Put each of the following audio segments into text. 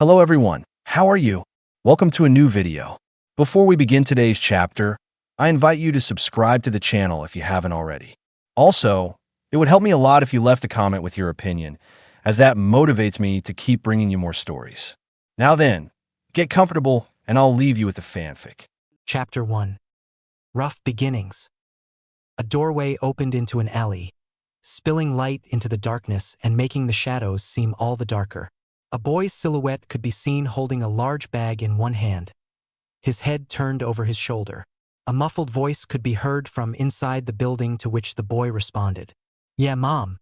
Hello everyone, how are you? Welcome to a new video. Before we begin today's chapter, I invite you to subscribe to the channel if you haven't already. Also, it would help me a lot if you left a comment with your opinion, as that motivates me to keep bringing you more stories. Now then, get comfortable and I'll leave you with the fanfic. Chapter 1. Rough Beginnings. A doorway opened into an alley, spilling light into the darkness and making the shadows seem all the darker. A boy's silhouette could be seen holding a large bag in one hand, his head turned over his shoulder. A muffled voice could be heard from inside the building, to which the boy responded, "Yeah, Mom.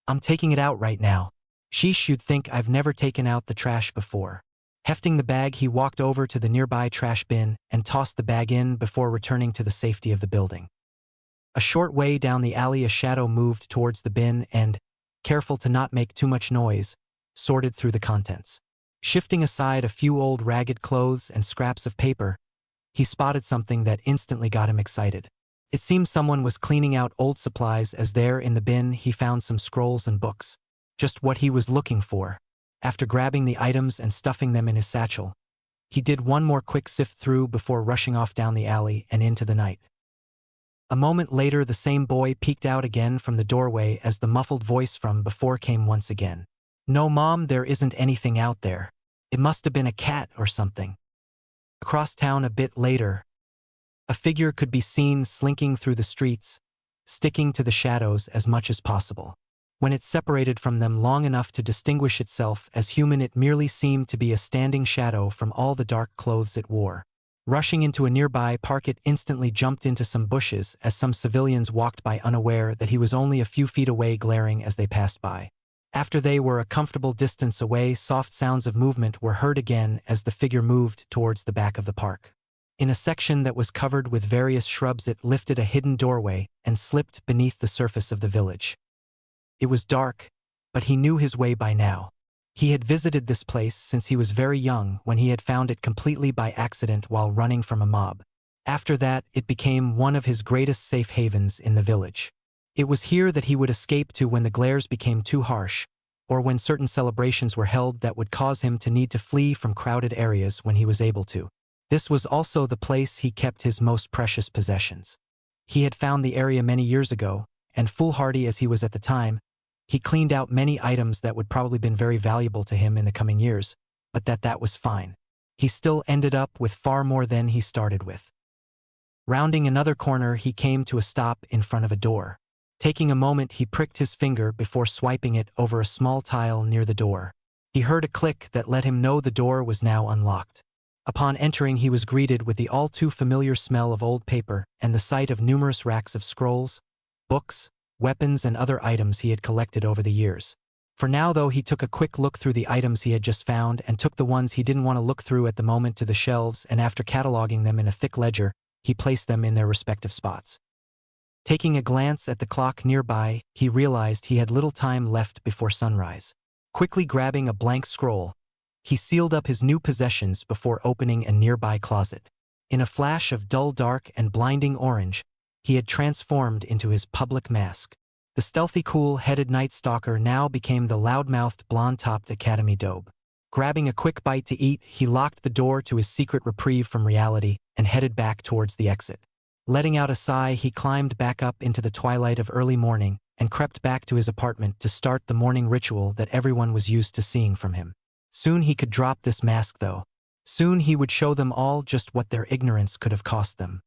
I'm taking it out right now. Sheesh, you'd think I've never taken out the trash before." Hefting the bag, he walked over to the nearby trash bin and tossed the bag in before returning to the safety of the building. A short way down the alley, a shadow moved towards the bin and, careful to not make too much noise, sorted through the contents. Shifting aside a few old ragged clothes and scraps of paper, he spotted something that instantly got him excited. It seemed someone was cleaning out old supplies, as there in the bin he found some scrolls and books. Just what he was looking for. After grabbing the items and stuffing them in his satchel, he did one more quick sift through before rushing off down the alley and into the night. A moment later, the same boy peeked out again from the doorway as the muffled voice from before came once again. "No, Mom, there isn't anything out there. It must have been a cat or something." Across town a bit later, a figure could be seen slinking through the streets, sticking to the shadows as much as possible. When it separated from them long enough to distinguish itself as human, it merely seemed to be a standing shadow from all the dark clothes it wore. Rushing into a nearby park, it instantly jumped into some bushes as some civilians walked by, unaware that he was only a few feet away, glaring as they passed by. After they were a comfortable distance away, soft sounds of movement were heard again as the figure moved towards the back of the park. In a section that was covered with various shrubs, it lifted a hidden doorway and slipped beneath the surface of the village. It was dark, but he knew his way by now. He had visited this place since he was very young, when he had found it completely by accident while running from a mob. After that, it became one of his greatest safe havens in the village. It was here that he would escape to when the glares became too harsh, or when certain celebrations were held that would cause him to need to flee from crowded areas when he was able to. This was also the place he kept his most precious possessions. He had found the area many years ago, and foolhardy as he was at the time, he cleaned out many items that would probably been very valuable to him in the coming years, but that was fine. He still ended up with far more than he started with. Rounding another corner, he came to a stop in front of a door. Taking a moment, he pricked his finger before swiping it over a small tile near the door. He heard a click that let him know the door was now unlocked. Upon entering, he was greeted with the all too familiar smell of old paper and the sight of numerous racks of scrolls, books, weapons, and other items he had collected over the years. For now, though, he took a quick look through the items he had just found and took the ones he didn't want to look through at the moment to the shelves, and after cataloging them in a thick ledger, he placed them in their respective spots. Taking a glance at the clock nearby, he realized he had little time left before sunrise. Quickly grabbing a blank scroll, he sealed up his new possessions before opening a nearby closet. In a flash of dull dark and blinding orange, he had transformed into his public mask. The stealthy, cool-headed Night Stalker now became the loud-mouthed, blonde-topped Academy Dobe. Grabbing a quick bite to eat, he locked the door to his secret reprieve from reality and headed back towards the exit. Letting out a sigh, he climbed back up into the twilight of early morning and crept back to his apartment to start the morning ritual that everyone was used to seeing from him. Soon he could drop this mask, though. Soon he would show them all just what their ignorance could have cost them.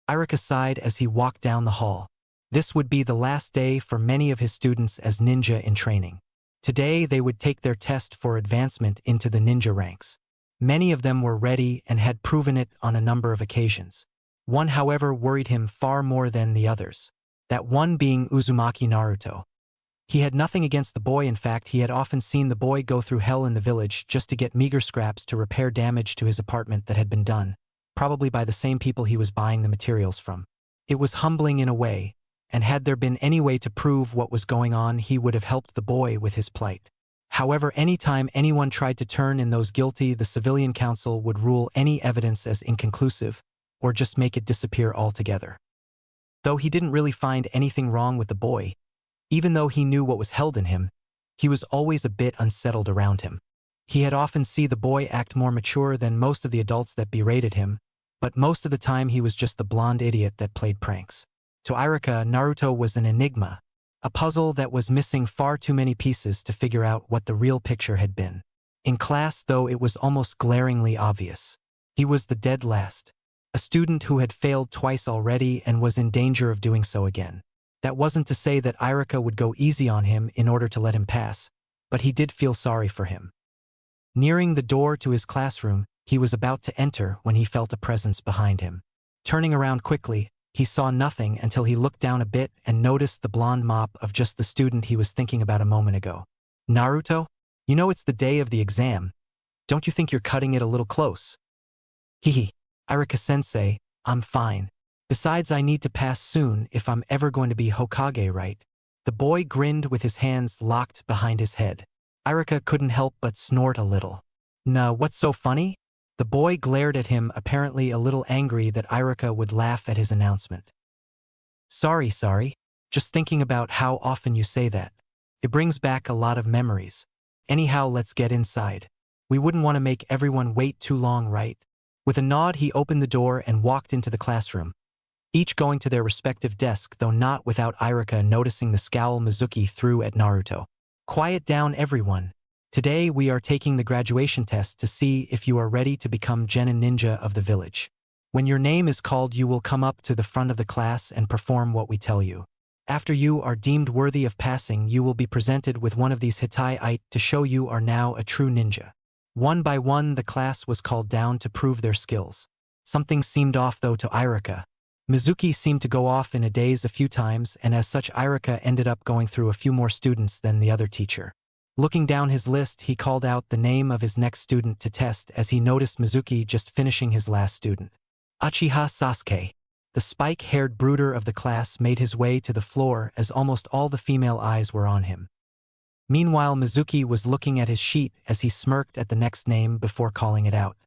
Irika sighed as he walked down the hall. This would be the last day for many of his students as ninja in training. Today they would take their test for advancement into the ninja ranks. Many of them were ready and had proven it on a number of occasions. One, however, worried him far more than the others. That one being Uzumaki Naruto. He had nothing against the boy. In fact, he had often seen the boy go through hell in the village just to get meager scraps to repair damage to his apartment that had been done, probably by the same people he was buying the materials from. It was humbling in a way, and had there been any way to prove what was going on, he would have helped the boy with his plight. However, anytime anyone tried to turn in those guilty, the civilian council would rule any evidence as inconclusive, or just make it disappear altogether. Though he didn't really find anything wrong with the boy, even though he knew what was held in him, he was always a bit unsettled around him. He had often seen the boy act more mature than most of the adults that berated him, but most of the time he was just the blonde idiot that played pranks. To Irika, Naruto was an enigma, a puzzle that was missing far too many pieces to figure out what the real picture had been. In class, though, it was almost glaringly obvious. He was the dead last, a student who had failed twice already and was in danger of doing so again. That wasn't to say that Irika would go easy on him in order to let him pass, but he did feel sorry for him. Nearing the door to his classroom, he was about to enter when he felt a presence behind him. Turning around quickly, he saw nothing until he looked down a bit and noticed the blonde mop of just the student he was thinking about a moment ago. Naruto? You know it's the day of the exam. Don't you think you're cutting it a little close? Hehe. Irika-sensei, I'm fine. Besides, I need to pass soon if I'm ever going to be Hokage, right? The boy grinned with his hands locked behind his head. Irika couldn't help but snort a little. Nah, what's so funny? The boy glared at him, apparently a little angry that Irika would laugh at his announcement. Sorry. Just thinking about how often you say that. It brings back a lot of memories. Anyhow, let's get inside. We wouldn't want to make everyone wait too long, right? With a nod, he opened the door and walked into the classroom, each going to their respective desk, though not without Irika noticing the scowl Mizuki threw at Naruto. Quiet down, everyone. Today we are taking the graduation test to see if you are ready to become Genin Ninja of the village. When your name is called, you will come up to the front of the class and perform what we tell you. After you are deemed worthy of passing, you will be presented with one of these hitai to show you are now a true ninja. One by one, the class was called down to prove their skills. Something seemed off, though, to Irika. Mizuki seemed to go off in a daze a few times, and as such Irika ended up going through a few more students than the other teacher. Looking down his list, he called out the name of his next student to test as he noticed Mizuki just finishing his last student. Uchiha Sasuke. The spike-haired brooder of the class made his way to the floor as almost all the female eyes were on him. Meanwhile, Mizuki was looking at his sheet as he smirked at the next name before calling it out.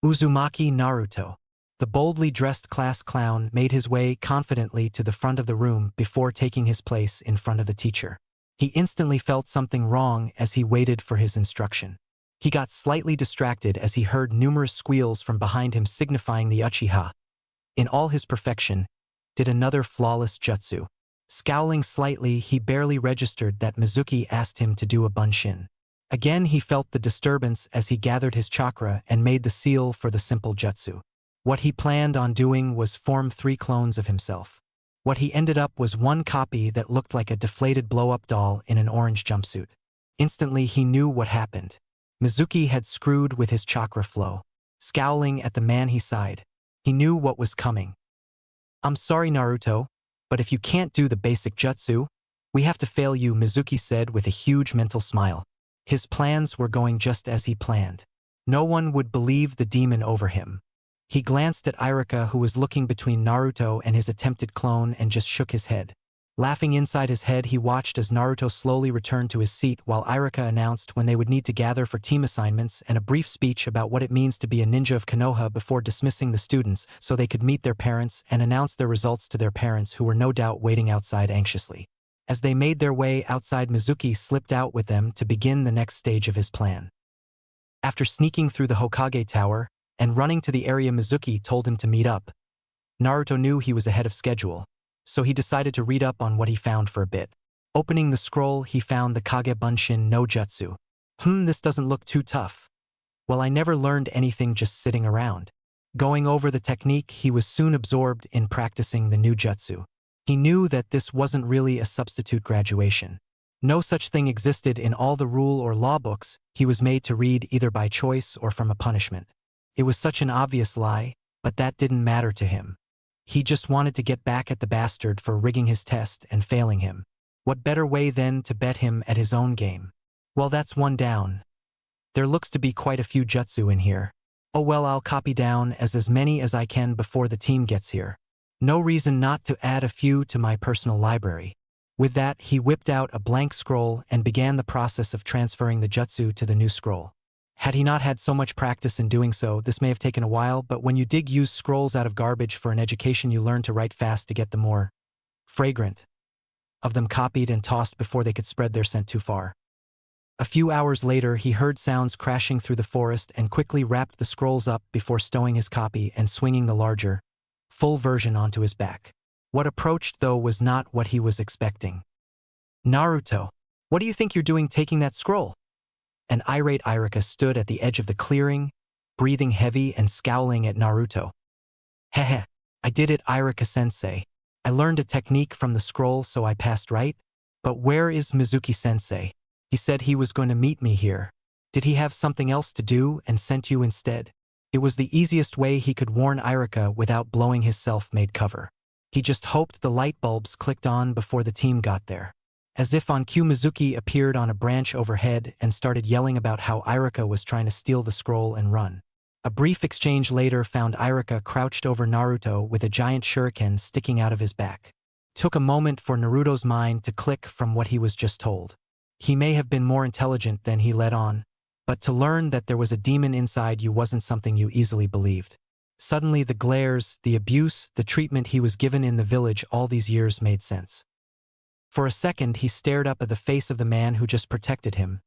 Uzumaki Naruto. The boldly dressed class clown made his way confidently to the front of the room before taking his place in front of the teacher. He instantly felt something wrong as he waited for his instruction. He got slightly distracted as he heard numerous squeals from behind him signifying the Uchiha, in all his perfection, did another flawless jutsu. Scowling slightly, he barely registered that Mizuki asked him to do a bunshin. Again he felt the disturbance as he gathered his chakra and made the seal for the simple jutsu. What he planned on doing was form 3 clones of himself. What he ended up was one copy that looked like a deflated blow-up doll in an orange jumpsuit. Instantly he knew what happened. Mizuki had screwed with his chakra flow. Scowling at the man, he sighed. He knew what was coming. I'm sorry, Naruto, but if you can't do the basic jutsu, we have to fail you, Mizuki said with a huge mental smile. His plans were going just as he planned. No one would believe the demon over him. He glanced at Irika, who was looking between Naruto and his attempted clone, and just shook his head. Laughing inside his head, he watched as Naruto slowly returned to his seat while Irika announced when they would need to gather for team assignments and a brief speech about what it means to be a ninja of Konoha before dismissing the students so they could meet their parents and announce their results to their parents, who were no doubt waiting outside anxiously. As they made their way outside, Mizuki slipped out with them to begin the next stage of his plan. After sneaking through the Hokage Tower and running to the area Mizuki told him to meet up, Naruto knew he was ahead of schedule, so he decided to read up on what he found for a bit. Opening the scroll, he found the Kage Bunshin no Jutsu. This doesn't look too tough. Well, I never learned anything just sitting around. Going over the technique, he was soon absorbed in practicing the new jutsu. He knew that this wasn't really a substitute graduation. No such thing existed in all the rule or law books. He was made to read either by choice or from a punishment. It was such an obvious lie, but that didn't matter to him. He just wanted to get back at the bastard for rigging his test and failing him. What better way then to bet him at his own game? Well, that's one down. There looks to be quite a few jutsu in here. Oh well, I'll copy down as many as I can before the team gets here. No reason not to add a few to my personal library. With that, he whipped out a blank scroll and began the process of transferring the jutsu to the new scroll. Had he not had so much practice in doing so, this may have taken a while, but when you use scrolls out of garbage for an education, you learn to write fast to get the more fragrant of them copied and tossed before they could spread their scent too far. A few hours later, he heard sounds crashing through the forest and quickly wrapped the scrolls up before stowing his copy and swinging the larger, full version onto his back. What approached, though, was not what he was expecting. "Naruto, what do you think you're doing taking that scroll?" An irate Irika stood at the edge of the clearing, breathing heavy and scowling at Naruto. "Heh, I did it, Irika-sensei. I learned a technique from the scroll, so I passed, right? But where is Mizuki-sensei? He said he was going to meet me here. Did he have something else to do and sent you instead?" It was the easiest way he could warn Irika without blowing his self-made cover. He just hoped the light bulbs clicked on before the team got there. As if on cue, Mizuki appeared on a branch overhead and started yelling about how Irika was trying to steal the scroll and run. A brief exchange later found Irika crouched over Naruto with a giant shuriken sticking out of his back. Took a moment for Naruto's mind to click from what he was just told. He may have been more intelligent than he let on, but to learn that there was a demon inside you wasn't something you easily believed. Suddenly the glares, the abuse, the treatment he was given in the village all these years made sense. For a second he stared up at the face of the man who just protected him,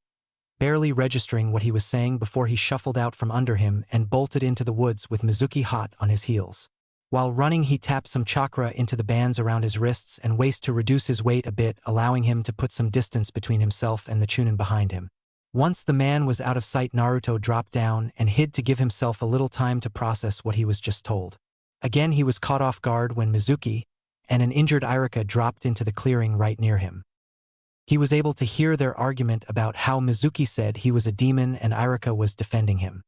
barely registering what he was saying before he shuffled out from under him and bolted into the woods with Mizuki hot on his heels. While running, he tapped some chakra into the bands around his wrists and waist to reduce his weight a bit, allowing him to put some distance between himself and the Chunin behind him. Once the man was out of sight, Naruto dropped down and hid to give himself a little time to process what he was just told. Again he was caught off guard when Mizuki and an injured Irika dropped into the clearing right near him. He was able to hear their argument about how Mizuki said he was a demon and Irika was defending him.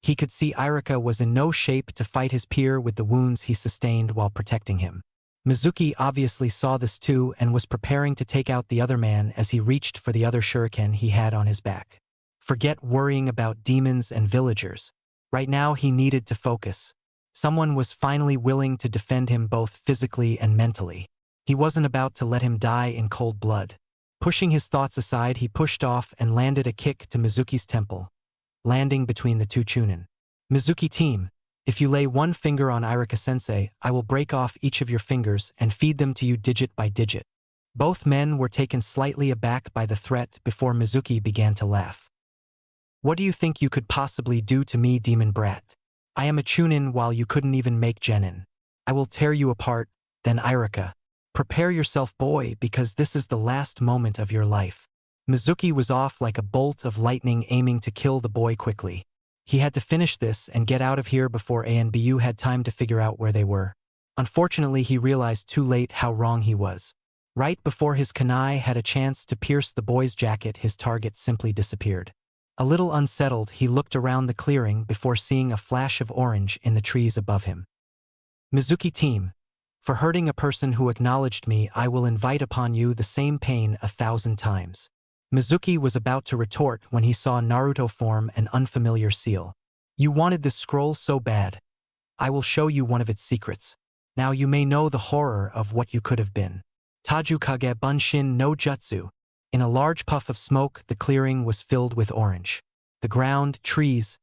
He could see Irika was in no shape to fight his peer with the wounds he sustained while protecting him. Mizuki obviously saw this too and was preparing to take out the other man as he reached for the other shuriken he had on his back. Forget worrying about demons and villagers. Right now he needed to focus. Someone was finally willing to defend him both physically and mentally. He wasn't about to let him die in cold blood. Pushing his thoughts aside, he pushed off and landed a kick to Mizuki's temple, landing between the two Chunin. "Mizuki team, if you lay one finger on Irika-sensei, I will break off each of your fingers and feed them to you digit by digit." Both men were taken slightly aback by the threat before Mizuki began to laugh. "What do you think you could possibly do to me, demon brat? I am a Chunin while you couldn't even make genin. I will tear you apart, then Irika. Prepare yourself, boy, because this is the last moment of your life." Mizuki was off like a bolt of lightning, aiming to kill the boy quickly. He had to finish this and get out of here before ANBU had time to figure out where they were. Unfortunately, he realized too late how wrong he was. Right before his kunai had a chance to pierce the boy's jacket, his target simply disappeared. A little unsettled, he looked around the clearing before seeing a flash of orange in the trees above him. "Mizuki team, for hurting a person who acknowledged me, I will invite upon you the same pain 1,000 times. Mizuki was about to retort when he saw Naruto form an unfamiliar seal. "You wanted this scroll so bad. I will show you one of its secrets. Now you may know the horror of what you could have been. Tajukage Bunshin no Jutsu." In a large puff of smoke, the clearing was filled with orange. The ground, trees,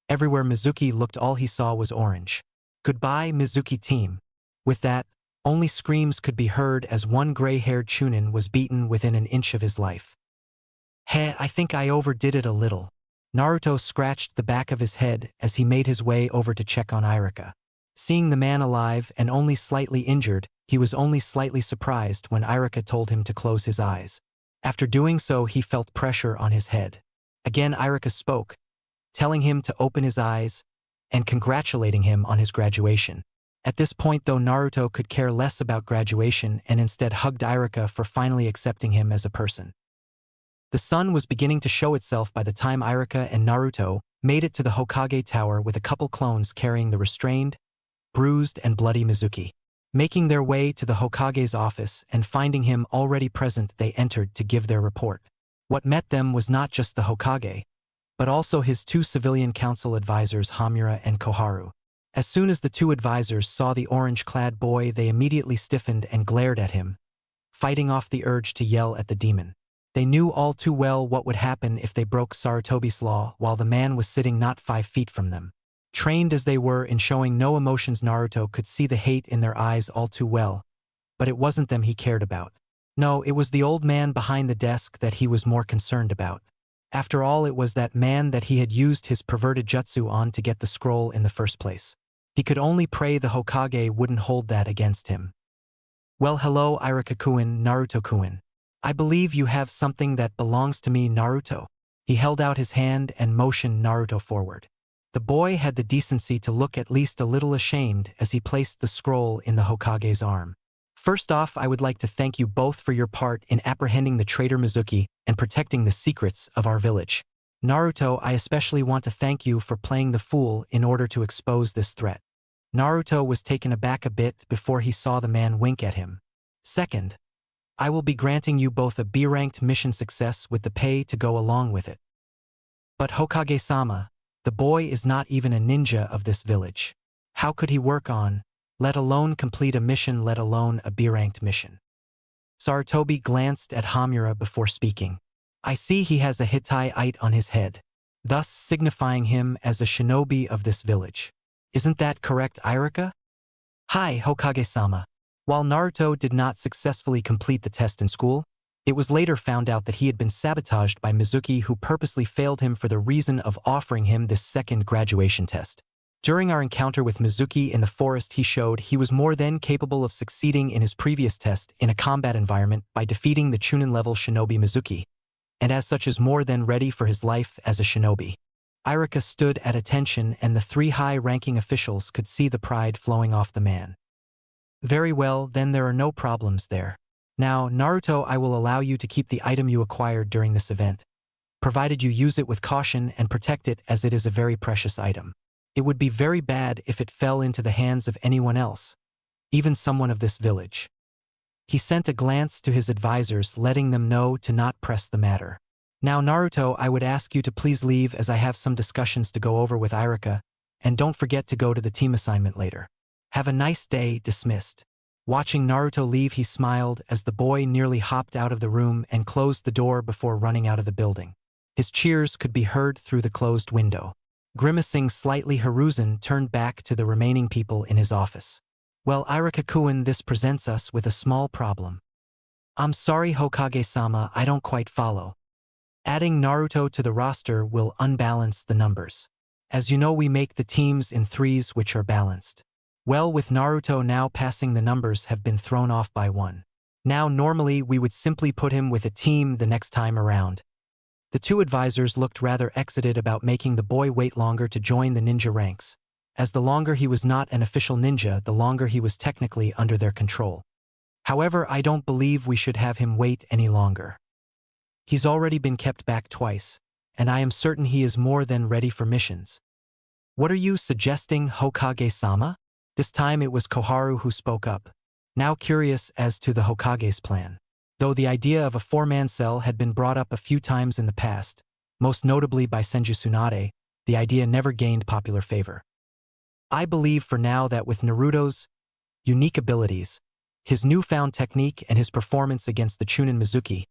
everywhere Mizuki looked, all he saw was orange. "Goodbye, Mizuki team." With that, only screams could be heard as one gray-haired Chunin was beaten within an inch of his life. I think I overdid it a little." Naruto scratched the back of his head as he made his way over to check on Irika. Seeing the man alive and only slightly injured, he was only slightly surprised when Irika told him to close his eyes. After doing so, he felt pressure on his head. Again Irika spoke, telling him to open his eyes and congratulating him on his graduation. At this point, though, Naruto could care less about graduation and instead hugged Irika for finally accepting him as a person. The sun was beginning to show itself by the time Irika and Naruto made it to the Hokage Tower with a couple clones carrying the restrained, bruised, and bloody Mizuki. Making their way to the Hokage's office and finding him already present, they entered to give their report. What met them was not just the Hokage, but also his two civilian council advisors Hamura and Koharu. As soon as the two advisors saw the orange-clad boy, they immediately stiffened and glared at him, fighting off the urge to yell at the demon. They knew all too well what would happen if they broke Sarutobi's law while the man was sitting not 5 feet from them. Trained as they were in showing no emotions, Naruto could see the hate in their eyes all too well, but it wasn't them he cared about. No, it was the old man behind the desk that he was more concerned about. After all, it was that man that he had used his perverted jutsu on to get the scroll in the first place. He could only pray the Hokage wouldn't hold that against him. Well, hello, Irika-kun, Naruto-kun. I believe you have something that belongs to me, Naruto. He held out his hand and motioned Naruto forward. The boy had the decency to look at least a little ashamed as he placed the scroll in the Hokage's arm. First off, I would like to thank you both for your part in apprehending the traitor Mizuki and protecting the secrets of our village. Naruto, I especially want to thank you for playing the fool in order to expose this threat. Naruto was taken aback a bit before he saw the man wink at him. Second, I will be granting you both a B-ranked mission success with the pay to go along with it. But Hokage-sama, the boy is not even a ninja of this village. How could he work on, let alone complete a mission, let alone a B-ranked mission? Sarutobi glanced at Hamura before speaking. I see he has a Hittite on his head, thus signifying him as a shinobi of this village. Isn't that correct, Irika? Hi, Hokage-sama. While Naruto did not successfully complete the test in school, it was later found out that he had been sabotaged by Mizuki, who purposely failed him for the reason of offering him this second graduation test. During our encounter with Mizuki in the forest, he showed he was more than capable of succeeding in his previous test in a combat environment by defeating the Chunin-level shinobi Mizuki, and as such is more than ready for his life as a shinobi. Irika stood at attention, and the three high-ranking officials could see the pride flowing off the man. Very well, then there are no problems there. Now, Naruto, I will allow you to keep the item you acquired during this event, provided you use it with caution and protect it, as it is a very precious item. It would be very bad if it fell into the hands of anyone else, even someone of this village. He sent a glance to his advisors, letting them know to not press the matter. Now, Naruto, I would ask you to please leave, as I have some discussions to go over with Irika, and don't forget to go to the team assignment later. Have a nice day. Dismissed. Watching Naruto leave, he smiled as the boy nearly hopped out of the room and closed the door before running out of the building. His cheers could be heard through the closed window. Grimacing slightly, Hiruzen turned back to the remaining people in his office. Well, Irika-kun, this presents us with a small problem. I'm sorry, Hokage-sama, I don't quite follow. Adding Naruto to the roster will unbalance the numbers. As you know, we make the teams in threes, which are balanced. Well, with Naruto now passing, the numbers have been thrown off by one. Now, normally we would simply put him with a team the next time around. The two advisors looked rather excited about making the boy wait longer to join the ninja ranks, as the longer he was not an official ninja, the longer he was technically under their control. However, I don't believe we should have him wait any longer. He's already been kept back twice, and I am certain he is more than ready for missions. What are you suggesting, Hokage-sama? This time it was Koharu who spoke up, now curious as to the Hokage's plan. Though the idea of a four-man cell had been brought up a few times in the past, most notably by Senju Tsunade, the idea never gained popular favor. I believe for now that with Naruto's unique abilities, his newfound technique, and his performance against the Chunin Mizuki,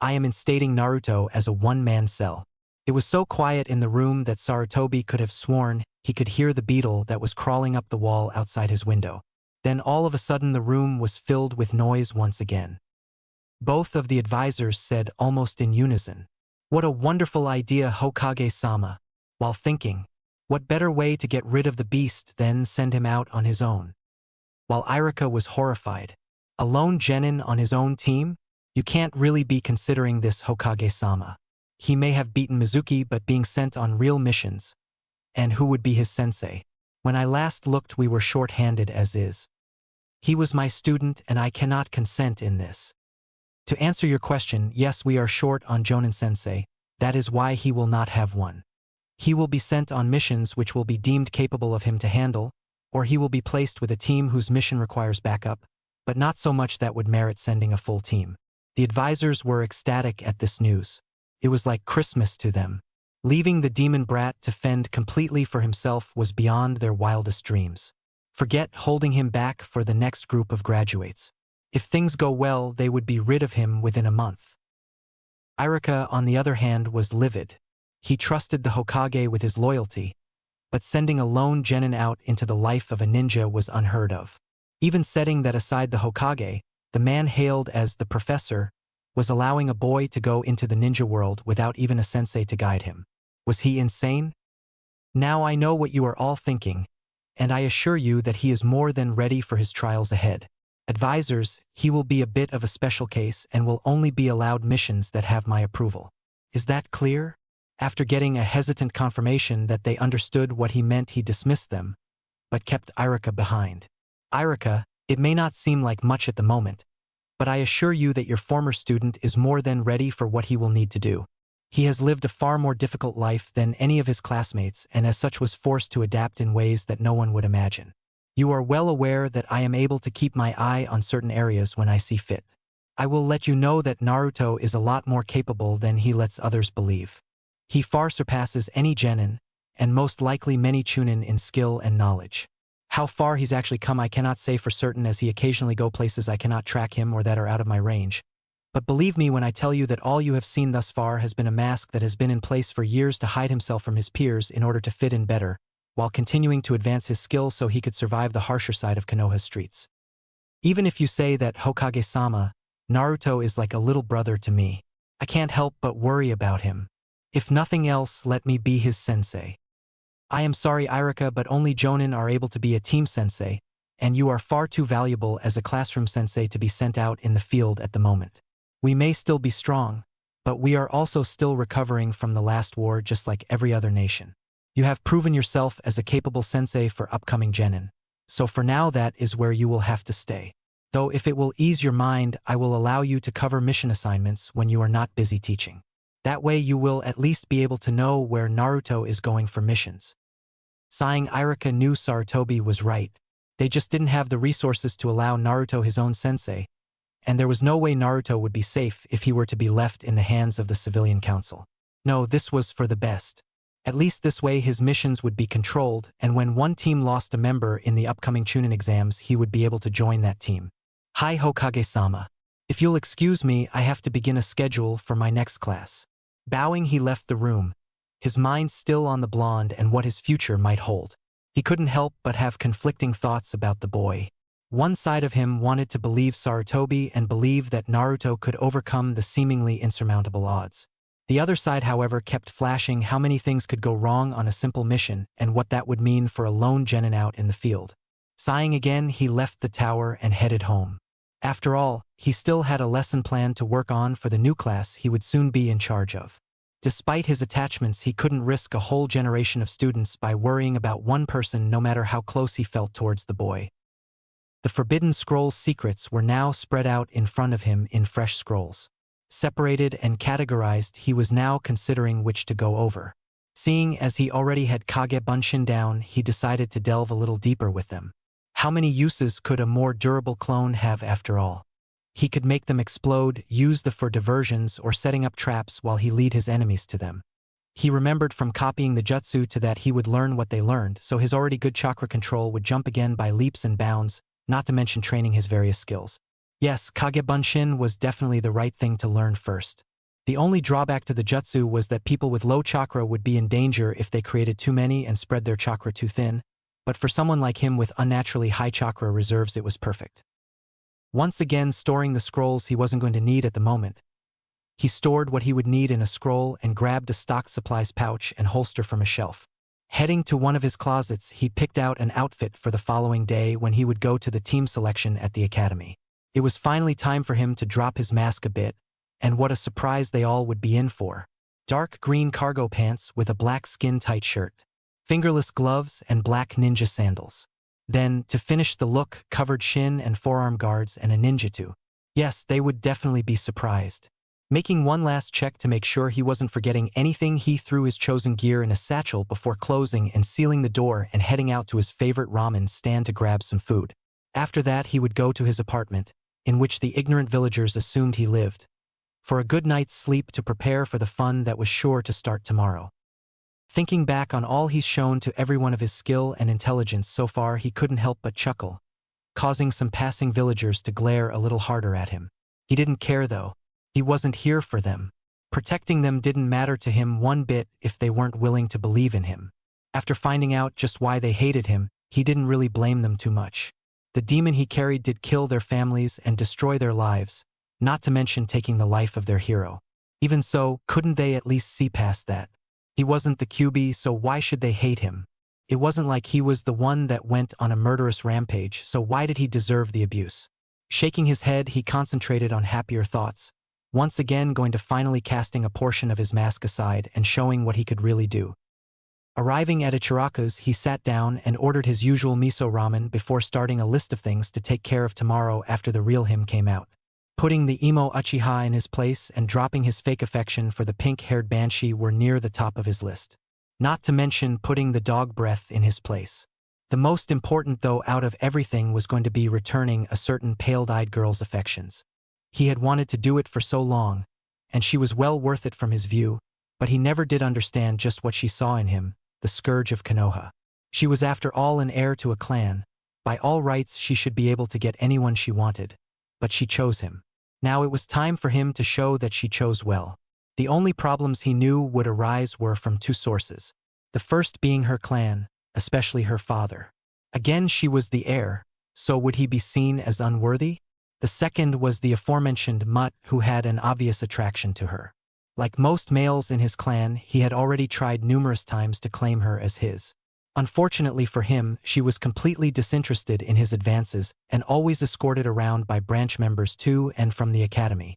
I am instating Naruto as a one-man cell. It was so quiet in the room that Sarutobi could have sworn he could hear the beetle that was crawling up the wall outside his window. Then all of a sudden the room was filled with noise once again. Both of the advisors said almost in unison, "What a wonderful idea, Hokage-sama," while thinking, what better way to get rid of the beast than send him out on his own? While Irika was horrified. A lone genin on his own team? You can't really be considering this, Hokage-sama. He may have beaten Mizuki, but being sent on real missions. And who would be his sensei? When I last looked, we were short-handed as is. He was my student, and I cannot consent in this. To answer your question, yes, we are short on Jonin sensei. That is why he will not have one. He will be sent on missions which will be deemed capable of him to handle, or he will be placed with a team whose mission requires backup, but not so much that would merit sending a full team. The advisors were ecstatic at this news. It was like Christmas to them. Leaving the demon brat to fend completely for himself was beyond their wildest dreams. Forget holding him back for the next group of graduates. If things go well, they would be rid of him within a month. Irika, on the other hand, was livid. He trusted the Hokage with his loyalty, but sending a lone genin out into the life of a ninja was unheard of. Even setting that aside, the Hokage, the man hailed as the professor, was allowing a boy to go into the ninja world without even a sensei to guide him. Was he insane? Now I know what you are all thinking, and I assure you that he is more than ready for his trials ahead. Advisors, he will be a bit of a special case and will only be allowed missions that have my approval. Is that clear? After getting a hesitant confirmation that they understood what he meant, he dismissed them, but kept Irika behind. Irika, it may not seem like much at the moment, but I assure you that your former student is more than ready for what he will need to do. He has lived a far more difficult life than any of his classmates and as such was forced to adapt in ways that no one would imagine. You are well aware that I am able to keep my eye on certain areas when I see fit. I will let you know that Naruto is a lot more capable than he lets others believe. He far surpasses any genin, and most likely many chunin in skill and knowledge. How far he's actually come I cannot say for certain, as he occasionally go places I cannot track him or that are out of my range. But believe me when I tell you that all you have seen thus far has been a mask that has been in place for years to hide himself from his peers in order to fit in better, while continuing to advance his skills so he could survive the harsher side of Konoha's streets. Even if you say that Hokage-sama, Naruto is like a little brother to me, I can't help but worry about him. If nothing else, let me be his sensei. I am sorry, Irika, but only jonin are able to be a team sensei, and you are far too valuable as a classroom sensei to be sent out in the field at the moment. We may still be strong, but we are also still recovering from the last war just like every other nation. You have proven yourself as a capable sensei for upcoming genin, so for now that is where you will have to stay. Though if it will ease your mind, I will allow you to cover mission assignments when you are not busy teaching. That way you will at least be able to know where Naruto is going for missions. Sighing, Irika knew Sarutobi was right. They just didn't have the resources to allow Naruto his own sensei, and there was no way Naruto would be safe if he were to be left in the hands of the civilian council. No, this was for the best. At least this way his missions would be controlled, and when one team lost a member in the upcoming Chunin exams, he would be able to join that team. Hi Hokage-sama. If you'll excuse me, I have to begin a schedule for my next class. Bowing, he left the room, his mind still on the blonde and what his future might hold. He couldn't help but have conflicting thoughts about the boy. One side of him wanted to believe Sarutobi and believe that Naruto could overcome the seemingly insurmountable odds. The other side, however, kept flashing how many things could go wrong on a simple mission and what that would mean for a lone genin out in the field. Sighing again, he left the tower and headed home. After all, he still had a lesson plan to work on for the new class he would soon be in charge of. Despite his attachments, he couldn't risk a whole generation of students by worrying about one person no matter how close he felt towards the boy. The Forbidden Scrolls' secrets were now spread out in front of him in fresh scrolls. Separated and categorized, he was now considering which to go over. Seeing as he already had Kage Bunshin down, he decided to delve a little deeper with them. How many uses could a more durable clone have after all? He could make them explode, use them for diversions, or setting up traps while he lead his enemies to them. He remembered from copying the jutsu to that he would learn what they learned, so his already good chakra control would jump again by leaps and bounds, not to mention training his various skills. Yes, Kage Bunshin was definitely the right thing to learn first. The only drawback to the jutsu was that people with low chakra would be in danger if they created too many and spread their chakra too thin, but for someone like him with unnaturally high chakra reserves it was perfect. Once again storing the scrolls he wasn't going to need at the moment, he stored what he would need in a scroll and grabbed a stock supplies pouch and holster from a shelf. Heading to one of his closets, he picked out an outfit for the following day when he would go to the team selection at the academy. It was finally time for him to drop his mask a bit, and what a surprise they all would be in for. Dark green cargo pants with a black skin-tight shirt, fingerless gloves, and black ninja sandals. Then, to finish the look, covered shin and forearm guards and a ninjutsu. Yes, they would definitely be surprised. Making one last check to make sure he wasn't forgetting anything, he threw his chosen gear in a satchel before closing and sealing the door and heading out to his favorite ramen stand to grab some food. After that, he would go to his apartment, in which the ignorant villagers assumed he lived, for a good night's sleep to prepare for the fun that was sure to start tomorrow. Thinking back on all he's shown to everyone of his skill and intelligence so far, he couldn't help but chuckle, causing some passing villagers to glare a little harder at him. He didn't care though. He wasn't here for them. Protecting them didn't matter to him one bit if they weren't willing to believe in him. After finding out just why they hated him, he didn't really blame them too much. The demon he carried did kill their families and destroy their lives, not to mention taking the life of their hero. Even so, couldn't they at least see past that? He wasn't the QB, so why should they hate him? It wasn't like he was the one that went on a murderous rampage, so why did he deserve the abuse? Shaking his head, he concentrated on happier thoughts, once again going to finally casting a portion of his mask aside and showing what he could really do. Arriving at Ichiraka's, he sat down and ordered his usual miso ramen before starting a list of things to take care of tomorrow after the real him came out. Putting the emo Uchiha in his place and dropping his fake affection for the pink-haired banshee were near the top of his list. Not to mention putting the dog breath in his place. The most important though out of everything was going to be returning a certain pale-eyed girl's affections. He had wanted to do it for so long, and she was well worth it from his view, but he never did understand just what she saw in him, the scourge of Konoha. She was after all an heir to a clan. By all rights she should be able to get anyone she wanted. But she chose him. Now it was time for him to show that she chose well. The only problems he knew would arise were from two sources. The first being her clan, especially her father. Again she was the heir, so would he be seen as unworthy? The second was the aforementioned mutt who had an obvious attraction to her. Like most males in his clan, he had already tried numerous times to claim her as his. Unfortunately for him, she was completely disinterested in his advances and always escorted around by branch members to and from the academy.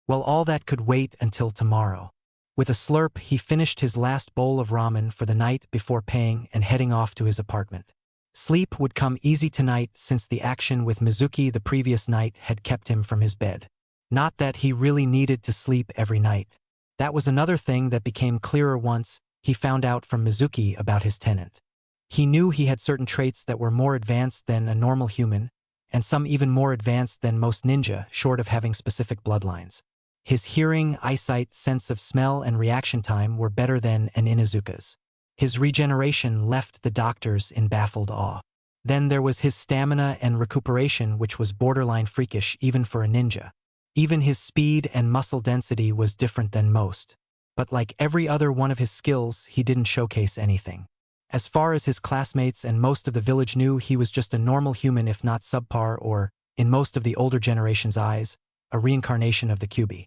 Well, all that could wait until tomorrow. With a slurp, he finished his last bowl of ramen for the night before paying and heading off to his apartment. Sleep would come easy tonight since the action with Mizuki the previous night had kept him from his bed. Not that he really needed to sleep every night. That was another thing that became clearer once he found out from Mizuki about his tenant. He knew he had certain traits that were more advanced than a normal human, and some even more advanced than most ninja, short of having specific bloodlines. His hearing, eyesight, sense of smell, and reaction time were better than an Inuzuka's. His regeneration left the doctors in baffled awe. Then there was his stamina and recuperation, which was borderline freakish even for a ninja. Even his speed and muscle density was different than most. But like every other one of his skills, he didn't showcase anything. As far as his classmates and most of the village knew, he was just a normal human, if not subpar or, in most of the older generation's eyes, a reincarnation of the QB.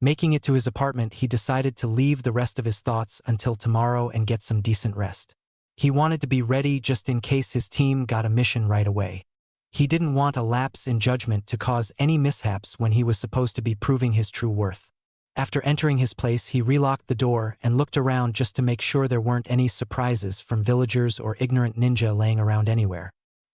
Making it to his apartment, he decided to leave the rest of his thoughts until tomorrow and get some decent rest. He wanted to be ready just in case his team got a mission right away. He didn't want a lapse in judgment to cause any mishaps when he was supposed to be proving his true worth. After entering his place, he relocked the door and looked around just to make sure there weren't any surprises from villagers or ignorant ninja laying around anywhere.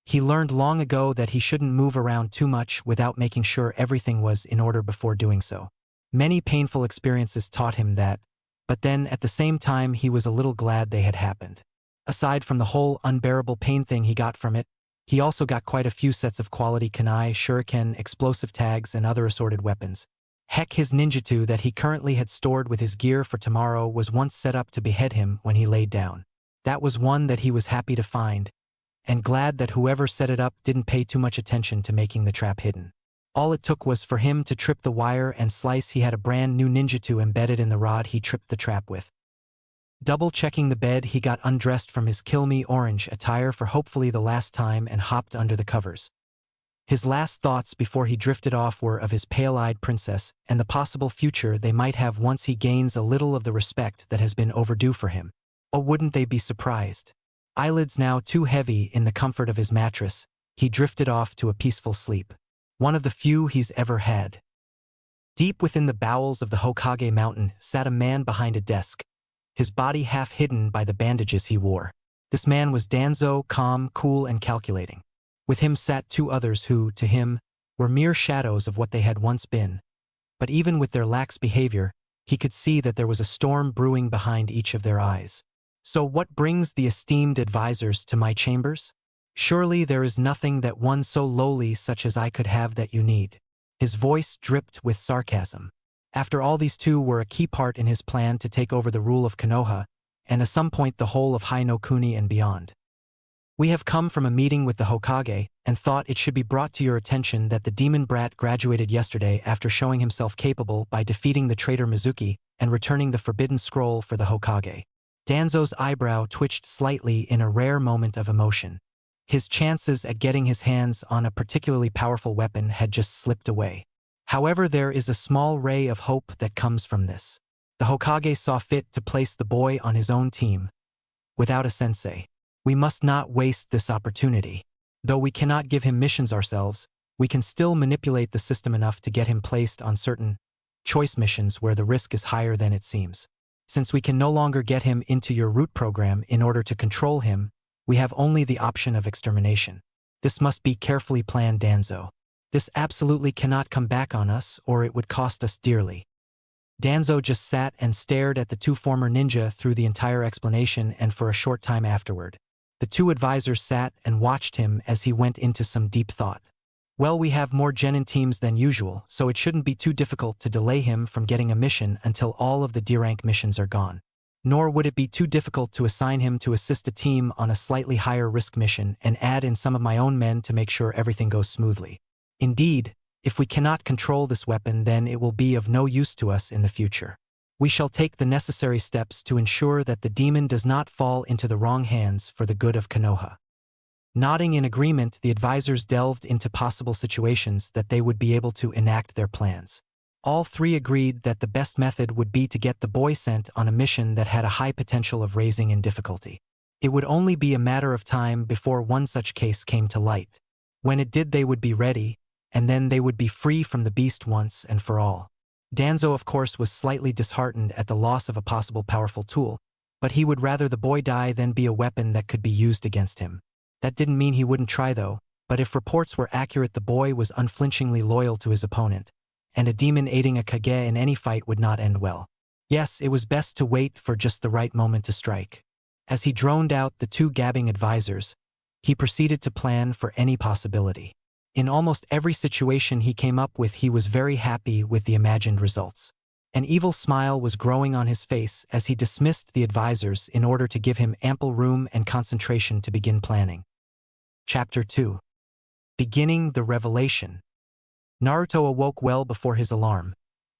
He learned long ago that he shouldn't move around too much without making sure everything was in order before doing so. Many painful experiences taught him that, but then at the same time he was a little glad they had happened. Aside from the whole unbearable pain thing he got from it, he also got quite a few sets of quality kunai, shuriken, explosive tags, and other assorted weapons. Heck, his ninjutsu that he currently had stored with his gear for tomorrow was once set up to behead him when he laid down. That was one that he was happy to find, and glad that whoever set it up didn't pay too much attention to making the trap hidden. All it took was for him to trip the wire and slice. He had a brand new ninjutsu embedded in the rod he tripped the trap with. Double-checking the bed, he got undressed from his Kill Me orange attire for hopefully the last time and hopped under the covers. His last thoughts before he drifted off were of his pale-eyed princess and the possible future they might have once he gains a little of the respect that has been overdue for him. Oh, wouldn't they be surprised? Eyelids now too heavy in the comfort of his mattress, he drifted off to a peaceful sleep. One of the few he's ever had. Deep within the bowels of the Hokage mountain sat a man behind a desk, his body half hidden by the bandages he wore. This man was Danzo, calm, cool, and calculating. With him sat two others who, to him, were mere shadows of what they had once been. But even with their lax behavior, he could see that there was a storm brewing behind each of their eyes. So what brings the esteemed advisors to my chambers? Surely there is nothing that one so lowly such as I could have that you need. His voice dripped with sarcasm. After all, these two were a key part in his plan to take over the rule of Konoha, and at some point the whole of Hai no Kuni and beyond. We have come from a meeting with the Hokage, and thought it should be brought to your attention that the demon brat graduated yesterday after showing himself capable by defeating the traitor Mizuki and returning the forbidden scroll for the Hokage. Danzo's eyebrow twitched slightly in a rare moment of emotion. His chances at getting his hands on a particularly powerful weapon had just slipped away. However, there is a small ray of hope that comes from this. The Hokage saw fit to place the boy on his own team, without a sensei. We must not waste this opportunity. Though we cannot give him missions ourselves, we can still manipulate the system enough to get him placed on certain choice missions where the risk is higher than it seems. Since we can no longer get him into your root program in order to control him, we have only the option of extermination. This must be carefully planned, Danzo. This absolutely cannot come back on us, or it would cost us dearly. Danzo just sat and stared at the two former ninja through the entire explanation, and for a short time afterward. The two advisors sat and watched him as he went into some deep thought. Well, we have more genin teams than usual, so it shouldn't be too difficult to delay him from getting a mission until all of the D-rank missions are gone. Nor would it be too difficult to assign him to assist a team on a slightly higher risk mission and add in some of my own men to make sure everything goes smoothly. Indeed, if we cannot control this weapon, then it will be of no use to us in the future. We shall take the necessary steps to ensure that the demon does not fall into the wrong hands for the good of Konoha. Nodding in agreement, the advisors delved into possible situations that they would be able to enact their plans. All three agreed that the best method would be to get the boy sent on a mission that had a high potential of raising in difficulty. It would only be a matter of time before one such case came to light. When it did, they would be ready, and then they would be free from the beast once and for all. Danzo, of course, was slightly disheartened at the loss of a possible powerful tool, but he would rather the boy die than be a weapon that could be used against him. That didn't mean he wouldn't try though, but if reports were accurate, the boy was unflinchingly loyal to his opponent, and a demon aiding a Kage in any fight would not end well. Yes, it was best to wait for just the right moment to strike. As he droned out the two gabbing advisors, he proceeded to plan for any possibility. In almost every situation he came up with, he was very happy with the imagined results. An evil smile was growing on his face as he dismissed the advisors in order to give him ample room and concentration to begin planning. Chapter 2. Beginning the Revelation. Naruto awoke well before his alarm,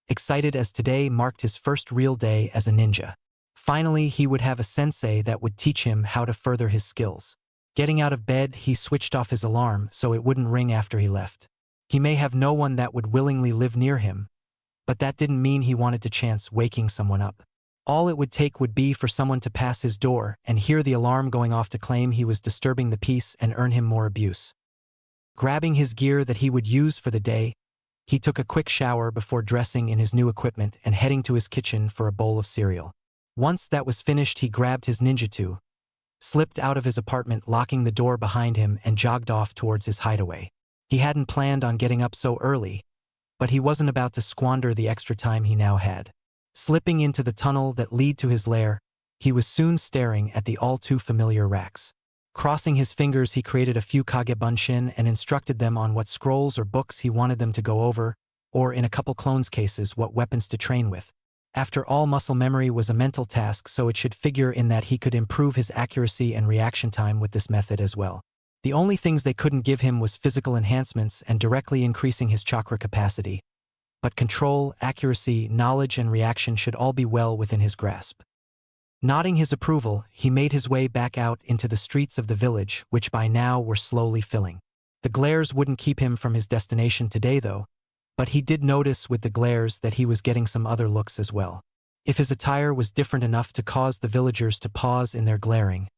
excited as today marked his first real day as a ninja. Finally, he would have a sensei that would teach him how to further his skills. Getting out of bed, he switched off his alarm so it wouldn't ring after he left. He may have no one that would willingly live near him, but that didn't mean he wanted to chance waking someone up. All it would take would be for someone to pass his door and hear the alarm going off to claim he was disturbing the peace and earn him more abuse. Grabbing his gear that he would use for the day, he took a quick shower before dressing in his new equipment and heading to his kitchen for a bowl of cereal. Once that was finished, he grabbed his ninjutsu, slipped out of his apartment, locking the door behind him, and jogged off towards his hideaway. He hadn't planned on getting up so early, but he wasn't about to squander the extra time he now had. Slipping into the tunnel that led to his lair, he was soon staring at the all-too-familiar racks. Crossing his fingers, he created a few Kagebunshin and instructed them on what scrolls or books he wanted them to go over, or in a couple clones' cases, what weapons to train with. After all, muscle memory was a mental task, so it should figure in that he could improve his accuracy and reaction time with this method as well. The only things they couldn't give him was physical enhancements and directly increasing his chakra capacity. But control, accuracy, knowledge, and reaction should all be well within his grasp. Nodding his approval, he made his way back out into the streets of the village, which by now were slowly filling. The glares wouldn't keep him from his destination today though, but he did notice with the glares that he was getting some other looks as well. If his attire was different enough to cause the villagers to pause in their glaring,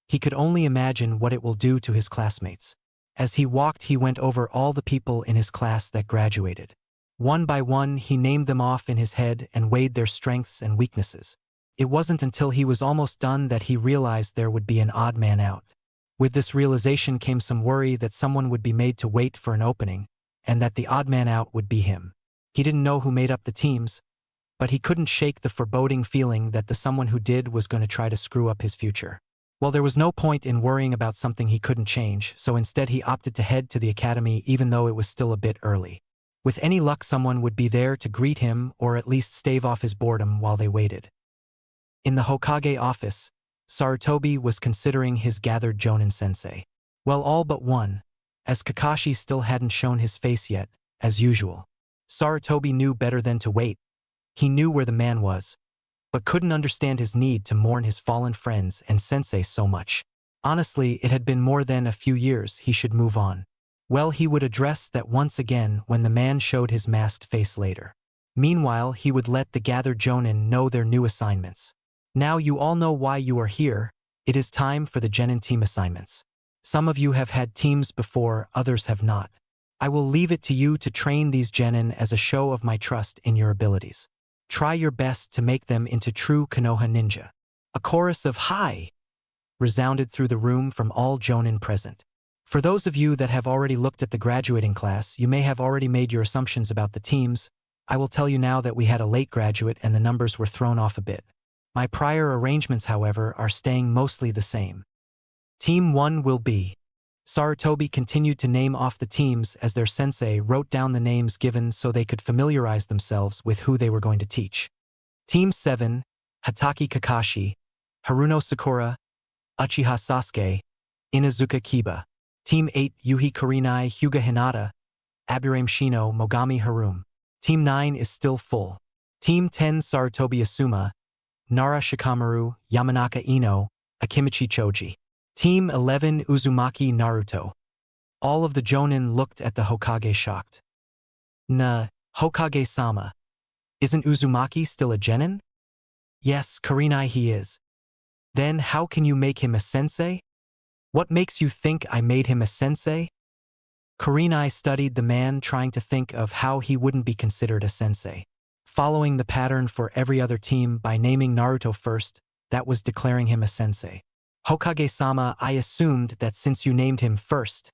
he could only imagine what it will do to his classmates. As he walked, he went over all the people in his class that graduated. One by one, he named them off in his head and weighed their strengths and weaknesses. It wasn't until he was almost done that he realized there would be an odd man out. With this realization came some worry that someone would be made to wait for an opening, and that the odd man out would be him. He didn't know who made up the teams, but he couldn't shake the foreboding feeling that the someone who did was going to try to screw up his future. Well, there was no point in worrying about something he couldn't change, so instead he opted to head to the academy even though it was still a bit early. With any luck, someone would be there to greet him or at least stave off his boredom while they waited. In the Hokage office, Sarutobi was considering his gathered Jonin sensei. Well, all but one, as Kakashi still hadn't shown his face yet, as usual. Sarutobi knew better than to wait. He knew where the man was, but couldn't understand his need to mourn his fallen friends and sensei so much. Honestly, it had been more than a few years. He should move on. Well, he would address that once again when the man showed his masked face later. Meanwhile, he would let the gathered Jonin know their new assignments. Now you all know why you are here. It is time for the Genin team assignments. Some of you have had teams before, others have not. I will leave it to you to train these Genin as a show of my trust in your abilities. Try your best to make them into true Konoha ninja. A chorus of "Hi!" resounded through the room from all Jonin present. For those of you that have already looked at the graduating class, you may have already made your assumptions about the teams. I will tell you now that we had a late graduate and the numbers were thrown off a bit. My prior arrangements, however, are staying mostly the same. Team 1 will be. Sarutobi continued to name off the teams as their sensei wrote down the names given so they could familiarize themselves with who they were going to teach. Team 7, Hatake Kakashi, Haruno Sakura, Uchiha Sasuke, Inuzuka Kiba. Team 8, Yuhi Kurenai, Hyuga Hinata, Aburame Shino, Mogami Harume. Team 9 is still full. Team 10, Sarutobi Asuma, Nara Shikamaru, Yamanaka Ino, Akimichi Choji. Team 11, Uzumaki Naruto. All of the Jonin looked at the Hokage shocked. Hokage-sama. Isn't Uzumaki still a genin? Yes, Kurenai he is. Then how can you make him a sensei? What makes you think I made him a sensei? Kurenai studied the man, trying to think of how he wouldn't be considered a sensei. Following the pattern for every other team by naming Naruto first, that was declaring him a sensei. Hokage-sama, I assumed that since you named him first,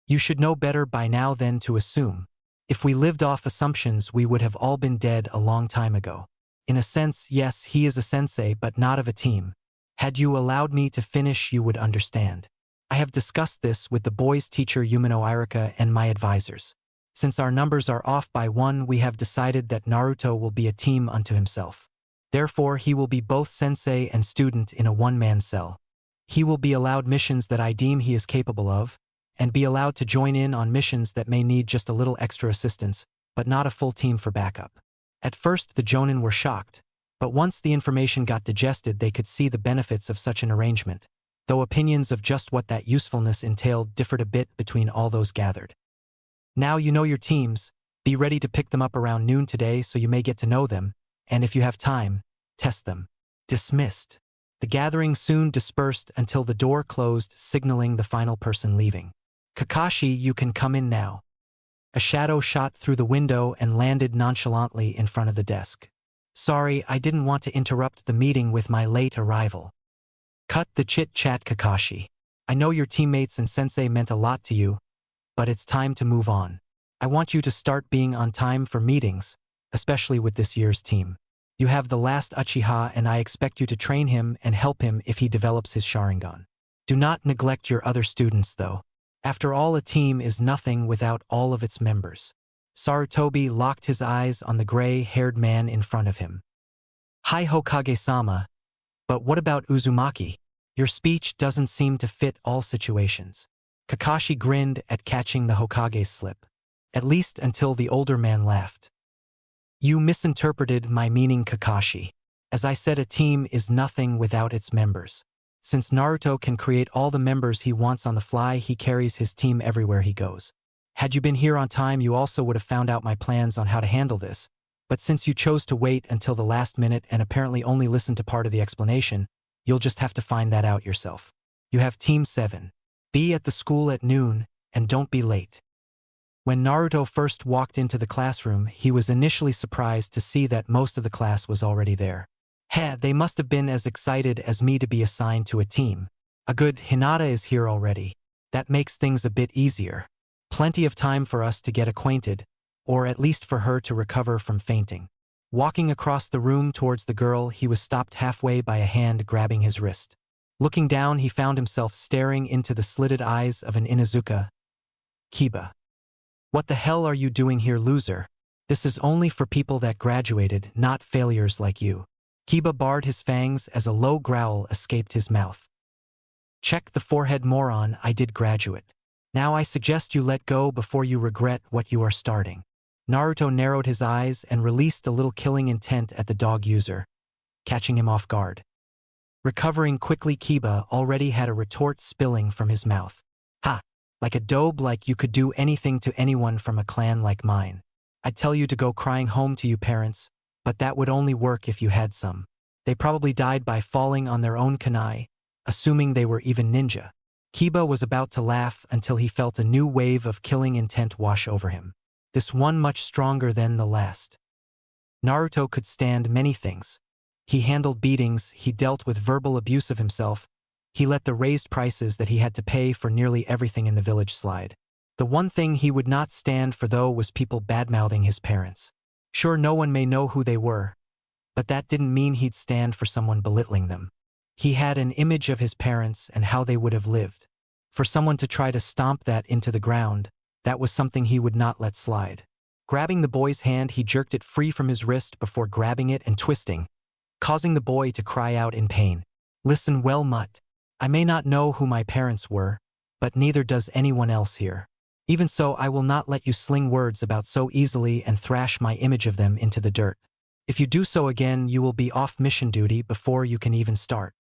you should know better by now than to assume. If we lived off assumptions, we would have all been dead a long time ago. In a sense, yes, he is a sensei, but not of a team. Had you allowed me to finish, you would understand. I have discussed this with the boys' teacher Yumino Irika and my advisors. Since our numbers are off by 1, we have decided that Naruto will be a team unto himself. Therefore, he will be both sensei and student in a one-man cell. He will be allowed missions that I deem he is capable of, and be allowed to join in on missions that may need just a little extra assistance, but not a full team for backup. At first, the Jonin were shocked, but once the information got digested, they could see the benefits of such an arrangement, though opinions of just what that usefulness entailed differed a bit between all those gathered. Now you know your teams, be ready to pick them up around noon today so you may get to know them, and if you have time, test them. Dismissed. The gathering soon dispersed until the door closed, signaling the final person leaving. Kakashi, you can come in now. A shadow shot through the window and landed nonchalantly in front of the desk. Sorry, I didn't want to interrupt the meeting with my late arrival. Cut the chit-chat, Kakashi. I know your teammates and sensei meant a lot to you, but it's time to move on. I want you to start being on time for meetings, especially with this year's team. You have the last Uchiha and I expect you to train him and help him if he develops his Sharingan. Do not neglect your other students though. After all, a team is nothing without all of its members. Sarutobi locked his eyes on the gray-haired man in front of him. Hi Hokage-sama, but what about Uzumaki? Your speech doesn't seem to fit all situations. Kakashi grinned at catching the Hokage's slip. At least until the older man laughed. You misinterpreted my meaning, Kakashi. As I said, a team is nothing without its members. Since Naruto can create all the members he wants on the fly, he carries his team everywhere he goes. Had you been here on time, you also would have found out my plans on how to handle this, but since you chose to wait until the last minute and apparently only listened to part of the explanation, you'll just have to find that out yourself. You have Team 7. Be at the school at noon, and don't be late. When Naruto first walked into the classroom, he was initially surprised to see that most of the class was already there. They must have been as excited as me to be assigned to a team. A good Hinata is here already. That makes things a bit easier. Plenty of time for us to get acquainted, or at least for her to recover from fainting. Walking across the room towards the girl, he was stopped halfway by a hand grabbing his wrist. Looking down, he found himself staring into the slitted eyes of an Inuzuka. Kiba. What the hell are you doing here, loser? This is only for people that graduated, not failures like you. Kiba barred his fangs as a low growl escaped his mouth. Check the forehead, moron, I did graduate. Now I suggest you let go before you regret what you are starting. Naruto narrowed his eyes and released a little killing intent at the dog user, catching him off guard. Recovering quickly, Kiba already had a retort spilling from his mouth. Ha! Like a dobe, like you could do anything to anyone from a clan like mine. I'd tell you to go crying home to you parents, but that would only work if you had some. They probably died by falling on their own kunai, assuming they were even ninja. Kiba was about to laugh until he felt a new wave of killing intent wash over him. This one much stronger than the last. Naruto could stand many things. He handled beatings, he dealt with verbal abuse of himself, he let the raised prices that he had to pay for nearly everything in the village slide. The one thing he would not stand for though was people badmouthing his parents. Sure, no one may know who they were, but that didn't mean he'd stand for someone belittling them. He had an image of his parents and how they would have lived. For someone to try to stomp that into the ground, that was something he would not let slide. Grabbing the boy's hand, he jerked it free from his wrist before grabbing it and twisting, causing the boy to cry out in pain. Listen well, Mutt. I may not know who my parents were, but neither does anyone else here. Even so, I will not let you sling words about so easily and thrash my image of them into the dirt. If you do so again, you will be off mission duty before you can even start.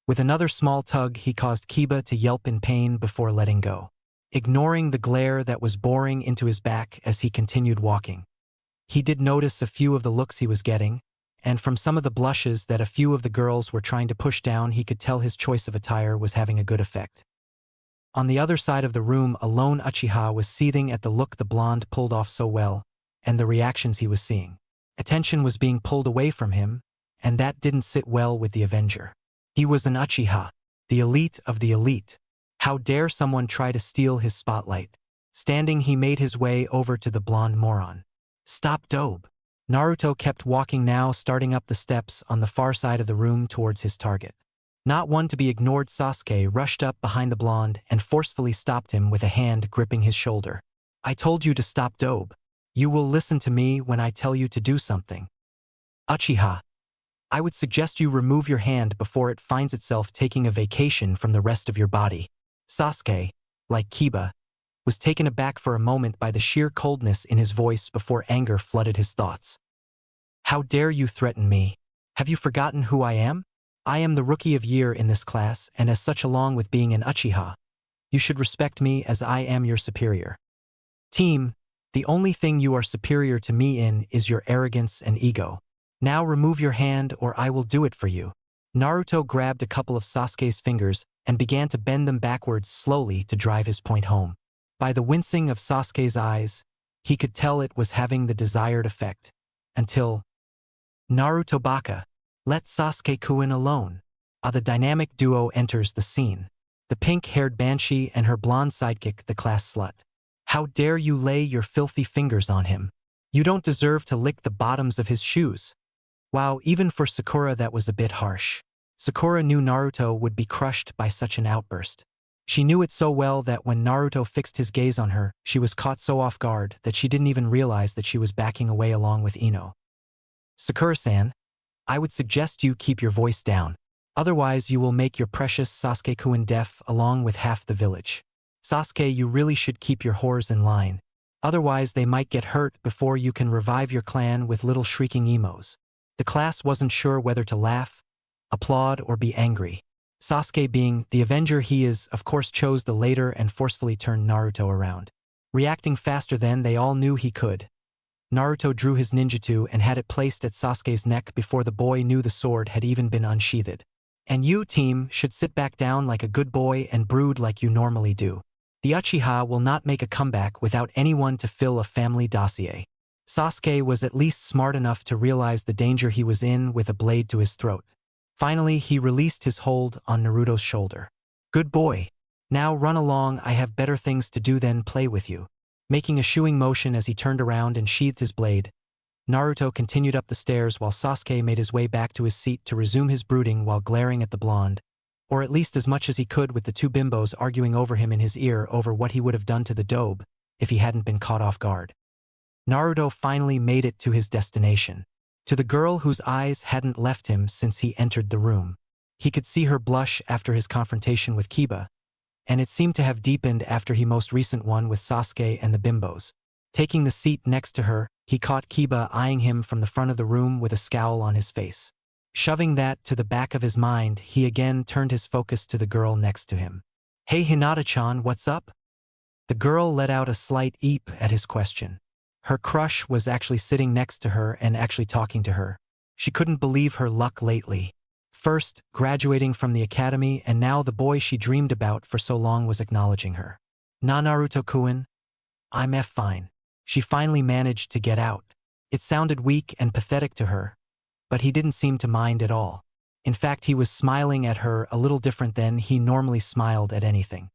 With another small tug, he caused Kiba to yelp in pain before letting go, ignoring the glare that was boring into his back as he continued walking. He did notice a few of the looks he was getting, and from some of the blushes that a few of the girls were trying to push down, he could tell his choice of attire was having a good effect. On the other side of the room, a lone Uchiha was seething at the look the blonde pulled off so well, and the reactions he was seeing. Attention was being pulled away from him, and that didn't sit well with the Avenger. He was an Uchiha, the elite of the elite. How dare someone try to steal his spotlight? Standing, he made his way over to the blonde moron. Stop, dobe. Naruto kept walking now, starting up the steps on the far side of the room towards his target. Not one to be ignored, Sasuke rushed up behind the blonde and forcefully stopped him with a hand gripping his shoulder. I told you to stop, dobe. You will listen to me when I tell you to do something. Uchiha, I would suggest you remove your hand before it finds itself taking a vacation from the rest of your body. Sasuke, like Kiba, was taken aback for a moment by the sheer coldness in his voice before anger flooded his thoughts. How dare you threaten me? Have you forgotten who I am? I am the rookie of year in this class, and as such, along with being an Uchiha, you should respect me as I am your superior. Team, the only thing you are superior to me in is your arrogance and ego. Now remove your hand or I will do it for you. Naruto grabbed a couple of Sasuke's fingers and began to bend them backwards slowly to drive his point home. By the wincing of Sasuke's eyes, he could tell it was having the desired effect. Until Naruto Baka, let Sasuke-kun alone. The dynamic duo enters the scene. The pink-haired banshee and her blonde sidekick, the class slut. How dare you lay your filthy fingers on him? You don't deserve to lick the bottoms of his shoes. Wow, even for Sakura that was a bit harsh. Sakura knew Naruto would be crushed by such an outburst. She knew it so well that when Naruto fixed his gaze on her, she was caught so off guard that she didn't even realize that she was backing away along with Ino. Sakura-san, I would suggest you keep your voice down. Otherwise, you will make your precious Sasuke-kun deaf along with half the village. Sasuke, you really should keep your whores in line. Otherwise, they might get hurt before you can revive your clan with little shrieking emos. The class wasn't sure whether to laugh, applaud, or be angry. Sasuke, being the Avenger he is, of course chose the later and forcefully turned Naruto around. Reacting faster than they all knew he could, Naruto drew his ninjutsu and had it placed at Sasuke's neck before the boy knew the sword had even been unsheathed. And you, team, should sit back down like a good boy and brood like you normally do. The Uchiha will not make a comeback without anyone to fill a family dossier. Sasuke was at least smart enough to realize the danger he was in with a blade to his throat. Finally, he released his hold on Naruto's shoulder. Good boy. Now run along, I have better things to do than play with you. Making a shooing motion as he turned around and sheathed his blade, Naruto continued up the stairs while Sasuke made his way back to his seat to resume his brooding while glaring at the blonde, or at least as much as he could with the two bimbos arguing over him in his ear over what he would have done to the dobe if he hadn't been caught off guard. Naruto finally made it to his destination. To the girl whose eyes hadn't left him since he entered the room. He could see her blush after his confrontation with Kiba, and it seemed to have deepened after his most recent one with Sasuke and the bimbos. Taking the seat next to her, he caught Kiba eyeing him from the front of the room with a scowl on his face. Shoving that to the back of his mind, he again turned his focus to the girl next to him. Hey Hinata-chan, what's up? The girl let out a slight eep at his question. Her crush was actually sitting next to her and actually talking to her. She couldn't believe her luck lately. First, graduating from the academy, and now the boy she dreamed about for so long was acknowledging her. "Na Naruto-kun, I'm fine." She finally managed to get out. It sounded weak and pathetic to her, but he didn't seem to mind at all. In fact, he was smiling at her a little different than he normally smiled at anything.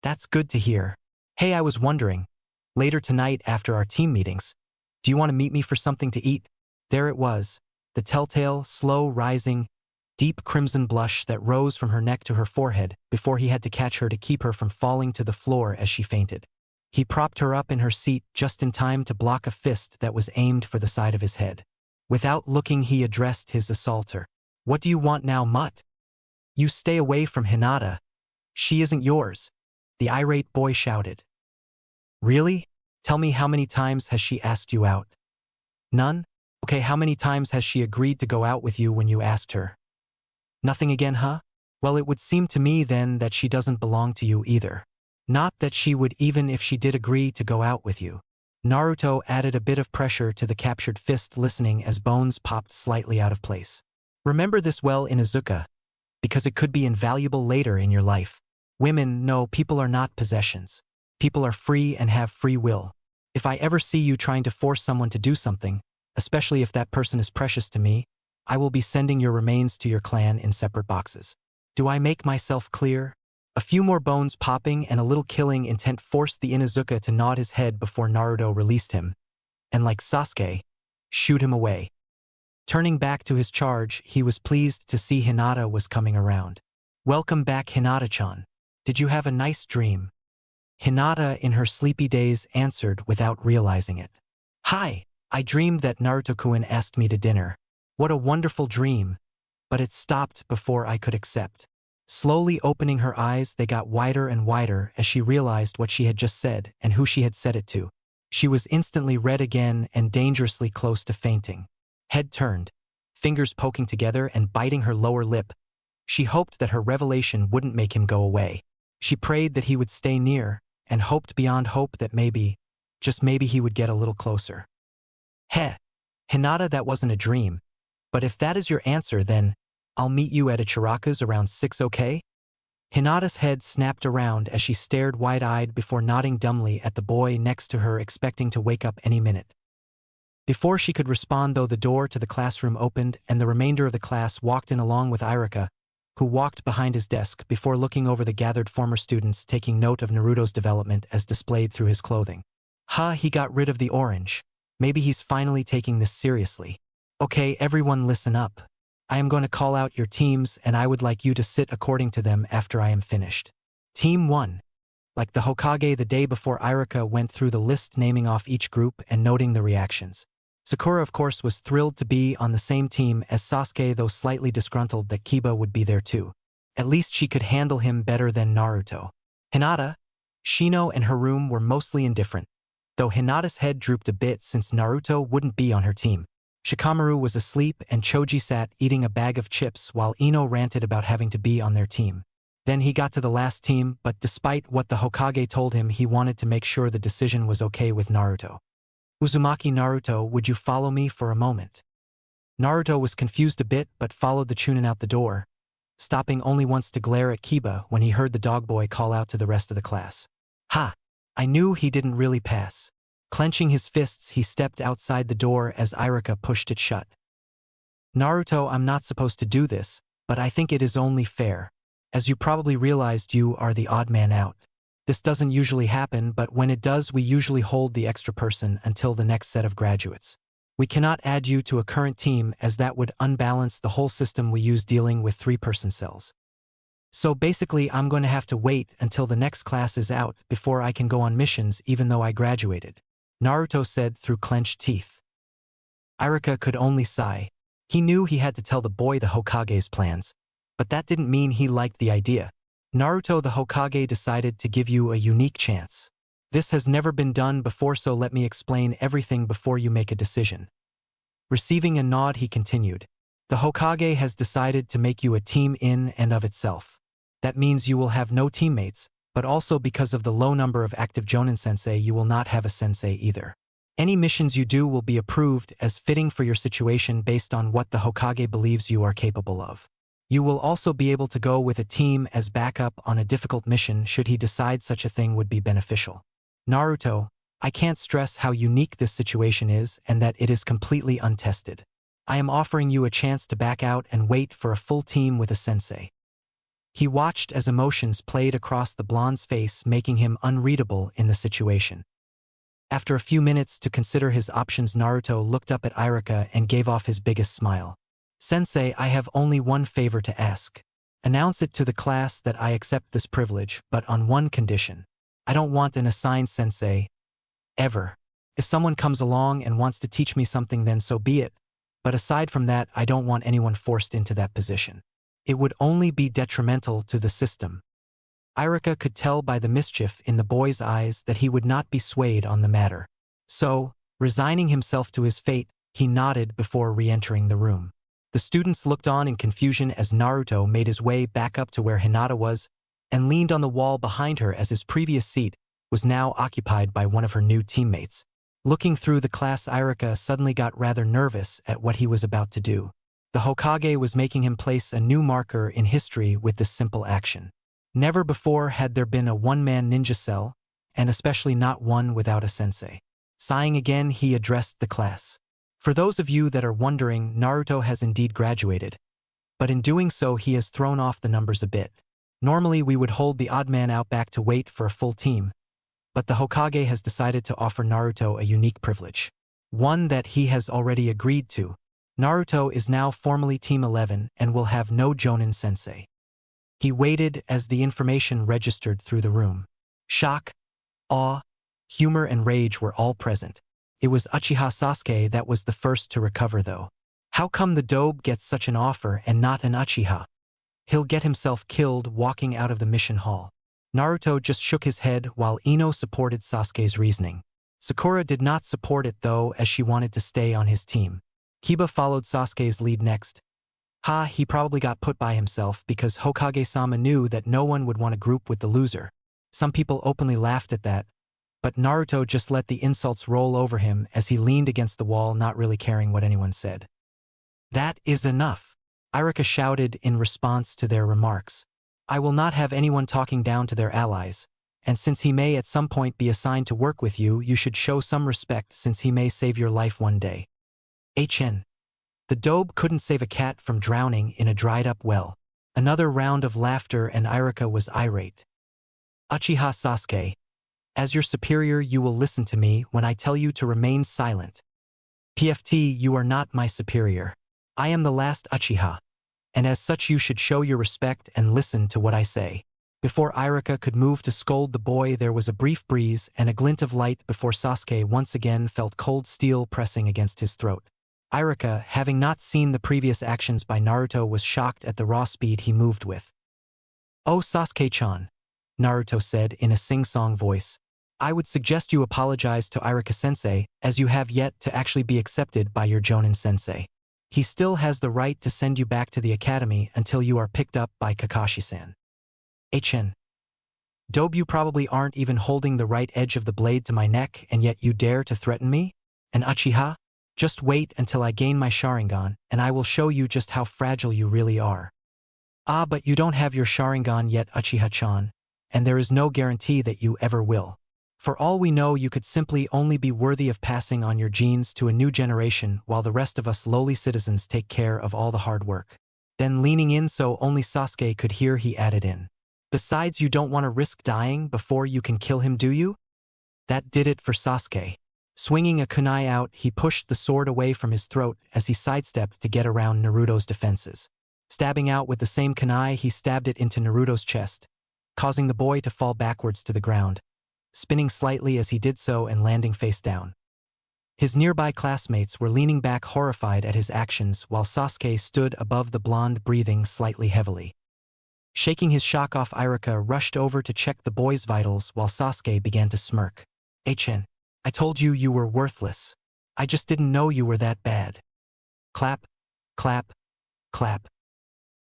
"That's good to hear. Hey, I was wondering, later tonight after our team meetings, do you want to meet me for something to eat?" There it was, the telltale, slow rising, deep crimson blush that rose from her neck to her forehead before he had to catch her to keep her from falling to the floor as she fainted. He propped her up in her seat just in time to block a fist that was aimed for the side of his head. Without looking, he addressed his assaulter. "What do you want now, mutt? You stay away from Hinata. She isn't yours," the irate boy shouted. "Really? Tell me, how many times has she asked you out?" "None? Okay, how many times has she agreed to go out with you when you asked her?" "Nothing again, huh? Well, it would seem to me then that she doesn't belong to you either. Not that she would, even if she did agree to go out with you." Naruto added a bit of pressure to the captured fist, listening as bones popped slightly out of place. "Remember this well, Inuzuka, because it could be invaluable later in your life. Women, no, people are not possessions. People are free and have free will. If I ever see you trying to force someone to do something, especially if that person is precious to me, I will be sending your remains to your clan in separate boxes. Do I make myself clear?" A few more bones popping and a little killing intent forced the Inuzuka to nod his head before Naruto released him, and like Sasuke, shoot him away. Turning back to his charge, he was pleased to see Hinata was coming around. "Welcome back, Hinata-chan. Did you have a nice dream?" Hinata, in her sleepy days, answered without realizing it. "Hi, I dreamed that Naruto-kun asked me to dinner. What a wonderful dream, but it stopped before I could accept." Slowly opening her eyes, they got wider and wider as she realized what she had just said and who she had said it to. She was instantly red again and dangerously close to fainting. Head turned, fingers poking together and biting her lower lip. She hoped that her revelation wouldn't make him go away. She prayed that he would stay near and hoped beyond hope that maybe, just maybe, he would get a little closer. "Heh, Hinata, that wasn't a dream. But if that is your answer, then I'll meet you at Ichiraka's around 6, okay?" Hinata's head snapped around as she stared wide-eyed before nodding dumbly at the boy next to her, expecting to wake up any minute. Before she could respond, though, the door to the classroom opened and the remainder of the class walked in along with Irika, who walked behind his desk before looking over the gathered former students, taking note of Naruto's development as displayed through his clothing. He got rid of the orange. Maybe he's finally taking this seriously. "Okay, everyone listen up. I am going to call out your teams and I would like you to sit according to them after I am finished. Team 1. Like the Hokage the day before, Irika went through the list, naming off each group and noting the reactions. Sakura, of course, was thrilled to be on the same team as Sasuke, though slightly disgruntled that Kiba would be there too. At least she could handle him better than Naruto. Hinata, Shino, and Harume were mostly indifferent, though Hinata's head drooped a bit since Naruto wouldn't be on her team. Shikamaru was asleep and Choji sat eating a bag of chips while Ino ranted about having to be on their team. Then he got to the last team, but despite what the Hokage told him, he wanted to make sure the decision was okay with Naruto. "Uzumaki, Naruto, would you follow me for a moment?" Naruto was confused a bit but followed the Chunin out the door, stopping only once to glare at Kiba when he heard the dog boy call out to the rest of the class. "Ha! I knew he didn't really pass." Clenching his fists, he stepped outside the door as Irika pushed it shut. "Naruto, I'm not supposed to do this, but I think it is only fair. As you probably realized, you are the odd man out. This doesn't usually happen, but when it does, we usually hold the extra person until the next set of graduates. We cannot add you to a current team as that would unbalance the whole system we use dealing with 3-person cells. So basically, I'm going to have to wait until the next class is out before I can go on missions even though I graduated," Naruto said through clenched teeth. Irika could only sigh. He knew he had to tell the boy the Hokage's plans, but that didn't mean he liked the idea. "Naruto, the Hokage decided to give you a unique chance. This has never been done before, so let me explain everything before you make a decision." Receiving a nod, he continued. "The Hokage has decided to make you a team in and of itself. That means you will have no teammates, but also because of the low number of active Jonin sensei, you will not have a sensei either. Any missions you do will be approved as fitting for your situation based on what the Hokage believes you are capable of. You will also be able to go with a team as backup on a difficult mission should he decide such a thing would be beneficial. Naruto, I can't stress how unique this situation is and that it is completely untested. I am offering you a chance to back out and wait for a full team with a sensei. He watched as emotions played across the blonde's face, making him unreadable in the situation. After a few minutes to consider his options, Naruto looked up at Irika and gave off his biggest smile. Sensei, I have only one favor to ask. Announce it to the class that I accept this privilege, but on one condition. I don't want an assigned sensei. Ever. If someone comes along and wants to teach me something, then so be it. But aside from that, I don't want anyone forced into that position. It would only be detrimental to the system. Irika could tell by the mischief in the boy's eyes that he would not be swayed on the matter. So, resigning himself to his fate, he nodded before re-entering the room. The students looked on in confusion as Naruto made his way back up to where Hinata was and leaned on the wall behind her as his previous seat was now occupied by one of her new teammates. Looking through the class, Irika suddenly got rather nervous at what he was about to do. The Hokage was making him place a new marker in history with this simple action. Never before had there been a one-man ninja cell, and especially not one without a sensei. Sighing again, he addressed the class. For those of you that are wondering, Naruto has indeed graduated, but in doing so he has thrown off the numbers a bit. Normally we would hold the odd man out back to wait for a full team, but the Hokage has decided to offer Naruto a unique privilege. One that he has already agreed to. Naruto is now formally Team 11 and will have no Jonin sensei. He waited as the information registered through the room. Shock, awe, humor and rage were all present. It was Uchiha Sasuke that was the first to recover though. How come the dobe gets such an offer and not an Uchiha? He'll get himself killed walking out of the mission hall. Naruto just shook his head while Ino supported Sasuke's reasoning. Sakura did not support it though, as she wanted to stay on his team. Kiba followed Sasuke's lead next. He probably got put by himself because Hokage-sama knew that no one would want to group with the loser. Some people openly laughed at that, but Naruto just let the insults roll over him as he leaned against the wall, not really caring what anyone said. That is enough, Irika shouted in response to their remarks. I will not have anyone talking down to their allies, and since he may at some point be assigned to work with you, you should show some respect since he may save your life one day. HN. The dobe couldn't save a cat from drowning in a dried-up well. Another round of laughter and Irika was irate. Uchiha Sasuke. As your superior, you will listen to me when I tell you to remain silent. PFT, you are not my superior. I am the last Uchiha, and as such you should show your respect and listen to what I say. Before Irika could move to scold the boy, there was a brief breeze and a glint of light before Sasuke once again felt cold steel pressing against his throat. Irika, having not seen the previous actions by Naruto, was shocked at the raw speed he moved with. Oh Sasuke-chan, Naruto said in a sing-song voice. I would suggest you apologize to Irika-sensei, as you have yet to actually be accepted by your Jonin-sensei. He still has the right to send you back to the academy until you are picked up by Kakashi-san. HN. Dobe, you probably aren't even holding the right edge of the blade to my neck, and yet you dare to threaten me? An Uchiha? Just wait until I gain my Sharingan, and I will show you just how fragile you really are. But you don't have your Sharingan yet, Uchiha-chan, and there is no guarantee that you ever will. For all we know, you could simply only be worthy of passing on your genes to a new generation while the rest of us lowly citizens take care of all the hard work. Then leaning in so only Sasuke could hear, he added in. Besides, you don't want to risk dying before you can kill him, do you? That did it for Sasuke. Swinging a kunai out, he pushed the sword away from his throat as he sidestepped to get around Naruto's defenses. Stabbing out with the same kunai, he stabbed it into Naruto's chest, causing the boy to fall backwards to the ground, spinning slightly as he did so and landing face down. His nearby classmates were leaning back horrified at his actions while Sasuke stood above the blonde, breathing slightly heavily. Shaking his shock off, Irika rushed over to check the boy's vitals while Sasuke began to smirk. HN. I told you you were worthless. I just didn't know you were that bad. Clap, clap, clap.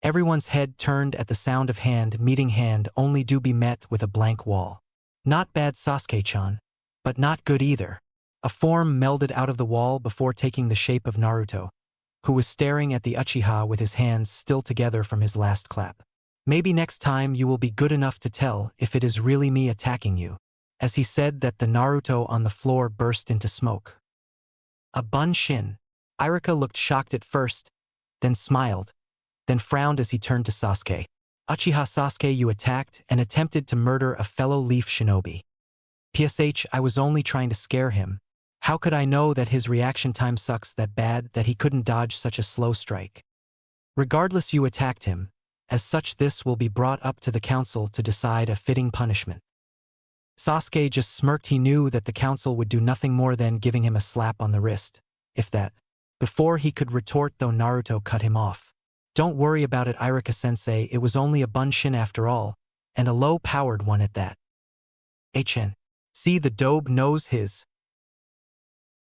Everyone's head turned at the sound of hand meeting hand, only to be met with a blank wall. Not bad, Sasuke-chan, but not good either. A form melded out of the wall before taking the shape of Naruto, who was staring at the Uchiha with his hands still together from his last clap. Maybe next time you will be good enough to tell if it is really me attacking you. As he said that, the Naruto on the floor burst into smoke. A Bunshin. Irika looked shocked at first, then smiled, then frowned as he turned to Sasuke. Uchiha Sasuke, you attacked and attempted to murder a fellow Leaf Shinobi. PSH, I was only trying to scare him. How could I know that his reaction time sucks that bad that he couldn't dodge such a slow strike? Regardless, you attacked him. As such, this will be brought up to the council to decide a fitting punishment. Sasuke just smirked. He knew that the council would do nothing more than giving him a slap on the wrist, if that. Before he could retort, though, Naruto cut him off. Don't worry about it, Irika-sensei, it was only a Bunshin after all, and a low-powered one at that. HN. See, the dobe knows his.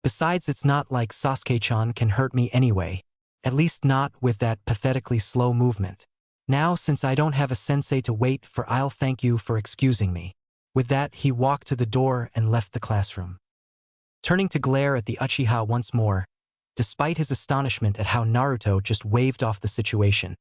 Besides, it's not like Sasuke-chan can hurt me anyway, at least not with that pathetically slow movement. Now, since I don't have a sensei to wait for, I'll thank you for excusing me. With that, he walked to the door and left the classroom. Turning to glare at the Uchiha once more, despite his astonishment at how Naruto just waved off the situation,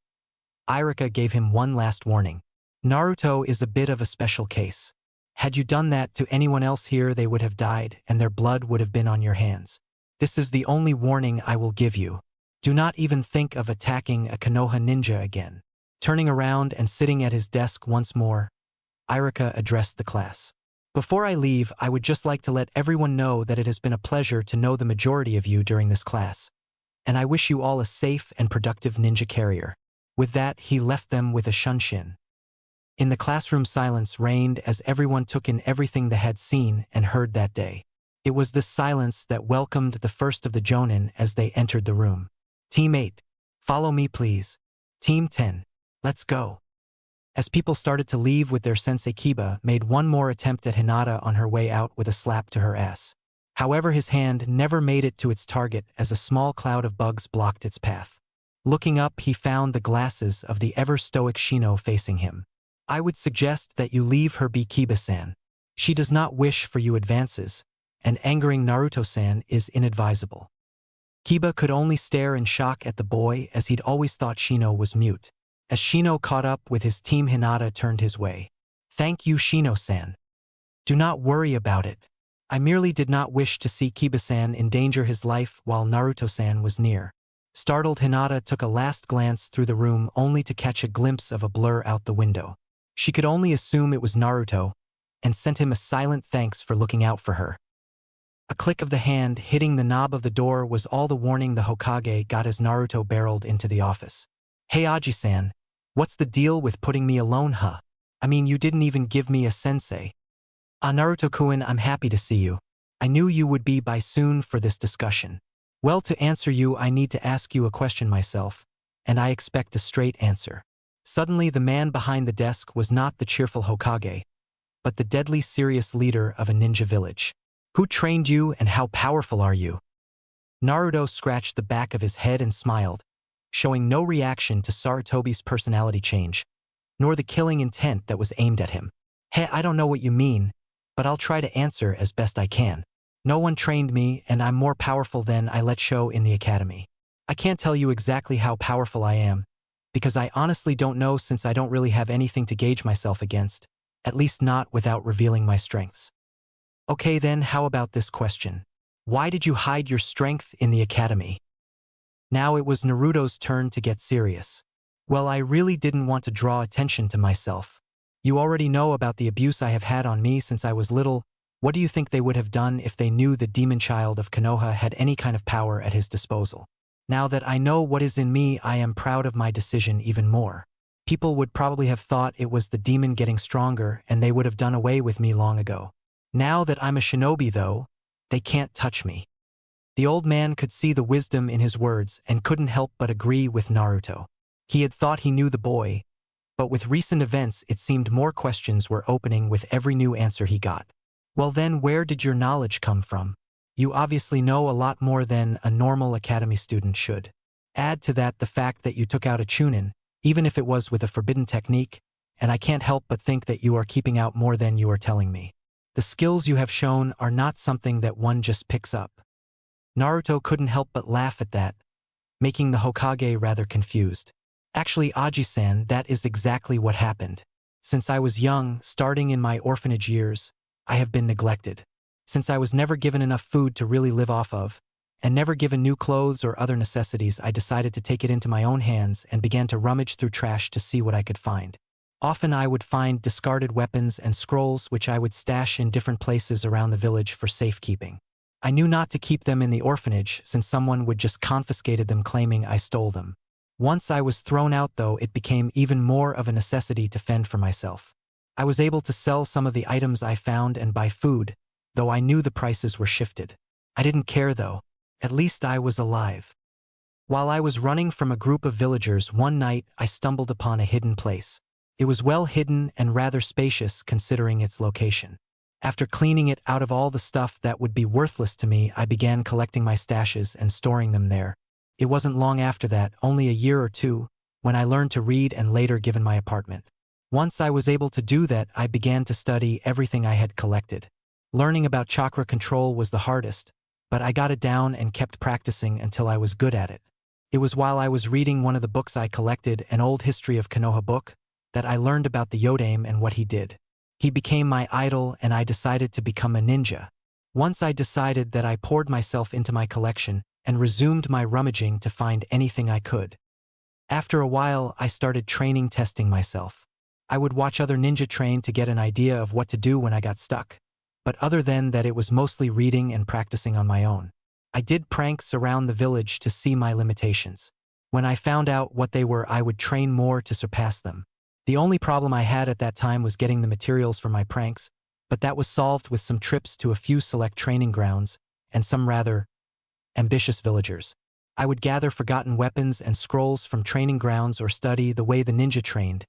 Irika gave him one last warning. Naruto is a bit of a special case. Had you done that to anyone else here, they would have died and their blood would have been on your hands. This is the only warning I will give you. Do not even think of attacking a Konoha ninja again. Turning around and sitting at his desk once more, Irika addressed the class. Before I leave, I would just like to let everyone know that it has been a pleasure to know the majority of you during this class, and I wish you all a safe and productive ninja career. With that, he left them with a shunshin. In the classroom, silence reigned as everyone took in everything they had seen and heard that day. It was this silence that welcomed the first of the Jonin as they entered the room. Team 8, follow me please. Team 10, let's go. As people started to leave with their sensei, Kiba made one more attempt at Hinata on her way out with a slap to her ass. However, his hand never made it to its target as a small cloud of bugs blocked its path. Looking up, he found the glasses of the ever-stoic Shino facing him. I would suggest that you leave her be, Kiba-san. She does not wish for you advances, and angering Naruto-san is inadvisable. Kiba could only stare in shock at the boy as he'd always thought Shino was mute. As Shino caught up with his team, Hinata turned his way. Thank you, Shino-san. Do not worry about it. I merely did not wish to see Kiba-san endanger his life while Naruto-san was near. Startled, Hinata took a last glance through the room only to catch a glimpse of a blur out the window. She could only assume it was Naruto, and sent him a silent thanks for looking out for her. A click of the hand hitting the knob of the door was all the warning the Hokage got as Naruto barreled into the office. Hey Aji-san, what's the deal with putting me alone, huh? I mean, you didn't even give me a sensei. Naruto-kun, I'm happy to see you. I knew you would be by soon for this discussion. Well, to answer you, I need to ask you a question myself, and I expect a straight answer. Suddenly, the man behind the desk was not the cheerful Hokage, but the deadly serious leader of a ninja village. Who trained you and how powerful are you? Naruto scratched the back of his head and smiled, showing no reaction to Sarutobi's personality change, nor the killing intent that was aimed at him. Hey, I don't know what you mean, but I'll try to answer as best I can. No one trained me, and I'm more powerful than I let show in the academy. I can't tell you exactly how powerful I am, because I honestly don't know, since I don't really have anything to gauge myself against, at least not without revealing my strengths. Okay then, how about this question? Why did you hide your strength in the academy? Now it was Naruto's turn to get serious. Well, I really didn't want to draw attention to myself. You already know about the abuse I have had on me since I was little. What do you think they would have done if they knew the demon child of Konoha had any kind of power at his disposal? Now that I know what is in me, I am proud of my decision even more. People would probably have thought it was the demon getting stronger, and they would have done away with me long ago. Now that I'm a shinobi, though, they can't touch me. The old man could see the wisdom in his words and couldn't help but agree with Naruto. He had thought he knew the boy, but with recent events it seemed more questions were opening with every new answer he got. Well then, where did your knowledge come from? You obviously know a lot more than a normal academy student should. Add to that the fact that you took out a chunin, even if it was with a forbidden technique, and I can't help but think that you are keeping out more than you are telling me. The skills you have shown are not something that one just picks up. Naruto couldn't help but laugh at that, making the Hokage rather confused. Actually, Aji-san, that is exactly what happened. Since I was young, starting in my orphanage years, I have been neglected. Since I was never given enough food to really live off of, and never given new clothes or other necessities, I decided to take it into my own hands and began to rummage through trash to see what I could find. Often I would find discarded weapons and scrolls which I would stash in different places around the village for safekeeping. I knew not to keep them in the orphanage since someone would just confiscated them claiming I stole them. Once I was thrown out though, it became even more of a necessity to fend for myself. I was able to sell some of the items I found and buy food, though I knew the prices were shifted. I didn't care though. At least I was alive. While I was running from a group of villagers one night, I stumbled upon a hidden place. It was well hidden and rather spacious considering its location. After cleaning it out of all the stuff that would be worthless to me, I began collecting my stashes and storing them there. It wasn't long after that, only a year or two, when I learned to read and later given my apartment. Once I was able to do that, I began to study everything I had collected. Learning about chakra control was the hardest, but I got it down and kept practicing until I was good at it. It was while I was reading one of the books I collected, an old history of Konoha book, that I learned about the Yodame and what he did. He became my idol and I decided to become a ninja. Once I decided that, I poured myself into my collection and resumed my rummaging to find anything I could. After a while, I started testing myself. I would watch other ninja train to get an idea of what to do when I got stuck. But other than that, it was mostly reading and practicing on my own. I did pranks around the village to see my limitations. When I found out what they were, I would train more to surpass them. The only problem I had at that time was getting the materials for my pranks, but that was solved with some trips to a few select training grounds and some rather ambitious villagers. I would gather forgotten weapons and scrolls from training grounds or study the way the ninja trained,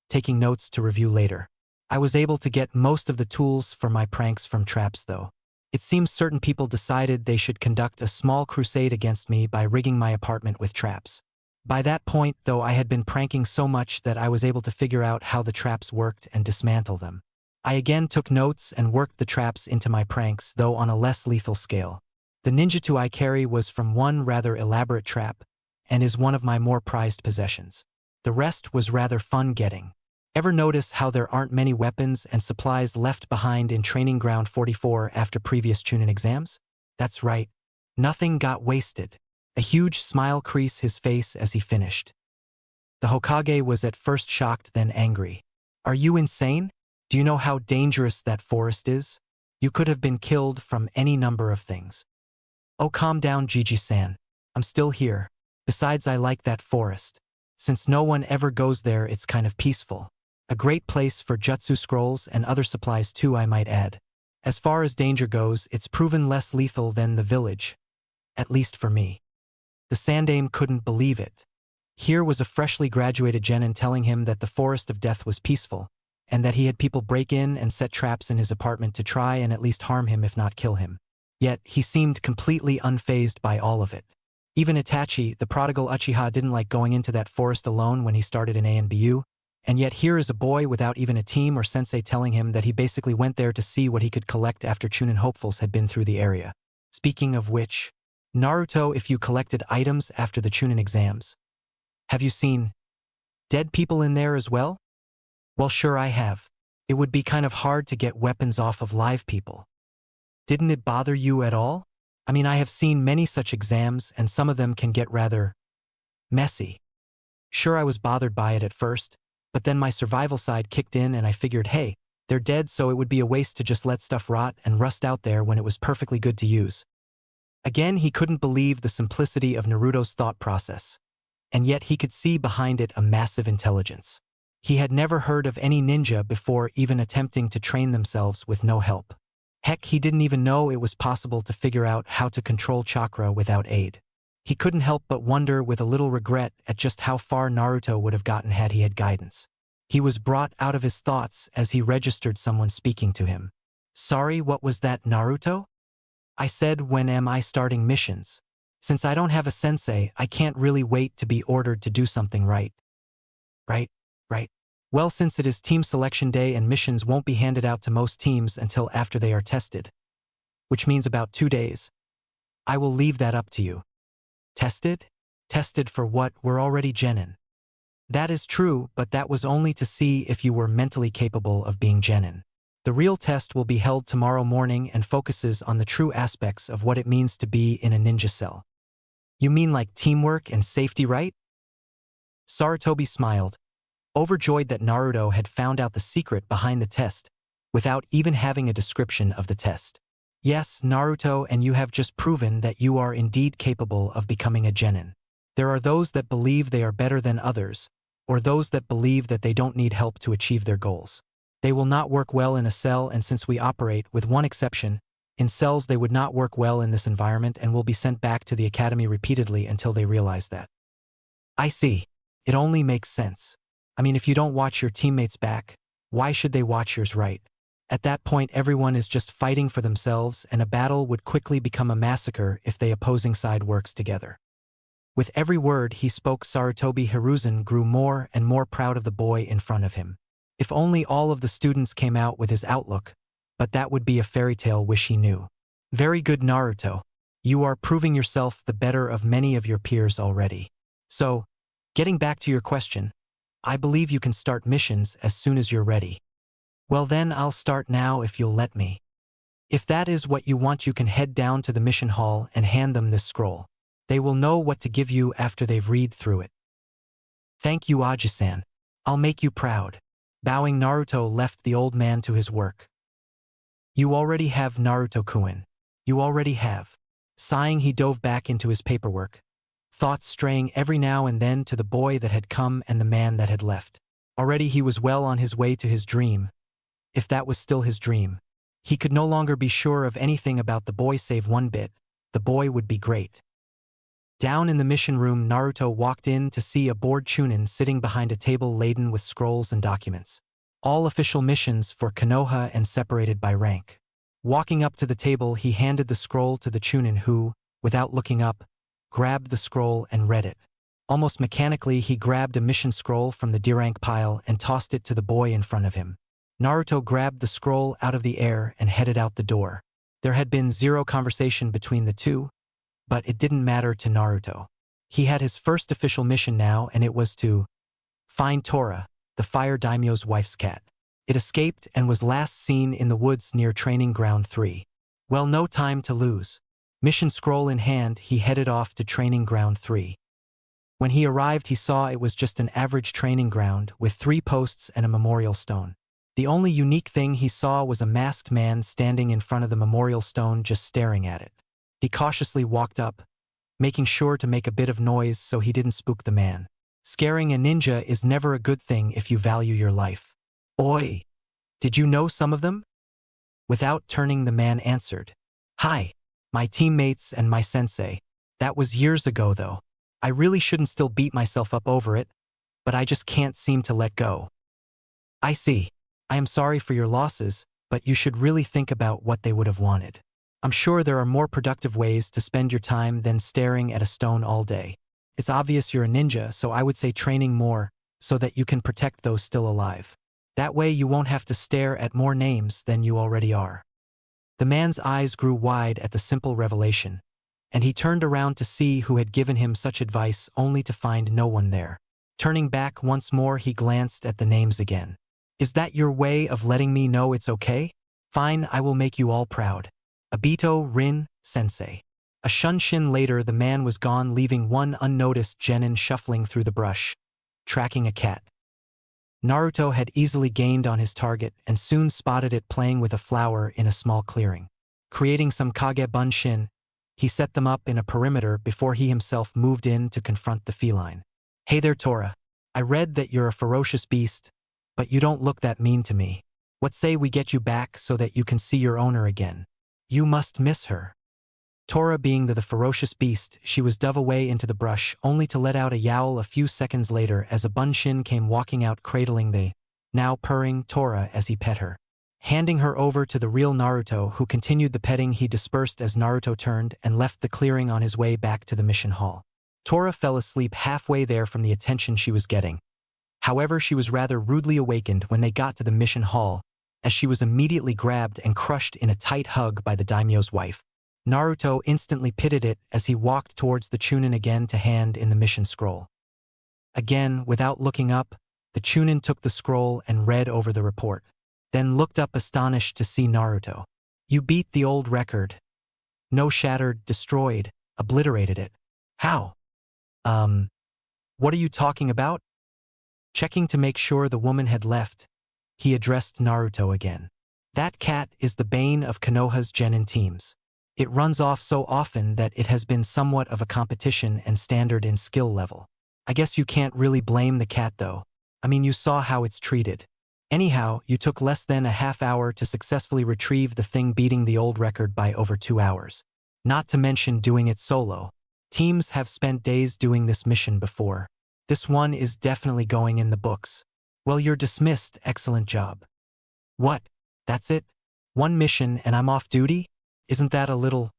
taking notes to review later. I was able to get most of the tools for my pranks from traps though. It seems certain people decided they should conduct a small crusade against me by rigging my apartment with traps. By that point though, I had been pranking so much that I was able to figure out how the traps worked and dismantle them. I again took notes and worked the traps into my pranks, though on a less lethal scale. The ninjutsu I carry was from one rather elaborate trap and is one of my more prized possessions. The rest was rather fun getting. Ever notice how there aren't many weapons and supplies left behind in Training Ground 44 after previous Chunin exams? That's right. Nothing got wasted. A huge smile creased his face as he finished. The Hokage was at first shocked, then angry. Are you insane? Do you know how dangerous that forest is? You could have been killed from any number of things. Oh, calm down, Gigi-san. I'm still here. Besides, I like that forest. Since no one ever goes there, it's kind of peaceful. A great place for jutsu scrolls and other supplies too, I might add. As far as danger goes, it's proven less lethal than the village. At least for me. The Sandaime couldn't believe it. Here was a freshly graduated genin telling him that the Forest of Death was peaceful, and that he had people break in and set traps in his apartment to try and at least harm him if not kill him. Yet, he seemed completely unfazed by all of it. Even Itachi, the prodigal Uchiha, didn't like going into that forest alone when he started in ANBU, and yet here is a boy without even a team or sensei telling him that he basically went there to see what he could collect after Chunin hopefuls had been through the area. Speaking of which, Naruto, if you collected items after the Chunin exams, have you seen dead people in there as well? Well, sure I have. It would be kind of hard to get weapons off of live people. Didn't it bother you at all? I mean, I have seen many such exams and some of them can get rather messy. Sure, I was bothered by it at first, but then my survival side kicked in and I figured, hey, they're dead, so it would be a waste to just let stuff rot and rust out there when it was perfectly good to use. Again, he couldn't believe the simplicity of Naruto's thought process, and yet he could see behind it a massive intelligence. He had never heard of any ninja before even attempting to train themselves with no help. Heck, he didn't even know it was possible to figure out how to control chakra without aid. He couldn't help but wonder with a little regret at just how far Naruto would have gotten had he had guidance. He was brought out of his thoughts as he registered someone speaking to him. Sorry, what was that, Naruto? I said, when am I starting missions? Since I don't have a sensei, I can't really wait to be ordered to do something right. right? Right. Well, since it is team selection day and missions won't be handed out to most teams until after they are tested, which means about 2 days, I will leave that up to you. Tested? Tested for what? We're already genin. That is true, but that was only to see if you were mentally capable of being genin. The real test will be held tomorrow morning and focuses on the true aspects of what it means to be in a ninja cell. You mean like teamwork and safety, right? Sarutobi smiled, overjoyed that Naruto had found out the secret behind the test, without even having a description of the test. Yes, Naruto, and you have just proven that you are indeed capable of becoming a genin. There are those that believe they are better than others, or those that believe that they don't need help to achieve their goals. They will not work well in a cell, and since we operate, with one exception, in cells they would not work well in this environment and will be sent back to the academy repeatedly until they realize that. I see. It only makes sense. I mean, if you don't watch your teammates back, why should they watch yours, right? At that point everyone is just fighting for themselves, and a battle would quickly become a massacre if the opposing side works together. With every word he spoke, Sarutobi Hiruzen grew more and more proud of the boy in front of him. If only all of the students came out with his outlook, but that would be a fairy tale wish he knew. Very good, Naruto. You are proving yourself the better of many of your peers already. So, getting back to your question, I believe you can start missions as soon as you're ready. Well then, I'll start now if you'll let me. If that is what you want, you can head down to the mission hall and hand them this scroll. They will know what to give you after they've read through it. Thank you, Aji-san. I'll make you proud. Bowing, Naruto left the old man to his work. You already have, Naruto-kun. You already have. Sighing, he dove back into his paperwork, thoughts straying every now and then to the boy that had come and the man that had left. Already he was well on his way to his dream, if that was still his dream. He could no longer be sure of anything about the boy save one bit: the boy would be great. Down in the mission room, Naruto walked in to see a bored Chunin sitting behind a table laden with scrolls and documents. All official missions for Konoha and separated by rank. Walking up to the table, he handed the scroll to the Chunin who, without looking up, grabbed the scroll and read it. Almost mechanically, he grabbed a mission scroll from the D-rank pile and tossed it to the boy in front of him. Naruto grabbed the scroll out of the air and headed out the door. There had been zero conversation between the two, but it didn't matter to Naruto. He had his first official mission now, and it was to find Tora, the Fire Daimyo's wife's cat. It escaped and was last seen in the woods near Training Ground 3. Well, no time to lose. Mission scroll in hand, he headed off to Training Ground 3. When he arrived, he saw it was just an average training ground with 3 posts and a memorial stone. The only unique thing he saw was a masked man standing in front of the memorial stone just staring at it. He cautiously walked up, making sure to make a bit of noise so he didn't spook the man. Scaring a ninja is never a good thing if you value your life. Oi! Did you know some of them? Without turning, the man answered. Hi, my teammates and my sensei. That was years ago though. I really shouldn't still beat myself up over it, but I just can't seem to let go. I see. I am sorry for your losses, but you should really think about what they would have wanted. I'm sure there are more productive ways to spend your time than staring at a stone all day. It's obvious you're a ninja, so I would say training more so that you can protect those still alive. That way you won't have to stare at more names than you already are. The man's eyes grew wide at the simple revelation, and he turned around to see who had given him such advice only to find no one there. Turning back once more, he glanced at the names again. Is that your way of letting me know it's okay? Fine, I will make you all proud. Obito, Rin, Sensei. A shunshin later, the man was gone, leaving one unnoticed genin shuffling through the brush, tracking a cat. Naruto had easily gained on his target and soon spotted it playing with a flower in a small clearing. Creating some kage bunshin, he set them up in a perimeter before he himself moved in to confront the feline. Hey there, Tora. I read that you're a ferocious beast, but you don't look that mean to me. What say we get you back so that you can see your owner again? You must miss her. Tora, being the ferocious beast, she was dove away into the brush, only to let out a yowl a few seconds later as a bunshin came walking out, cradling the now purring Tora as he pet her. Handing her over to the real Naruto, who continued the petting, he dispersed as Naruto turned and left the clearing on his way back to the mission hall. Tora fell asleep halfway there from the attention she was getting. However, she was rather rudely awakened when they got to the mission hall, as she was immediately grabbed and crushed in a tight hug by the daimyo's wife. Naruto instantly pitied it as he walked towards the Chunin again to hand in the mission scroll. Again, without looking up, the Chunin took the scroll and read over the report, then looked up astonished to see Naruto. You beat the old record. No, shattered, destroyed, obliterated it. How? What are you talking about? Checking to make sure the woman had left, he addressed Naruto again. That cat is the bane of Konoha's genin teams. It runs off so often that it has been somewhat of a competition and standard in skill level. I guess you can't really blame the cat though. I mean, you saw how it's treated. Anyhow, you took less than a half hour to successfully retrieve the thing, beating the old record by over 2 hours. Not to mention doing it solo. Teams have spent days doing this mission before. This one is definitely going in the books. Well, you're dismissed, excellent job. What? That's it? One mission and I'm off duty? Isn't that a little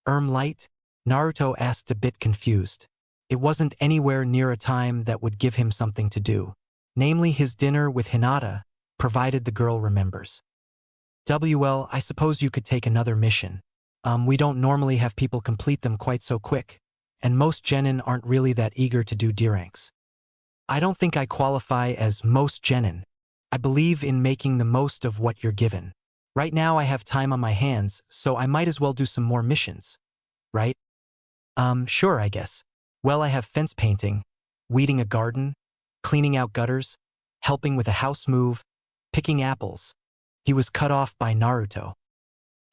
light? Naruto asked, a bit confused. It wasn't anywhere near a time that would give him something to do. Namely his dinner with Hinata, provided the girl remembers. Well, I suppose you could take another mission. We don't normally have people complete them quite so quick, and most genin aren't really that eager to do D ranks. I don't think I qualify as most genin. I believe in making the most of what you're given. Right now I have time on my hands, so I might as well do some more missions. Right? Sure, I guess. Well, I have fence painting, weeding a garden, cleaning out gutters, helping with a house move, picking apples. He was cut off by Naruto.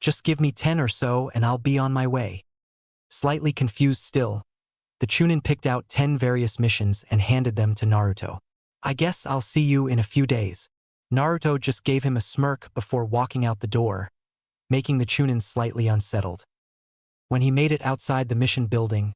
Just give me 10 or so and I'll be on my way. Slightly confused still, the Chunin picked out 10 various missions and handed them to Naruto. I guess I'll see you in a few days. Naruto just gave him a smirk before walking out the door, making the Chunin slightly unsettled. When he made it outside the mission building,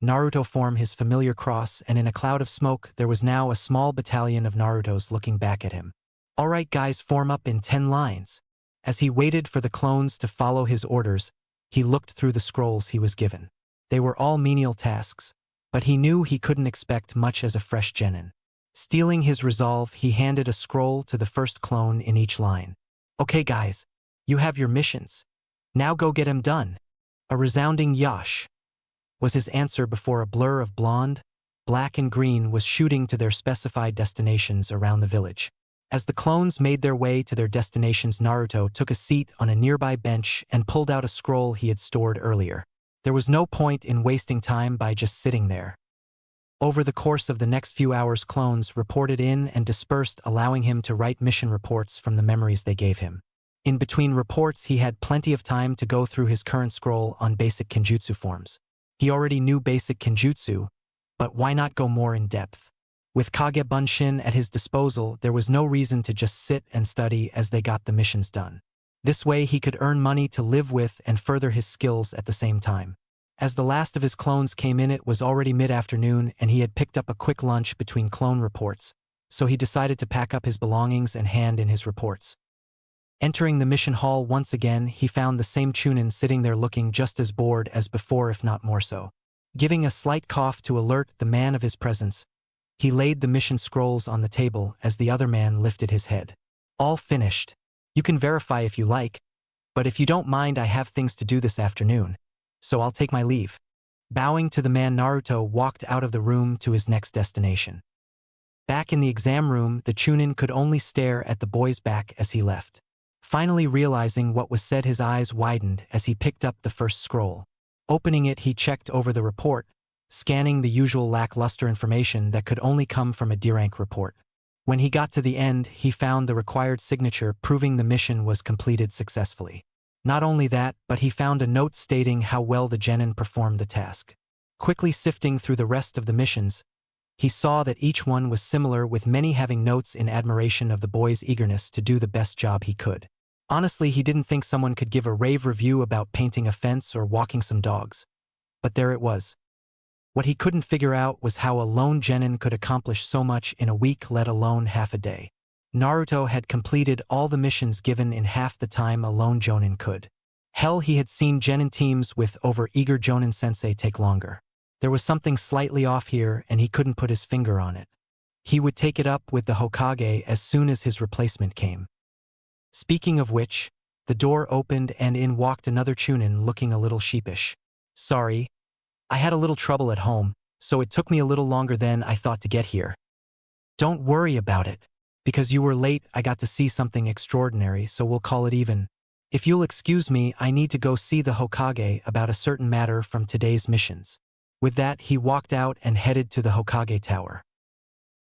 Naruto formed his familiar cross, and in a cloud of smoke there was now a small battalion of Narutos looking back at him. All right guys, form up in 10 lines. As he waited for the clones to follow his orders, he looked through the scrolls he was given. They were all menial tasks, but he knew he couldn't expect much as a fresh genin. Stealing his resolve, he handed a scroll to the first clone in each line. Okay guys, you have your missions. Now go get 'em done. A resounding yosh was his answer before a blur of blonde, black and green was shooting to their specified destinations around the village. As the clones made their way to their destinations, Naruto took a seat on a nearby bench and pulled out a scroll he had stored earlier. There was no point in wasting time by just sitting there. Over the course of the next few hours, clones reported in and dispersed, allowing him to write mission reports from the memories they gave him. In between reports, he had plenty of time to go through his current scroll on basic kenjutsu forms. He already knew basic kenjutsu, but why not go more in depth? With Kage Bunshin at his disposal, there was no reason to just sit and study as they got the missions done. This way he could earn money to live with and further his skills at the same time. As the last of his clones came in, it was already mid-afternoon and he had picked up a quick lunch between clone reports, so he decided to pack up his belongings and hand in his reports. Entering the mission hall once again, he found the same Chunin sitting there looking just as bored as before, if not more so. Giving a slight cough to alert the man of his presence, he laid the mission scrolls on the table as the other man lifted his head. All finished. You can verify if you like, but if you don't mind, I have things to do this afternoon, so I'll take my leave. Bowing to the man, Naruto walked out of the room to his next destination. Back in the exam room, the Chunin could only stare at the boy's back as he left. Finally realizing what was said, his eyes widened as he picked up the first scroll. Opening it, he checked over the report, scanning the usual lackluster information that could only come from a D-rank report. When he got to the end, he found the required signature proving the mission was completed successfully. Not only that, but he found a note stating how well the genin performed the task. Quickly sifting through the rest of the missions, he saw that each one was similar, with many having notes in admiration of the boy's eagerness to do the best job he could. Honestly, he didn't think someone could give a rave review about painting a fence or walking some dogs. But there it was. What he couldn't figure out was how a lone genin could accomplish so much in a week, let alone half a day. Naruto had completed all the missions given in half the time a lone jonin could. Hell, he had seen genin teams with over-eager jonin sensei take longer. There was something slightly off here and he couldn't put his finger on it. He would take it up with the Hokage as soon as his replacement came. Speaking of which, the door opened and in walked another Chunin looking a little sheepish. Sorry, I had a little trouble at home, so it took me a little longer than I thought to get here. Don't worry about it. Because you were late, I got to see something extraordinary, so we'll call it even. If you'll excuse me, I need to go see the Hokage about a certain matter from today's missions. With that, he walked out and headed to the Hokage Tower.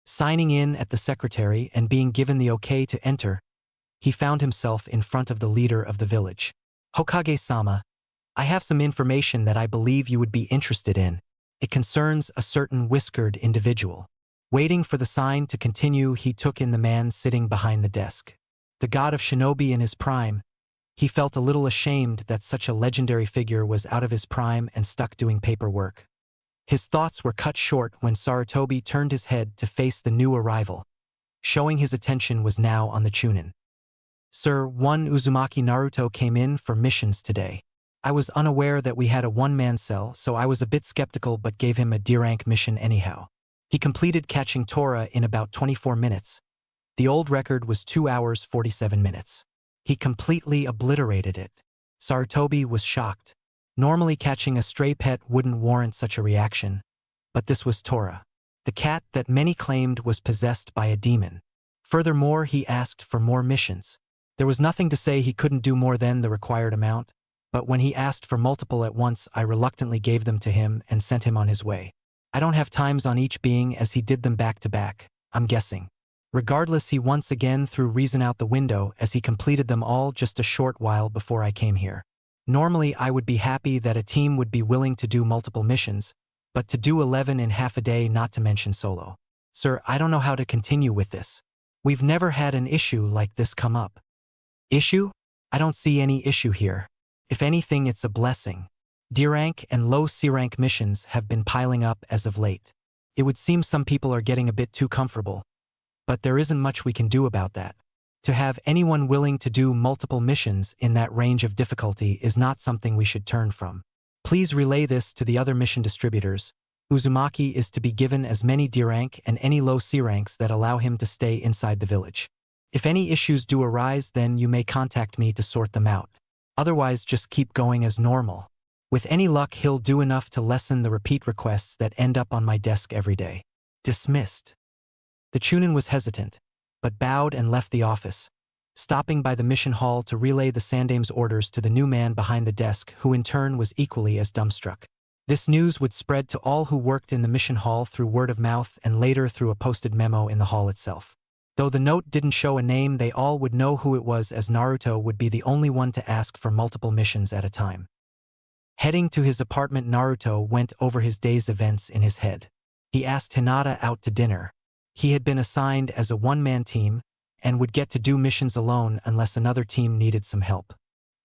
Signing in at the secretary and being given the okay to enter, he found himself in front of the leader of the village. Hokage-sama, I have some information that I believe you would be interested in. It concerns a certain whiskered individual. Waiting for the sign to continue, he took in the man sitting behind the desk. The god of shinobi in his prime, he felt a little ashamed that such a legendary figure was out of his prime and stuck doing paperwork. His thoughts were cut short when Sarutobi turned his head to face the new arrival. Showing his attention was now on the Chunin. Sir, one Uzumaki Naruto came in for missions today. I was unaware that we had a one-man cell, so I was a bit skeptical but gave him a D-rank mission anyhow. He completed catching Tora in about 24 minutes. The old record was 2 hours 47 minutes. He completely obliterated it. Sarutobi was shocked. Normally catching a stray pet wouldn't warrant such a reaction, but this was Tora, the cat that many claimed was possessed by a demon. Furthermore, he asked for more missions. There was nothing to say he couldn't do more than the required amount, but when he asked for multiple at once, I reluctantly gave them to him and sent him on his way. I don't have times on each being as he did them back to back, I'm guessing. Regardless, he once again threw reason out the window as he completed them all just a short while before I came here. Normally, I would be happy that a team would be willing to do multiple missions, but to do 11 in half a day, not to mention solo. Sir, I don't know how to continue with this. We've never had an issue like this come up. Issue? I don't see any issue here. If anything, it's a blessing. D-rank and low C-rank missions have been piling up as of late. It would seem some people are getting a bit too comfortable, but there isn't much we can do about that. To have anyone willing to do multiple missions in that range of difficulty is not something we should turn from. Please relay this to the other mission distributors. Uzumaki is to be given as many D-rank and any low C-ranks that allow him to stay inside the village. If any issues do arise, then you may contact me to sort them out. Otherwise, just keep going as normal. With any luck, he'll do enough to lessen the repeat requests that end up on my desk every day. Dismissed. The Chunin was hesitant, but bowed and left the office, stopping by the mission hall to relay the Sandame's orders to the new man behind the desk, who in turn was equally as dumbstruck. This news would spread to all who worked in the mission hall through word of mouth and later through a posted memo in the hall itself. Though the note didn't show a name, they all would know who it was, as Naruto would be the only one to ask for multiple missions at a time. Heading to his apartment, Naruto went over his day's events in his head. He asked Hinata out to dinner. He had been assigned as a one-man team and would get to do missions alone unless another team needed some help.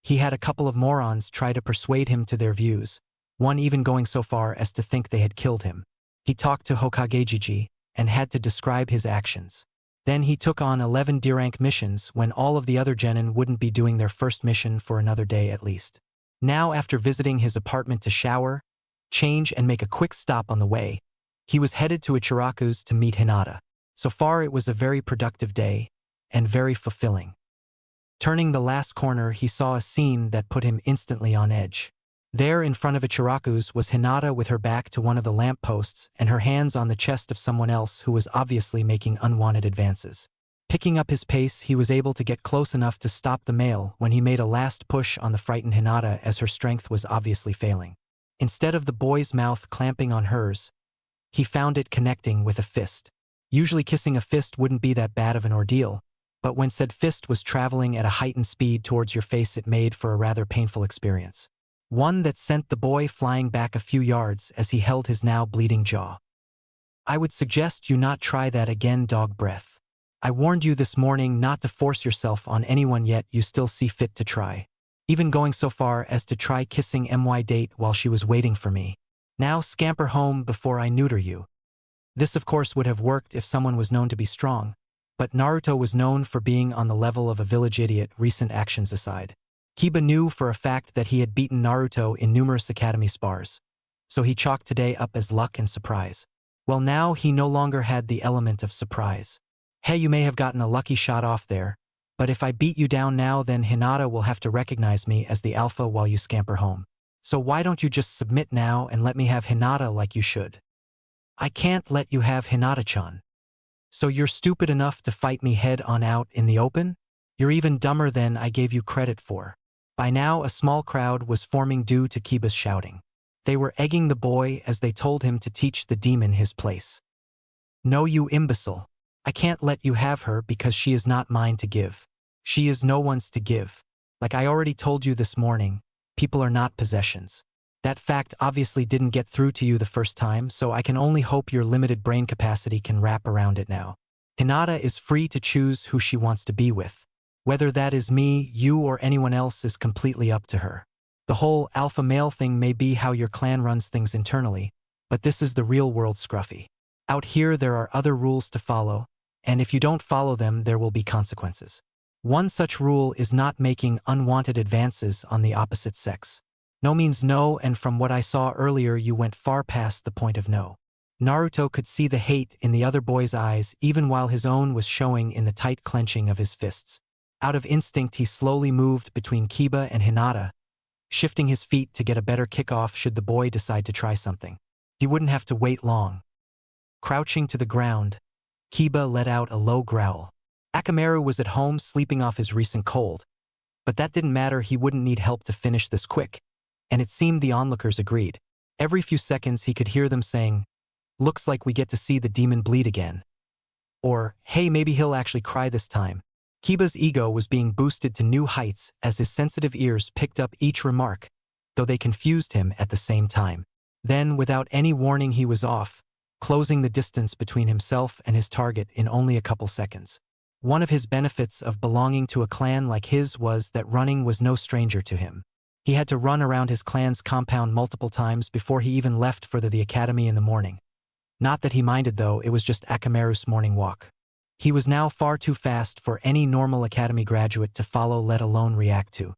He had a couple of morons try to persuade him to their views, one even going so far as to think they had killed him. He talked to Hokage and had to describe his actions. Then he took on 11 D-rank missions when all of the other genin wouldn't be doing their first mission for another day at least. Now, after visiting his apartment to shower, change and make a quick stop on the way, he was headed to Ichiraku's to meet Hinata. So far, it was a very productive day and very fulfilling. Turning the last corner, he saw a scene that put him instantly on edge. There in front of Ichiraku's was Hinata with her back to one of the lampposts and her hands on the chest of someone else who was obviously making unwanted advances. Picking up his pace, he was able to get close enough to stop the male when he made a last push on the frightened Hinata, as her strength was obviously failing. Instead of the boy's mouth clamping on hers, he found it connecting with a fist. Usually kissing a fist wouldn't be that bad of an ordeal, but when said fist was traveling at a heightened speed towards your face, it made for a rather painful experience. One that sent the boy flying back a few yards as he held his now bleeding jaw. I would suggest you not try that again, dog breath. I warned you this morning not to force yourself on anyone, yet you still see fit to try. Even going so far as to try kissing my date while she was waiting for me. Now scamper home before I neuter you. This of course would have worked if someone was known to be strong, but Naruto was known for being on the level of a village idiot, recent actions aside. Kiba knew for a fact that he had beaten Naruto in numerous academy spars, so he chalked today up as luck and surprise. Well, now he no longer had the element of surprise. Hey, you may have gotten a lucky shot off there, but if I beat you down now, then Hinata will have to recognize me as the alpha while you scamper home. So why don't you just submit now and let me have Hinata like you should? I can't let you have Hinata-chan. So you're stupid enough to fight me head on out in the open? You're even dumber than I gave you credit for. By now, a small crowd was forming due to Kiba's shouting. They were egging the boy as they told him to teach the demon his place. No, you imbecile. I can't let you have her because she is not mine to give. She is no one's to give. Like I already told you this morning, people are not possessions. That fact obviously didn't get through to you the first time, so I can only hope your limited brain capacity can wrap around it now. Hinata is free to choose who she wants to be with. Whether that is me, you, or anyone else is completely up to her. The whole alpha male thing may be how your clan runs things internally, but this is the real world, Scruffy. Out here there are other rules to follow, and if you don't follow them, there will be consequences. One such rule is not making unwanted advances on the opposite sex. No means no, and from what I saw earlier, you went far past the point of no. Naruto could see the hate in the other boy's eyes even while his own was showing in the tight clenching of his fists. Out of instinct, he slowly moved between Kiba and Hinata, shifting his feet to get a better kickoff should the boy decide to try something. He wouldn't have to wait long. Crouching to the ground, Kiba let out a low growl. Akamaru was at home sleeping off his recent cold, but that didn't matter. He wouldn't need help to finish this quick, and it seemed the onlookers agreed. Every few seconds he could hear them saying, "Looks like we get to see the demon bleed again." Or, "Hey, maybe he'll actually cry this time." Kiba's ego was being boosted to new heights as his sensitive ears picked up each remark, though they confused him at the same time. Then, without any warning, he was off, closing the distance between himself and his target in only a couple seconds. One of his benefits of belonging to a clan like his was that running was no stranger to him. He had to run around his clan's compound multiple times before he even left for the academy in the morning. Not that he minded though, it was just Akamaru's morning walk. He was now far too fast for any normal academy graduate to follow, let alone react to.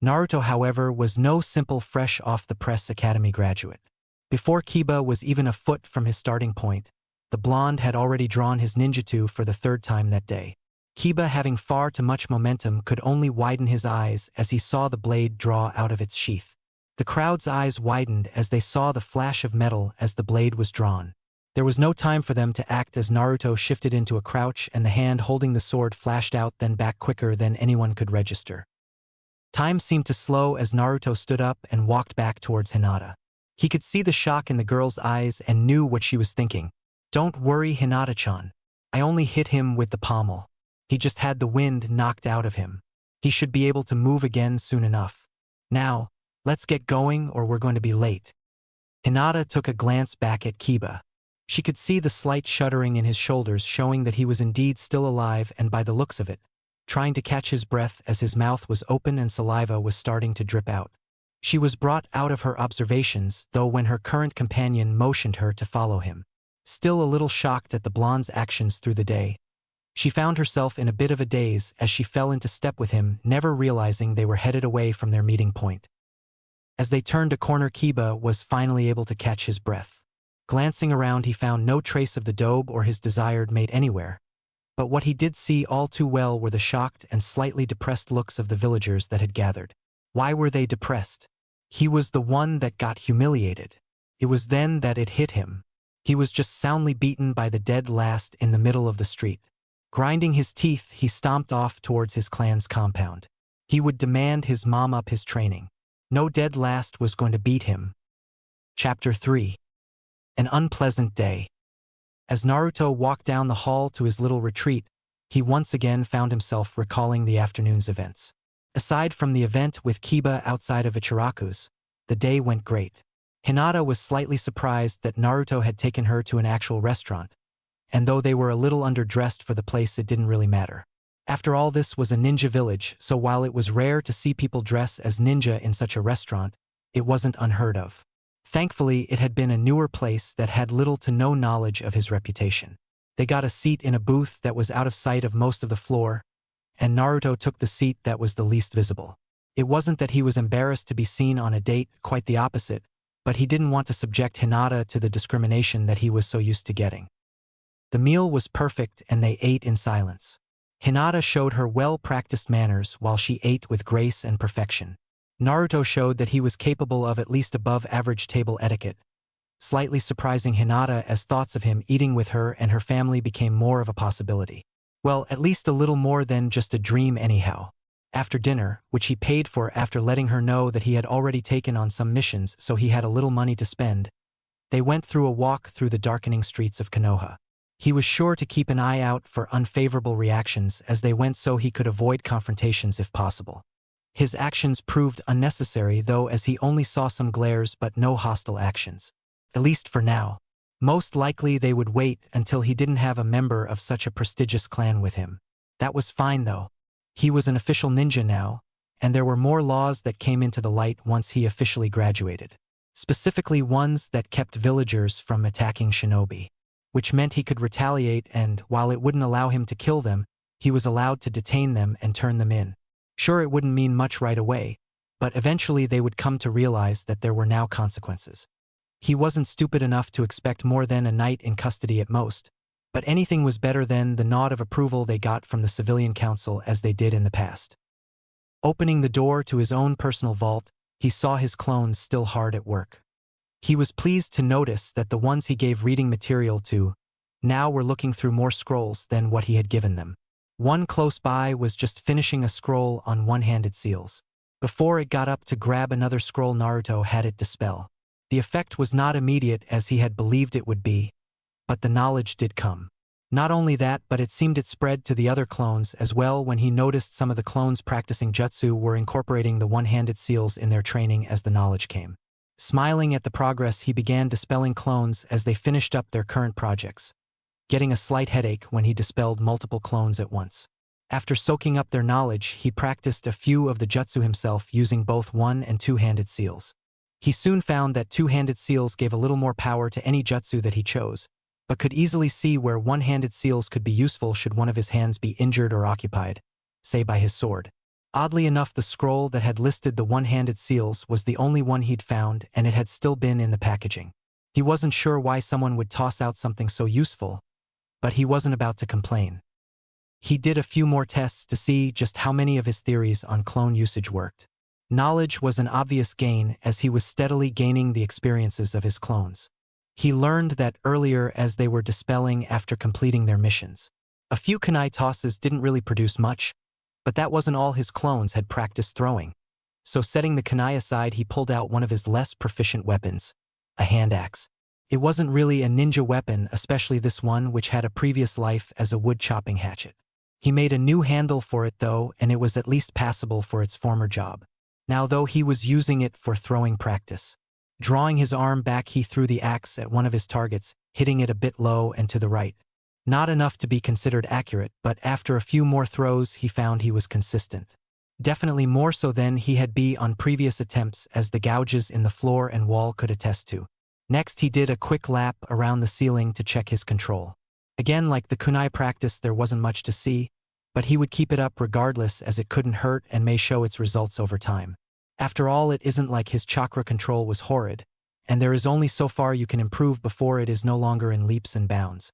Naruto, however, was no simple fresh-off-the-press academy graduate. Before Kiba was even a foot from his starting point, the blonde had already drawn his ninjutsu for the third time that day. Kiba, having far too much momentum, could only widen his eyes as he saw the blade draw out of its sheath. The crowd's eyes widened as they saw the flash of metal as the blade was drawn. There was no time for them to act as Naruto shifted into a crouch and the hand holding the sword flashed out then back quicker than anyone could register. Time seemed to slow as Naruto stood up and walked back towards Hinata. He could see the shock in the girl's eyes and knew what she was thinking. "Don't worry, Hinata-chan. I only hit him with the pommel. He just had the wind knocked out of him. He should be able to move again soon enough. Now, let's get going or we're going to be late." Hinata took a glance back at Kiba. She could see the slight shuddering in his shoulders, showing that he was indeed still alive and, by the looks of it, trying to catch his breath as his mouth was open and saliva was starting to drip out. She was brought out of her observations, though, when her current companion motioned her to follow him. Still a little shocked at the blonde's actions through the day, she found herself in a bit of a daze as she fell into step with him, never realizing they were headed away from their meeting point. As they turned a corner, Kiba was finally able to catch his breath. Glancing around, he found no trace of the dobe or his desired mate anywhere, but what he did see all too well were the shocked and slightly depressed looks of the villagers that had gathered. Why were they depressed? He was the one that got humiliated. It was then that it hit him. He was just soundly beaten by the dead last in the middle of the street. Grinding his teeth, he stomped off towards his clan's compound. He would demand his mom up his training. No dead last was going to beat him. Chapter 3. An unpleasant day. As Naruto walked down the hall to his little retreat, he once again found himself recalling the afternoon's events. Aside from the event with Kiba outside of Ichiraku's, the day went great. Hinata was slightly surprised that Naruto had taken her to an actual restaurant, and though they were a little underdressed for the place, it didn't really matter. After all, this was a ninja village, so while it was rare to see people dress as ninja in such a restaurant, it wasn't unheard of. Thankfully, it had been a newer place that had little to no knowledge of his reputation. They got a seat in a booth that was out of sight of most of the floor, and Naruto took the seat that was the least visible. It wasn't that he was embarrassed to be seen on a date, quite the opposite, but he didn't want to subject Hinata to the discrimination that he was so used to getting. The meal was perfect and they ate in silence. Hinata showed her well-practiced manners while she ate with grace and perfection. Naruto showed that he was capable of at least above-average table etiquette, slightly surprising Hinata as thoughts of him eating with her and her family became more of a possibility. Well, at least a little more than just a dream anyhow. After dinner, which he paid for after letting her know that he had already taken on some missions so he had a little money to spend, they went through a walk through the darkening streets of Konoha. He was sure to keep an eye out for unfavorable reactions as they went so he could avoid confrontations if possible. His actions proved unnecessary though as he only saw some glares but no hostile actions. At least for now. Most likely they would wait until he didn't have a member of such a prestigious clan with him. That was fine though. He was an official ninja now, and there were more laws that came into the light once he officially graduated. Specifically ones that kept villagers from attacking shinobi. Which meant he could retaliate and, while it wouldn't allow him to kill them, he was allowed to detain them and turn them in. Sure, it wouldn't mean much right away, but eventually they would come to realize that there were now consequences. He wasn't stupid enough to expect more than a night in custody at most, but anything was better than the nod of approval they got from the civilian council as they did in the past. Opening the door to his own personal vault, he saw his clones still hard at work. He was pleased to notice that the ones he gave reading material to now were looking through more scrolls than what he had given them. One close by was just finishing a scroll on one-handed seals. Before it got up to grab another scroll, Naruto had it dispel. The effect was not immediate as he had believed it would be, but the knowledge did come. Not only that, but it seemed it spread to the other clones as well when he noticed some of the clones practicing jutsu were incorporating the one-handed seals in their training as the knowledge came. Smiling at the progress, he began dispelling clones as they finished up their current projects, getting a slight headache when he dispelled multiple clones at once. After soaking up their knowledge, he practiced a few of the jutsu himself using both one- and two-handed seals. He soon found that two-handed seals gave a little more power to any jutsu that he chose, but could easily see where one-handed seals could be useful should one of his hands be injured or occupied, say by his sword. Oddly enough, the scroll that had listed the one-handed seals was the only one he'd found, and it had still been in the packaging. He wasn't sure why someone would toss out something so useful, but he wasn't about to complain. He did a few more tests to see just how many of his theories on clone usage worked. Knowledge was an obvious gain as he was steadily gaining the experiences of his clones. He learned that earlier as they were dispelling after completing their missions. A few kunai tosses didn't really produce much, but that wasn't all his clones had practiced throwing. So setting the kunai aside, he pulled out one of his less proficient weapons, a hand axe. It wasn't really a ninja weapon, especially this one which had a previous life as a wood-chopping hatchet. He made a new handle for it though, and it was at least passable for its former job. Now though he was using it for throwing practice. Drawing his arm back, he threw the axe at one of his targets, hitting it a bit low and to the right. Not enough to be considered accurate, but after a few more throws he found he was consistent. Definitely more so than he had been on previous attempts, as the gouges in the floor and wall could attest to. Next he did a quick lap around the ceiling to check his control. Again, like the kunai practice, there wasn't much to see, but he would keep it up regardless as it couldn't hurt and may show its results over time. After all, it isn't like his chakra control was horrid, and there is only so far you can improve before it is no longer in leaps and bounds.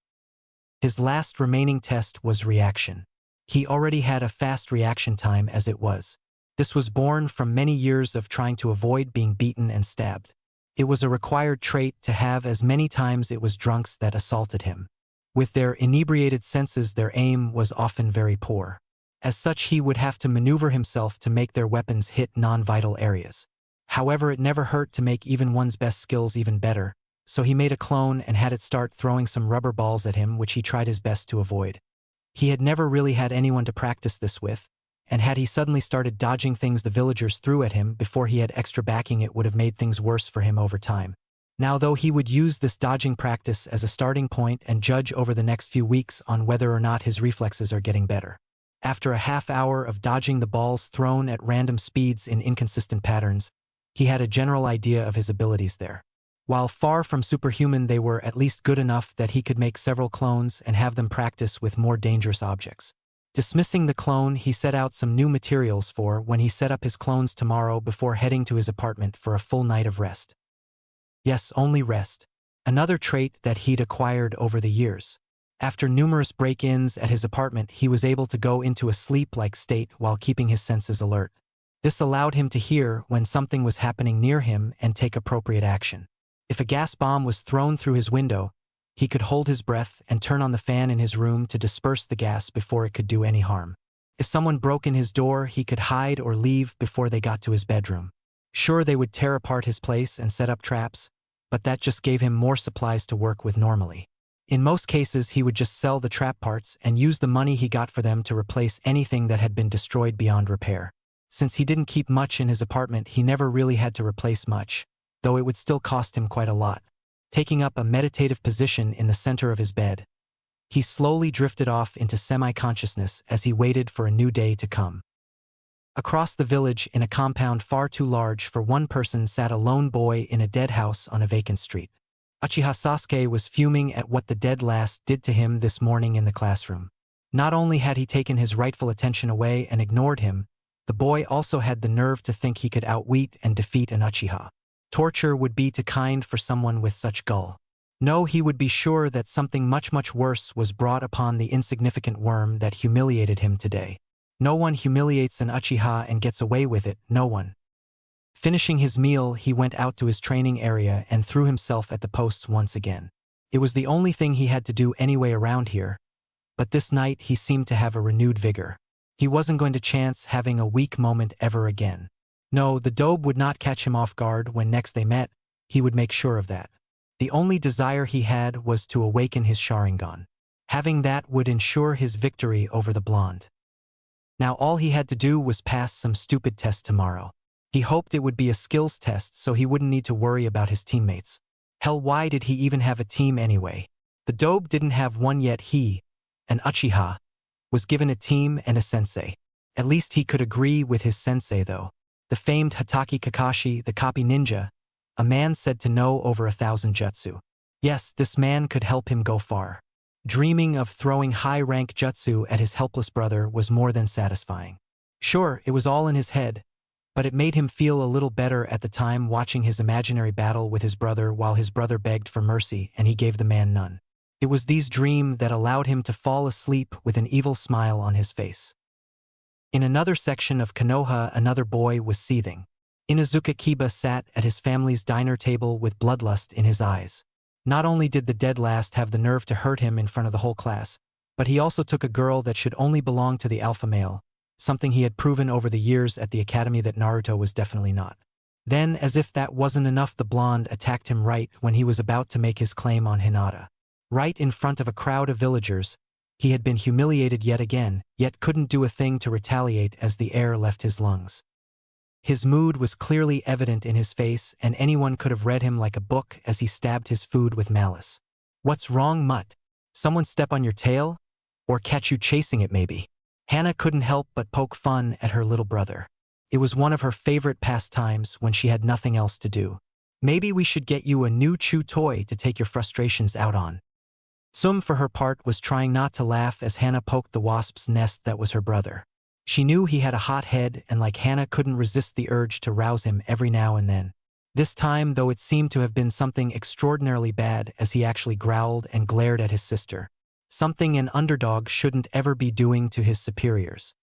His last remaining test was reaction. He already had a fast reaction time as it was. This was born from many years of trying to avoid being beaten and stabbed. It was a required trait to have as many times it was drunks that assaulted him. With their inebriated senses, their aim was often very poor. As such, he would have to maneuver himself to make their weapons hit non-vital areas. However, it never hurt to make even one's best skills even better, so he made a clone and had it start throwing some rubber balls at him, which he tried his best to avoid. He had never really had anyone to practice this with, and had he suddenly started dodging things the villagers threw at him before he had extra backing, it would have made things worse for him over time. Now though, he would use this dodging practice as a starting point and judge over the next few weeks on whether or not his reflexes are getting better. After a half hour of dodging the balls thrown at random speeds in inconsistent patterns, he had a general idea of his abilities there. While far from superhuman, they were at least good enough that he could make several clones and have them practice with more dangerous objects. Dismissing the clone, he set out some new materials for when he set up his clones tomorrow before heading to his apartment for a full night of rest. Yes, only rest. Another trait that he'd acquired over the years. After numerous break-ins at his apartment, he was able to go into a sleep-like state while keeping his senses alert. This allowed him to hear when something was happening near him and take appropriate action. If a gas bomb was thrown through his window, he could hold his breath and turn on the fan in his room to disperse the gas before it could do any harm. If someone broke in his door, he could hide or leave before they got to his bedroom. Sure, they would tear apart his place and set up traps, but that just gave him more supplies to work with normally. In most cases, he would just sell the trap parts and use the money he got for them to replace anything that had been destroyed beyond repair. Since he didn't keep much in his apartment, he never really had to replace much, though it would still cost him quite a lot. Taking up a meditative position in the center of his bed, he slowly drifted off into semi-consciousness as he waited for a new day to come. Across the village, in a compound far too large for one person, sat a lone boy in a dead house on a vacant street. Uchiha Sasuke was fuming at what the dead last did to him this morning in the classroom. Not only had he taken his rightful attention away and ignored him, the boy also had the nerve to think he could outwit and defeat an Uchiha. Torture would be too kind for someone with such gull. No, he would be sure that something much worse was brought upon the insignificant worm that humiliated him today. No one humiliates an Uchiha and gets away with it, no one. Finishing his meal, he went out to his training area and threw himself at the posts once again. It was the only thing he had to do anyway around here, but this night he seemed to have a renewed vigor. He wasn't going to chance having a weak moment ever again. No, the dobe would not catch him off guard when next they met. He would make sure of that. The only desire he had was to awaken his Sharingan. Having that would ensure his victory over the blonde. Now all he had to do was pass some stupid test tomorrow. He hoped it would be a skills test so he wouldn't need to worry about his teammates. Hell, why did he even have a team anyway? The dobe didn't have one yet. He, an Uchiha, was given a team and a sensei. At least he could agree with his sensei though. The famed Hatake Kakashi, the copy ninja, a man said to know over 1,000 jutsu. Yes, this man could help him go far. Dreaming of throwing high-rank jutsu at his helpless brother was more than satisfying. Sure, it was all in his head, but it made him feel a little better at the time watching his imaginary battle with his brother while his brother begged for mercy and he gave the man none. It was these dreams that allowed him to fall asleep with an evil smile on his face. In another section of Konoha, another boy was seething. Inuzuka Kiba sat at his family's diner table with bloodlust in his eyes. Not only did the dead last have the nerve to hurt him in front of the whole class, but he also took a girl that should only belong to the alpha male, something he had proven over the years at the academy that Naruto was definitely not. Then, as if that wasn't enough, the blonde attacked him right when he was about to make his claim on Hinata. Right in front of a crowd of villagers, he had been humiliated yet again, yet couldn't do a thing to retaliate as the air left his lungs. His mood was clearly evident in his face, and anyone could have read him like a book as he stabbed his food with malice. What's wrong, mutt? Someone step on your tail? Or catch you chasing it maybe? Hana couldn't help but poke fun at her little brother. It was one of her favorite pastimes when she had nothing else to do. Maybe we should get you a new chew toy to take your frustrations out on. Sum, for her part, was trying not to laugh as Hana poked the wasp's nest that was her brother. She knew he had a hot head and like Hana couldn't resist the urge to rouse him every now and then. This time, though, it seemed to have been something extraordinarily bad as he actually growled and glared at his sister. Something an underdog shouldn't ever be doing to his superiors.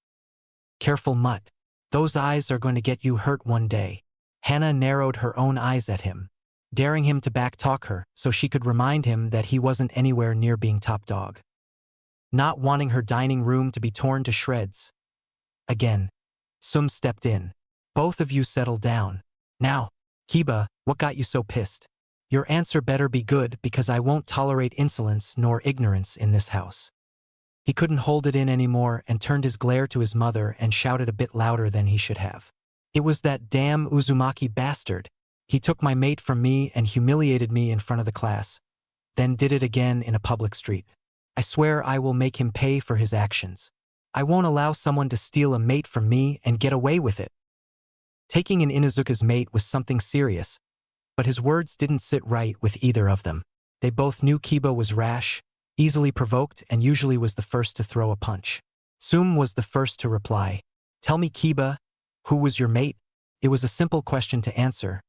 Careful, mutt. Those eyes are going to get you hurt one day. Hana narrowed her own eyes at him, daring him to backtalk her so she could remind him that he wasn't anywhere near being top dog. Not wanting her dining room to be torn to shreds. Again, Sum stepped in. Both of you settle down. Now, Kiba, what got you so pissed? Your answer better be good because I won't tolerate insolence nor ignorance in this house. He couldn't hold it in anymore and turned his glare to his mother and shouted a bit louder than he should have. It was that damn Uzumaki bastard. He took my mate from me and humiliated me in front of the class, then did it again in a public street. I swear I will make him pay for his actions. I won't allow someone to steal a mate from me and get away with it. Taking in Inuzuka's mate was something serious, but his words didn't sit right with either of them. They both knew Kiba was rash, easily provoked, and usually was the first to throw a punch. Sum was the first to reply. Tell me, Kiba, who was your mate? It was a simple question to answer,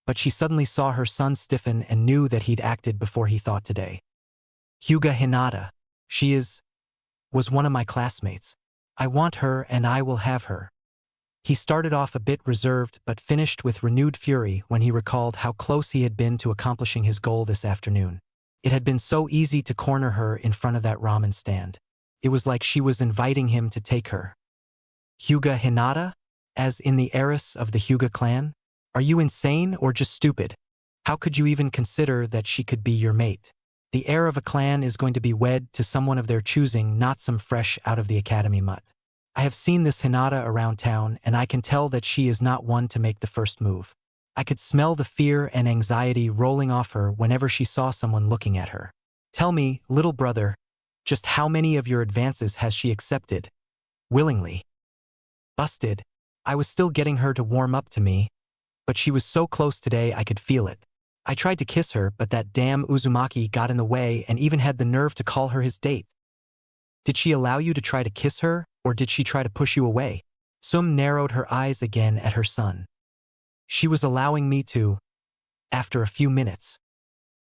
but she suddenly saw her son stiffen and knew that he'd acted before he thought today. Hyuga Hinata. She was one of my classmates. I want her and I will have her. He started off a bit reserved but finished with renewed fury when he recalled how close he had been to accomplishing his goal this afternoon. It had been so easy to corner her in front of that ramen stand. It was like she was inviting him to take her. Hyuga Hinata? As in the heiress of the Hyuga clan? Are you insane or just stupid? How could you even consider that she could be your mate? The heir of a clan is going to be wed to someone of their choosing, not some fresh out of the academy mutt. I have seen this Hinata around town, and I can tell that she is not one to make the first move. I could smell the fear and anxiety rolling off her whenever she saw someone looking at her. Tell me, little brother, just how many of your advances has she accepted? Willingly. Busted. I was still getting her to warm up to me, but she was so close today I could feel it. I tried to kiss her, but that damn Uzumaki got in the way and even had the nerve to call her his date. Did she allow you to try to kiss her, or did she try to push you away? Sum narrowed her eyes again at her son. She was allowing me to. After a few minutes.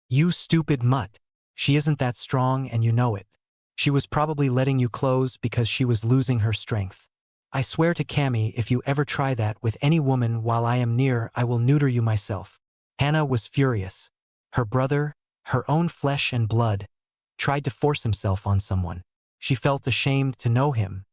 You stupid mutt. She isn't that strong and you know it. She was probably letting you close because she was losing her strength. I swear to Kami, if you ever try that with any woman while I am near, I will neuter you myself. Hannah was furious. Her brother, her own flesh and blood, tried to force himself on someone. She felt ashamed to know him.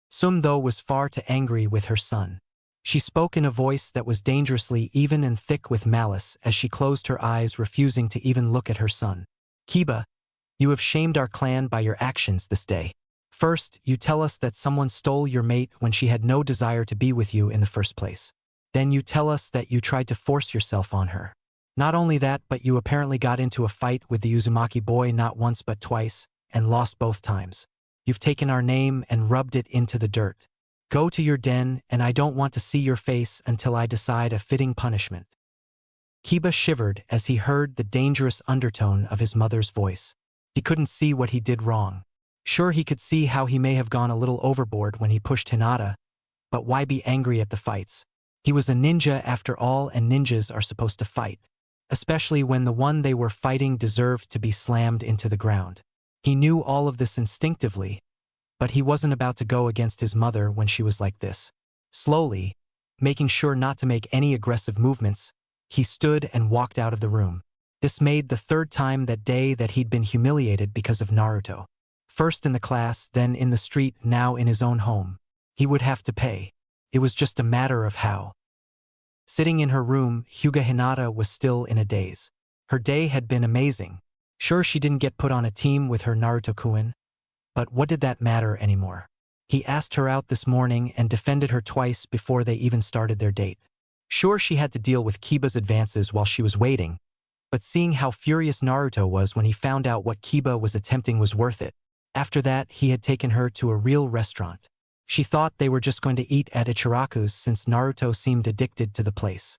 Sum, though, was far too angry with her son. She spoke in a voice that was dangerously even and thick with malice as she closed her eyes, refusing to even look at her son. Kiba, you have shamed our clan by your actions this day. First, you tell us that someone stole your mate when she had no desire to be with you in the first place. Then you tell us that you tried to force yourself on her. Not only that, but you apparently got into a fight with the Uzumaki boy not once but twice, and lost both times. You've taken our name and rubbed it into the dirt. Go to your den, and I don't want to see your face until I decide a fitting punishment. Kiba shivered as he heard the dangerous undertone of his mother's voice. He couldn't see what he did wrong. Sure, he could see how he may have gone a little overboard when he pushed Hinata, but why be angry at the fights? He was a ninja after all, and ninjas are supposed to fight, especially when the one they were fighting deserved to be slammed into the ground. He knew all of this instinctively, but he wasn't about to go against his mother when she was like this. Slowly, making sure not to make any aggressive movements, he stood and walked out of the room. This made the third time that day that he'd been humiliated because of Naruto. First in the class, then in the street, now in his own home. He would have to pay. It was just a matter of how. Sitting in her room, Hyuga Hinata was still in a daze. Her day had been amazing. Sure, she didn't get put on a team with her Naruto-kun, but what did that matter anymore? He asked her out this morning and defended her twice before they even started their date. Sure, she had to deal with Kiba's advances while she was waiting, but seeing how furious Naruto was when he found out what Kiba was attempting was worth it. After that, he had taken her to a real restaurant. She thought they were just going to eat at Ichiraku's since Naruto seemed addicted to the place.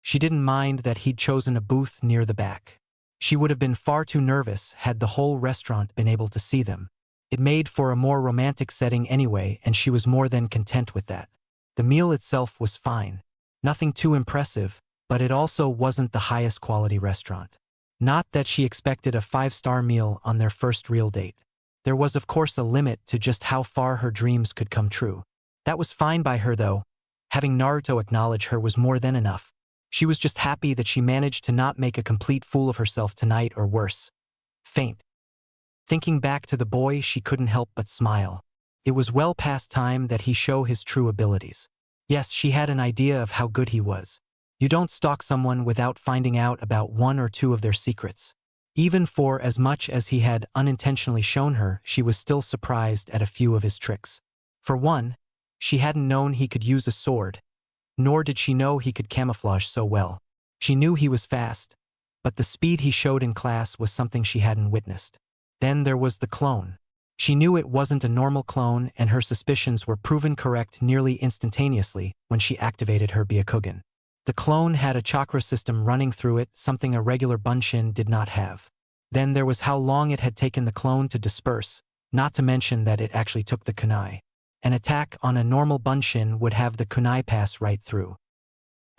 She didn't mind that he'd chosen a booth near the back. She would have been far too nervous had the whole restaurant been able to see them. It made for a more romantic setting anyway, and she was more than content with that. The meal itself was fine. Nothing too impressive, but it also wasn't the highest quality restaurant. Not that she expected a 5-star meal on their first real date. There was of course a limit to just how far her dreams could come true. That was fine by her though. Having Naruto acknowledge her was more than enough. She was just happy that she managed to not make a complete fool of herself tonight, or worse, faint. Thinking back to the boy, she couldn't help but smile. It was well past time that he show his true abilities. Yes, she had an idea of how good he was. You don't stalk someone without finding out about one or two of their secrets. Even for as much as he had unintentionally shown her, she was still surprised at a few of his tricks. For one, she hadn't known he could use a sword, nor did she know he could camouflage so well. She knew he was fast, but the speed he showed in class was something she hadn't witnessed. Then there was the clone. She knew it wasn't a normal clone, and her suspicions were proven correct nearly instantaneously when she activated her Byakugan. The clone had a chakra system running through it, something a regular Bunshin did not have. Then there was how long it had taken the clone to disperse, not to mention that it actually took the kunai. An attack on a normal Bunshin would have the kunai pass right through.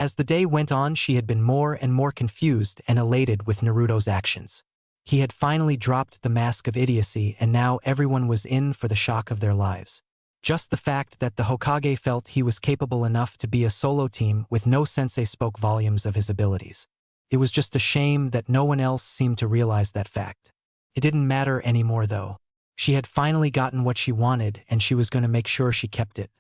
As the day went on, she had been more and more confused and elated with Naruto's actions. He had finally dropped the mask of idiocy, and now everyone was in for the shock of their lives. Just the fact that the Hokage felt he was capable enough to be a solo team with no sensei spoke volumes of his abilities. It was just a shame that no one else seemed to realize that fact. It didn't matter anymore though. She had finally gotten what she wanted, and she was going to make sure she kept it.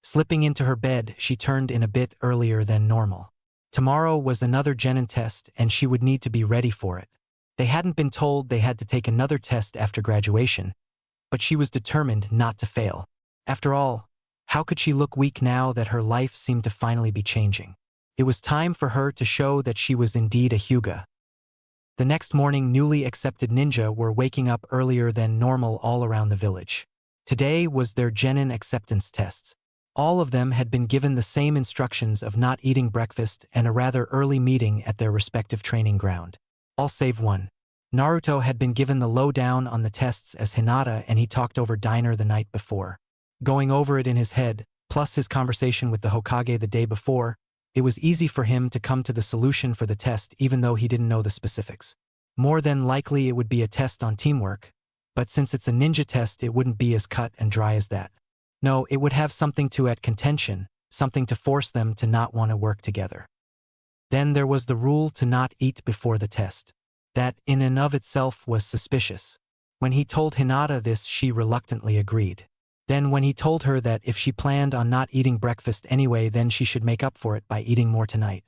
Slipping into her bed, she turned in a bit earlier than normal. Tomorrow was another genin test, and she would need to be ready for it. They hadn't been told they had to take another test after graduation, but she was determined not to fail. After all, how could she look weak now that her life seemed to finally be changing? It was time for her to show that she was indeed a Hyuga. The next morning, newly accepted ninja were waking up earlier than normal all around the village. Today was their genin acceptance tests. All of them had been given the same instructions of not eating breakfast and a rather early meeting at their respective training ground. All save one. Naruto had been given the lowdown on the tests as Hinata, and he talked over diner the night before. Going over it in his head, plus his conversation with the Hokage the day before, it was easy for him to come to the solution for the test even though he didn't know the specifics. More than likely it would be a test on teamwork, but since it's a ninja test it wouldn't be as cut and dry as that. No, it would have something to add contention, something to force them to not want to work together. Then there was the rule to not eat before the test. That in and of itself was suspicious. When he told Hinata this, she reluctantly agreed. Then when he told her that if she planned on not eating breakfast anyway, then she should make up for it by eating more tonight.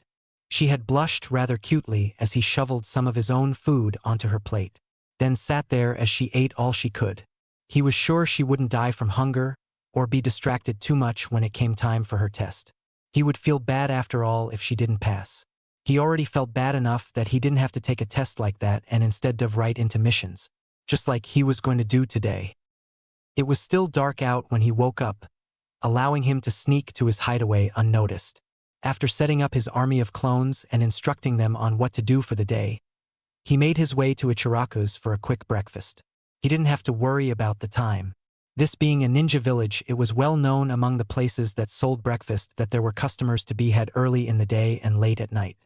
She had blushed rather cutely as he shoveled some of his own food onto her plate, then sat there as she ate all she could. He was sure she wouldn't die from hunger or be distracted too much when it came time for her test. He would feel bad after all if she didn't pass. He already felt bad enough that he didn't have to take a test like that and instead dove right into missions, just like he was going to do today. It was still dark out when he woke up, allowing him to sneak to his hideaway unnoticed. After setting up his army of clones and instructing them on what to do for the day, he made his way to Ichiraku's for a quick breakfast. He didn't have to worry about the time. This being a ninja village, it was well known among the places that sold breakfast that there were customers to be had early in the day and late at night.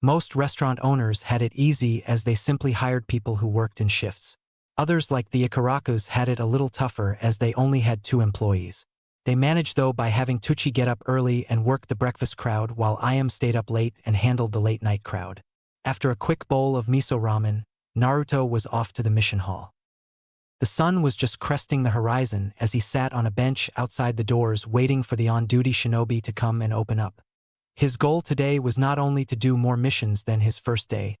Most restaurant owners had it easy as they simply hired people who worked in shifts. Others, like the Ikarakus, had it a little tougher as they only had 2 employees. They managed though by having Tucci get up early and work the breakfast crowd while Ayam stayed up late and handled the late night crowd. After a quick bowl of miso ramen, Naruto was off to the mission hall. The sun was just cresting the horizon as he sat on a bench outside the doors waiting for the on-duty shinobi to come and open up. His goal today was not only to do more missions than his first day,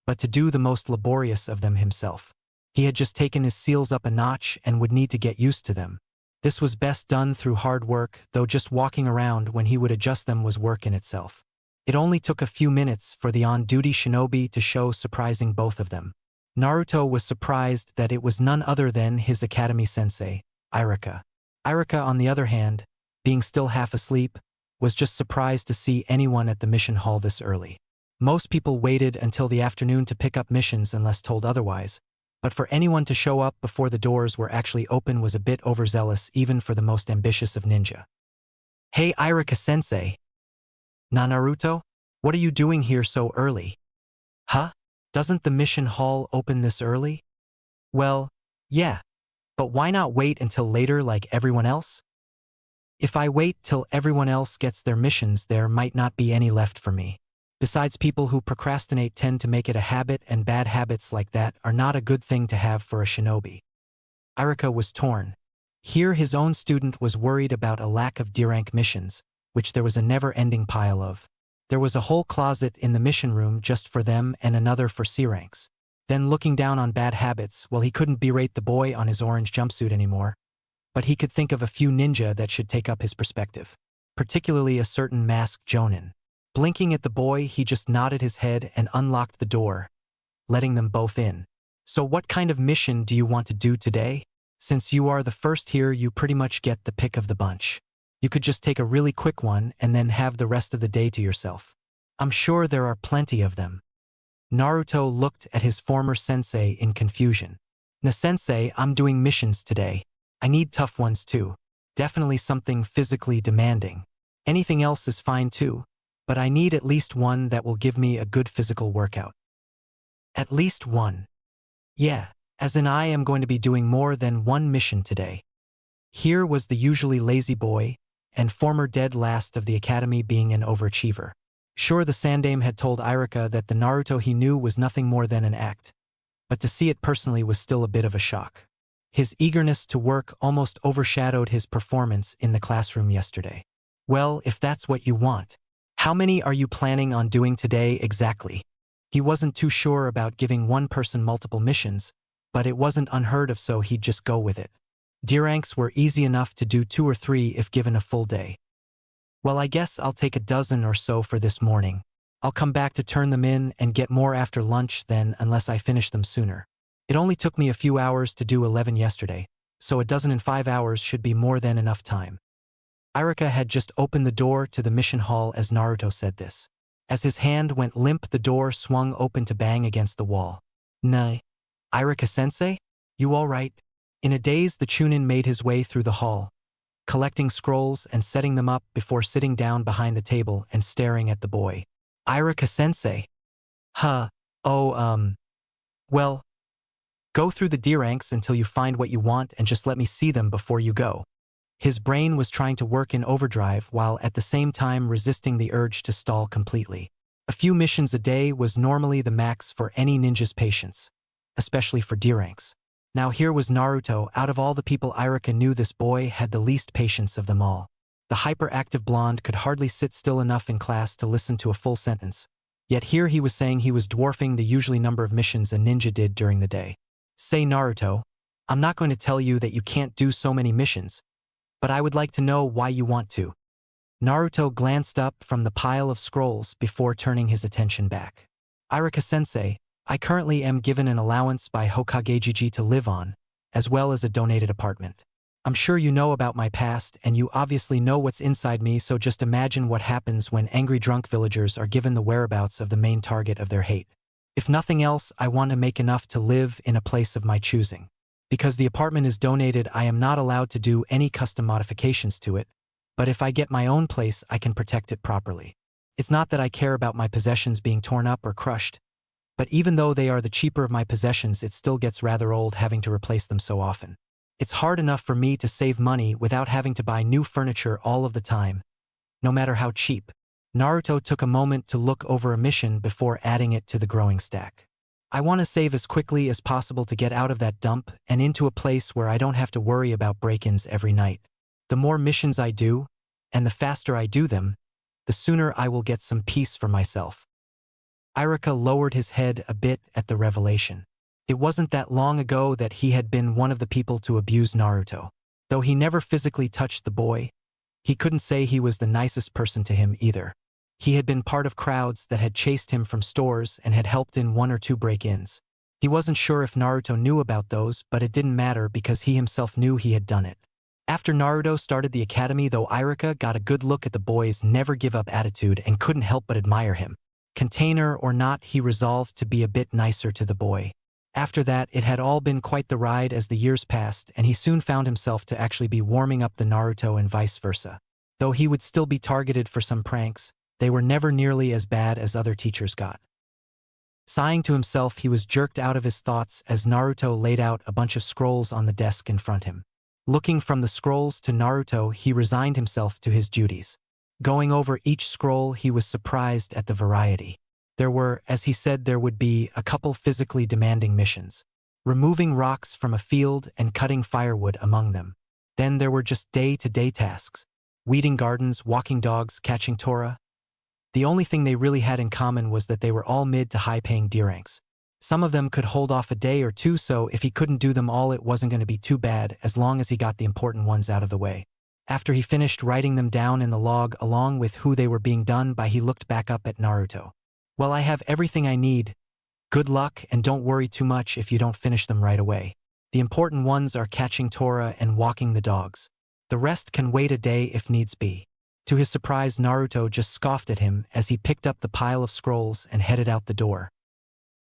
but to do the most laborious of them himself. He had just taken his seals up a notch and would need to get used to them. This was best done through hard work, though just walking around when he would adjust them was work in itself. It only took a few minutes for the on-duty shinobi to show, surprising both of them. Naruto was surprised that it was none other than his academy sensei, Irika. Irika, on the other hand, being still half asleep, was just surprised to see anyone at the mission hall this early. Most people waited until the afternoon to pick up missions unless told otherwise, but for anyone to show up before the doors were actually open was a bit overzealous even for the most ambitious of ninja. "Hey Irika-sensei. Na Naruto? What are you doing here so early?" "Huh? Doesn't the mission hall open this early?" "Well, yeah. But why not wait until later like everyone else?" "If I wait till everyone else gets their missions, there might not be any left for me. Besides, people who procrastinate tend to make it a habit, and bad habits like that are not a good thing to have for a shinobi." Irika was torn. Here his own student was worried about a lack of D-rank missions, which there was a never-ending pile of. There was a whole closet in the mission room just for them and another for C-ranks. Then looking down on bad habits, well, he couldn't berate the boy on his orange jumpsuit anymore, but he could think of a few ninja that should take up his perspective, particularly a certain masked jonin. Blinking at the boy, he just nodded his head and unlocked the door, letting them both in. "So what kind of mission do you want to do today? Since you are the first here, you pretty much get the pick of the bunch. You could just take a really quick one and then have the rest of the day to yourself. I'm sure there are plenty of them." Naruto looked at his former sensei in confusion. "Na-sensei, I'm doing missions today. I need tough ones too. Definitely something physically demanding. Anything else is fine too, but I need at least one that will give me a good physical workout. At least one. Yeah, as in I am going to be doing more than one mission today. Here was the usually lazy boy, and former dead last of the academy being an overachiever. Sure, the Sandaime had told Irika that the Naruto he knew was nothing more than an act, but to see it personally was still a bit of a shock. His eagerness to work almost overshadowed his performance in the classroom yesterday. Well, if that's what you want, how many are you planning on doing today exactly? He wasn't too sure about giving one person multiple missions, but it wasn't unheard of, so he'd just go with it. D-ranks were easy enough to do 2 or 3 if given a full day. Well, I guess I'll take a dozen or so for this morning. I'll come back to turn them in and get more after lunch then, unless I finish them sooner. It only took me a few hours to do 11 yesterday, so a dozen in 5 hours should be more than enough time. Irika had just opened the door to the mission hall as Naruto said this. As his hand went limp, the door swung open to bang against the wall. Nay, Irika-sensei? You all right? In a daze, the Chunin made his way through the hall, collecting scrolls and setting them up before sitting down behind the table and staring at the boy. Irika-sensei? Well, go through the D-ranks until you find what you want and just let me see them before you go. His brain was trying to work in overdrive while at the same time resisting the urge to stall completely. A few missions a day was normally the max for any ninja's patience, especially for D-ranks. Now here was Naruto. Out of all the people Irika knew, this boy had the least patience of them all. The hyperactive blonde could hardly sit still enough in class to listen to a full sentence. Yet here he was saying he was dwarfing the usually number of missions a ninja did during the day. Say, Naruto, I'm not going to tell you that you can't do so many missions, but I would like to know why you want to. Naruto glanced up from the pile of scrolls before turning his attention back. Irika-sensei, I currently am given an allowance by Hokage to live on, as well as a donated apartment. I'm sure you know about my past and you obviously know what's inside me, so just imagine what happens when angry drunk villagers are given the whereabouts of the main target of their hate. If nothing else, I want to make enough to live in a place of my choosing. Because the apartment is donated, I am not allowed to do any custom modifications to it, but if I get my own place, I can protect it properly. It's not that I care about my possessions being torn up or crushed, but even though they are the cheaper of my possessions, it still gets rather old having to replace them so often. It's hard enough for me to save money without having to buy new furniture all of the time, no matter how cheap. Naruto took a moment to look over a mission before adding it to the growing stack. I want to save as quickly as possible to get out of that dump and into a place where I don't have to worry about break-ins every night. The more missions I do, and the faster I do them, the sooner I will get some peace for myself. Irika lowered his head a bit at the revelation. It wasn't that long ago that he had been one of the people to abuse Naruto. Though he never physically touched the boy, he couldn't say he was the nicest person to him either. He had been part of crowds that had chased him from stores and had helped in 1 or 2 break-ins. He wasn't sure if Naruto knew about those, but it didn't matter because he himself knew he had done it. After Naruto started the academy, though, Irika got a good look at the boy's never-give-up attitude and couldn't help but admire him. Container or not, he resolved to be a bit nicer to the boy. After that, it had all been quite the ride as the years passed, and he soon found himself to actually be warming up the Naruto and vice versa. Though he would still be targeted for some pranks, they were never nearly as bad as other teachers got. Sighing to himself, he was jerked out of his thoughts as Naruto laid out a bunch of scrolls on the desk in front of him. Looking from the scrolls to Naruto, he resigned himself to his duties. Going over each scroll, he was surprised at the variety. There were, as he said, there would be a couple physically demanding missions. Removing rocks from a field and cutting firewood among them. Then there were just day-to-day tasks. Weeding gardens, walking dogs, catching Tora. The only thing they really had in common was that they were all mid to high-paying D-ranks. Some of them could hold off a day or two, so if he couldn't do them all, it wasn't going to be too bad as long as he got the important ones out of the way. After he finished writing them down in the log along with who they were being done by, he looked back up at Naruto. Well, I have everything I need. Good luck, and don't worry too much if you don't finish them right away. The important ones are catching Tora and walking the dogs. The rest can wait a day if needs be. To his surprise, Naruto just scoffed at him as he picked up the pile of scrolls and headed out the door.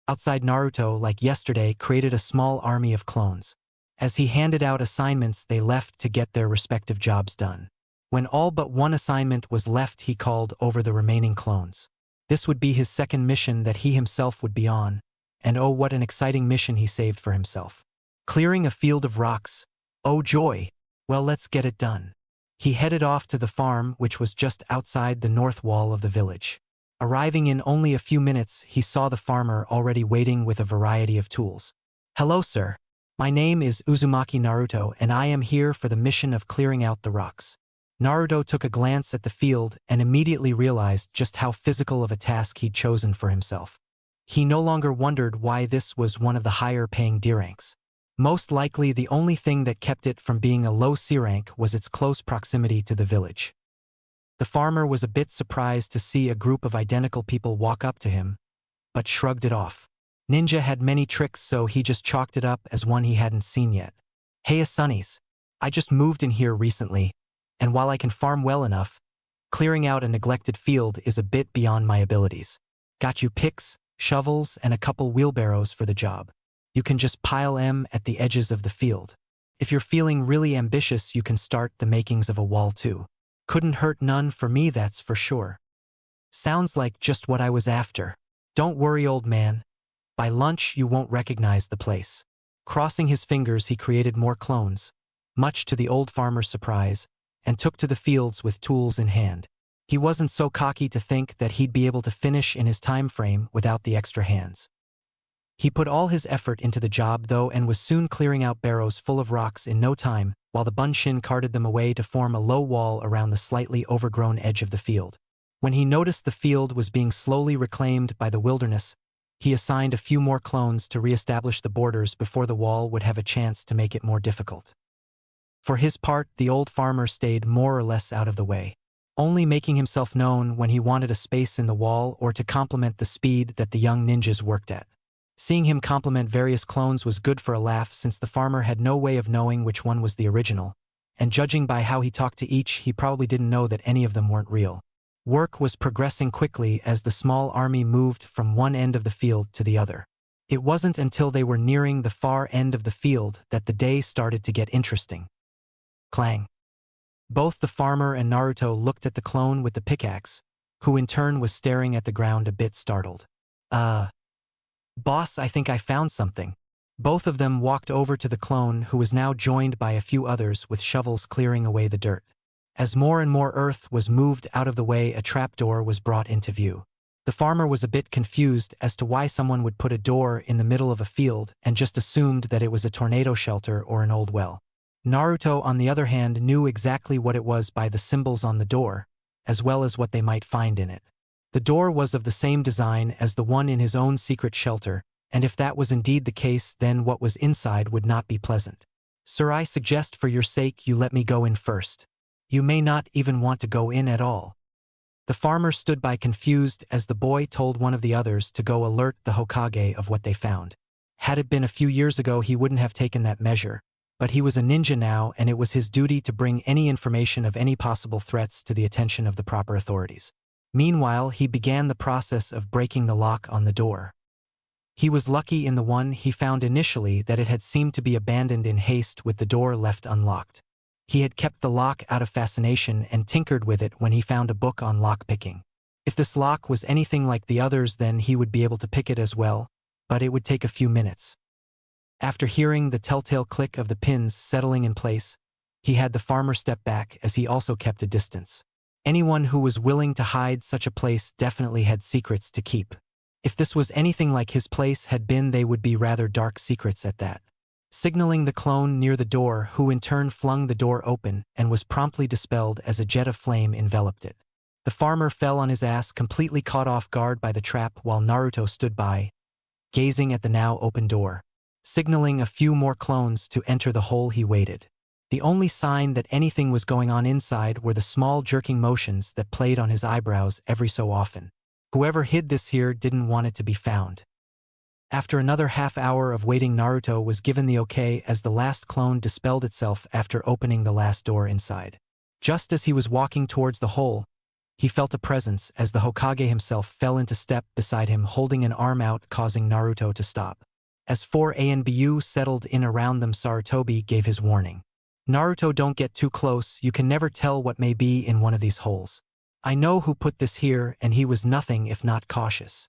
Outside, Naruto, like yesterday, created a small army of clones. As he handed out assignments, they left to get their respective jobs done. When all but one assignment was left, he called over the remaining clones. This would be his second mission that he himself would be on, and oh, what an exciting mission he saved for himself. Clearing a field of rocks. Oh joy! Well, let's get it done. He headed off to the farm, which was just outside the north wall of the village. Arriving in only a few minutes, he saw the farmer already waiting with a variety of tools. Hello, sir. My name is Uzumaki Naruto, and I am here for the mission of clearing out the rocks. Naruto took a glance at the field and immediately realized just how physical of a task he'd chosen for himself. He no longer wondered why this was one of the higher-paying D ranks. Most likely the only thing that kept it from being a low C rank was its close proximity to the village. The farmer was a bit surprised to see a group of identical people walk up to him, but shrugged it off. Ninja had many tricks, so he just chalked it up as one he hadn't seen yet. Hey Sunnies, I just moved in here recently, and while I can farm well enough, clearing out a neglected field is a bit beyond my abilities. Got you picks, shovels, and a couple wheelbarrows for the job. You can just pile 'em at the edges of the field. If you're feeling really ambitious, you can start the makings of a wall too. Couldn't hurt none for me, that's for sure. Sounds like just what I was after. Don't worry, old man. By lunch, you won't recognize the place. Crossing his fingers, he created more clones, much to the old farmer's surprise, and took to the fields with tools in hand. He wasn't so cocky to think that he'd be able to finish in his time frame without the extra hands. He put all his effort into the job, though, and was soon clearing out barrows full of rocks in no time, while the Bunshin carted them away to form a low wall around the slightly overgrown edge of the field. When he noticed the field was being slowly reclaimed by the wilderness, he assigned a few more clones to re-establish the borders before the wall would have a chance to make it more difficult. For his part, the old farmer stayed more or less out of the way, only making himself known when he wanted a space in the wall or to complement the speed that the young ninjas worked at. Seeing him compliment various clones was good for a laugh, since the farmer had no way of knowing which one was the original, and judging by how he talked to each, he probably didn't know that any of them weren't real. Work was progressing quickly as the small army moved from one end of the field to the other. It wasn't until they were nearing the far end of the field that the day started to get interesting. Clang. Both the farmer and Naruto looked at the clone with the pickaxe, who in turn was staring at the ground a bit startled. Boss, I think I found something. Both of them walked over to the clone, who was now joined by a few others with shovels clearing away the dirt. As more and more earth was moved out of the way, a trapdoor was brought into view. The farmer was a bit confused as to why someone would put a door in the middle of a field and just assumed that it was a tornado shelter or an old well. Naruto, on the other hand, knew exactly what it was by the symbols on the door, as well as what they might find in it. The door was of the same design as the one in his own secret shelter, and if that was indeed the case, then what was inside would not be pleasant. Sir, I suggest for your sake you let me go in first. You may not even want to go in at all. The farmer stood by confused as the boy told one of the others to go alert the Hokage of what they found. Had it been a few years ago, he wouldn't have taken that measure, but he was a ninja now, and it was his duty to bring any information of any possible threats to the attention of the proper authorities. Meanwhile, he began the process of breaking the lock on the door. He was lucky in the one he found initially that it had seemed to be abandoned in haste, with the door left unlocked. He had kept the lock out of fascination and tinkered with it when he found a book on lockpicking. If this lock was anything like the others, then he would be able to pick it as well, but it would take a few minutes. After hearing the telltale click of the pins settling in place, he had the farmer step back, as he also kept a distance. Anyone who was willing to hide such a place definitely had secrets to keep. If this was anything like his place had been, they would be rather dark secrets at that. Signaling the clone near the door, who in turn flung the door open and was promptly dispelled as a jet of flame enveloped it. The farmer fell on his ass, completely caught off guard by the trap, while Naruto stood by, gazing at the now open door. Signaling a few more clones to enter the hole, he waited. The only sign that anything was going on inside were the small jerking motions that played on his eyebrows every so often. Whoever hid this here didn't want it to be found. After another half hour of waiting, Naruto was given the okay as the last clone dispelled itself after opening the last door inside. Just as he was walking towards the hole, he felt a presence as the Hokage himself fell into step beside him, holding an arm out, causing Naruto to stop. As 4 ANBU settled in around them, Sarutobi gave his warning. Naruto, don't get too close, you can never tell what may be in one of these holes. I know who put this here and he was nothing if not cautious.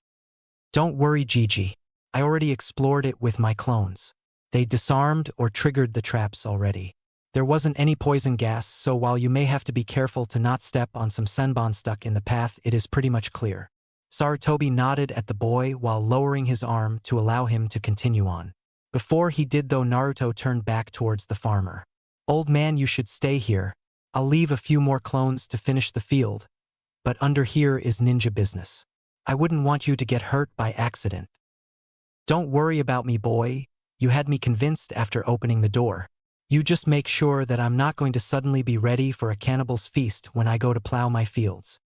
Don't worry, Gigi. I already explored it with my clones. They disarmed or triggered the traps already. There wasn't any poison gas, so while you may have to be careful to not step on some senbon stuck in the path, it is pretty much clear. Sarutobi nodded at the boy while lowering his arm to allow him to continue on. Before he did though, Naruto turned back towards the farmer. Old man, you should stay here. I'll leave a few more clones to finish the field, but under here is ninja business. I wouldn't want you to get hurt by accident. Don't worry about me, boy. You had me convinced after opening the door. You just make sure that I'm not going to suddenly be ready for a cannibal's feast when I go to plow my fields.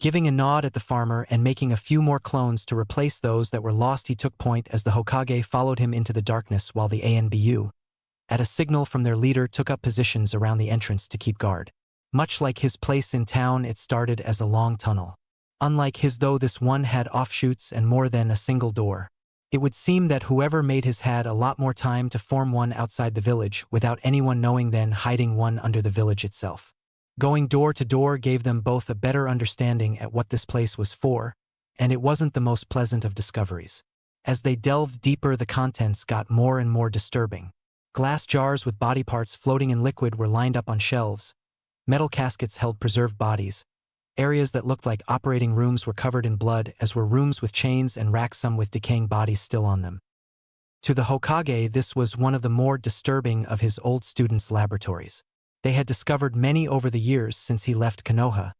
Giving a nod at the farmer and making a few more clones to replace those that were lost, he took point as the Hokage followed him into the darkness while the ANBU, at a signal from their leader, took up positions around the entrance to keep guard. Much like his place in town, it started as a long tunnel. Unlike his though, this one had offshoots and more than a single door. It would seem that whoever made his had a lot more time to form one outside the village without anyone knowing than hiding one under the village itself. Going door to door gave them both a better understanding at what this place was for, and it wasn't the most pleasant of discoveries. As they delved deeper, the contents got more and more disturbing. Glass jars with body parts floating in liquid were lined up on shelves. Metal caskets held preserved bodies. Areas that looked like operating rooms were covered in blood, as were rooms with chains and racks, some with decaying bodies still on them. To the Hokage, this was one of the more disturbing of his old students' laboratories. They had discovered many over the years since he left Konoha,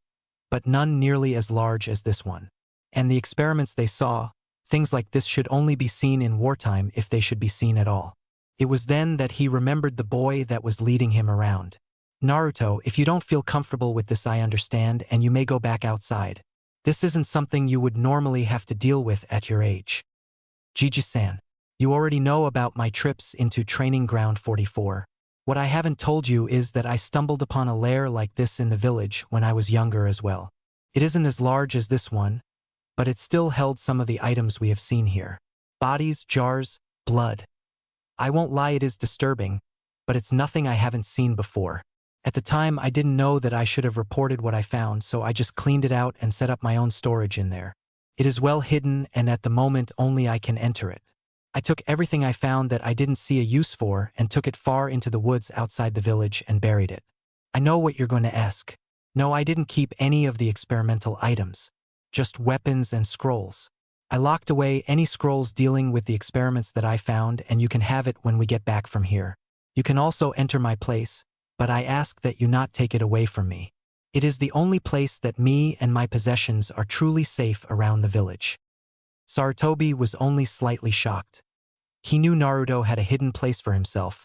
but none nearly as large as this one. And the experiments they saw, things like this should only be seen in wartime if they should be seen at all. It was then that he remembered the boy that was leading him around. Naruto, if you don't feel comfortable with this, I understand, and you may go back outside. This isn't something you would normally have to deal with at your age. Gigi-san, you already know about my trips into Training Ground 44. What I haven't told you is that I stumbled upon a lair like this in the village when I was younger as well. It isn't as large as this one, but it still held some of the items we have seen here. Bodies, jars, blood. I won't lie, it is disturbing, but it's nothing I haven't seen before. At the time, I didn't know that I should have reported what I found, so I just cleaned it out and set up my own storage in there. It is well hidden, and at the moment only I can enter it. I took everything I found that I didn't see a use for and took it far into the woods outside the village and buried it. I know what you're going to ask. No, I didn't keep any of the experimental items, just weapons and scrolls. I locked away any scrolls dealing with the experiments that I found, and you can have it when we get back from here. You can also enter my place, but I ask that you not take it away from me. It is the only place that me and my possessions are truly safe around the village. Sarutobi was only slightly shocked. He knew Naruto had a hidden place for himself,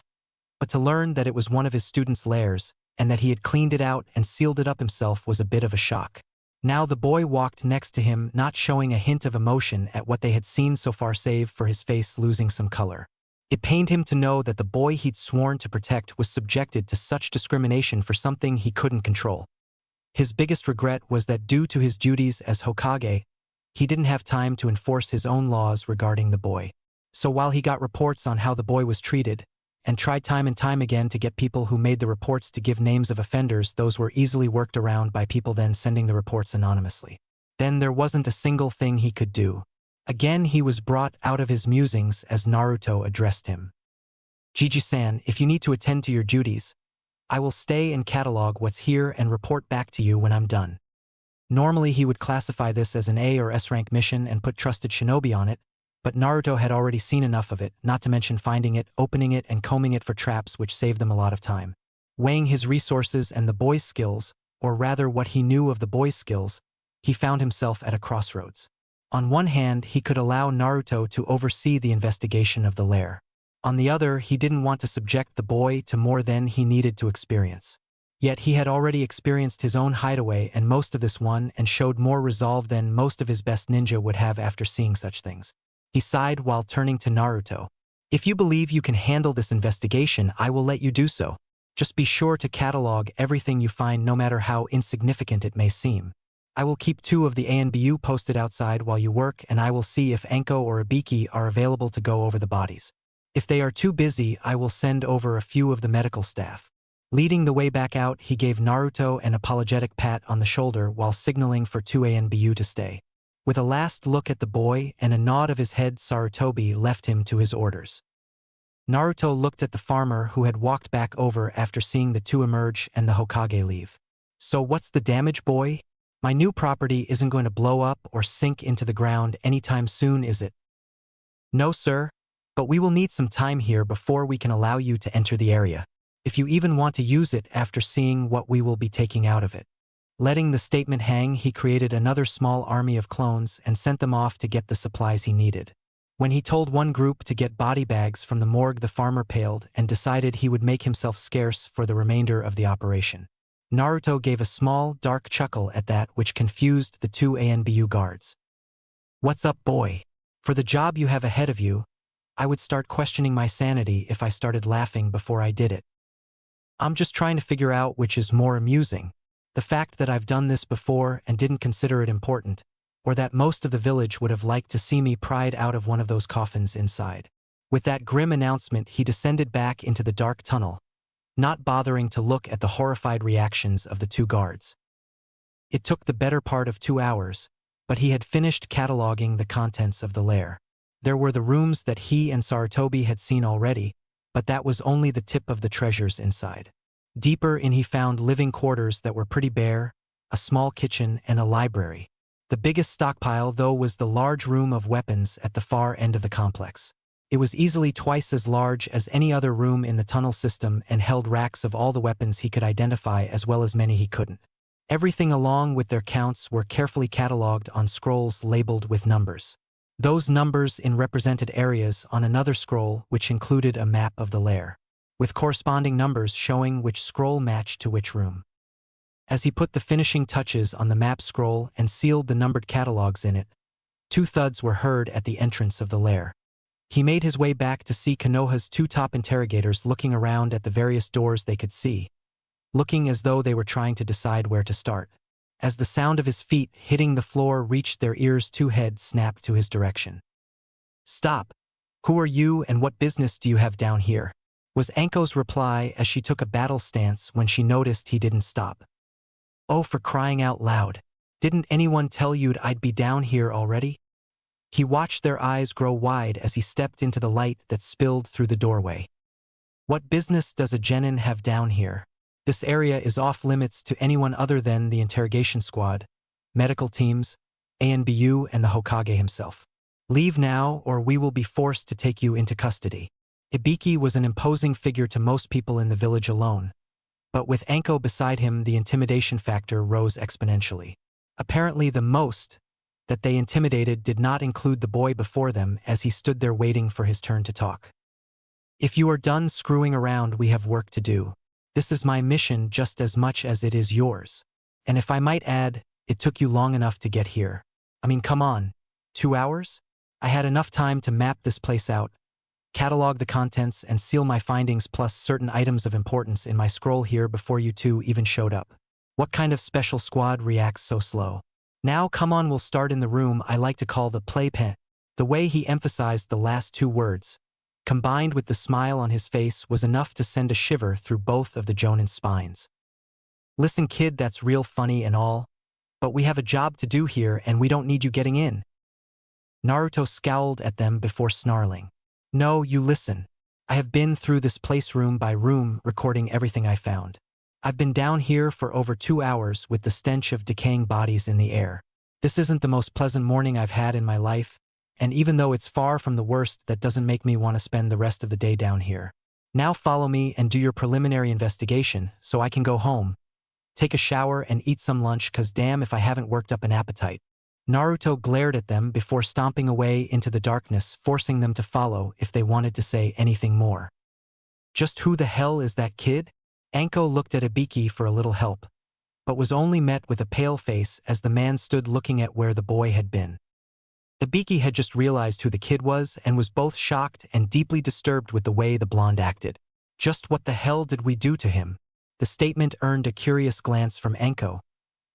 but to learn that it was one of his students' lairs and that he had cleaned it out and sealed it up himself was a bit of a shock. Now the boy walked next to him, not showing a hint of emotion at what they had seen so far save for his face losing some color. It pained him to know that the boy he'd sworn to protect was subjected to such discrimination for something he couldn't control. His biggest regret was that due to his duties as Hokage, he didn't have time to enforce his own laws regarding the boy. So while he got reports on how the boy was treated, and tried time and time again to get people who made the reports to give names of offenders, those were easily worked around by people then sending the reports anonymously. Then there wasn't a single thing he could do. Again he was brought out of his musings as Naruto addressed him. Gigi-san, if you need to attend to your duties, I will stay and catalog what's here and report back to you when I'm done. Normally he would classify this as an A or S rank mission and put trusted shinobi on it, but Naruto had already seen enough of it, not to mention finding it, opening it, and combing it for traps, which saved them a lot of time. Weighing his resources and the boy's skills, or rather what he knew of the boy's skills, he found himself at a crossroads. On one hand, he could allow Naruto to oversee the investigation of the lair. On the other, he didn't want to subject the boy to more than he needed to experience. Yet he had already experienced his own hideaway and most of this one, and showed more resolve than most of his best ninja would have after seeing such things. He sighed while turning to Naruto. If you believe you can handle this investigation, I will let you do so. Just be sure to catalog everything you find, no matter how insignificant it may seem. I will keep 2 of the ANBU posted outside while you work, and I will see if Anko or Ibiki are available to go over the bodies. If they are too busy, I will send over a few of the medical staff. Leading the way back out, he gave Naruto an apologetic pat on the shoulder while signaling for 2ANBU to stay. With a last look at the boy and a nod of his head, Sarutobi left him to his orders. Naruto looked at the farmer who had walked back over after seeing the two emerge and the Hokage leave. So what's the damage, boy? My new property isn't going to blow up or sink into the ground anytime soon, is it? No, sir, but we will need some time here before we can allow you to enter the area, if you even want to use it after seeing what we will be taking out of it. Letting the statement hang, he created another small army of clones and sent them off to get the supplies he needed. When he told one group to get body bags from the morgue, the farmer paled and decided he would make himself scarce for the remainder of the operation. Naruto gave a small, dark chuckle at that, which confused the two ANBU guards. What's up, boy? For the job you have ahead of you, I would start questioning my sanity if I started laughing before I did it. I'm just trying to figure out which is more amusing, the fact that I've done this before and didn't consider it important, or that most of the village would have liked to see me pried out of one of those coffins inside. With that grim announcement, he descended back into the dark tunnel, not bothering to look at the horrified reactions of the two guards. It took the better part of 2 hours, but he had finished cataloging the contents of the lair. There were the rooms that he and Sarutobi had seen already, but that was only the tip of the treasures inside. Deeper in, he found living quarters that were pretty bare, a small kitchen, and a library. The biggest stockpile, though, was the large room of weapons at the far end of the complex. It was easily twice as large as any other room in the tunnel system and held racks of all the weapons he could identify as well as many he couldn't. Everything along with their counts were carefully catalogued on scrolls labeled with numbers. Those numbers in represented areas on another scroll which included a map of the lair, with corresponding numbers showing which scroll matched to which room. As he put the finishing touches on the map scroll and sealed the numbered catalogs in it, 2 thuds were heard at the entrance of the lair. He made his way back to see Konoha's 2 top interrogators looking around at the various doors they could see, looking as though they were trying to decide where to start. As the sound of his feet hitting the floor reached their ears, 2 heads snapped to his direction. "Stop! Who are you and what business do you have down here?" was Anko's reply as she took a battle stance when she noticed he didn't stop. "Oh, for crying out loud. Didn't anyone tell you I'd be down here already?" He watched their eyes grow wide as he stepped into the light that spilled through the doorway. "What business does a genin have down here? This area is off limits to anyone other than the interrogation squad, medical teams, ANBU, and the Hokage himself. Leave now or we will be forced to take you into custody." Ibiki was an imposing figure to most people in the village alone, but with Anko beside him, the intimidation factor rose exponentially. Apparently the most that they intimidated did not include the boy before them as he stood there waiting for his turn to talk. "If you are done screwing around, we have work to do. This is my mission just as much as it is yours. And if I might add, it took you long enough to get here. I mean, come on, 2 hours? I had enough time to map this place out, catalog the contents, and seal my findings plus certain items of importance in my scroll here before you two even showed up. What kind of special squad reacts so slow? Now come on, we'll start in the room I like to call the playpen." The way he emphasized the last 2 words, combined with the smile on his face, was enough to send a shiver through both of the Jonin's spines. "Listen, kid, that's real funny and all, but we have a job to do here and we don't need you getting in." Naruto scowled at them before snarling. "No, you listen. I have been through this place room by room, recording everything I found. I've been down here for over 2 hours with the stench of decaying bodies in the air. This isn't the most pleasant morning I've had in my life, and even though it's far from the worst, that doesn't make me want to spend the rest of the day down here. Now follow me and do your preliminary investigation so I can go home, take a shower, and eat some lunch, 'cause damn if I haven't worked up an appetite." Naruto glared at them before stomping away into the darkness, forcing them to follow if they wanted to say anything more. "Just who the hell is that kid?" Anko looked at Ibiki for a little help, but was only met with a pale face as the man stood looking at where the boy had been. Ibiki had just realized who the kid was and was both shocked and deeply disturbed with the way the blonde acted. "Just what the hell did we do to him?" The statement earned a curious glance from Anko,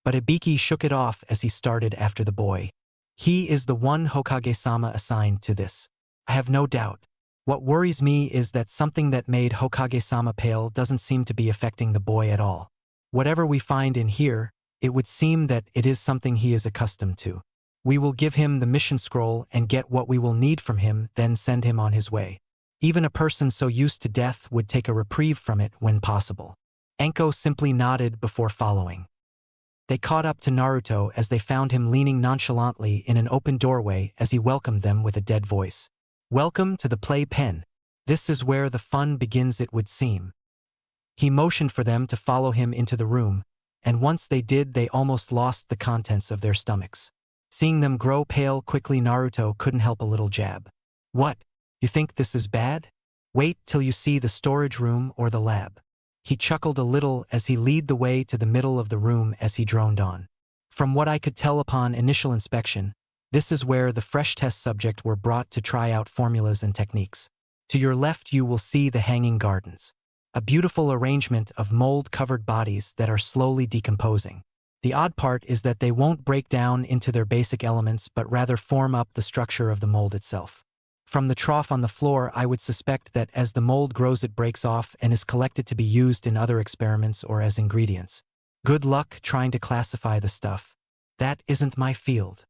but Ibiki shook it off as he started after the boy. "He is the one Hokage-sama assigned to this. I have no doubt. What worries me is that something that made Hokage-sama pale doesn't seem to be affecting the boy at all. Whatever we find in here, it would seem that it is something he is accustomed to. We will give him the mission scroll and get what we will need from him, then send him on his way. Even a person so used to death would take a reprieve from it when possible. Enko simply nodded before following. They caught up to Naruto as they found him leaning nonchalantly in an open doorway as he welcomed them with a dead voice. "Welcome to the play pen. This is where the fun begins, it would seem." He motioned for them to follow him into the room, and once they did, they almost lost the contents of their stomachs. Seeing them grow pale quickly, Naruto couldn't help a little jab. "What? You think this is bad? Wait till you see the storage room or the lab." He chuckled a little as he led the way to the middle of the room as he droned on. "From what I could tell upon initial inspection, this is where the fresh test subject were brought to try out formulas and techniques. To your left you will see the hanging gardens. A beautiful arrangement of mold-covered bodies that are slowly decomposing. The odd part is that they won't break down into their basic elements but rather form up the structure of the mold itself. From the trough on the floor, I would suspect that as the mold grows it breaks off and is collected to be used in other experiments or as ingredients. Good luck trying to classify the stuff. That isn't my field."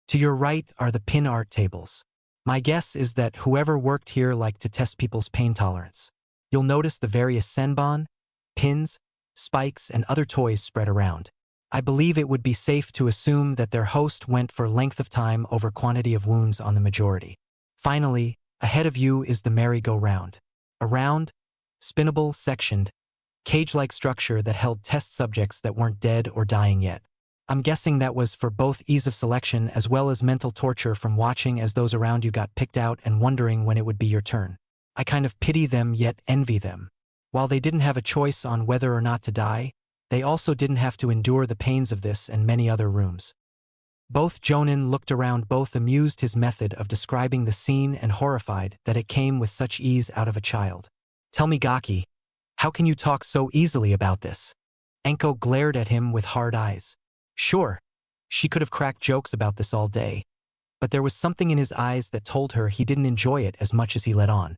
To your right are the pin art tables. My guess is that whoever worked here liked to test people's pain tolerance. You'll notice the various senbon, pins, spikes, and other toys spread around. I believe it would be safe to assume that their host went for length of time over quantity of wounds on the majority. Finally, ahead of you is the merry-go-round. A round, spinnable, sectioned, cage-like structure that held test subjects that weren't dead or dying yet. I'm guessing that was for both ease of selection as well as mental torture from watching as those around you got picked out and wondering when it would be your turn. I kind of pity them yet envy them. While they didn't have a choice on whether or not to die, they also didn't have to endure the pains of this and many other rooms. Both Jonin looked around, both amused his method of describing the scene and horrified that it came with such ease out of a child. "Tell me, Gaki, how can you talk so easily about this?" Enko glared at him with hard eyes. Sure, she could have cracked jokes about this all day, but there was something in his eyes that told her he didn't enjoy it as much as he let on.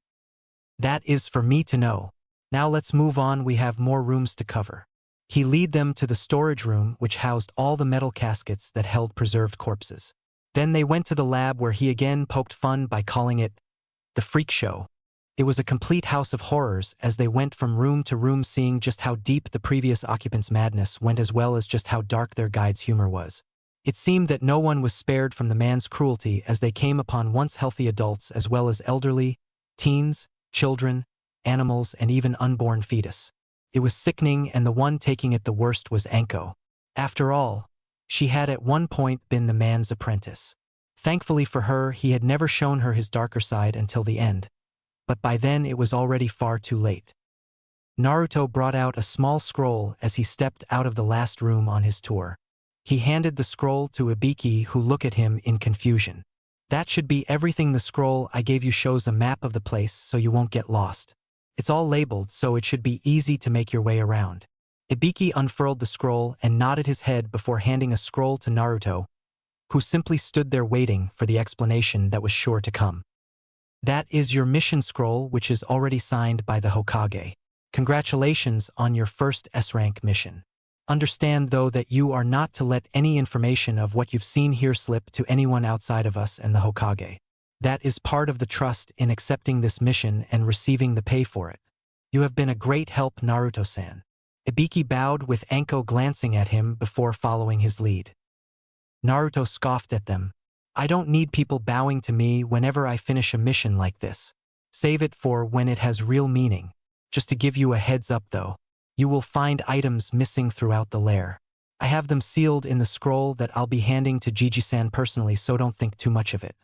"That is for me to know. Now let's move on, we have more rooms to cover." He led them to the storage room which housed all the metal caskets that held preserved corpses. Then they went to the lab where he again poked fun by calling it the freak show. It was a complete house of horrors as they went from room to room, seeing just how deep the previous occupants' madness went as well as just how dark their guide's humor was. It seemed that no one was spared from the man's cruelty as they came upon once healthy adults as well as elderly, teens, children, animals, and even unborn fetus. It was sickening, and the one taking it the worst was Enko. After all, she had at one point been the man's apprentice. Thankfully for her, he had never shown her his darker side until the end, but by then it was already far too late. Naruto brought out a small scroll as he stepped out of the last room on his tour. He handed the scroll to Ibiki, who looked at him in confusion. "That should be everything. The scroll I gave you shows a map of the place so you won't get lost. It's all labeled, so it should be easy to make your way around." Ibiki unfurled the scroll and nodded his head before handing a scroll to Naruto, who simply stood there waiting for the explanation that was sure to come. "That is your mission scroll, which is already signed by the Hokage. Congratulations on your first S-rank mission. Understand, though, that you are not to let any information of what you've seen here slip to anyone outside of us and the Hokage. That is part of the trust in accepting this mission and receiving the pay for it. You have been a great help, Naruto-san." Ibiki bowed with Enko glancing at him before following his lead. Naruto scoffed at them. "I don't need people bowing to me whenever I finish a mission like this. Save it for when it has real meaning. Just to give you a heads up, though, you will find items missing throughout the lair. I have them sealed in the scroll that I'll be handing to Gigi-san personally, so don't think too much of it.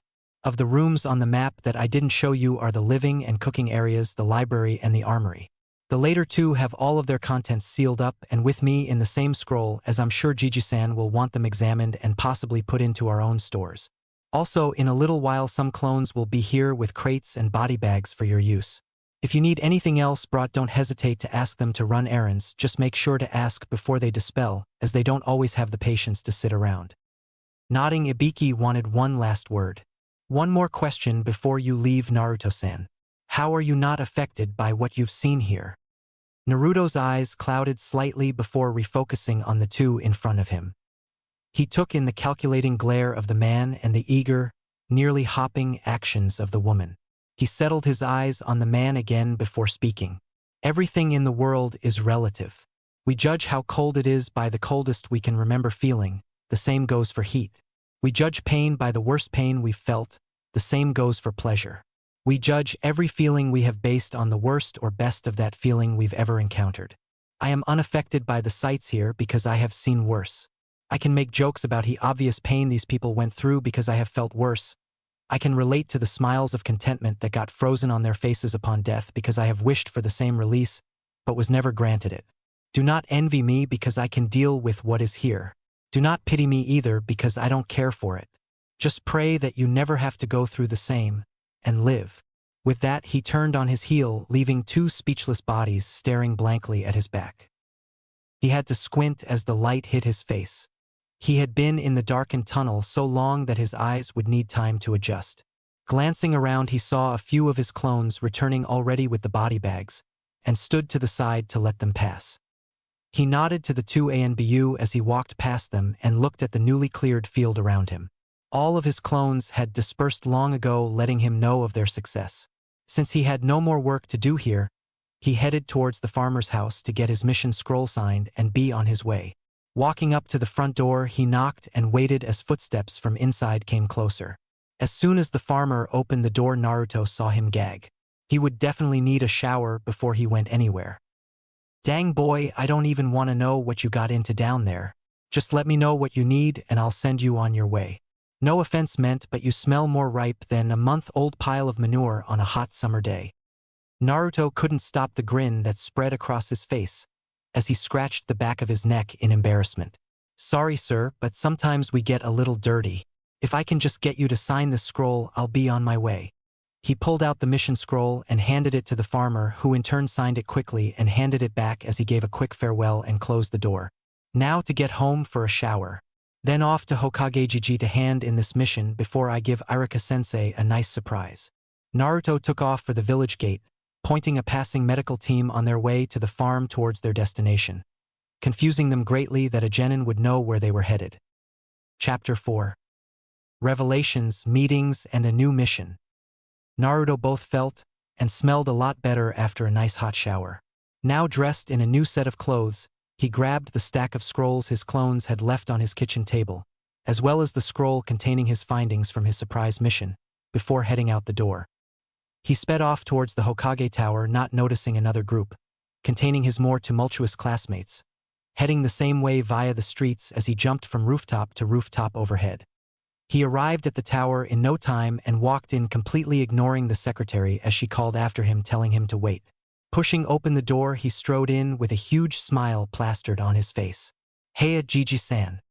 Of the rooms on the map that I didn't show you are the living and cooking areas, the library, and the armory. The later two have all of their contents sealed up and with me in the same scroll, as I'm sure Gigi-san will want them examined and possibly put into our own stores. Also, in a little while some clones will be here with crates and body bags for your use. If you need anything else brought, don't hesitate to ask them to run errands. Just make sure to ask before they dispel, as they don't always have the patience to sit around." Nodding, Ibiki wanted one last word. One more question before you leave, Naruto-san. How are you not affected by what you've seen here? Naruto's eyes clouded slightly before refocusing on the two in front of him. He took in the calculating glare of the man and the eager, nearly hopping actions of the woman. He settled his eyes on the man again before speaking. Everything in the world is relative. We judge how cold it is by the coldest we can remember feeling. The same goes for heat. We judge pain by the worst pain we've felt. The same goes for pleasure. We judge every feeling we have based on the worst or best of that feeling we've ever encountered. I am unaffected by the sights here because I have seen worse. I can make jokes about the obvious pain these people went through because I have felt worse. I can relate to the smiles of contentment that got frozen on their faces upon death because I have wished for the same release, but was never granted it. Do not envy me because I can deal with what is here. Do not pity me either because I don't care for it. Just pray that you never have to go through the same, and live. With that, he turned on his heel, leaving two speechless bodies staring blankly at his back. He had to squint as the light hit his face. He had been in the darkened tunnel so long that his eyes would need time to adjust. Glancing around, he saw a few of his clones returning already with the body bags, and stood to the side to let them pass. He nodded to the two ANBU as he walked past them and looked at the newly cleared field around him. All of his clones had dispersed long ago, letting him know of their success. Since he had no more work to do here, he headed towards the farmer's house to get his mission scroll signed and be on his way. Walking up to the front door, he knocked and waited as footsteps from inside came closer. As soon as the farmer opened the door, Naruto saw him gag. He would definitely need a shower before he went anywhere. Dang boy, I don't even want to know what you got into down there. Just let me know what you need and I'll send you on your way. No offense meant, but you smell more ripe than a month-old pile of manure on a hot summer day. Naruto couldn't stop the grin that spread across his face as he scratched the back of his neck in embarrassment. Sorry, sir, but sometimes we get a little dirty. If I can just get you to sign this scroll, I'll be on my way. He pulled out the mission scroll and handed it to the farmer, who in turn signed it quickly and handed it back as he gave a quick farewell and closed the door. Now to get home for a shower. Then off to Hokage to hand in this mission before I give Iruka-sensei a nice surprise. Naruto took off for the village gate, pointing a passing medical team on their way to the farm towards their destination, confusing them greatly that a genin would know where they were headed. Chapter 4. Revelations, Meetings, and a New Mission. Naruto both felt and smelled a lot better after a nice hot shower. Now dressed in a new set of clothes, he grabbed the stack of scrolls his clones had left on his kitchen table, as well as the scroll containing his findings from his surprise mission, before heading out the door. He sped off towards the Hokage Tower, not noticing another group, containing his more tumultuous classmates, heading the same way via the streets as he jumped from rooftop to rooftop overhead. He arrived at the tower in no time and walked in, completely ignoring the secretary as she called after him, telling him to wait. Pushing open the door, he strode in with a huge smile plastered on his face. "Heya, Jiji-san."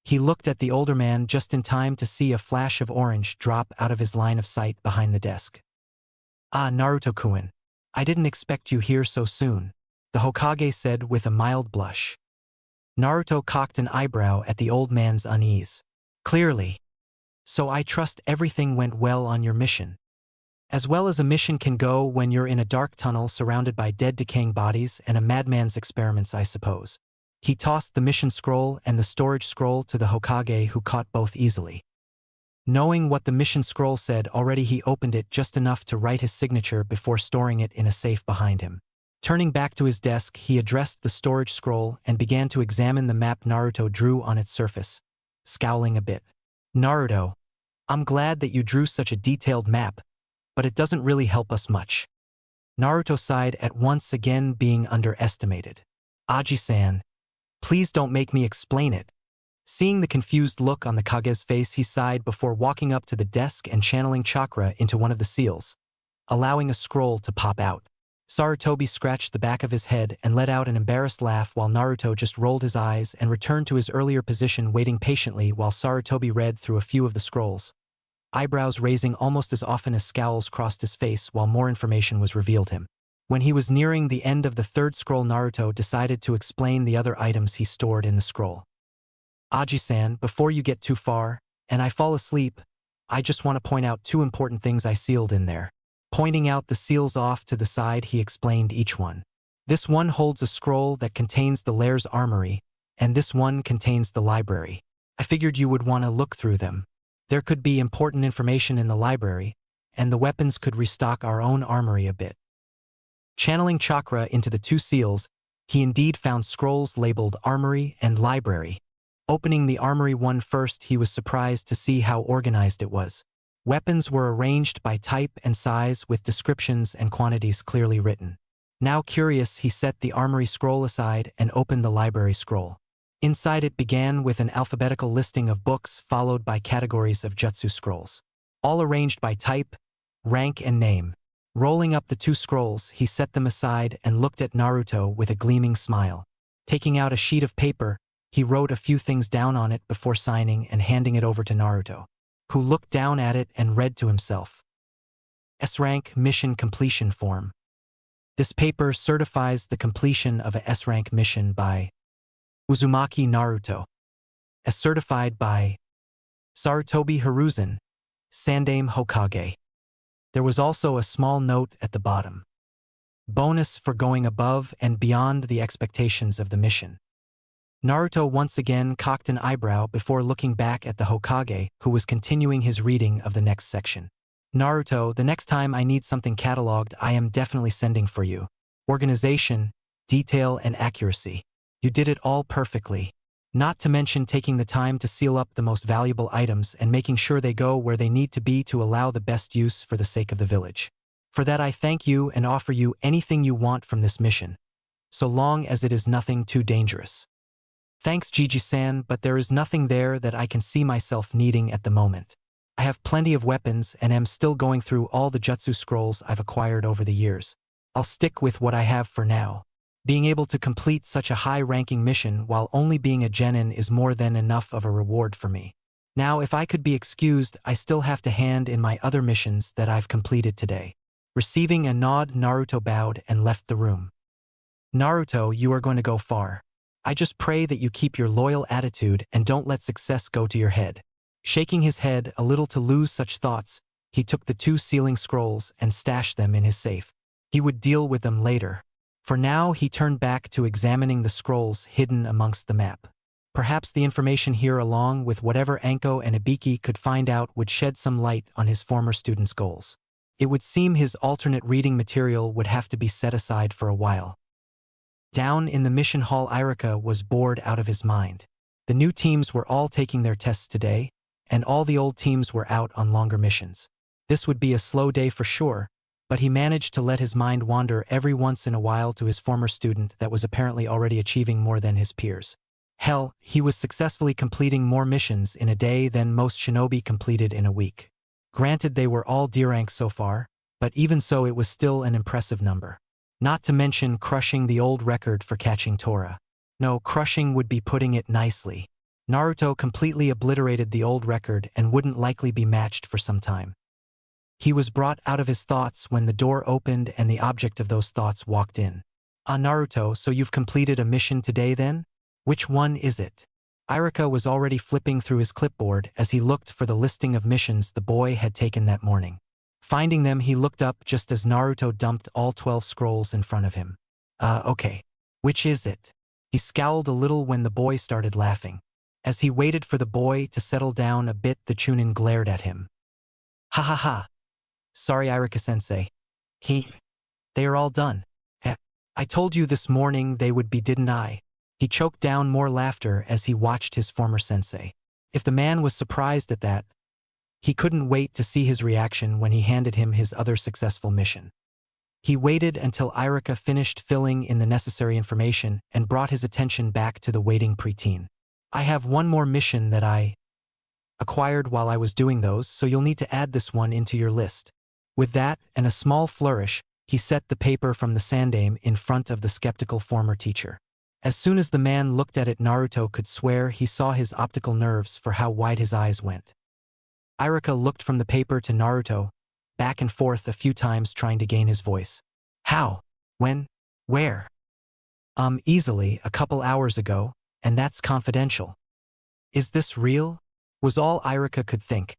He looked at the older man just in time to see a flash of orange drop out of his line of sight behind the desk. "Ah, Naruto-kun. I didn't expect you here so soon," the Hokage said with a mild blush. Naruto cocked an eyebrow at the old man's unease. "Clearly. So I trust everything went well on your mission. As well as a mission can go when you're in a dark tunnel surrounded by dead, decaying bodies and a madman's experiments, I suppose." He tossed the mission scroll and the storage scroll to the Hokage, who caught both easily. Knowing what the mission scroll said already, he opened it just enough to write his signature before storing it in a safe behind him. Turning back to his desk, he addressed the storage scroll and began to examine the map Naruto drew on its surface, scowling a bit. "Naruto, I'm glad that you drew such a detailed map, but it doesn't really help us much." Naruto sighed at once again being underestimated. "Aji-san, please don't make me explain it." Seeing the confused look on the Kage's face, he sighed before walking up to the desk and channeling chakra into one of the seals, allowing a scroll to pop out. Sarutobi scratched the back of his head and let out an embarrassed laugh, while Naruto just rolled his eyes and returned to his earlier position, waiting patiently while Sarutobi read through a few of the scrolls, eyebrows raising almost as often as scowls crossed his face while more information was revealed him. When he was nearing the end of the third scroll, Naruto decided to explain the other items he stored in the scroll. "Aji-san, before you get too far, and I fall asleep, I just want to point out 2 important things I sealed in there. Pointing out the seals off to the side, he explained each one. This one holds a scroll that contains the lair's armory, and this one contains the library. I figured you would want to look through them. There could be important information in the library, and the weapons could restock our own armory a bit. Channeling chakra into the 2 seals, he indeed found scrolls labeled Armory and Library. Opening the Armory one first, he was surprised to see how organized it was. Weapons were arranged by type and size with descriptions and quantities clearly written. Now curious, he set the Armory scroll aside and opened the Library scroll. Inside it began with an alphabetical listing of books followed by categories of jutsu scrolls, all arranged by type, rank, and name. Rolling up the 2 scrolls, he set them aside and looked at Naruto with a gleaming smile. Taking out a sheet of paper, he wrote a few things down on it before signing and handing it over to Naruto, who looked down at it and read to himself. S-Rank Mission Completion Form. This paper certifies the completion of a S-Rank mission by Uzumaki Naruto, as certified by Sarutobi Hiruzen, Sandaime Hokage. There was also a small note at the bottom. Bonus for going above and beyond the expectations of the mission. Naruto once again cocked an eyebrow before looking back at the Hokage, who was continuing his reading of the next section. Naruto, the next time I need something cataloged, I am definitely sending for you. Organization, detail, and accuracy. You did it all perfectly. Not to mention taking the time to seal up the most valuable items and making sure they go where they need to be to allow the best use for the sake of the village. For that I thank you and offer you anything you want from this mission, so long as it is nothing too dangerous. Thanks, Gigi-san, but there is nothing there that I can see myself needing at the moment. I have plenty of weapons and am still going through all the jutsu scrolls I've acquired over the years. I'll stick with what I have for now. Being able to complete such a high-ranking mission while only being a genin is more than enough of a reward for me. Now, if I could be excused, I still have to hand in my other missions that I've completed today. Receiving a nod, Naruto bowed and left the room. Naruto, you are going to go far. I just pray that you keep your loyal attitude and don't let success go to your head. Shaking his head a little to lose such thoughts, he took the 2 sealing scrolls and stashed them in his safe. He would deal with them later. For now, he turned back to examining the scrolls hidden amongst the map. Perhaps the information here, along with whatever Anko and Ibiki could find out, would shed some light on his former student's goals. It would seem his alternate reading material would have to be set aside for a while. Down in the mission hall, Irika was bored out of his mind. The new teams were all taking their tests today, and all the old teams were out on longer missions. This would be a slow day for sure, but he managed to let his mind wander every once in a while to his former student that was apparently already achieving more than his peers. Hell, he was successfully completing more missions in a day than most shinobi completed in a week. Granted, they were all D rank so far, but even so it was still an impressive number. Not to mention crushing the old record for catching Tora. No, crushing would be putting it nicely. Naruto completely obliterated the old record and wouldn't likely be matched for some time. He was brought out of his thoughts when the door opened and the object of those thoughts walked in. Ah, Naruto, so you've completed a mission today then? Which one is it? Irika was already flipping through his clipboard as he looked for the listing of missions the boy had taken that morning. Finding them, he looked up just as Naruto dumped all 12 scrolls in front of him. Okay. Which is it? He scowled a little when the boy started laughing. As he waited for the boy to settle down a bit, the Chunin glared at him. Ha ha ha. Sorry, Irika-sensei. They are all done. I told you this morning they would be, didn't I? He choked down more laughter as he watched his former sensei. If the man was surprised at that, he couldn't wait to see his reaction when he handed him his other successful mission. He waited until Irika finished filling in the necessary information and brought his attention back to the waiting preteen. I have one more mission that I acquired while I was doing those, so you'll need to add this one into your list. With that and a small flourish, he set the paper from the Sandaime in front of the skeptical former teacher. As soon as the man looked at it, Naruto could swear he saw his optical nerves for how wide his eyes went. Irika looked from the paper to Naruto, back and forth a few times trying to gain his voice. How? When? Where? Easily, a couple hours ago, and that's confidential. Is this real? Was all Irika could think.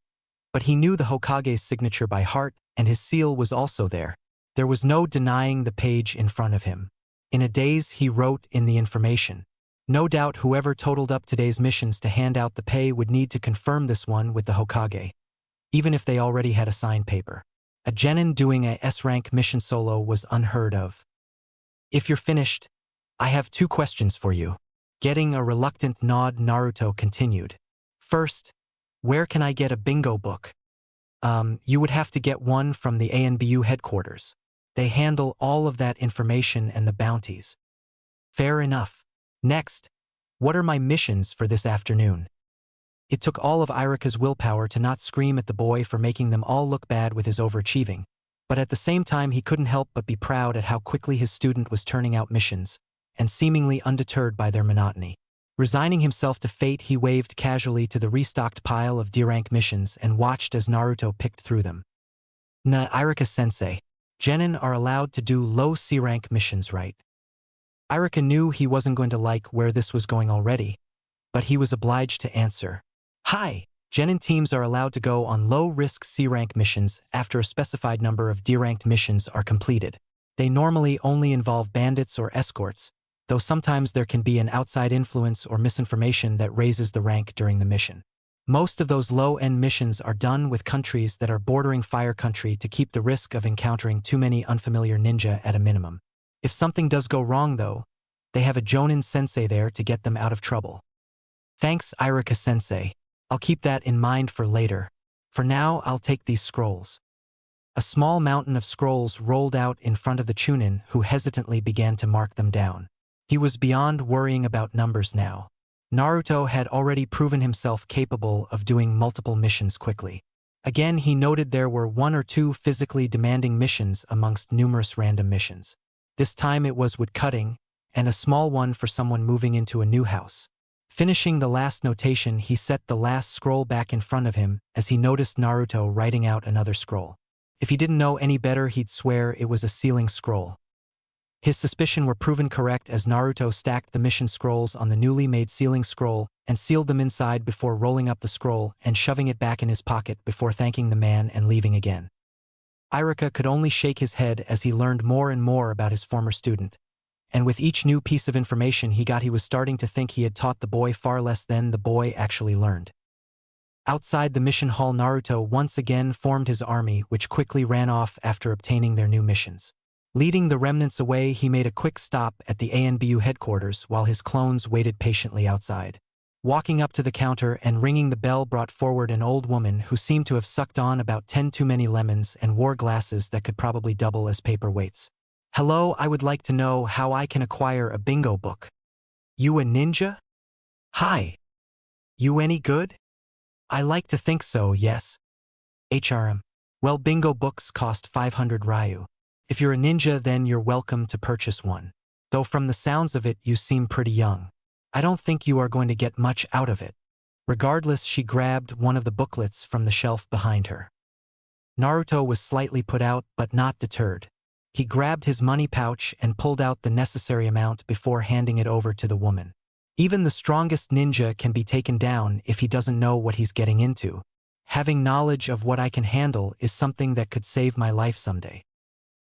But he knew the Hokage's signature by heart, and his seal was also there. There was no denying the page in front of him. In a daze, he wrote in the information. No doubt whoever totaled up today's missions to hand out the pay would need to confirm this one with the Hokage, even if they already had a signed paper. A genin doing a S-rank mission solo was unheard of. If you're finished, I have 2 questions for you. Getting a reluctant nod, Naruto continued. First, where can I get a bingo book? You would have to get one from the ANBU headquarters. They handle all of that information and the bounties. Fair enough. Next, what are my missions for this afternoon? It took all of Irika's willpower to not scream at the boy for making them all look bad with his overachieving, but at the same time he couldn't help but be proud at how quickly his student was turning out missions, and seemingly undeterred by their monotony. Resigning himself to fate, he waved casually to the restocked pile of D-rank missions and watched as Naruto picked through them. Irika-sensei, genin are allowed to do low C-rank missions, right? Irika knew he wasn't going to like where this was going already, but he was obliged to answer. Hi, genin teams are allowed to go on low-risk C-rank missions after a specified number of D-ranked missions are completed. They normally only involve bandits or escorts, though sometimes there can be an outside influence or misinformation that raises the rank during the mission. Most of those low-end missions are done with countries that are bordering fire country to keep the risk of encountering too many unfamiliar ninja at a minimum. If something does go wrong, though, they have a Jonin sensei there to get them out of trouble. Thanks, Irika-sensei. I'll keep that in mind for later. For now, I'll take these scrolls. A small mountain of scrolls rolled out in front of the Chunin, who hesitantly began to mark them down. He was beyond worrying about numbers now. Naruto had already proven himself capable of doing multiple missions quickly. Again, he noted there were 1 or 2 physically demanding missions amongst numerous random missions. This time it was woodcutting, and a small one for someone moving into a new house. Finishing the last notation, he set the last scroll back in front of him as he noticed Naruto writing out another scroll. If he didn't know any better, he'd swear it was a sealing scroll. His suspicions were proven correct as Naruto stacked the mission scrolls on the newly made sealing scroll and sealed them inside before rolling up the scroll and shoving it back in his pocket before thanking the man and leaving again. Irika could only shake his head as he learned more and more about his former student. And with each new piece of information he got, he was starting to think he had taught the boy far less than the boy actually learned. Outside the mission hall, Naruto once again formed his army, which quickly ran off after obtaining their new missions. Leading the remnants away, he made a quick stop at the ANBU headquarters while his clones waited patiently outside. Walking up to the counter and ringing the bell brought forward an old woman who seemed to have sucked on about 10 too many lemons and wore glasses that could probably double as paperweights. Hello, I would like to know how I can acquire a bingo book. You a ninja? Hi. You any good? I like to think so, yes. HRM. Well, bingo books cost 500 ryu. If you're a ninja, then you're welcome to purchase one. Though from the sounds of it, you seem pretty young. I don't think you are going to get much out of it. Regardless, she grabbed one of the booklets from the shelf behind her. Naruto was slightly put out, but not deterred. He grabbed his money pouch and pulled out the necessary amount before handing it over to the woman. Even the strongest ninja can be taken down if he doesn't know what he's getting into. Having knowledge of what I can handle is something that could save my life someday.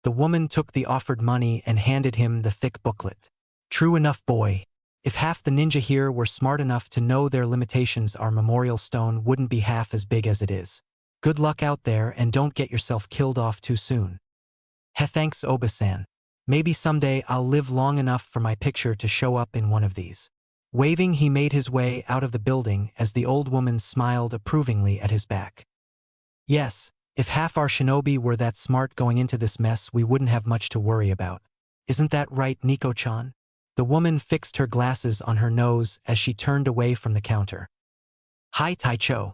The woman took the offered money and handed him the thick booklet. True enough, boy. If half the ninja here were smart enough to know their limitations, our memorial stone wouldn't be half as big as it is. Good luck out there and don't get yourself killed off too soon. Thanks, Oba-san. Maybe someday I'll live long enough for my picture to show up in one of these. Waving, he made his way out of the building as the old woman smiled approvingly at his back. Yes, if half our shinobi were that smart going into this mess, we wouldn't have much to worry about. Isn't that right, Nico-chan? The woman fixed her glasses on her nose as she turned away from the counter. Hi, Taicho.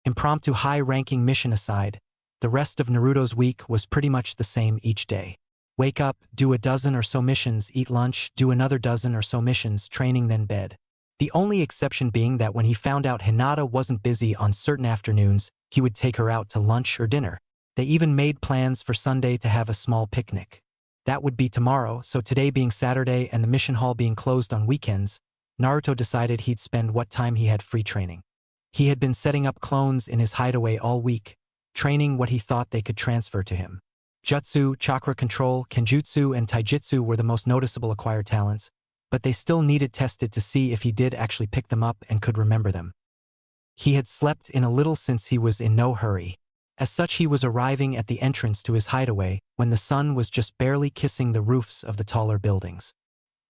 Impromptu high-ranking mission aside, the rest of Naruto's week was pretty much the same each day. Wake up, do a dozen or so missions, eat lunch, do another dozen or so missions, training, then bed. The only exception being that when he found out Hinata wasn't busy on certain afternoons, he would take her out to lunch or dinner. They even made plans for Sunday to have a small picnic. That would be tomorrow, so today being Saturday and the mission hall being closed on weekends, Naruto decided he'd spend what time he had free training. He had been setting up clones in his hideaway all week, training what he thought they could transfer to him. Jutsu, chakra control, kenjutsu, and taijutsu were the most noticeable acquired talents, but they still needed tested to see if he did actually pick them up and could remember them. He had slept in a little since he was in no hurry. As such, he was arriving at the entrance to his hideaway when the sun was just barely kissing the roofs of the taller buildings.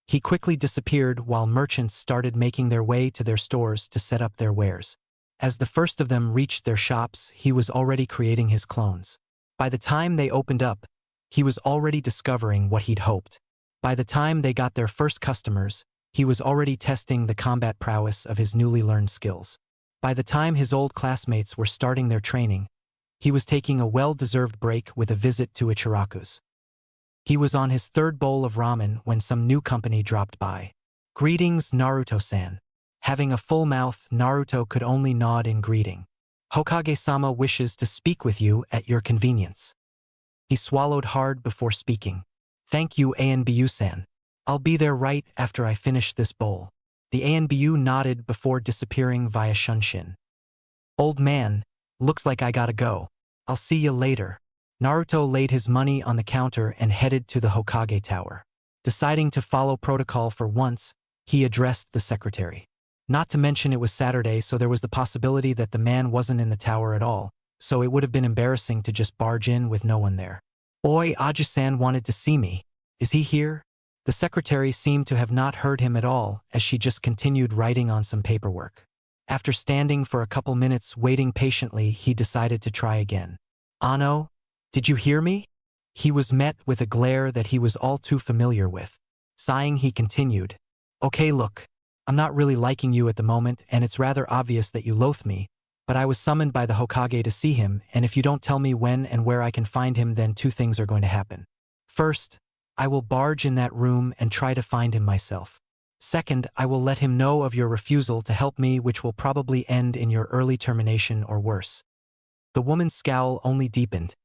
He quickly disappeared while merchants started making their way to their stores to set up their wares. As the first of them reached their shops, he was already creating his clones. By the time they opened up, he was already discovering what he'd hoped. By the time they got their first customers, he was already testing the combat prowess of his newly learned skills. By the time his old classmates were starting their training, he was taking a well-deserved break with a visit to Ichiraku's. He was on his third bowl of ramen when some new company dropped by. "Greetings, Naruto-san." Having a full mouth, Naruto could only nod in greeting. "Hokage-sama wishes to speak with you at your convenience." He swallowed hard before speaking. "Thank you, Anbu-san. I'll be there right after I finish this bowl." The Anbu nodded before disappearing via Shunshin. "Old man, looks like I gotta go. I'll see you later." Naruto laid his money on the counter and headed to the Hokage Tower. Deciding to follow protocol for once, he addressed the secretary. Not to mention it was Saturday, so there was the possibility that the man wasn't in the tower at all, so it would have been embarrassing to just barge in with no one there. "Oi, Aji-san wanted to see me. Is he here?" The secretary seemed to have not heard him at all, as she just continued writing on some paperwork. After standing for a couple minutes waiting patiently, he decided to try again. "Ano, did you hear me?" He was met with a glare that he was all too familiar with. Sighing, he continued, "Okay, look, I'm not really liking you at the moment, and it's rather obvious that you loathe me, but I was summoned by the Hokage to see him, and if you don't tell me when and where I can find him, then two things are going to happen. First, I will barge in that room and try to find him myself. Second, I will let him know of your refusal to help me, which will probably end in your early termination or worse." The woman's scowl only deepened,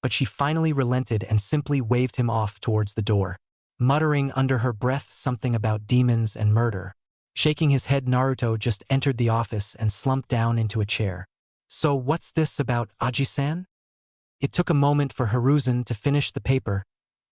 but she finally relented and simply waved him off towards the door, muttering under her breath something about demons and murder. Shaking his head, Naruto just entered the office and slumped down into a chair. "So what's this about Aji-san?" It took a moment for Hiruzen to finish the paper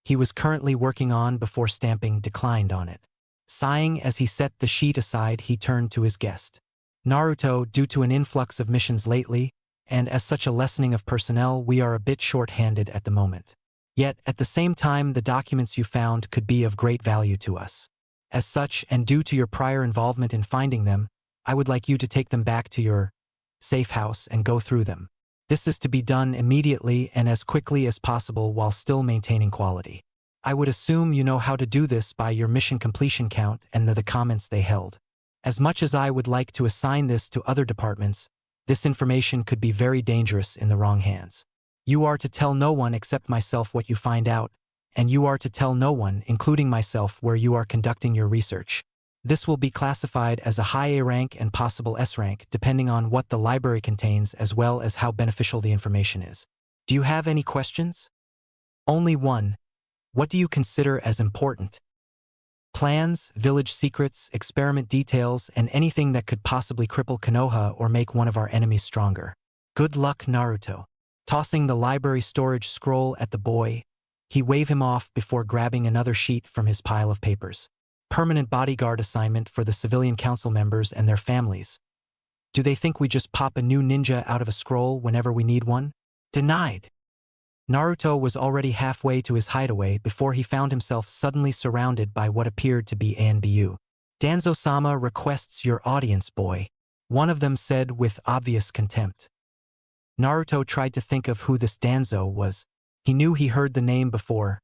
he was currently working on before stamping "declined" on it. Sighing as he set the sheet aside, he turned to his guest. "Naruto, due to an influx of missions lately, and as such a lessening of personnel, we are a bit short-handed at the moment. Yet, at the same time, the documents you found could be of great value to us. As such, and due to your prior involvement in finding them, I would like you to take them back to your safe house and go through them. This is to be done immediately and as quickly as possible while still maintaining quality. I would assume you know how to do this by your mission completion count and the comments they held. As much as I would like to assign this to other departments, this information could be very dangerous in the wrong hands. You are to tell no one except myself what you find out, and you are to tell no one, including myself, where you are conducting your research. This will be classified as a high A rank and possible S rank, depending on what the library contains as well as how beneficial the information is. Do you have any questions?" "Only one. What do you consider as important?" "Plans, village secrets, experiment details, and anything that could possibly cripple Konoha or make one of our enemies stronger. Good luck, Naruto." Tossing the library storage scroll at the boy, he waved him off before grabbing another sheet from his pile of papers. "Permanent bodyguard assignment for the civilian council members and their families. Do they think we just pop a new ninja out of a scroll whenever we need one? Denied." Naruto was already halfway to his hideaway before he found himself suddenly surrounded by what appeared to be Anbu. "Danzo-sama requests your audience, boy," one of them said with obvious contempt. Naruto tried to think of who this Danzo was. He knew he heard the name before.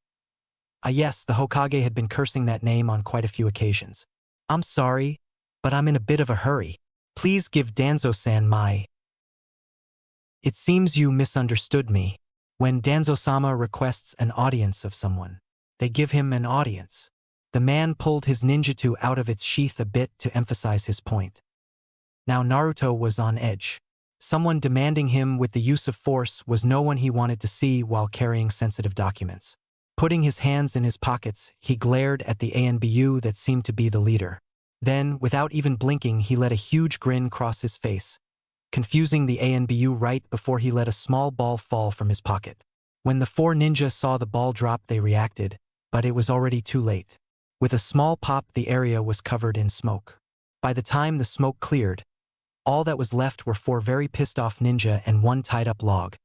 Yes, the Hokage had been cursing that name on quite a few occasions. "I'm sorry, but I'm in a bit of a hurry. Please give Danzo-san my—" "It seems you misunderstood me. When Danzo-sama requests an audience of someone, they give him an audience." The man pulled his ninjutsu out of its sheath a bit to emphasize his point. Now Naruto was on edge. Someone demanding him with the use of force was no one he wanted to see while carrying sensitive documents. Putting his hands in his pockets, he glared at the Anbu that seemed to be the leader. Then, without even blinking, he let a huge grin cross his face, confusing the ANBU right before he let a small ball fall from his pocket. When the four ninja saw the ball drop, they reacted, but it was already too late. With a small pop, the area was covered in smoke. By the time the smoke cleared, all that was left were four very pissed-off ninja and one tied-up log.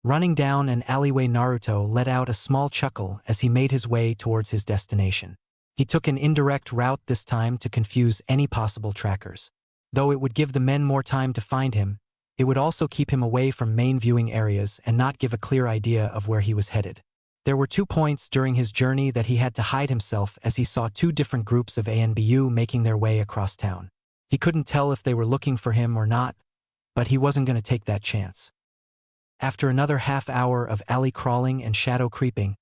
Running down an alleyway, Naruto let out a small chuckle as he made his way towards his destination. He took an indirect route this time to confuse any possible trackers. Though it would give the men more time to find him, it would also keep him away from main viewing areas and not give a clear idea of where he was headed. There were 2 points during his journey that he had to hide himself as he saw 2 different groups of ANBU making their way across town. He couldn't tell if they were looking for him or not, but he wasn't going to take that chance. After another half hour of alley crawling and shadow creeping,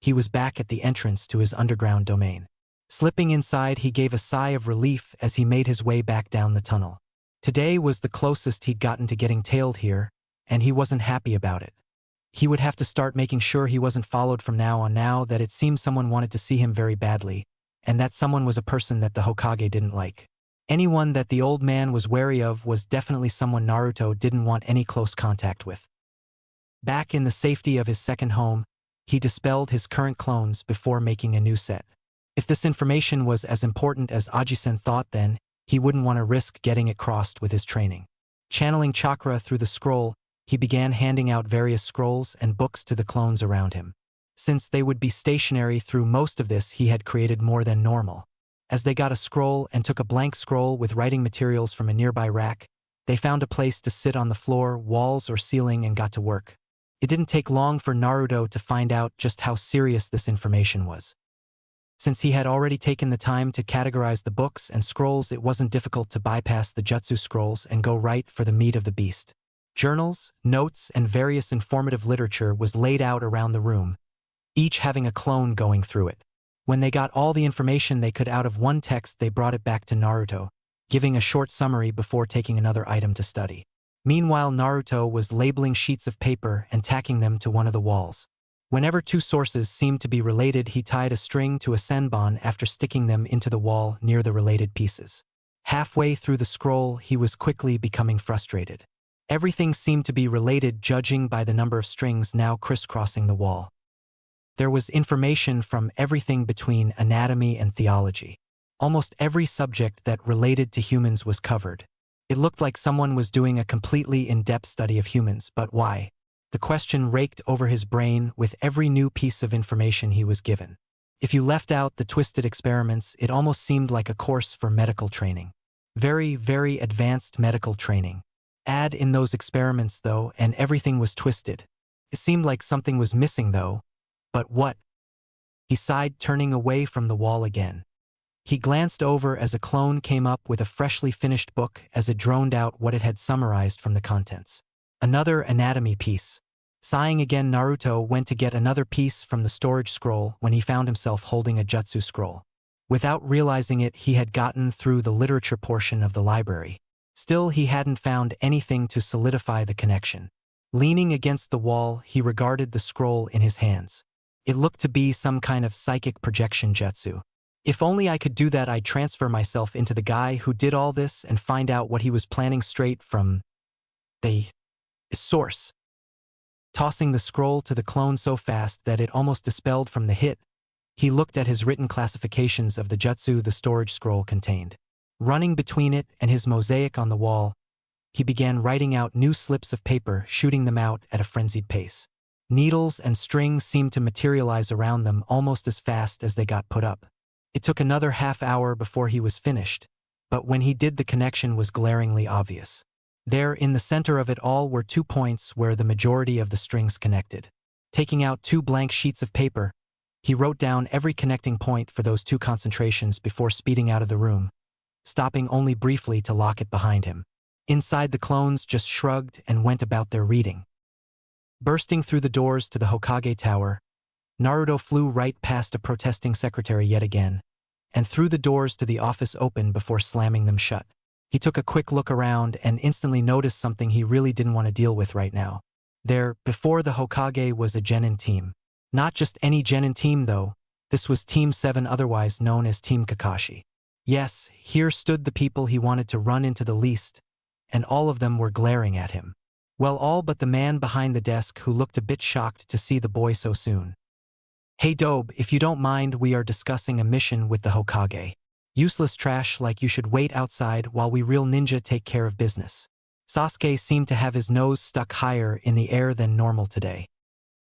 he was back at the entrance to his underground domain. Slipping inside, he gave a sigh of relief as he made his way back down the tunnel. Today was the closest he'd gotten to getting tailed here, and he wasn't happy about it. He would have to start making sure he wasn't followed from now on, now that it seemed someone wanted to see him very badly, and that someone was a person that the Hokage didn't like. Anyone that the old man was wary of was definitely someone Naruto didn't want any close contact with. Back in the safety of his second home, he dispelled his current clones before making a new set. If this information was as important as Ajisen thought, then he wouldn't want to risk getting it crossed with his training. Channeling chakra through the scroll, he began handing out various scrolls and books to the clones around him. Since they would be stationary through most of this, he had created more than normal. As they got a scroll and took a blank scroll with writing materials from a nearby rack, they found a place to sit on the floor, walls, or ceiling and got to work. It didn't take long for Naruto to find out just how serious this information was. Since he had already taken the time to categorize the books and scrolls, it wasn't difficult to bypass the jutsu scrolls and go right for the meat of the beast. Journals, notes, and various informative literature was laid out around the room, each having a clone going through it. When they got all the information they could out of one text, they brought it back to Naruto, giving a short summary before taking another item to study. Meanwhile, Naruto was labeling sheets of paper and tacking them to one of the walls. Whenever 2 sources seemed to be related, he tied a string to a senbon after sticking them into the wall near the related pieces. Halfway through the scroll, he was quickly becoming frustrated. Everything seemed to be related, judging by the number of strings now crisscrossing the wall. There was information from everything between anatomy and theology. Almost every subject that related to humans was covered. It looked like someone was doing a completely in-depth study of humans, but why? The question raked over his brain with every new piece of information he was given. If you left out the twisted experiments, it almost seemed like a course for medical training. Very, very advanced medical training. Add in those experiments, though, and everything was twisted. It seemed like something was missing, though. But what? He sighed, turning away from the wall again. He glanced over as a clone came up with a freshly finished book as it droned out what it had summarized from the contents. Another anatomy piece. Sighing again, Naruto went to get another piece from the storage scroll when he found himself holding a jutsu scroll. Without realizing it, he had gotten through the literature portion of the library. Still, he hadn't found anything to solidify the connection. Leaning against the wall, he regarded the scroll in his hands. It looked to be some kind of psychic projection jutsu. If only I could do that, I'd transfer myself into the guy who did all this and find out what he was planning straight from the source. Tossing the scroll to the clone so fast that it almost dispelled from the hit, he looked at his written classifications of the jutsu the storage scroll contained. Running between it and his mosaic on the wall, he began writing out new slips of paper, shooting them out at a frenzied pace. Needles and strings seemed to materialize around them almost as fast as they got put up. It took another half hour before he was finished, but when he did, the connection was glaringly obvious. There, in the center of it all, were 2 points where the majority of the strings connected. Taking out 2 blank sheets of paper, he wrote down every connecting point for those 2 concentrations before speeding out of the room, stopping only briefly to lock it behind him. Inside, the clones just shrugged and went about their reading. Bursting through the doors to the Hokage Tower, Naruto flew right past a protesting secretary yet again, and threw the doors to the office open before slamming them shut. He took a quick look around and instantly noticed something he really didn't want to deal with right now. There, before the Hokage, was a genin team. Not just any genin team, though. This was Team 7, otherwise known as Team Kakashi. Yes, here stood the people he wanted to run into the least, and all of them were glaring at him. Well, all but the man behind the desk who looked a bit shocked to see the boy so soon. "Hey Dobe, if you don't mind, we are discussing a mission with the Hokage. Useless trash like you should wait outside while we real ninja take care of business." Sasuke seemed to have his nose stuck higher in the air than normal today.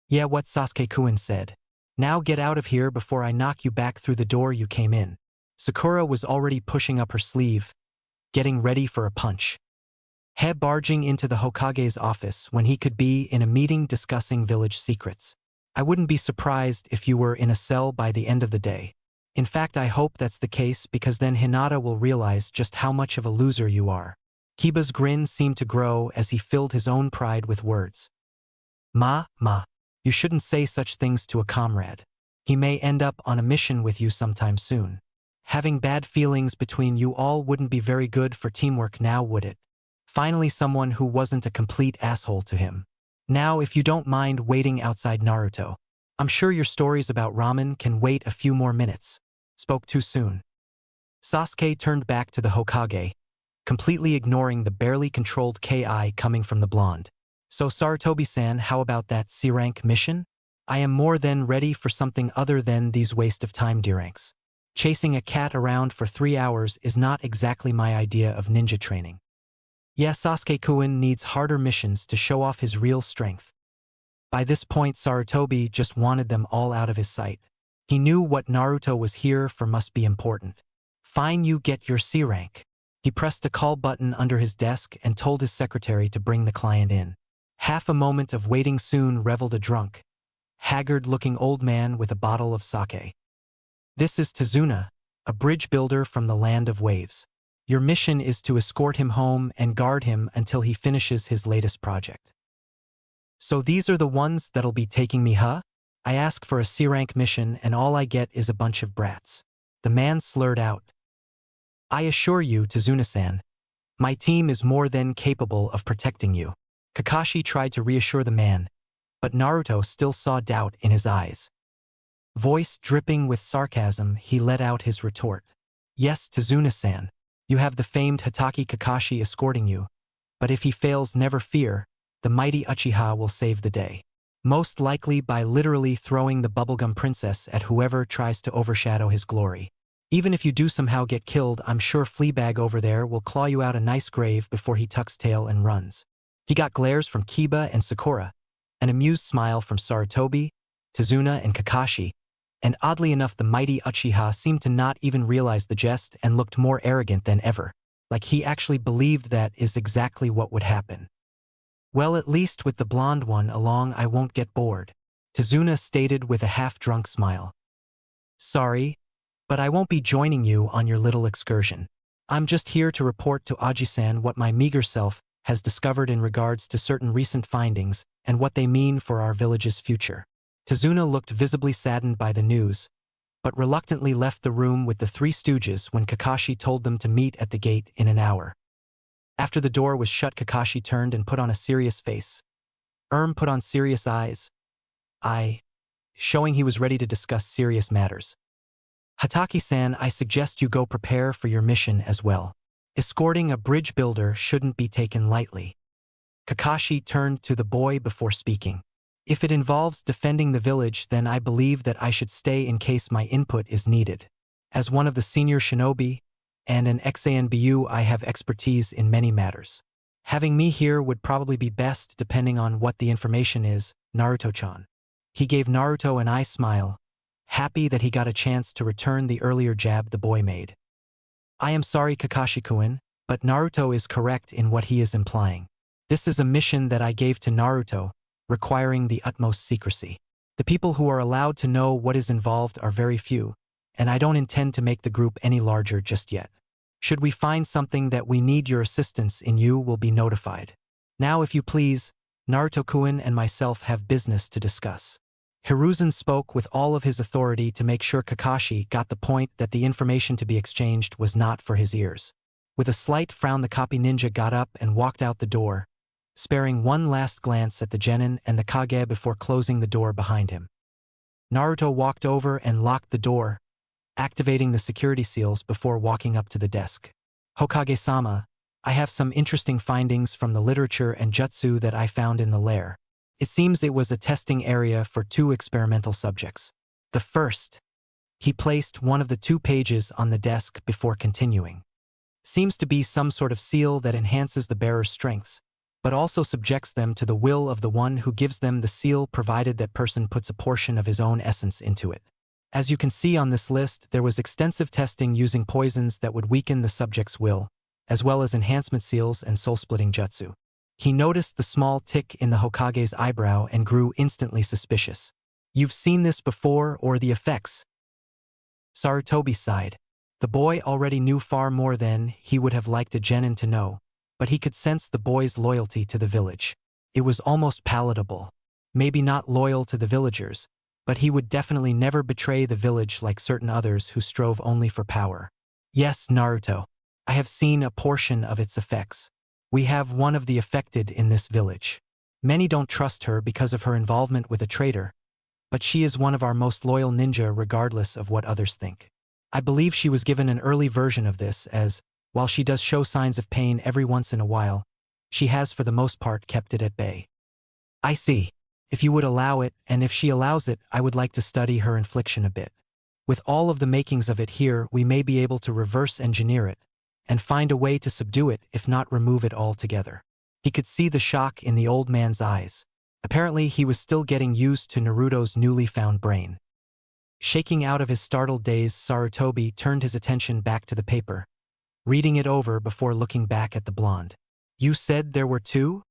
"Yeah, what?" Sasuke-kun said. "Now get out of here before I knock you back through the door you came in." Sakura was already pushing up her sleeve, getting ready for a punch. He barging into the Hokage's office when he could be in a meeting discussing village secrets. "I wouldn't be surprised if you were in a cell by the end of the day. In fact, I hope that's the case because then Hinata will realize just how much of a loser you are." Kiba's grin seemed to grow as he filled his own pride with words. Ma, you shouldn't say such things to a comrade. He may end up on a mission with you sometime soon. Having bad feelings between you all wouldn't be very good for teamwork now, would it? Finally, someone who wasn't a complete asshole to him. "Now, if you don't mind waiting outside Naruto. I'm sure your stories about ramen can wait a few more minutes." Spoke too soon. Sasuke turned back to the Hokage, completely ignoring the barely controlled ki coming from the blonde. "So Sarutobi-san, how about that C-rank mission? I am more than ready for something other than these waste of time D-ranks. Chasing a cat around for 3 hours is not exactly my idea of ninja training." Yeah, Sasuke-kun needs harder missions to show off his real strength. By this point, Sarutobi just wanted them all out of his sight. He knew what Naruto was here for must be important. "Fine, you get your C rank." He pressed a call button under his desk and told his secretary to bring the client in. Half a moment of waiting soon reveled a drunk, haggard-looking old man with a bottle of sake. "This is Tazuna, a bridge builder from the land of waves. Your mission is to escort him home and guard him until he finishes his latest project." "So these are the ones that'll be taking me, huh? I ask for a C-rank mission and all I get is a bunch of brats." The man slurred out. "I assure you, Tazuna-san, my team is more than capable of protecting you." Kakashi tried to reassure the man, but Naruto still saw doubt in his eyes. Voice dripping with sarcasm, he let out his retort. "Yes, Tazuna-san. You have the famed Hatake Kakashi escorting you, but if he fails, never fear, the mighty Uchiha will save the day. Most likely by literally throwing the bubblegum princess at whoever tries to overshadow his glory. Even if you do somehow get killed, I'm sure Fleabag over there will claw you out a nice grave before he tucks tail and runs." He got glares from Kiba and Sakura, an amused smile from Sarutobi, Tazuna, and Kakashi, and oddly enough the mighty Uchiha seemed to not even realize the jest and looked more arrogant than ever, like he actually believed that is exactly what would happen. "Well, at least with the blonde one along I won't get bored," Tazuna stated with a half-drunk smile. "Sorry, but I won't be joining you on your little excursion. I'm just here to report to Aji-san what my meager self has discovered in regards to certain recent findings and what they mean for our village's future." Tazuna looked visibly saddened by the news, but reluctantly left the room with the three stooges when Kakashi told them to meet at the gate in an hour. After the door was shut, Kakashi turned and put on a serious face. Put on serious eyes. Showing he was ready to discuss serious matters. "Hatake-san, I suggest you go prepare for your mission as well. Escorting a bridge builder shouldn't be taken lightly." Kakashi turned to the boy before speaking. "If it involves defending the village, then I believe that I should stay in case my input is needed. As one of the senior shinobi and an XANBU, I have expertise in many matters. Having me here would probably be best depending on what the information is, Naruto-chan." He gave Naruto an eye smile, happy that he got a chance to return the earlier jab the boy made. "I am sorry, Kakashi-kun, but Naruto is correct in what he is implying. This is a mission that I gave to Naruto, requiring the utmost secrecy. The people who are allowed to know what is involved are very few, and I don't intend to make the group any larger just yet. Should we find something that we need your assistance in, you will be notified. Now, if you please, Naruto-kun and myself have business to discuss." Hiruzen spoke with all of his authority to make sure Kakashi got the point that the information to be exchanged was not for his ears. With a slight frown, the copy ninja got up and walked out the door, sparing one last glance at the genin and the Kage before closing the door behind him. Naruto walked over and locked the door, activating the security seals before walking up to the desk. "Hokage-sama, I have some interesting findings from the literature and jutsu that I found in the lair. It seems it was a testing area for 2 experimental subjects. The first, he placed one of the 2 pages on the desk before continuing. Seems to be some sort of seal that enhances the bearer's strengths, but also subjects them to the will of the one who gives them the seal, provided that person puts a portion of his own essence into it. As you can see on this list, there was extensive testing using poisons that would weaken the subject's will, as well as enhancement seals and soul-splitting jutsu. He noticed the small tick in the Hokage's eyebrow and grew instantly suspicious. You've seen this before, or the effects? Sarutobi sighed. The boy already knew far more than he would have liked a genin to know, but he could sense the boy's loyalty to the village. It was almost palatable. Maybe not loyal to the villagers, but he would definitely never betray the village like certain others who strove only for power. Yes, Naruto. I have seen a portion of its effects. We have one of the affected in this village. Many don't trust her because of her involvement with a traitor, but she is one of our most loyal ninja regardless of what others think. I believe she was given an early version of this as, while she does show signs of pain every once in a while, she has for the most part kept it at bay. I see. If you would allow it, and if she allows it, I would like to study her infliction a bit. With all of the makings of it here, we may be able to reverse engineer it, and find a way to subdue it, if not remove it altogether. He could see the shock in the old man's eyes. Apparently he was still getting used to Naruto's newly found brain. Shaking out of his startled daze, Sarutobi turned his attention back to the paper, reading it over before looking back at the blonde. You said there were 2?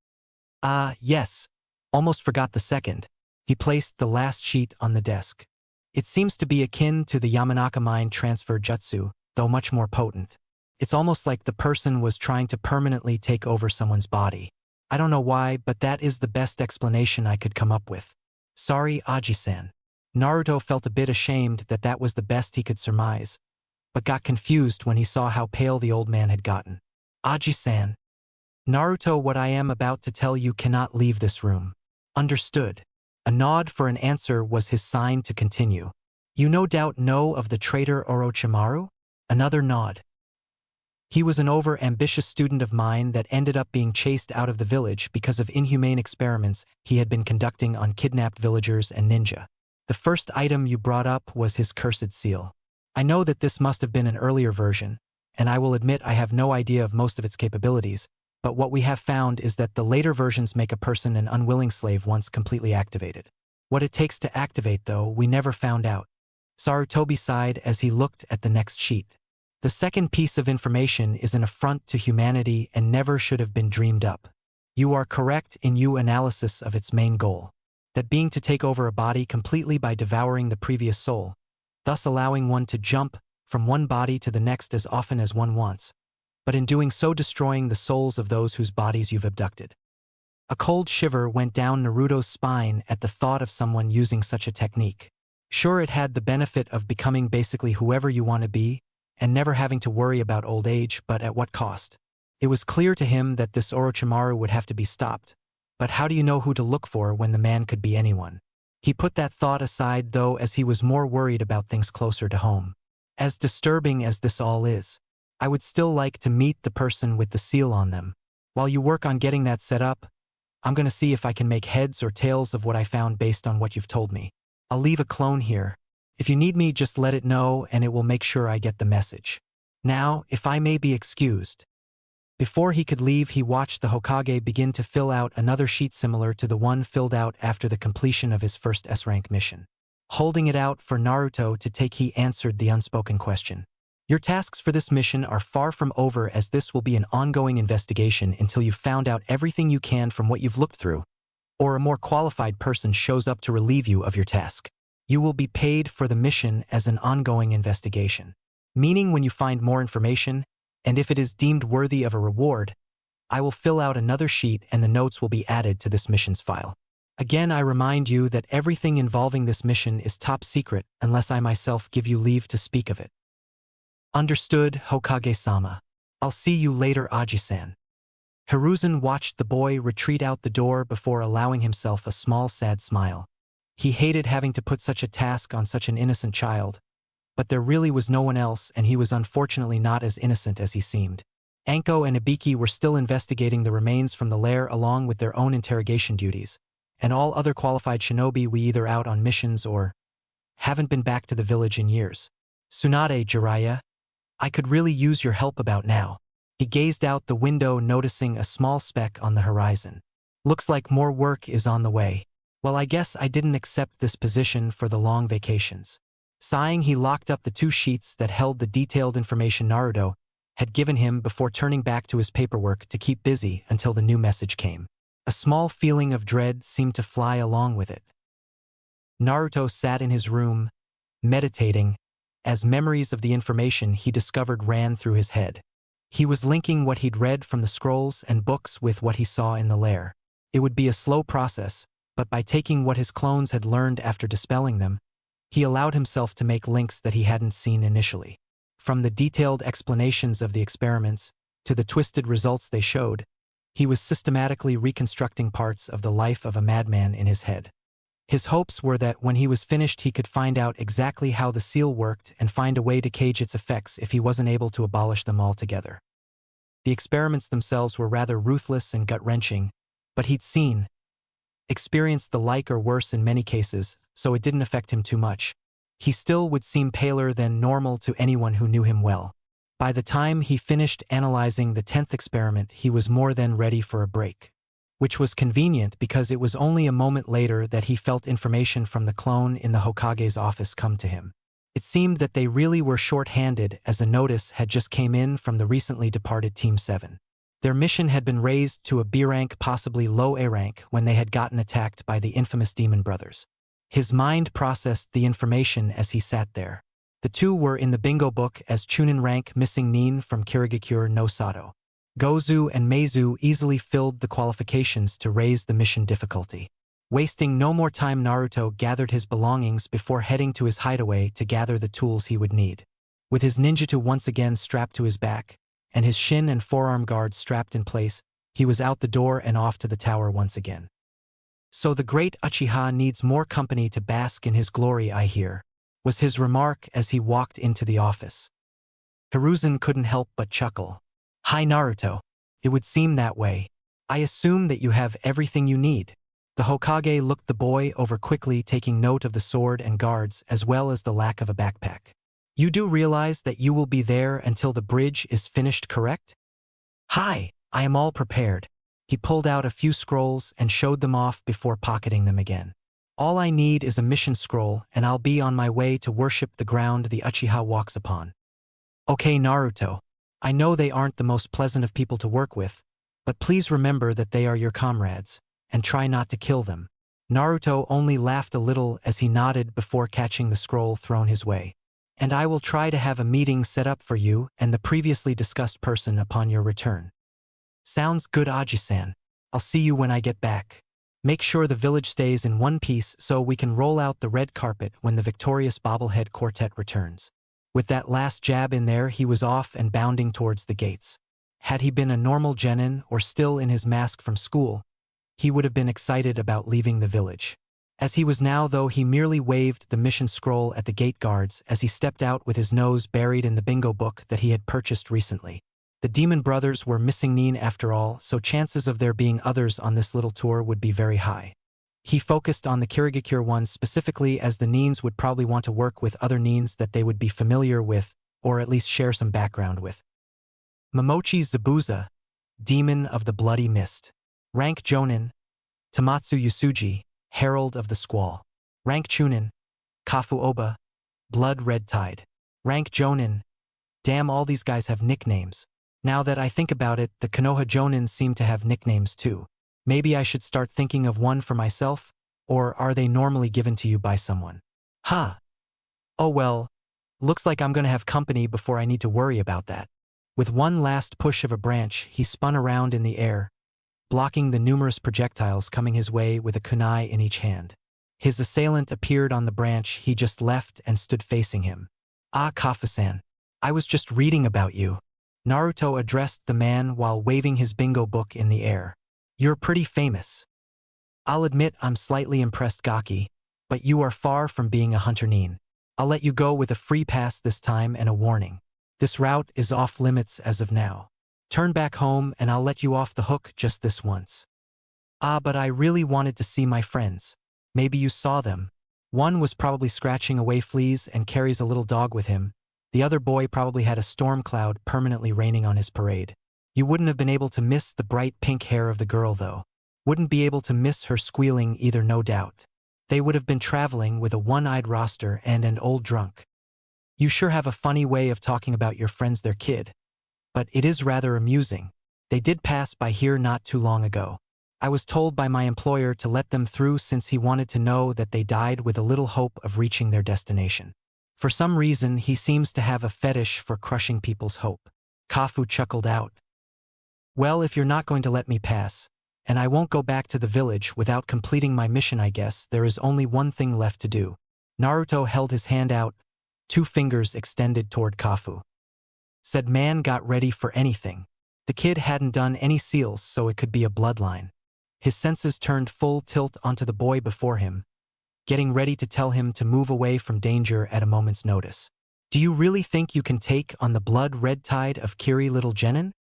Yes. Almost forgot the second. He placed the last sheet on the desk. It seems to be akin to the Yamanaka mind transfer jutsu, though much more potent. It's almost like the person was trying to permanently take over someone's body. I don't know why, but that is the best explanation I could come up with. Sorry, Aji-san. Naruto felt a bit ashamed that that was the best he could surmise, but got confused when he saw how pale the old man had gotten. Aji-san. Naruto, what I am about to tell you cannot leave this room. Understood. A nod for an answer was his sign to continue. You no doubt know of the traitor Orochimaru? Another nod. He was an over-ambitious student of mine that ended up being chased out of the village because of inhumane experiments he had been conducting on kidnapped villagers and ninja. The first item you brought up was his cursed seal. I know that this must have been an earlier version, and I will admit I have no idea of most of its capabilities, but what we have found is that the later versions make a person an unwilling slave once completely activated. What it takes to activate, though, we never found out. Sarutobi sighed as he looked at the next sheet. The second piece of information is an affront to humanity and never should have been dreamed up. You are correct in your analysis of its main goal, that being to take over a body completely by devouring the previous soul, thus allowing one to jump from one body to the next as often as one wants, but in doing so destroying the souls of those whose bodies you've abducted. A cold shiver went down Naruto's spine at the thought of someone using such a technique. Sure, it had the benefit of becoming basically whoever you want to be, and never having to worry about old age, but at what cost? It was clear to him that this Orochimaru would have to be stopped, but how do you know who to look for when the man could be anyone? He put that thought aside, though, as he was more worried about things closer to home. As disturbing as this all is, I would still like to meet the person with the seal on them. While you work on getting that set up, I'm going to see if I can make heads or tails of what I found based on what you've told me. I'll leave a clone here. If you need me, just let it know and it will make sure I get the message. Now, if I may be excused. Before he could leave, he watched the Hokage begin to fill out another sheet similar to the one filled out after the completion of his first S-rank mission. Holding it out for Naruto to take, he answered the unspoken question. Your tasks for this mission are far from over, as this will be an ongoing investigation until you've found out everything you can from what you've looked through, or a more qualified person shows up to relieve you of your task. You will be paid for the mission as an ongoing investigation. Meaning when you find more information, and if it is deemed worthy of a reward, I will fill out another sheet and the notes will be added to this mission's file. Again, I remind you that everything involving this mission is top secret unless I myself give you leave to speak of it. Understood, Hokage-sama. I'll see you later, Aji-san. Hiruzen watched the boy retreat out the door before allowing himself a small sad smile. He hated having to put such a task on such an innocent child, but there really was no one else, and he was unfortunately not as innocent as he seemed. Anko and Ibiki were still investigating the remains from the lair along with their own interrogation duties, and all other qualified shinobi were either out on missions or haven't been back to the village in years. Tsunade, Jiraiya, I could really use your help about now. He gazed out the window, noticing a small speck on the horizon. Looks like more work is on the way. Well, I guess I didn't accept this position for the long vacations. Sighing, he locked up the 2 sheets that held the detailed information Naruto had given him before turning back to his paperwork to keep busy until the new message came. A small feeling of dread seemed to fly along with it. Naruto sat in his room, meditating, as memories of the information he discovered ran through his head. He was linking what he'd read from the scrolls and books with what he saw in the lair. It would be a slow process, but by taking what his clones had learned after dispelling them, he allowed himself to make links that he hadn't seen initially. From the detailed explanations of the experiments to the twisted results they showed, he was systematically reconstructing parts of the life of a madman in his head. His hopes were that when he was finished he could find out exactly how the seal worked and find a way to cage its effects if he wasn't able to abolish them altogether. The experiments themselves were rather ruthless and gut-wrenching, but he'd experienced the like or worse in many cases, so it didn't affect him too much. He still would seem paler than normal to anyone who knew him well. By the time he finished analyzing the 10th experiment, he was more than ready for a break. Which was convenient because it was only a moment later that he felt information from the clone in the Hokage's office come to him. It seemed that they really were short-handed, as a notice had just came in from the recently departed Team 7. Their mission had been raised to a B rank, possibly low A rank, when they had gotten attacked by the infamous Demon Brothers. His mind processed the information as he sat there. The 2 were in the bingo book as Chunin rank, missing Nin from Kirigakure no Sato. Gozu and Meizu easily filled the qualifications to raise the mission difficulty. Wasting no more time, Naruto gathered his belongings before heading to his hideaway to gather the tools he would need. With his ninjutsu once again strapped to his back, and his shin and forearm guards strapped in place, he was out the door and off to the tower once again. So the great Uchiha needs more company to bask in his glory, I hear, was his remark as he walked into the office. Hiruzen couldn't help but chuckle. Hi Naruto. It would seem that way. I assume that you have everything you need. The Hokage looked the boy over quickly, taking note of the sword and guards as well as the lack of a backpack. You do realize that you will be there until the bridge is finished, correct? Hi, I am all prepared. He pulled out a few scrolls and showed them off before pocketing them again. All I need is a mission scroll and I'll be on my way to worship the ground the Uchiha walks upon. Okay Naruto. I know they aren't the most pleasant of people to work with, but please remember that they are your comrades, and try not to kill them. Naruto only laughed a little as he nodded before catching the scroll thrown his way. And I will try to have a meeting set up for you and the previously discussed person upon your return. Sounds good, Aji-san. I'll see you when I get back. Make sure the village stays in one piece so we can roll out the red carpet when the victorious bobblehead quartet returns. With that last jab in there, he was off and bounding towards the gates. Had he been a normal genin or still in his mask from school, he would have been excited about leaving the village. As he was now, though, he merely waved the mission scroll at the gate guards as he stepped out with his nose buried in the bingo book that he had purchased recently. The Demon Brothers were missing Nin after all, so chances of there being others on this little tour would be very high. He focused on the Kirigakure ones specifically as the Nins would probably want to work with other Nins that they would be familiar with, or at least share some background with. Momochi Zabuza, Demon of the Bloody Mist. Rank Jonin, Tamatsu Yusuji, Herald of the Squall. Rank Chunin, Kafu Oba, Blood Red Tide. Rank Jonin, damn, all these guys have nicknames. Now that I think about it, the Konoha Jonin seem to have nicknames too. Maybe I should start thinking of one for myself, or are they normally given to you by someone? Huh. Oh well, looks like I'm gonna have company before I need to worry about that. With one last push of a branch, he spun around in the air, blocking the numerous projectiles coming his way with a kunai in each hand. His assailant appeared on the branch he just left and stood facing him. Ah, Kafu-san. I was just reading about you. Naruto addressed the man while waving his bingo book in the air. You're pretty famous. I'll admit I'm slightly impressed, Gaki, but you are far from being a hunter Nin. I'll let you go with a free pass this time and a warning. This route is off limits as of now. Turn back home and I'll let you off the hook just this once. Ah, but I really wanted to see my friends. Maybe you saw them. One was probably scratching away fleas and carries a little dog with him. The other boy probably had a storm cloud permanently raining on his parade. You wouldn't have been able to miss the bright pink hair of the girl though. Wouldn't be able to miss her squealing either, no doubt. They would have been traveling with a one-eyed roster and an old drunk. You sure have a funny way of talking about your friends, their kid. But it is rather amusing. They did pass by here not too long ago. I was told by my employer to let them through since he wanted to know that they died with a little hope of reaching their destination. For some reason, he seems to have a fetish for crushing people's hope. Kafu chuckled out. Well, if you're not going to let me pass, and I won't go back to the village without completing my mission, I guess there is only one thing left to do. Naruto held his hand out, 2 fingers extended toward Kafu. Said man got ready for anything. The kid hadn't done any seals, so it could be a bloodline. His senses turned full tilt onto the boy before him, getting ready to tell him to move away from danger at a moment's notice. Do you really think you can take on the blood-red tide of Kiri, little Genin?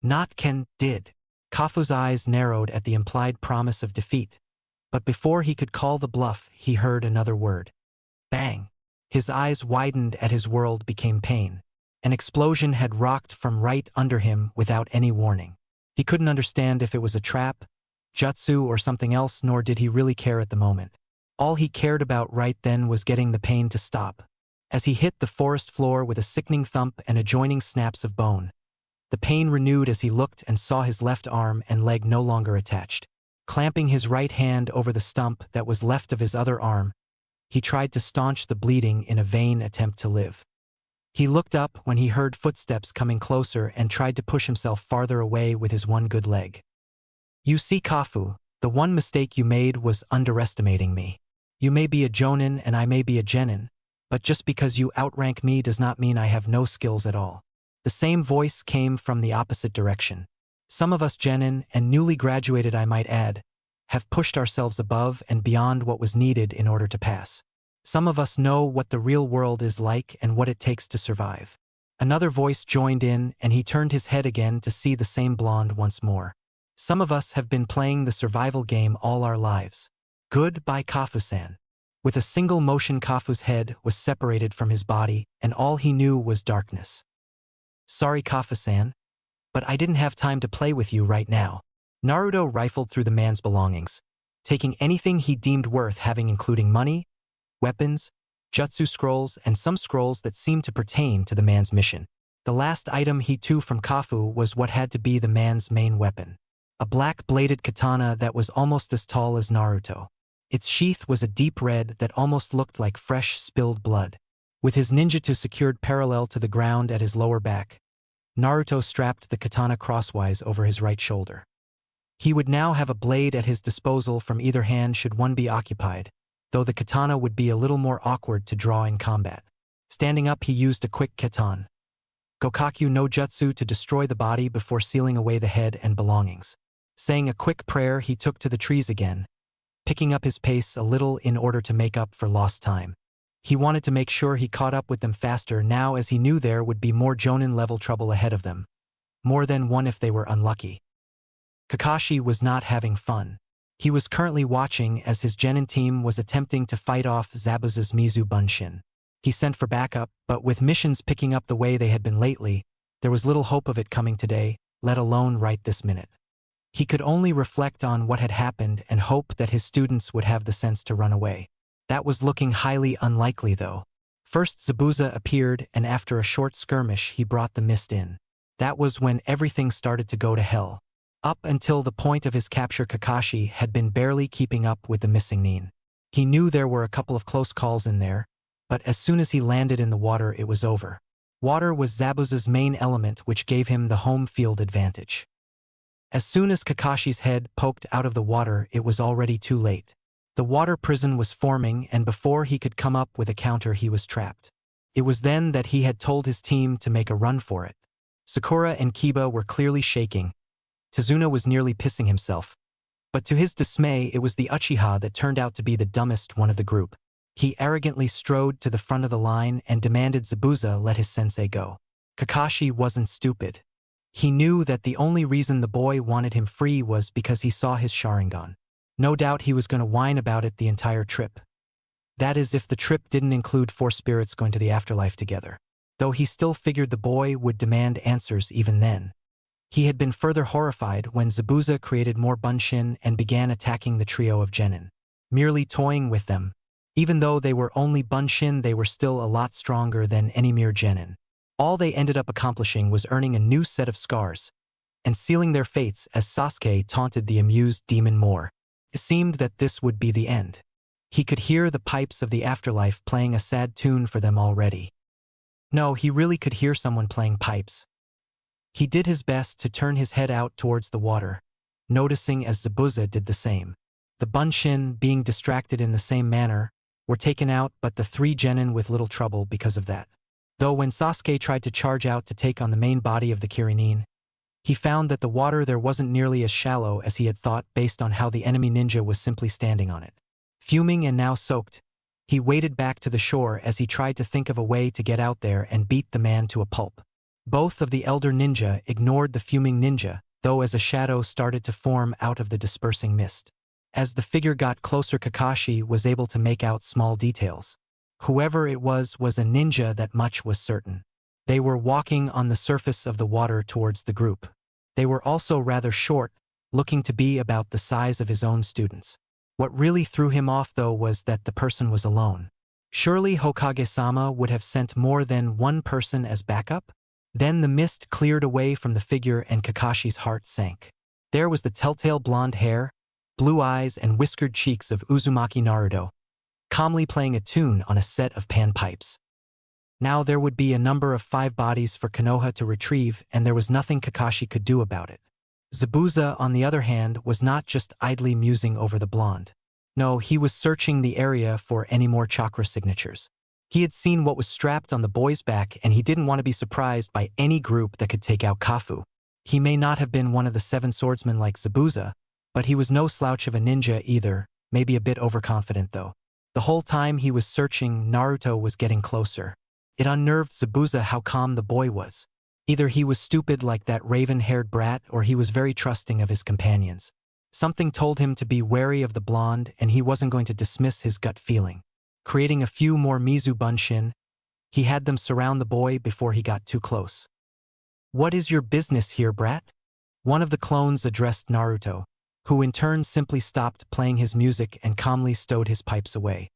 Not Ken did. Kafu's eyes narrowed at the implied promise of defeat, but before he could call the bluff, he heard another word. Bang! His eyes widened as his world became pain. An explosion had rocked from right under him without any warning. He couldn't understand if it was a trap, jutsu, or something else, nor did he really care at the moment. All he cared about right then was getting the pain to stop. As he hit the forest floor with a sickening thump and adjoining snaps of bone, the pain renewed as he looked and saw his left arm and leg no longer attached. Clamping his right hand over the stump that was left of his other arm, he tried to staunch the bleeding in a vain attempt to live. He looked up when he heard footsteps coming closer and tried to push himself farther away with his one good leg. You see, Kafu, the one mistake you made was underestimating me. You may be a jonin and I may be a genin, but just because you outrank me does not mean I have no skills at all. The same voice came from the opposite direction. Some of us genin, and newly graduated I might add, have pushed ourselves above and beyond what was needed in order to pass. Some of us know what the real world is like and what it takes to survive. Another voice joined in and he turned his head again to see the same blonde once more. Some of us have been playing the survival game all our lives. Goodbye, Kafu-san. With a single motion, Kafu's head was separated from his body and all he knew was darkness. Sorry, Kafu-san, but I didn't have time to play with you right now. Naruto rifled through the man's belongings, taking anything he deemed worth having, including money, weapons, jutsu scrolls, and some scrolls that seemed to pertain to the man's mission. The last item he took from Kafu was what had to be the man's main weapon. A black-bladed katana that was almost as tall as Naruto. Its sheath was a deep red that almost looked like fresh spilled blood. With his ninjutsu secured parallel to the ground at his lower back, Naruto strapped the katana crosswise over his right shoulder. He would now have a blade at his disposal from either hand should one be occupied, though the katana would be a little more awkward to draw in combat. Standing up, he used a quick katan Gokakyu no Jutsu to destroy the body before sealing away the head and belongings. Saying a quick prayer, he took to the trees again, picking up his pace a little in order to make up for lost time. He wanted to make sure he caught up with them faster now, as he knew there would be more Jonin-level trouble ahead of them. More than one if they were unlucky. Kakashi was not having fun. He was currently watching as his genin team was attempting to fight off Zabuza's Mizu Bunshin. He sent for backup, but with missions picking up the way they had been lately, there was little hope of it coming today, let alone right this minute. He could only reflect on what had happened and hope that his students would have the sense to run away. That was looking highly unlikely though. First Zabuza appeared, and after a short skirmish he brought the mist in. That was when everything started to go to hell. Up until the point of his capture, Kakashi had been barely keeping up with the missing Nin. He knew there were a couple of close calls in there, but as soon as he landed in the water it was over. Water was Zabuza's main element, which gave him the home field advantage. As soon as Kakashi's head poked out of the water, it was already too late. The water prison was forming, and before he could come up with a counter he was trapped. It was then that he had told his team to make a run for it. Sakura and Kiba were clearly shaking. Tazuna was nearly pissing himself. But to his dismay, it was the Uchiha that turned out to be the dumbest one of the group. He arrogantly strode to the front of the line and demanded Zabuza let his sensei go. Kakashi wasn't stupid. He knew that the only reason the boy wanted him free was because he saw his Sharingan. No doubt he was going to whine about it the entire trip. That is, if the trip didn't include 4 spirits going to the afterlife together. Though he still figured the boy would demand answers even then. He had been further horrified when Zabuza created more Bunshin and began attacking the trio of genin. Merely toying with them. Even though they were only Bunshin, they were still a lot stronger than any mere genin. All they ended up accomplishing was earning a new set of scars and sealing their fates as Sasuke taunted the amused demon more. It seemed that this would be the end. He could hear the pipes of the afterlife playing a sad tune for them already. No, he really could hear someone playing pipes. He did his best to turn his head out towards the water, noticing as Zabuza did the same. The Bunshin, being distracted in the same manner, were taken out, but the 3 genin with little trouble because of that. Though when Sasuke tried to charge out to take on the main body of the Kirinin, he found that the water there wasn't nearly as shallow as he had thought based on how the enemy ninja was simply standing on it. Fuming and now soaked, he waded back to the shore as he tried to think of a way to get out there and beat the man to a pulp. Both of the elder ninja ignored the fuming ninja, though as a shadow started to form out of the dispersing mist. As the figure got closer, Kakashi was able to make out small details. Whoever it was a ninja, that much was certain. They were walking on the surface of the water towards the group. They were also rather short, looking to be about the size of his own students. What really threw him off, though, was that the person was alone. Surely Hokage-sama would have sent more than one person as backup? Then the mist cleared away from the figure and Kakashi's heart sank. There was the telltale blonde hair, blue eyes and whiskered cheeks of Uzumaki Naruto, calmly playing a tune on a set of panpipes. Now there would be a number of 5 bodies for Konoha to retrieve, and there was nothing Kakashi could do about it. Zabuza, on the other hand, was not just idly musing over the blonde. No, he was searching the area for any more chakra signatures. He had seen what was strapped on the boy's back, and he didn't want to be surprised by any group that could take out Kafu. He may not have been one of the 7 swordsmen like Zabuza, but he was no slouch of a ninja either, maybe a bit overconfident though. The whole time he was searching, Naruto was getting closer. It unnerved Zabuza how calm the boy was. Either he was stupid like that raven-haired brat, or he was very trusting of his companions. Something told him to be wary of the blonde, and he wasn't going to dismiss his gut feeling. Creating a few more Mizu Bunshin, he had them surround the boy before he got too close. "What is your business here, brat?" One of the clones addressed Naruto, who in turn simply stopped playing his music and calmly stowed his pipes away.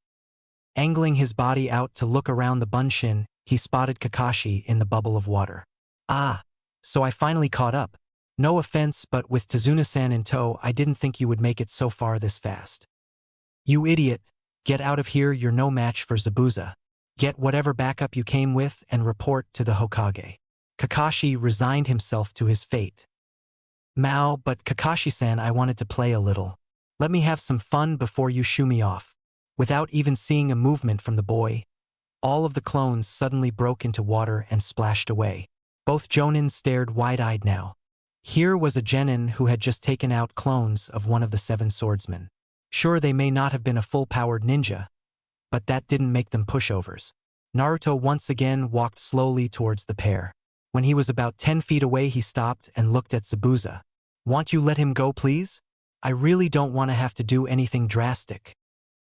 Angling his body out to look around the Bunshin, he spotted Kakashi in the bubble of water. "Ah, so I finally caught up. No offense, but with Tazuna-san in tow, I didn't think you would make it so far this fast." "You idiot, get out of here, you're no match for Zabuza. Get whatever backup you came with and report to the Hokage." Kakashi resigned himself to his fate. "Mao, but Kakashi-san, I wanted to play a little. Let me have some fun before you shoo me off." Without even seeing a movement from the boy, all of the clones suddenly broke into water and splashed away. Both Jonin stared wide-eyed now. Here was a genin who had just taken out clones of one of the 7 swordsmen. Sure, they may not have been a full-powered ninja, but that didn't make them pushovers. Naruto once again walked slowly towards the pair. When he was about 10 feet away, he stopped and looked at Zabuza. "Want you let him go, please? I really don't want to have to do anything drastic.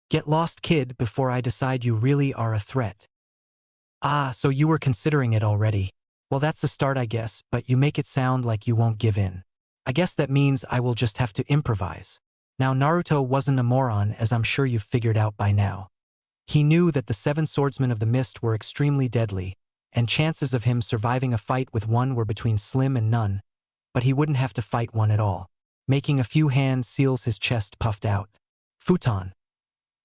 Get lost, kid, before I decide you really are a threat." "Ah, so you were considering it already. Well, that's a start, I guess, but you make it sound like you won't give in. I guess that means I will just have to improvise." Now Naruto wasn't a moron, as I'm sure you've figured out by now. He knew that the 7 swordsmen of the mist were extremely deadly, and chances of him surviving a fight with one were between slim and none, but he wouldn't have to fight one at all. Making a few hand seals, his chest puffed out. Futon.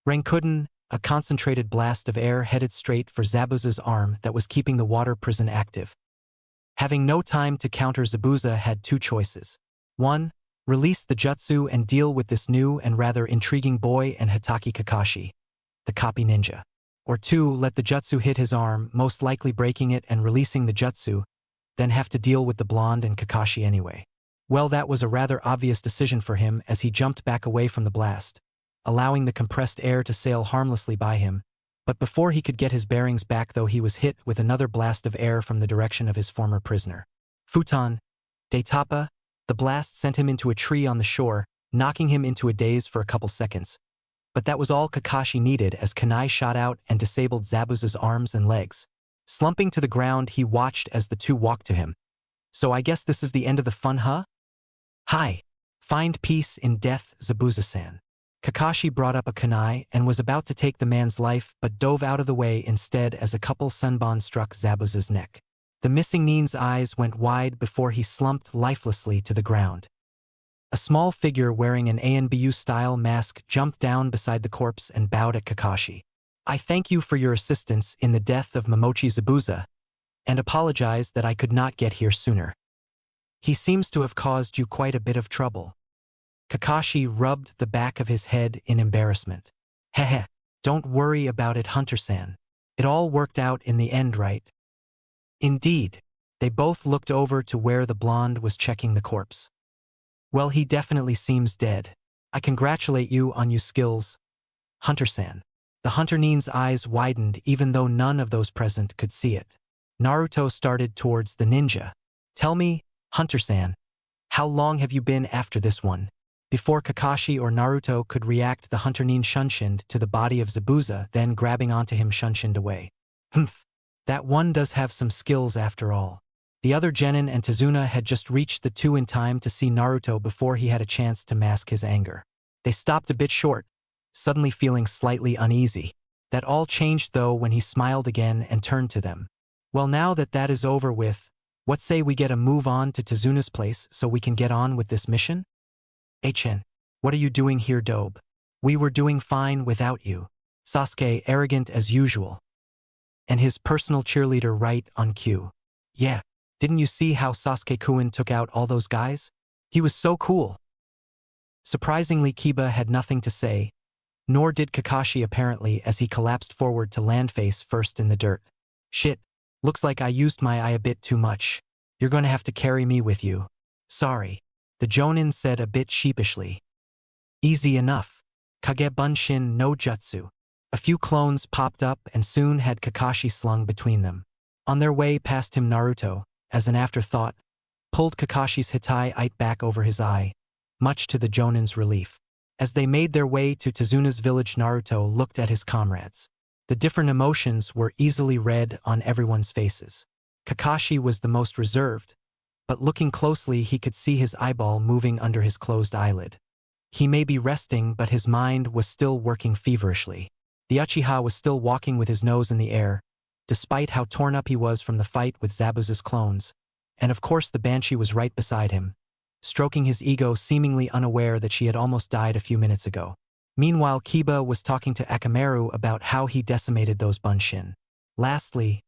Rankuden, a concentrated blast of air headed straight for Zabuza's arm that was keeping the water prison active. Having no time to counter, Zabuza had 2 choices. 1. Release the jutsu and deal with this new and rather intriguing boy and Hitaki Kakashi, the copy ninja. Or 2. Let the jutsu hit his arm, most likely breaking it and releasing the jutsu, then have to deal with the blonde and Kakashi anyway. Well, that was a rather obvious decision for him as he jumped back away from the blast, allowing the compressed air to sail harmlessly by him. But before he could get his bearings back, though, he was hit with another blast of air from the direction of his former prisoner. "Futon, Daitapa, the blast sent him into a tree on the shore, knocking him into a daze for a couple seconds. But that was all Kakashi needed as Kunai shot out and disabled Zabuza's arms and legs. Slumping to the ground, he watched as the two walked to him. So I guess this is the end of the fun, huh? Hi. Find peace in death, Zabuza-san. Kakashi brought up a kunai and was about to take the man's life but dove out of the way instead as a couple sunbon struck Zabuza's neck. The missing nin's eyes went wide before he slumped lifelessly to the ground. A small figure wearing an ANBU-style mask jumped down beside the corpse and bowed at Kakashi. I thank you for your assistance in the death of Momochi Zabuza, and apologize that I could not get here sooner. He seems to have caused you quite a bit of trouble. Kakashi rubbed the back of his head in embarrassment. Heh, don't worry about it, Hunter-san. It all worked out in the end, right? Indeed. They both looked over to where the blonde was checking the corpse. Well, he definitely seems dead. I congratulate you on your skills, Hunter-san. The Hunter-nin's eyes widened even though none of those present could see it. Naruto started towards the ninja. Tell me, Hunter-san, how long have you been after this one? Before Kakashi or Naruto could react, the Hunter-nin shunshined to the body of Zabuza, then grabbing onto him shunshined away. Humph, that one does have some skills after all. The other genin and Tazuna had just reached the two in time to see Naruto before he had a chance to mask his anger. They stopped a bit short, suddenly feeling slightly uneasy. That all changed though when he smiled again and turned to them. Well, now that that is over with, what say we get a move on to Tazuna's place so we can get on with this mission? Chen, what are you doing here, Dobe? We were doing fine without you. Sasuke, arrogant as usual. And his personal cheerleader right on cue. Yeah, didn't you see how Sasuke-kun took out all those guys? He was so cool. Surprisingly, Kiba had nothing to say, nor did Kakashi apparently as he collapsed forward to land face first in the dirt. Shit, looks like I used my eye a bit too much. You're gonna have to carry me with you. Sorry, the Jonin said a bit sheepishly. Easy enough. Kage Bunshin no Jutsu. A few clones popped up and soon had Kakashi slung between them. On their way past him, Naruto, as an afterthought, pulled Kakashi's Hitai back over his eye, much to the Jonin's relief. As they made their way to Tazuna's village, Naruto looked at his comrades. The different emotions were easily read on everyone's faces. Kakashi was the most reserved, but looking closely he could see his eyeball moving under his closed eyelid. He may be resting, but his mind was still working feverishly. The Uchiha was still walking with his nose in the air, despite how torn up he was from the fight with Zabuza's clones, and of course the Banshee was right beside him, stroking his ego, seemingly unaware that she had almost died a few minutes ago. Meanwhile, Kiba was talking to Akamaru about how he decimated those Bunshin. Lastly,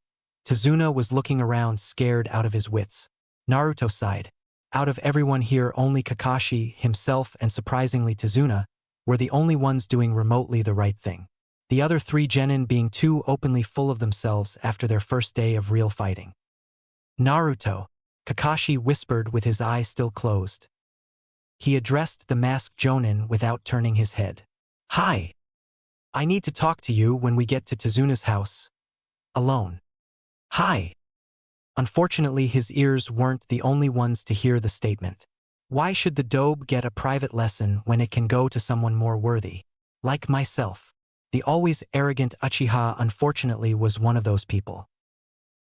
Tazuna was looking around, scared out of his wits. Naruto sighed. Out of everyone here, only Kakashi, himself, and surprisingly Tazuna, were the only ones doing remotely the right thing. The other three genin being too openly full of themselves after their first day of real fighting. Naruto, Kakashi whispered with his eye still closed. He addressed the masked Jonin without turning his head. Hi. I need to talk to you when we get to Tazuna's house. Alone. Hi. Unfortunately, his ears weren't the only ones to hear the statement. Why should the Dobe get a private lesson when it can go to someone more worthy? Like myself. The always arrogant Uchiha unfortunately was one of those people.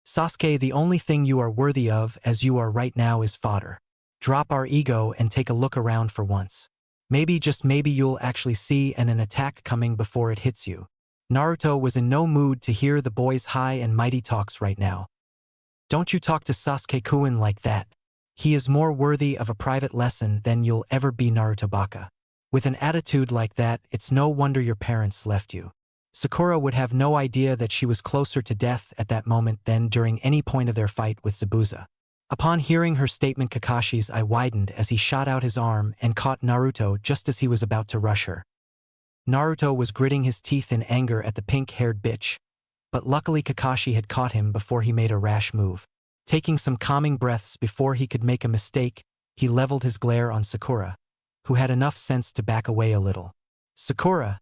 Sasuke, the only thing you are worthy of as you are right now is fodder. Drop our ego and take a look around for once. Maybe, just maybe, you'll actually see an attack coming before it hits you. Naruto was in no mood to hear the boy's high and mighty talks right now. Don't you talk to Sasuke-kun like that. He is more worthy of a private lesson than you'll ever be, Naruto Baka. With an attitude like that, it's no wonder your parents left you. Sakura would have no idea that she was closer to death at that moment than during any point of their fight with Zabuza. Upon hearing her statement, Kakashi's eye widened as he shot out his arm and caught Naruto just as he was about to rush her. Naruto was gritting his teeth in anger at the pink-haired bitch, but luckily Kakashi had caught him before he made a rash move. Taking some calming breaths before he could make a mistake, he leveled his glare on Sakura, who had enough sense to back away a little. Sakura,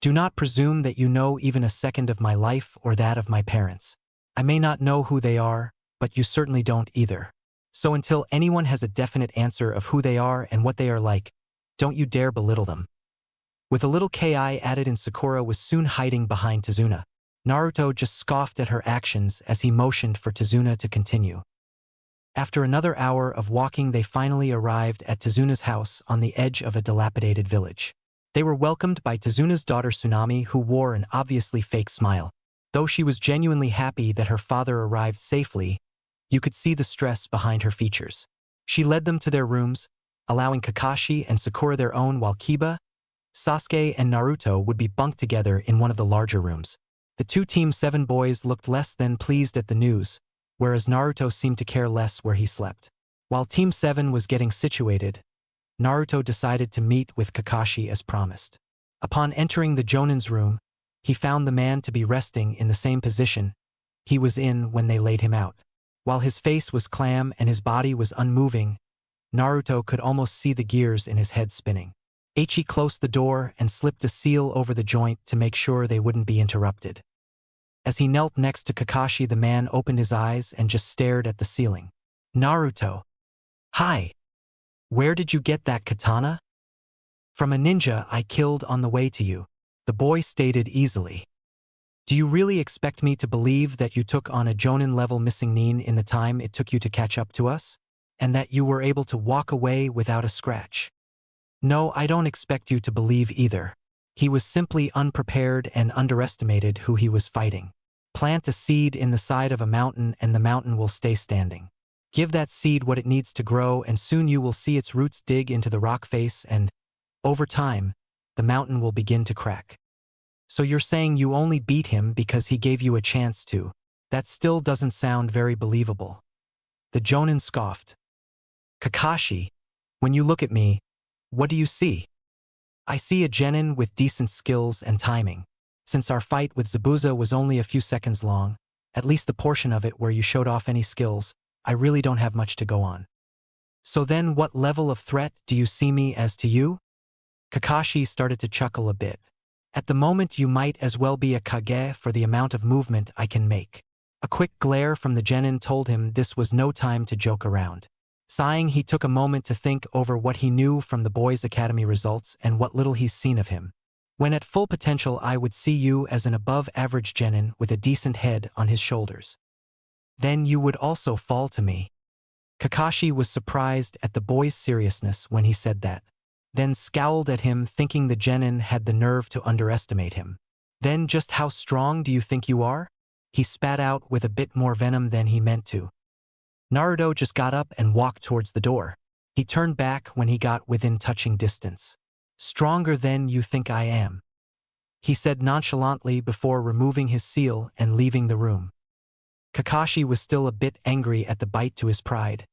do not presume that you know even a second of my life or that of my parents. I may not know who they are, but you certainly don't either. So until anyone has a definite answer of who they are and what they are like, don't you dare belittle them. With a little ki added in, Sakura was soon hiding behind Tazuna. Naruto just scoffed at her actions as he motioned for Tazuna to continue. After another hour of walking, they finally arrived at Tazuna's house on the edge of a dilapidated village. They were welcomed by Tazuna's daughter Tsunami, who wore an obviously fake smile. Though she was genuinely happy that her father arrived safely, you could see the stress behind her features. She led them to their rooms, allowing Kakashi and Sakura their own, while Kiba, Sasuke, and Naruto would be bunked together in one of the larger rooms. The two Team 7 boys looked less than pleased at the news, whereas Naruto seemed to care less where he slept. While Team 7 was getting situated, Naruto decided to meet with Kakashi as promised. Upon entering the Jonin's room, he found the man to be resting in the same position he was in when they laid him out. While his face was calm and his body was unmoving, Naruto could almost see the gears in his head spinning. Itachi closed the door and slipped a seal over the joint to make sure they wouldn't be interrupted. As he knelt next to Kakashi, the man opened his eyes and just stared at the ceiling. Naruto. Hi. Where did you get that katana? From a ninja I killed on the way to you, the boy stated easily. Do you really expect me to believe that you took on a Jonin-level missing nin in the time it took you to catch up to us? And that you were able to walk away without a scratch? No, I don't expect you to believe either. He was simply unprepared and underestimated who he was fighting. Plant a seed in the side of a mountain and the mountain will stay standing. Give that seed what it needs to grow and soon you will see its roots dig into the rock face and, over time, the mountain will begin to crack. So you're saying you only beat him because he gave you a chance to? That still doesn't sound very believable. The Jonin scoffed. Kakashi, when you look at me, what do you see? I see a genin with decent skills and timing. Since our fight with Zabuza was only a few seconds long, at least the portion of it where you showed off any skills, I really don't have much to go on. So then what level of threat do you see me as to you? Kakashi started to chuckle a bit. At the moment you might as well be a Kage for the amount of movement I can make. A quick glare from the genin told him this was no time to joke around. Sighing, he took a moment to think over what he knew from the boys' academy results and what little he's seen of him. When at full potential, I would see you as an above-average genin with a decent head on his shoulders. Then you would also fall to me. Kakashi was surprised at the boy's seriousness when he said that, then scowled at him, thinking the genin had the nerve to underestimate him. Then just how strong do you think you are? He spat out with a bit more venom than he meant to. Naruto just got up and walked towards the door. He turned back when he got within touching distance. Stronger than you think I am, he said nonchalantly before removing his seal and leaving the room. Kakashi was still a bit angry at the bite to his pride,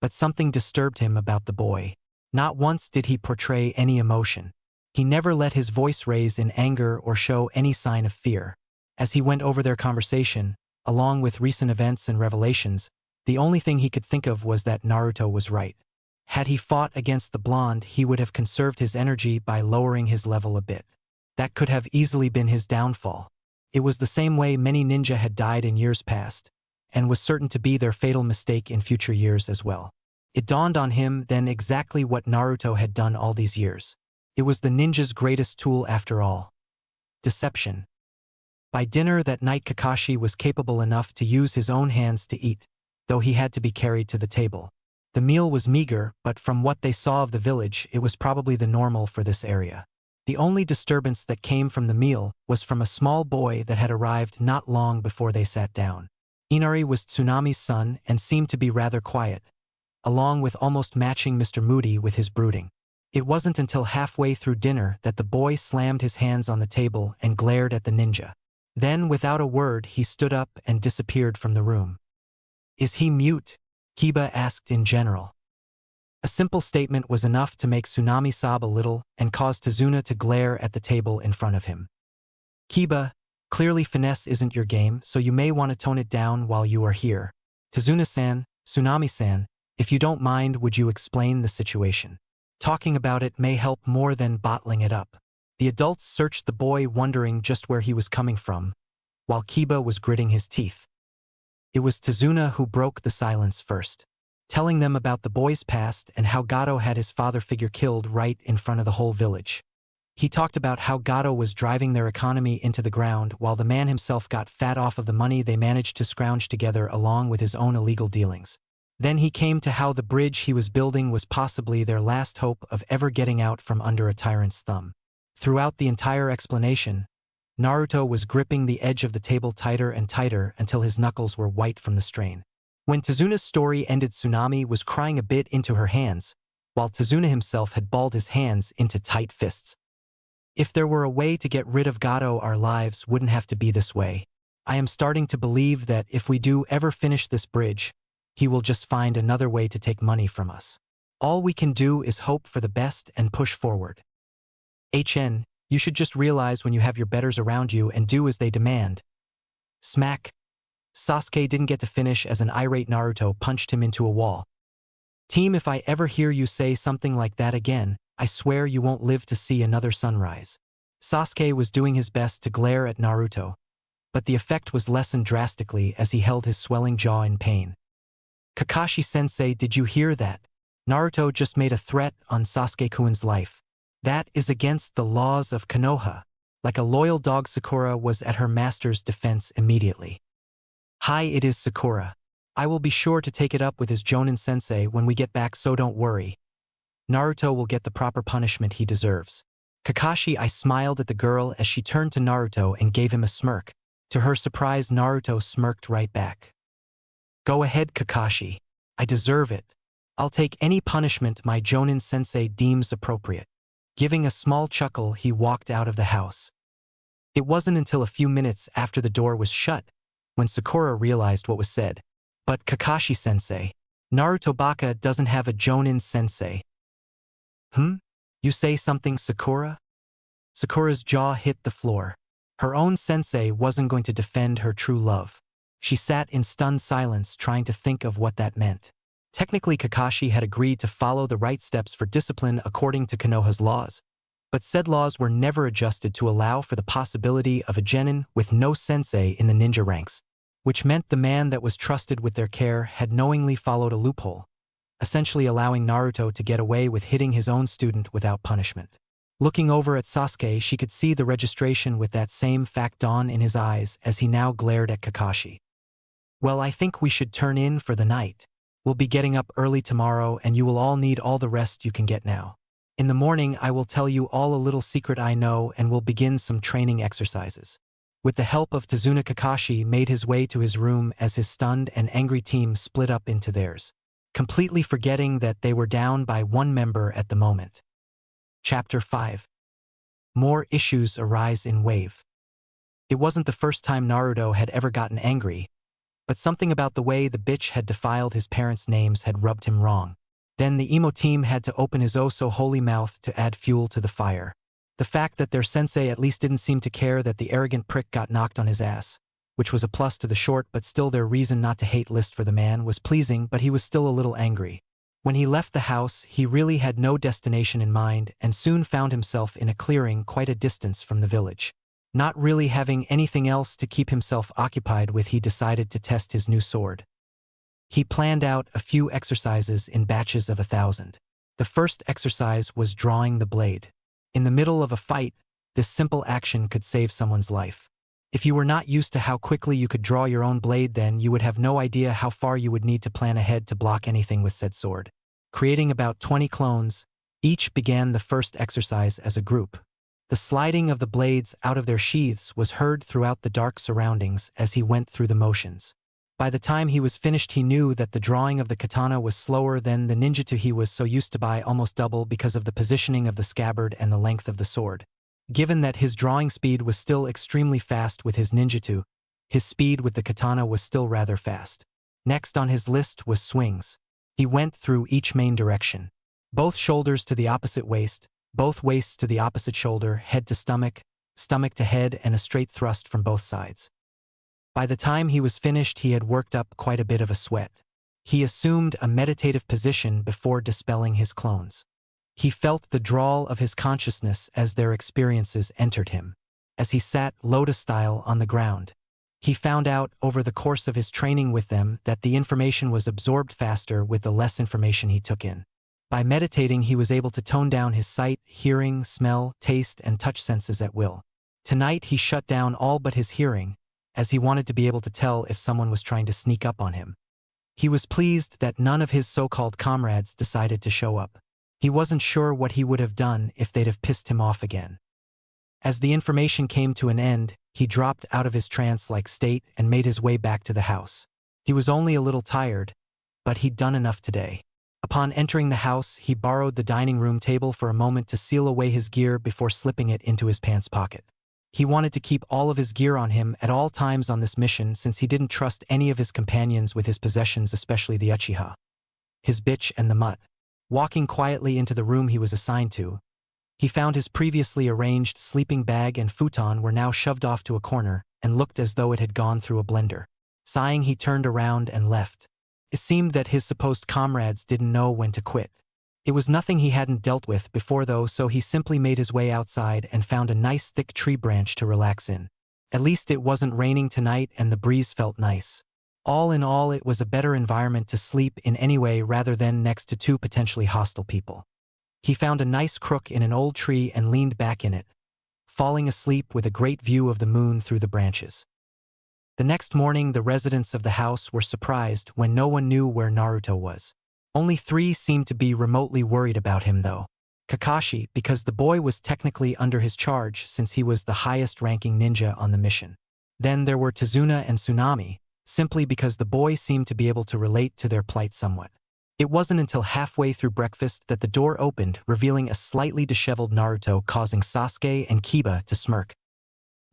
but something disturbed him about the boy. Not once did he portray any emotion. He never let his voice raise in anger or show any sign of fear. As he went over their conversation, along with recent events and revelations, the only thing he could think of was that Naruto was right. Had he fought against the blonde, he would have conserved his energy by lowering his level a bit. That could have easily been his downfall. It was the same way many ninja had died in years past, and was certain to be their fatal mistake in future years as well. It dawned on him then exactly what Naruto had done all these years. It was the ninja's greatest tool after all. Deception. By dinner that night, Kakashi was capable enough to use his own hands to eat, though he had to be carried to the table. The meal was meager, but from what they saw of the village, it was probably the normal for this area. The only disturbance that came from the meal was from a small boy that had arrived not long before they sat down. Inari was Tsunami's son and seemed to be rather quiet, along with almost matching Mr. Moody with his brooding. It wasn't until halfway through dinner that the boy slammed his hands on the table and glared at the ninja. Then, without a word, he stood up and disappeared from the room. Is he mute? Kiba asked in general. A simple statement was enough to make Tsunami sob a little and cause Tazuna to glare at the table in front of him. Kiba, clearly finesse isn't your game, so you may want to tone it down while you are here. Tazuna-san, Tsunami-san, if you don't mind, would you explain the situation? Talking about it may help more than bottling it up. The adults searched the boy, wondering just where he was coming from, while Kiba was gritting his teeth. It was Tazuna who broke the silence first. telling them about the boy's past and how Gato had his father figure killed right in front of the whole village. He talked about how Gato was driving their economy into the ground while the man himself got fat off of the money they managed to scrounge together along with his own illegal dealings. Then he came to how the bridge he was building was possibly their last hope of ever getting out from under a tyrant's thumb. Throughout the entire explanation, Naruto was gripping the edge of the table tighter and tighter until his knuckles were white from the strain. When Tezuna's story ended, Tsunami was crying a bit into her hands, while Tezuna himself had balled his hands into tight fists. If there were a way to get rid of Gato, our lives wouldn't have to be this way. I am starting to believe that if we do ever finish this bridge, he will just find another way to take money from us. All we can do is hope for the best and push forward. You should just realize when you have your betters around you and do as they demand. Smack. Sasuke didn't get to finish as an irate Naruto punched him into a wall. Team, if I ever hear you say something like that again, I swear you won't live to see another sunrise. Sasuke was doing his best to glare at Naruto, but the effect was lessened drastically as he held his swelling jaw in pain. Kakashi-sensei, did you hear that? Naruto just made a threat on Sasuke-kun's life. That is against the laws of Konoha. Like a loyal dog, Sakura was at her master's defense immediately. Hi, it is Sakura. I will be sure to take it up with his Jonin-sensei when we get back, so don't worry. Naruto will get the proper punishment he deserves. Kakashi, I smiled at the girl as she turned to Naruto and gave him a smirk. To her surprise, Naruto smirked right back. Go ahead, Kakashi. I deserve it. I'll take any punishment my Jonin-sensei deems appropriate. Giving a small chuckle, he walked out of the house. It wasn't until a few minutes after the door was shut when Sakura realized what was said. But Kakashi-sensei, Naruto Baka doesn't have a Jonin-sensei. You say something, Sakura? Sakura's jaw hit the floor. Her own sensei wasn't going to defend her true love. She sat in stunned silence trying to think of what that meant. Technically, Kakashi had agreed to follow the right steps for discipline according to Konoha's laws, but said laws were never adjusted to allow for the possibility of a genin with no sensei in the ninja ranks, which meant the man that was trusted with their care had knowingly followed a loophole, essentially allowing Naruto to get away with hitting his own student without punishment. Looking over at Sasuke, she could see the registration with that same fact dawn in his eyes as he now glared at Kakashi. Well, I think we should turn in for the night. We'll be getting up early tomorrow and you will all need all the rest you can get now. In the morning, I will tell you all a little secret I know and we'll begin some training exercises. With the help of Tezuna, Kakashi made his way to his room as his stunned and angry team split up into theirs, completely forgetting that they were down by one member at the moment. Chapter 5. More issues arise in Wave. It wasn't the first time Naruto had ever gotten angry, but something about the way the bitch had defiled his parents' names had rubbed him wrong. Then the emo team had to open his oh-so-holy mouth to add fuel to the fire. The fact that their sensei at least didn't seem to care that the arrogant prick got knocked on his ass, which was a plus to the short but still their reason not to hate list for the man, was pleasing, but he was still a little angry. When he left the house, he really had no destination in mind and soon found himself in a clearing quite a distance from the village. Not really having anything else to keep himself occupied with, he decided to test his new sword. He planned out a few exercises in batches of 1,000. The first exercise was drawing the blade. In the middle of a fight, this simple action could save someone's life. If you were not used to how quickly you could draw your own blade, then you would have no idea how far you would need to plan ahead to block anything with said sword. Creating about 20 clones, each began the first exercise as a group. The sliding of the blades out of their sheaths was heard throughout the dark surroundings as he went through the motions. By the time he was finished, he knew that the drawing of the katana was slower than the ninjutsu he was so used to, by almost double, because of the positioning of the scabbard and the length of the sword. Given that his drawing speed was still extremely fast with his ninjutsu, his speed with the katana was still rather fast. Next on his list was swings. He went through each main direction. Both shoulders to the opposite waist, both waists to the opposite shoulder, head to stomach, stomach to head, and a straight thrust from both sides. By the time he was finished, he had worked up quite a bit of a sweat. He assumed a meditative position before dispelling his clones. He felt the drawl of his consciousness as their experiences entered him. As he sat lotus-style on the ground, He found out over the course of his training with them that the information was absorbed faster with the less information he took in. By meditating, he was able to tone down his sight, hearing, smell, taste, and touch senses at will. Tonight, he shut down all but his hearing, as he wanted to be able to tell if someone was trying to sneak up on him. He was pleased that none of his so-called comrades decided to show up. He wasn't sure what he would have done if they'd have pissed him off again. As the information came to an end, he dropped out of his trance-like state and made his way back to the house. He was only a little tired, but he'd done enough today. Upon entering the house, he borrowed the dining room table for a moment to seal away his gear before slipping it into his pants pocket. He wanted to keep all of his gear on him at all times on this mission since he didn't trust any of his companions with his possessions, especially the Uchiha, his bitch and the mutt. Walking quietly into the room he was assigned to, he found his previously arranged sleeping bag and futon were now shoved off to a corner and looked as though it had gone through a blender. Sighing, he turned around and left. It seemed that his supposed comrades didn't know when to quit. It was nothing he hadn't dealt with before though, so he simply made his way outside and found a nice thick tree branch to relax in. At least it wasn't raining tonight and the breeze felt nice. All in all, it was a better environment to sleep in anyway rather than next to two potentially hostile people. He found a nice crook in an old tree and leaned back in it, falling asleep with a great view of the moon through the branches. The next morning, the residents of the house were surprised when no one knew where Naruto was. Only 3 seemed to be remotely worried about him though. Kakashi, because the boy was technically under his charge since he was the highest-ranking ninja on the mission. Then there were Tazuna and Tsunami, simply because the boy seemed to be able to relate to their plight somewhat. It wasn't until halfway through breakfast that the door opened, revealing a slightly disheveled Naruto, causing Sasuke and Kiba to smirk.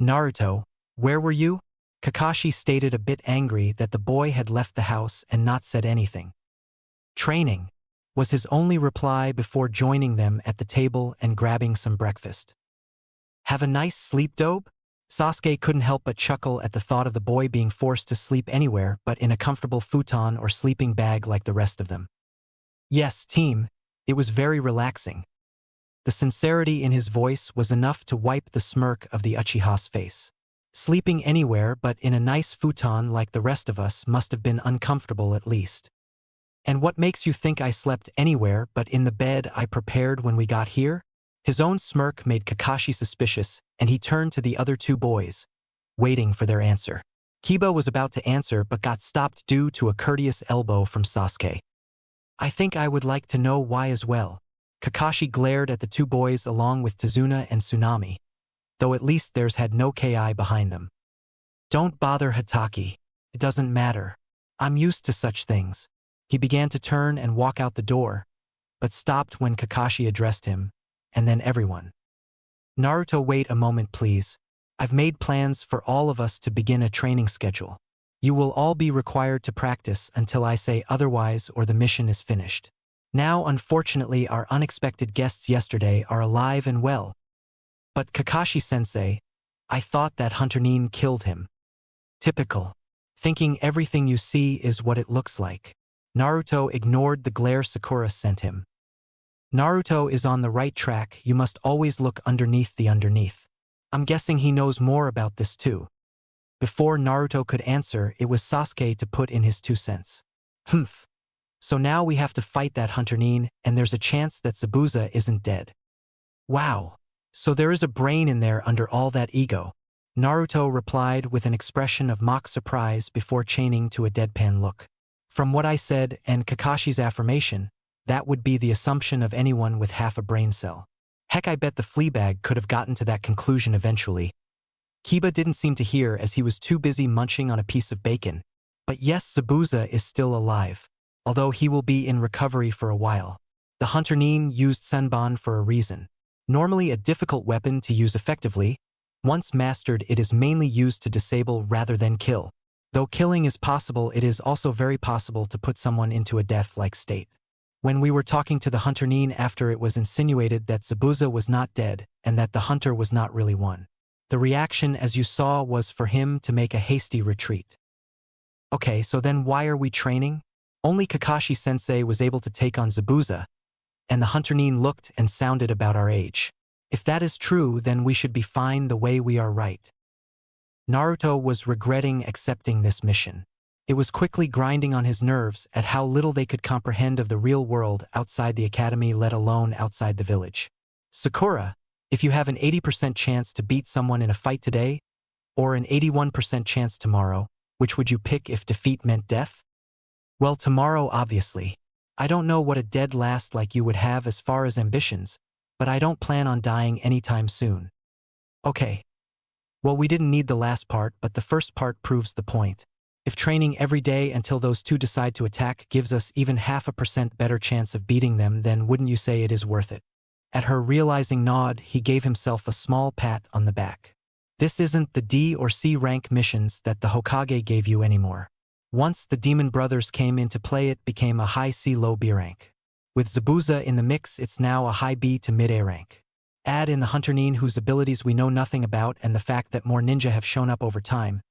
"Naruto, where were you?" Kakashi stated, a bit angry that the boy had left the house and not said anything. "Training," was his only reply before joining them at the table and grabbing some breakfast. "Have a nice sleep, dope?" Sasuke couldn't help but chuckle at the thought of the boy being forced to sleep anywhere but in a comfortable futon or sleeping bag like the rest of them. "Yes, team, it was very relaxing." The sincerity in his voice was enough to wipe the smirk of the Uchiha's face. Sleeping anywhere but in a nice futon like the rest of us must have been uncomfortable at least. "And what makes you think I slept anywhere but in the bed I prepared when we got here?" His own smirk made Kakashi suspicious, and he turned to the other 2 boys, waiting for their answer. Kiba was about to answer but got stopped due to a courteous elbow from Sasuke. "I think I would like to know why as well." Kakashi glared at the 2 boys along with Tazuna and Tsunami, though at least theirs had no Ki behind them. "Don't bother, Hitaki. It doesn't matter. I'm used to such things." He began to turn and walk out the door, but stopped when Kakashi addressed him, and then everyone. "Naruto, wait a moment please. I've made plans for all of us to begin a training schedule. You will all be required to practice until I say otherwise or the mission is finished. Now, unfortunately, our unexpected guests yesterday are alive and well. But Kakashi-sensei, I thought that Hunter Nin killed him." Typical. Thinking everything you see is what it looks like. Naruto ignored the glare Sakura sent him. "Naruto is on the right track. You must always look underneath the underneath. I'm guessing he knows more about this too." Before Naruto could answer, it was Sasuke to put in his 2 cents. "Humph. So now we have to fight that Hunter Nin, and there's a chance that Zabuza isn't dead." "Wow. So there is a brain in there under all that ego," Naruto replied with an expression of mock surprise before chaining to a deadpan look. "From what I said and Kakashi's affirmation, that would be the assumption of anyone with half a brain cell. Heck, I bet the Fleabag could have gotten to that conclusion eventually." Kiba didn't seem to hear as he was too busy munching on a piece of bacon. "But yes, Zabuza is still alive, although he will be in recovery for a while. The Hunter Nin used Senbon for a reason. Normally a difficult weapon to use effectively, once mastered it is mainly used to disable rather than kill. Though killing is possible, it is also very possible to put someone into a death-like state. When we were talking to the Hunter Nin after it was insinuated that Zabuza was not dead and that the hunter was not really one, the reaction as you saw was for him to make a hasty retreat." "Okay, so then why are we training? Only Kakashi-sensei was able to take on Zabuza, and the Hunter Nin looked and sounded about our age. If that is true, then we should be fine the way we are, right?" Naruto was regretting accepting this mission. It was quickly grinding on his nerves at how little they could comprehend of the real world outside the academy, let alone outside the village. Sakura, if you have an 80% chance to beat someone in a fight today, or an 81% chance tomorrow, which would you pick if defeat meant death? Well, tomorrow, obviously. I don't know what a dead last like you would have as far as ambitions, but I don't plan on dying anytime soon. Okay. Well, we didn't need the last part, but the first part proves the point. If training every day until those two decide to attack gives us even 0.5% better chance of beating them, then wouldn't you say it is worth it? At her realizing nod, he gave himself a small pat on the back. This isn't the D or C rank missions that the Hokage gave you anymore. Once the Demon Brothers came into play, it became a high C low B rank. With Zabuza in the mix, it's now a high B to mid A rank. Add in the Hunter Nin, whose abilities we know nothing about, and the fact that more ninja have shown up over time,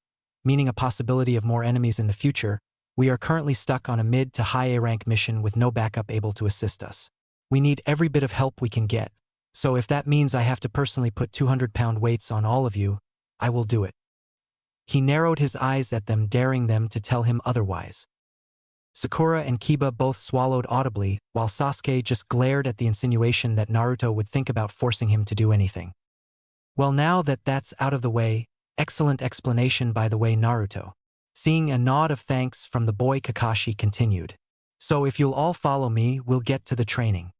meaning a possibility of more enemies in the future, we are currently stuck on a mid to high A rank mission with no backup able to assist us. We need every bit of help we can get, so if that means I have to personally put 200-pound weights on all of you, I will do it. He narrowed his eyes at them, daring them to tell him otherwise. Sakura and Kiba both swallowed audibly, while Sasuke just glared at the insinuation that Naruto would think about forcing him to do anything. Well, now that that's out of the way, excellent explanation by the way, Naruto. Seeing a nod of thanks from the boy, Kakashi continued. So if you'll all follow me, we'll get to the training.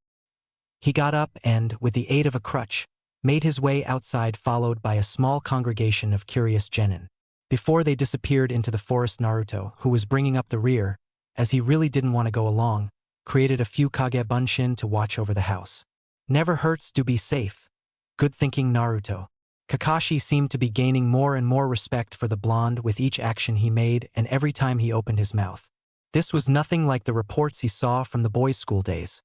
He got up and, with the aid of a crutch, made his way outside, followed by a small congregation of curious genin. Before they disappeared into the forest, Naruto, who was bringing up the rear, as he really didn't want to go along, created a few Kage Bunshin to watch over the house. Never hurts to be safe. Good thinking, Naruto. Kakashi seemed to be gaining more and more respect for the blonde with each action he made and every time he opened his mouth. This was nothing like the reports he saw from the boys' school days.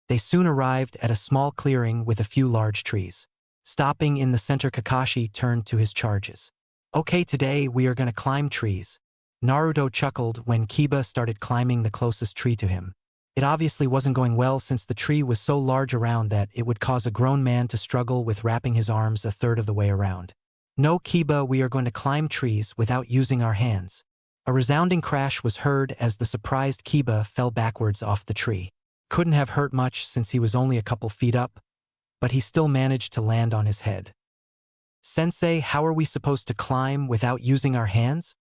They soon arrived at a small clearing with a few large trees. Stopping in the center, Kakashi turned to his charges. Okay, today we are gonna climb trees. Naruto chuckled when Kiba started climbing the closest tree to him. It obviously wasn't going well since the tree was so large around that it would cause a grown man to struggle with wrapping his arms a third of the way around. No, Kiba, we are going to climb trees without using our hands. A resounding crash was heard as the surprised Kiba fell backwards off the tree. Couldn't have hurt much since he was only a couple feet up, but he still managed to land on his head. Sensei, how are we supposed to climb without using our hands?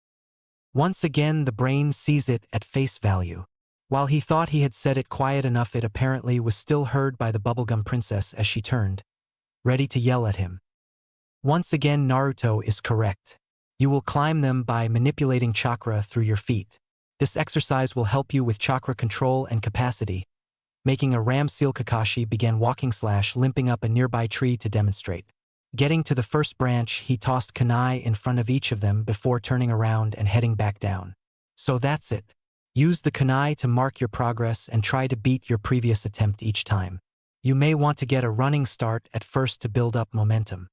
Once again, the brain sees it at face value. While he thought he had said it quiet enough, it apparently was still heard by the bubblegum princess as she turned, ready to yell at him. Once again, Naruto is correct. You will climb them by manipulating chakra through your feet. This exercise will help you with chakra control and capacity. Making a ram seal, Kakashi began walking / limping up a nearby tree to demonstrate. Getting to the first branch, he tossed kunai in front of each of them before turning around and heading back down. So that's it. Use the kunai to mark your progress and try to beat your previous attempt each time. You may want to get a running start at first to build up momentum.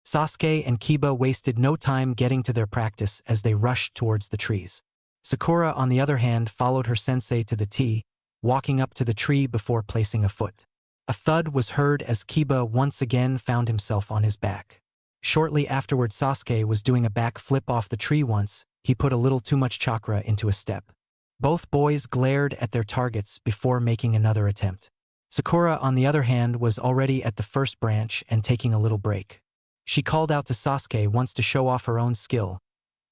Sasuke and Kiba wasted no time getting to their practice as they rushed towards the trees. Sakura, on the other hand, followed her sensei to the T, walking up to the tree before placing a foot. A thud was heard as Kiba once again found himself on his back. Shortly afterward, Sasuke was doing a back flip off the tree once. He put a little too much chakra into a step. Both boys glared at their targets before making another attempt. Sakura, on the other hand, was already at the first branch and taking a little break. She called out to Sasuke once to show off her own skill,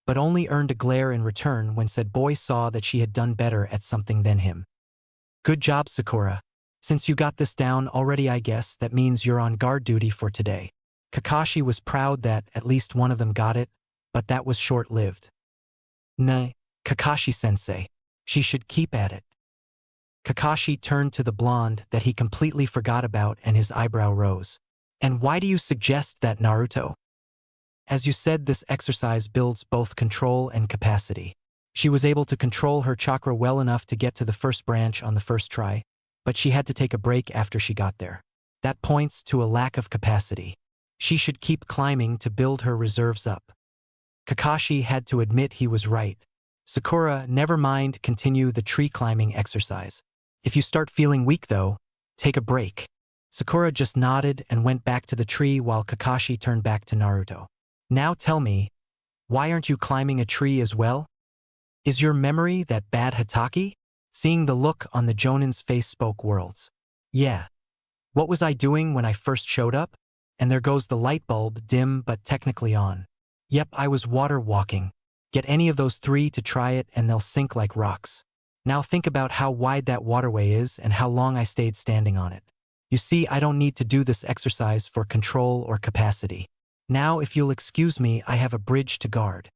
but only earned a glare in return when said boy saw that she had done better at something than him. Good job, Sakura. Since you got this down already, I guess that means you're on guard duty for today. Kakashi was proud that at least one of them got it, but that was short-lived. Nah, Kakashi-sensei. She should keep at it. Kakashi turned to the blonde that he completely forgot about and his eyebrow rose. And why do you suggest that, Naruto? As you said, this exercise builds both control and capacity. She was able to control her chakra well enough to get to the first branch on the first try, but she had to take a break after she got there. That points to a lack of capacity. She should keep climbing to build her reserves up. Kakashi had to admit he was right. Sakura, never mind, continue the tree climbing exercise. If you start feeling weak though, take a break. Sakura just nodded and went back to the tree while Kakashi turned back to Naruto. Now tell me, Why aren't you climbing a tree as well? Is your memory that bad, Hataki? Seeing the look on the Jonin's face spoke worlds. Yeah. What was I doing when I first showed up? And there goes the light bulb, dim but technically on. Yep, I was water walking. Get any of those three to try it and they'll sink like rocks. Now think about how wide that waterway is and how long I stayed standing on it. You see, I don't need to do this exercise for control or capacity. Now, if you'll excuse me, I have a bridge to guard.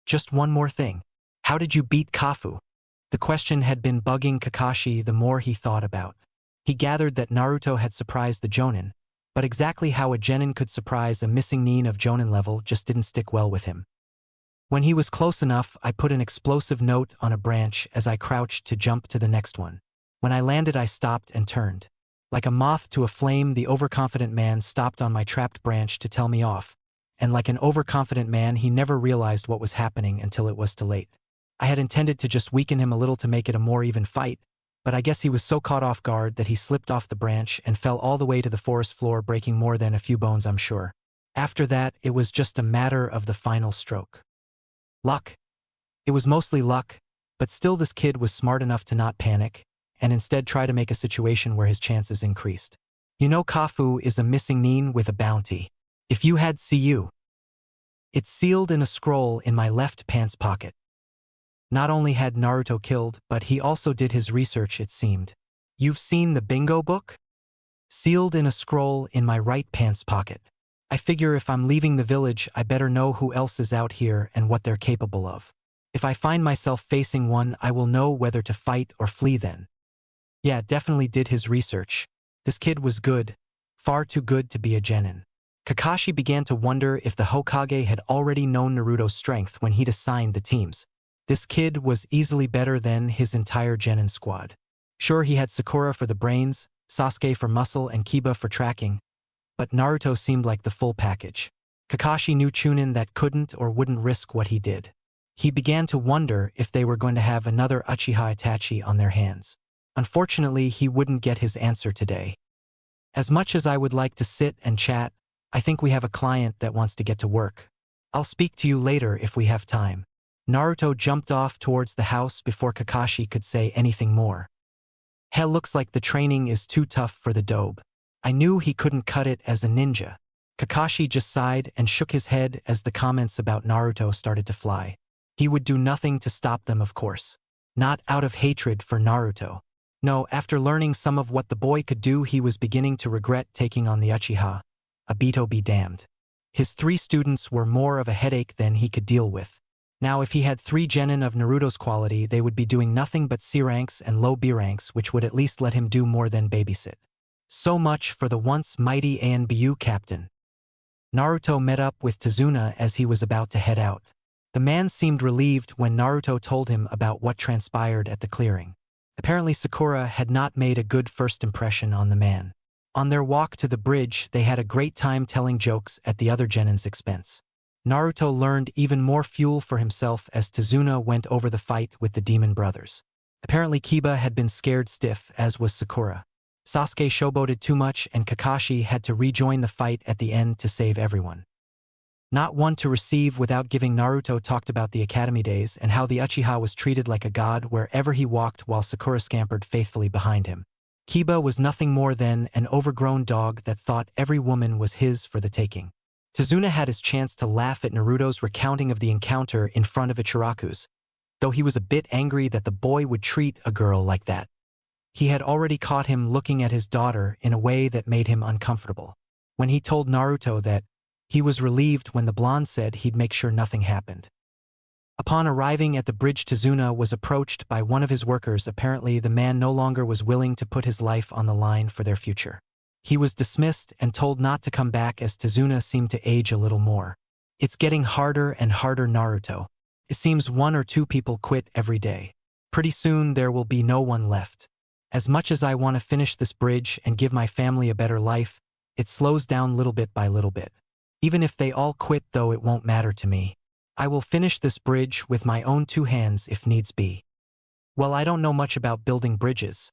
Just one more thing. How did you beat Kafu? The question had been bugging Kakashi the more he thought about. He gathered that Naruto had surprised the Jonin, but exactly how a genin could surprise a missing nin of Jonin level just didn't stick well with him. When he was close enough, I put an explosive note on a branch as I crouched to jump to the next one. When I landed, I stopped and turned. Like a moth to a flame, the overconfident man stopped on my trapped branch to tell me off, and like an overconfident man, he never realized what was happening until it was too late. I had intended to just weaken him a little to make it a more even fight, but I guess he was so caught off guard that he slipped off the branch and fell all the way to the forest floor, breaking more than a few bones, I'm sure. After that, it was just a matter of the final stroke. Luck. It was mostly luck, but still this kid was smart enough to not panic, and instead try to make a situation where his chances increased. You know, Kafu is a missing nin with a bounty. If you had CU. It's sealed in a scroll in my left pants pocket. Not only had Naruto killed, but he also did his research, it seemed. You've seen the bingo book? Sealed in a scroll in my right pants pocket. I figure if I'm leaving the village, I better know who else is out here and what they're capable of. If I find myself facing one, I will know whether to fight or flee then. Yeah, definitely did his research. This kid was good. Far too good to be a genin. Kakashi began to wonder if the Hokage had already known Naruto's strength when he'd assigned the teams. This kid was easily better than his entire genin squad. Sure, he had Sakura for the brains, Sasuke for muscle, and Kiba for tracking, but Naruto seemed like the full package. Kakashi knew Chunin that couldn't or wouldn't risk what he did. He began to wonder if they were going to have another Uchiha Itachi on their hands. Unfortunately, he wouldn't get his answer today. As much as I would like to sit and chat, I think we have a client that wants to get to work. I'll speak to you later if we have time. Naruto jumped off towards the house before Kakashi could say anything more. Hell, looks like the training is too tough for the dobe. I knew he couldn't cut it as a ninja. Kakashi just sighed and shook his head as the comments about Naruto started to fly. He would do nothing to stop them, of course. Not out of hatred for Naruto. No, after learning some of what the boy could do, he was beginning to regret taking on the Uchiha. Obito be damned. His 3 students were more of a headache than he could deal with. Now, if he had 3 genin of Naruto's quality, they would be doing nothing but C ranks and low B ranks, which would at least let him do more than babysit. So much for the once mighty ANBU captain. Naruto met up with Tazuna as he was about to head out. The man seemed relieved when Naruto told him about what transpired at the clearing. Apparently Sakura had not made a good first impression on the man. On their walk to the bridge, they had a great time telling jokes at the other genin's expense. Naruto learned even more fuel for himself as Tazuna went over the fight with the demon brothers. Apparently Kiba had been scared stiff, as was Sakura. Sasuke showboated too much and Kakashi had to rejoin the fight at the end to save everyone. Not one to receive without giving. Naruto talked about the academy days and how the Uchiha was treated like a god wherever he walked while Sakura scampered faithfully behind him. Kiba was nothing more than an overgrown dog that thought every woman was his for the taking. Tazuna had his chance to laugh at Naruto's recounting of the encounter in front of Ichiraku's, though he was a bit angry that the boy would treat a girl like that. He had already caught him looking at his daughter in a way that made him uncomfortable. When he told Naruto that, he was relieved when the blonde said he'd make sure nothing happened. Upon arriving at the bridge, Tazuna was approached by one of his workers. Apparently, the man no longer was willing to put his life on the line for their future. He was dismissed and told not to come back as Tazuna seemed to age a little more. It's getting harder and harder, Naruto. It seems 1 or 2 people quit every day. Pretty soon there will be no one left. As much as I want to finish this bridge and give my family a better life, it slows down little bit by little bit. Even if they all quit, though, it won't matter to me. I will finish this bridge with my own 2 hands if needs be. Well, I don't know much about building bridges,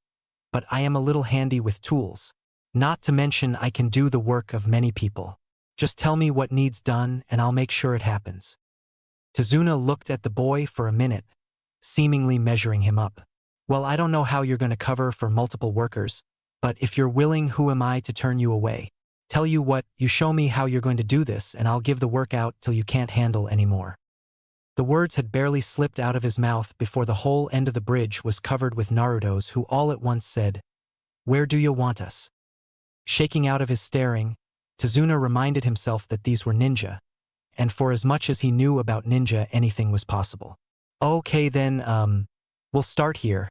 but I am a little handy with tools. Not to mention I can do the work of many people. Just tell me what needs done and I'll make sure it happens. Tazuna looked at the boy for a minute, seemingly measuring him up. Well, I don't know how you're going to cover for multiple workers, but if you're willing, who am I to turn you away? Tell you what, you show me how you're going to do this and I'll give the work out till you can't handle anymore. The words had barely slipped out of his mouth before the whole end of the bridge was covered with Narutos who all at once said, "Where do you want us?" Shaking out of his staring, Tazuna reminded himself that these were ninja, and for as much as he knew about ninja, anything was possible. Okay then, we'll start here.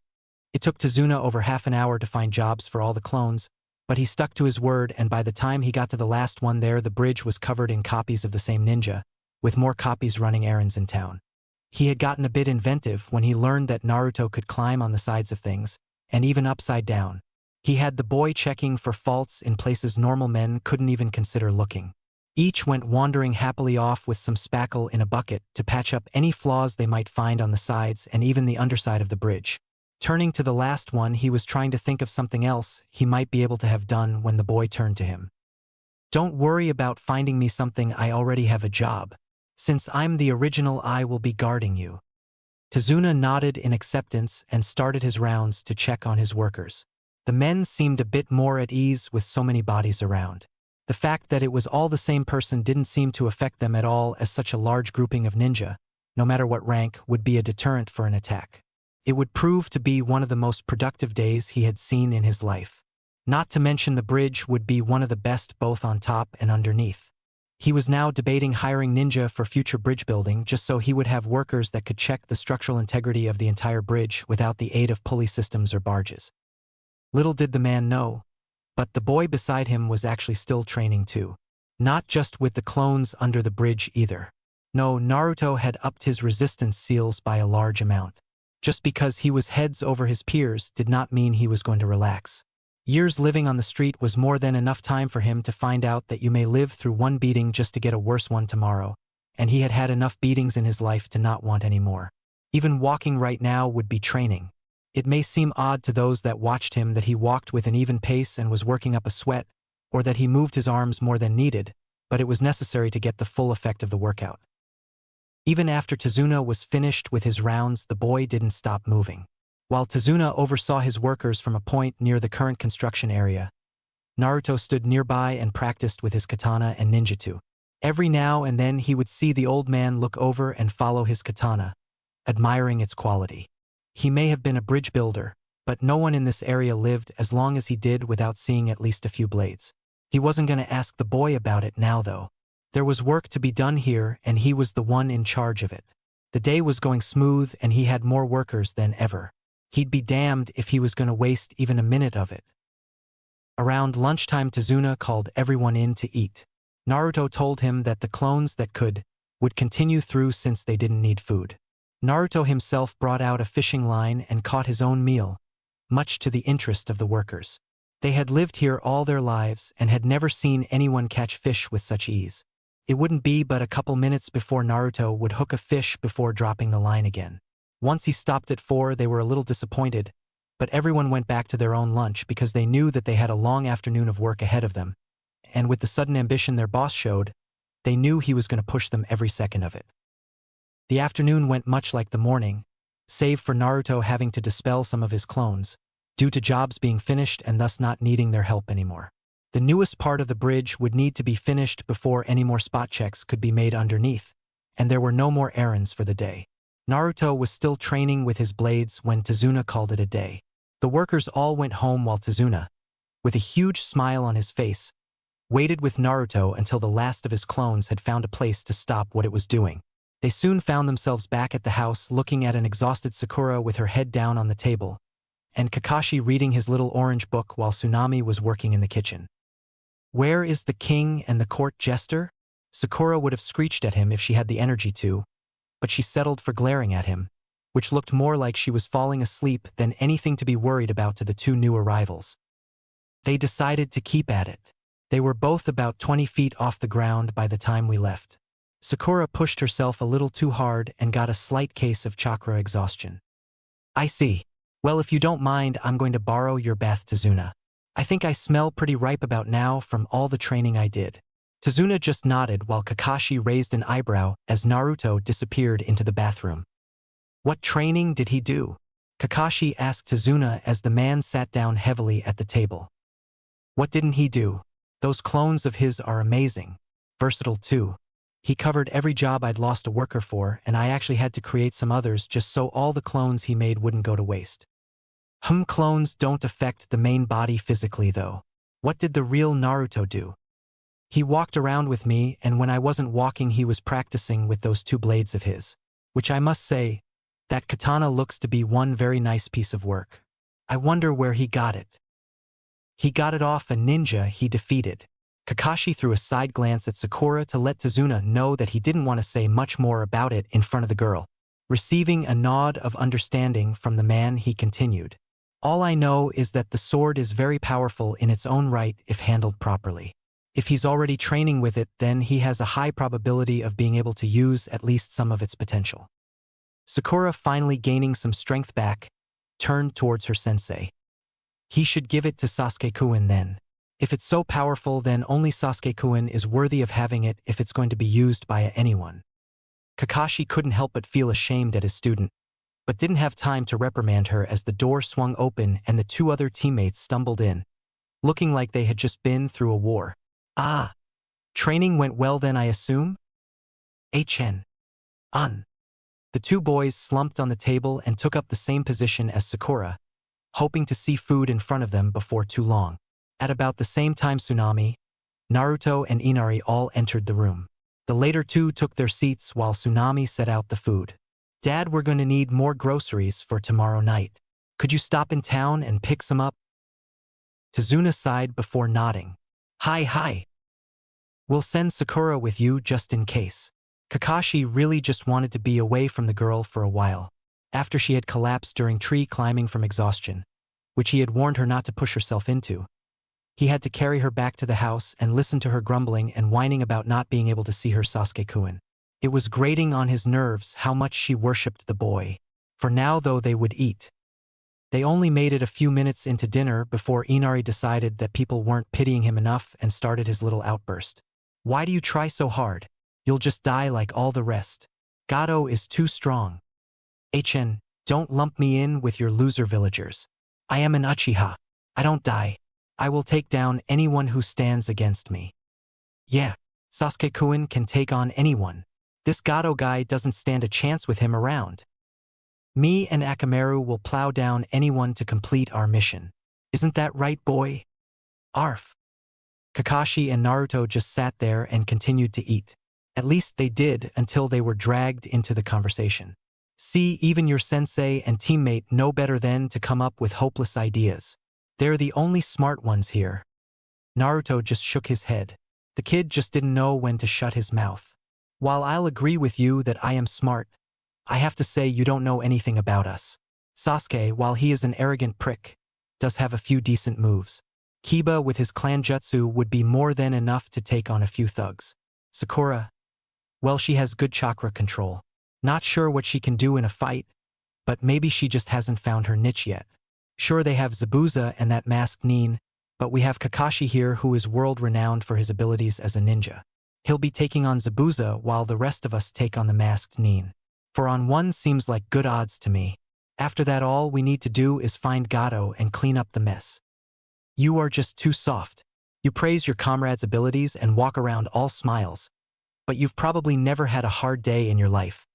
It took Tazuna over half an hour to find jobs for all the clones, but he stuck to his word, and by the time he got to the last one there, the bridge was covered in copies of the same ninja, with more copies running errands in town. He had gotten a bit inventive when he learned that Naruto could climb on the sides of things, and even upside down. He had the boy checking for faults in places normal men couldn't even consider looking. Each went wandering happily off with some spackle in a bucket to patch up any flaws they might find on the sides and even the underside of the bridge. Turning to the last one, he was trying to think of something else he might be able to have done when the boy turned to him. "Don't worry about finding me something, I already have a job. Since I'm the original, I will be guarding you." Tazuna nodded in acceptance and started his rounds to check on his workers. The men seemed a bit more at ease with so many bodies around. The fact that it was all the same person didn't seem to affect them at all, as such a large grouping of ninja, no matter what rank, would be a deterrent for an attack. It would prove to be one of the most productive days he had seen in his life. Not to mention the bridge would be one of the best both on top and underneath. He was now debating hiring ninja for future bridge building just so he would have workers that could check the structural integrity of the entire bridge without the aid of pulley systems or barges. Little did the man know, but the boy beside him was actually still training too. Not just with the clones under the bridge either. No, Naruto had upped his resistance seals by a large amount. Just because he was heads over his peers did not mean he was going to relax. Years living on the street was more than enough time for him to find out that you may live through one beating just to get a worse one tomorrow, and he had had enough beatings in his life to not want any more. Even walking right now would be training. It may seem odd to those that watched him that he walked with an even pace and was working up a sweat, or that he moved his arms more than needed, but it was necessary to get the full effect of the workout. Even after Tazuna was finished with his rounds, the boy didn't stop moving. While Tazuna oversaw his workers from a point near the current construction area, Naruto stood nearby and practiced with his katana and ninjutsu. Every now and then he would see the old man look over and follow his katana, admiring its quality. He may have been a bridge builder, but no one in this area lived as long as he did without seeing at least a few blades. He wasn't going to ask the boy about it now though. There was work to be done here and he was the one in charge of it. The day was going smooth and he had more workers than ever. He'd be damned if he was going to waste even a minute of it. Around lunchtime, Tazuna called everyone in to eat. Naruto told him that the clones that would continue through since they didn't need food. Naruto himself brought out a fishing line and caught his own meal, much to the interest of the workers. They had lived here all their lives and had never seen anyone catch fish with such ease. It wouldn't be but a couple minutes before Naruto would hook a fish before dropping the line again. Once he stopped at 4, they were a little disappointed, but everyone went back to their own lunch because they knew that they had a long afternoon of work ahead of them, and with the sudden ambition their boss showed, they knew he was going to push them every second of it. The afternoon went much like the morning, save for Naruto having to dispel some of his clones, due to jobs being finished and thus not needing their help anymore. The newest part of the bridge would need to be finished before any more spot checks could be made underneath, and there were no more errands for the day. Naruto was still training with his blades when Tazuna called it a day. The workers all went home while Tazuna, with a huge smile on his face, waited with Naruto until the last of his clones had found a place to stop what it was doing. They soon found themselves back at the house looking at an exhausted Sakura with her head down on the table, and Kakashi reading his little orange book while Tsunami was working in the kitchen. "Where is the king and the court jester?" Sakura would have screeched at him if she had the energy to, but she settled for glaring at him, which looked more like she was falling asleep than anything to be worried about to the two new arrivals. They decided to keep at it. They were both about 20 feet off the ground by the time we left. Sakura pushed herself a little too hard and got a slight case of chakra exhaustion. "I see. Well, if you don't mind, I'm going to borrow your bath, Tazuna. I think I smell pretty ripe about now from all the training I did." Tazuna just nodded while Kakashi raised an eyebrow as Naruto disappeared into the bathroom. What training did he do? Kakashi asked Tazuna as the man sat down heavily at the table. What didn't he do? Those clones of his are amazing. Versatile too. He covered every job I'd lost a worker for, and I actually had to create some others just so all the clones he made wouldn't go to waste. Clones don't affect the main body physically though. What did the real Naruto do? He walked around with me, and when I wasn't walking he was practicing with those two blades of his. Which I must say, that katana looks to be one very nice piece of work. I wonder where he got it. He got it off a ninja he defeated. Kakashi threw a side glance at Sakura to let Tazuna know that he didn't want to say much more about it in front of the girl. Receiving a nod of understanding from the man, he continued. All I know is that the sword is very powerful in its own right if handled properly. If he's already training with it, then he has a high probability of being able to use at least some of its potential. Sakura, finally gaining some strength back, turned towards her sensei. He should give it to Sasuke-kun then. If it's so powerful, then only Sasuke-kun is worthy of having it if it's going to be used by anyone. Kakashi couldn't help but feel ashamed at his student, but didn't have time to reprimand her as the door swung open and the two other teammates stumbled in, looking like they had just been through a war. Ah, training went well then, I assume? The two boys slumped on the table and took up the same position as Sakura, hoping to see food in front of them before too long. At about the same time, Tsunami, Naruto, and Inari all entered the room. The later two took their seats while Tsunami set out the food. Dad, we're going to need more groceries for tomorrow night. Could you stop in town and pick some up? Tazuna sighed before nodding. Hi. We'll send Sakura with you just in case. Kakashi really just wanted to be away from the girl for a while, after she had collapsed during tree climbing from exhaustion, which he had warned her not to push herself into. He had to carry her back to the house and listen to her grumbling and whining about not being able to see her Sasuke-kun. It was grating on his nerves how much she worshipped the boy. For now, though, they would eat. They only made it a few minutes into dinner before Inari decided that people weren't pitying him enough and started his little outburst. Why do you try so hard? You'll just die like all the rest. Gato is too strong. Don't lump me in with your loser villagers. I am an Uchiha. I don't die. I will take down anyone who stands against me. Yeah, Sasuke-kun can take on anyone. This Gato guy doesn't stand a chance with him around. Me and Akamaru will plow down anyone to complete our mission. Isn't that right, boy? Arf. Kakashi and Naruto just sat there and continued to eat. At least they did until they were dragged into the conversation. See, even your sensei and teammate know better than to come up with hopeless ideas. They're the only smart ones here. Naruto just shook his head. The kid just didn't know when to shut his mouth. While I'll agree with you that I am smart, I have to say you don't know anything about us. Sasuke, while he is an arrogant prick, does have a few decent moves. Kiba with his clan jutsu would be more than enough to take on a few thugs. Sakura, well, she has good chakra control. Not sure what she can do in a fight, but maybe she just hasn't found her niche yet. Sure, they have Zabuza and that masked Nin, but we have Kakashi here who is world-renowned for his abilities as a ninja. He'll be taking on Zabuza while the rest of us take on the masked Nin. 4-on-1 seems like good odds to me. After that, all we need to do is find Gato and clean up the mess. You are just too soft. You praise your comrade's abilities and walk around all smiles, but you've probably never had a hard day in your life.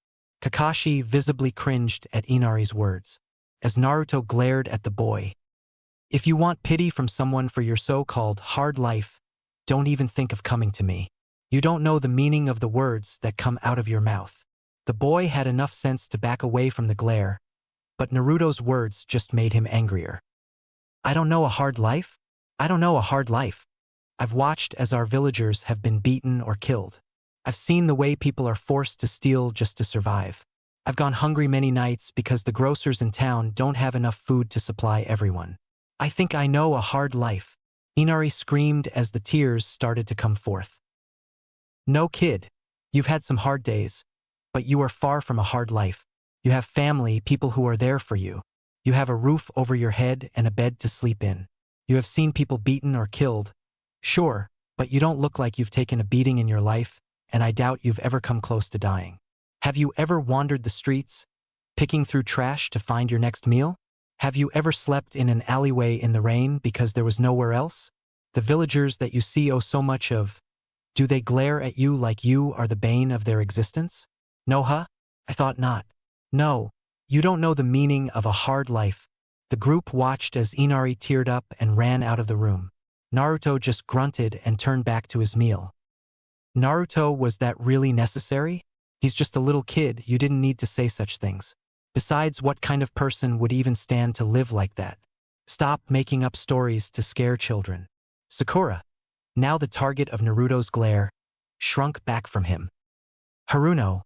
Kakashi visibly cringed at Inari's words, as Naruto glared at the boy. If you want pity from someone for your so-called hard life, don't even think of coming to me. You don't know the meaning of the words that come out of your mouth. The boy had enough sense to back away from the glare, but Naruto's words just made him angrier. I don't know a hard life? I don't know a hard life. I've watched as our villagers have been beaten or killed. I've seen the way people are forced to steal just to survive. I've gone hungry many nights because the grocers in town don't have enough food to supply everyone. I think I know a hard life. Inari screamed as the tears started to come forth. No, kid. You've had some hard days, but you are far from a hard life. You have family, people who are there for you. You have a roof over your head and a bed to sleep in. You have seen people beaten or killed. Sure, but you don't look like you've taken a beating in your life, and I doubt you've ever come close to dying. Have you ever wandered the streets, picking through trash to find your next meal? Have you ever slept in an alleyway in the rain because there was nowhere else? The villagers that you see so much of, do they glare at you like you are the bane of their existence? No, huh? I thought not. No, you don't know the meaning of a hard life. The group watched as Inari teared up and ran out of the room. Naruto just grunted and turned back to his meal. Naruto, was that really necessary? He's just a little kid, you didn't need to say such things. Besides, what kind of person would even stand to live like that? Stop making up stories to scare children. Sakura, now the target of Naruto's glare, shrunk back from him. Haruno,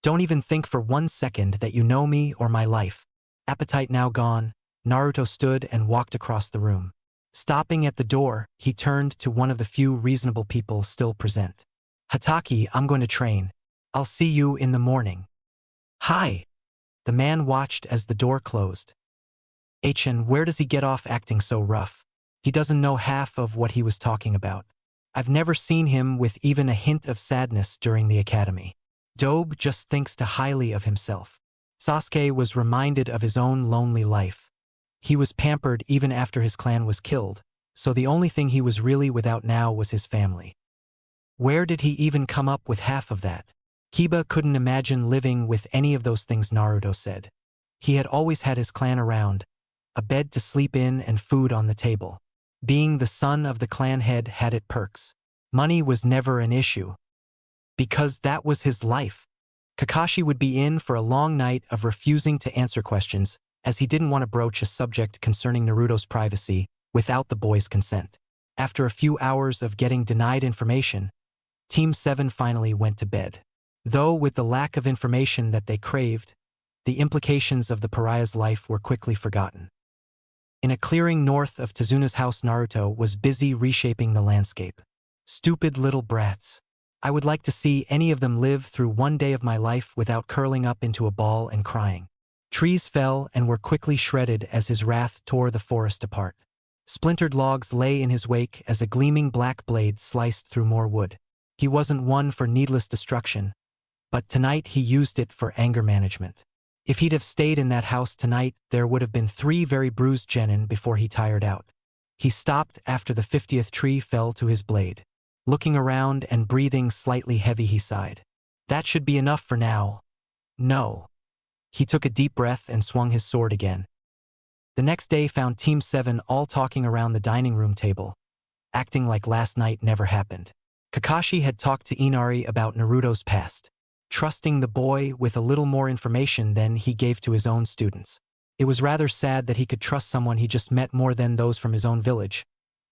don't even think for 1 second that you know me or my life. Appetite now gone, Naruto stood and walked across the room. Stopping at the door, he turned to one of the few reasonable people still present. Hataki, I'm going to train. I'll see you in the morning. Hi. The man watched as the door closed. Achin, where does he get off acting so rough? He doesn't know half of what he was talking about. I've never seen him with even a hint of sadness during the academy. Dobe just thinks too highly of himself. Sasuke was reminded of his own lonely life. He was pampered even after his clan was killed, so the only thing he was really without now was his family. Where did he even come up with half of that? Kiba couldn't imagine living with any of those things, Naruto said. He had always had his clan around, a bed to sleep in and food on the table. Being the son of the clan head had its perks. Money was never an issue, because that was his life. Kakashi would be in for a long night of refusing to answer questions, as he didn't want to broach a subject concerning Naruto's privacy without the boy's consent. After a few hours of getting denied information, Team 7 finally went to bed. Though with the lack of information that they craved, the implications of the pariah's life were quickly forgotten. In a clearing north of Tezuna's house, Naruto was busy reshaping the landscape. Stupid little brats. I would like to see any of them live through one day of my life without curling up into a ball and crying. Trees fell and were quickly shredded as his wrath tore the forest apart. Splintered logs lay in his wake as a gleaming black blade sliced through more wood. He wasn't one for needless destruction, but tonight he used it for anger management. If he'd have stayed in that house tonight, there would have been 3 very bruised genin before he tired out. He stopped after the 50th tree fell to his blade. Looking around and breathing slightly heavy, he sighed. That should be enough for now. No. He took a deep breath and swung his sword again. The next day found Team 7 all talking around the dining room table, acting like last night never happened. Kakashi had talked to Inari about Naruto's past, trusting the boy with a little more information than he gave to his own students. It was rather sad that he could trust someone he just met more than those from his own village,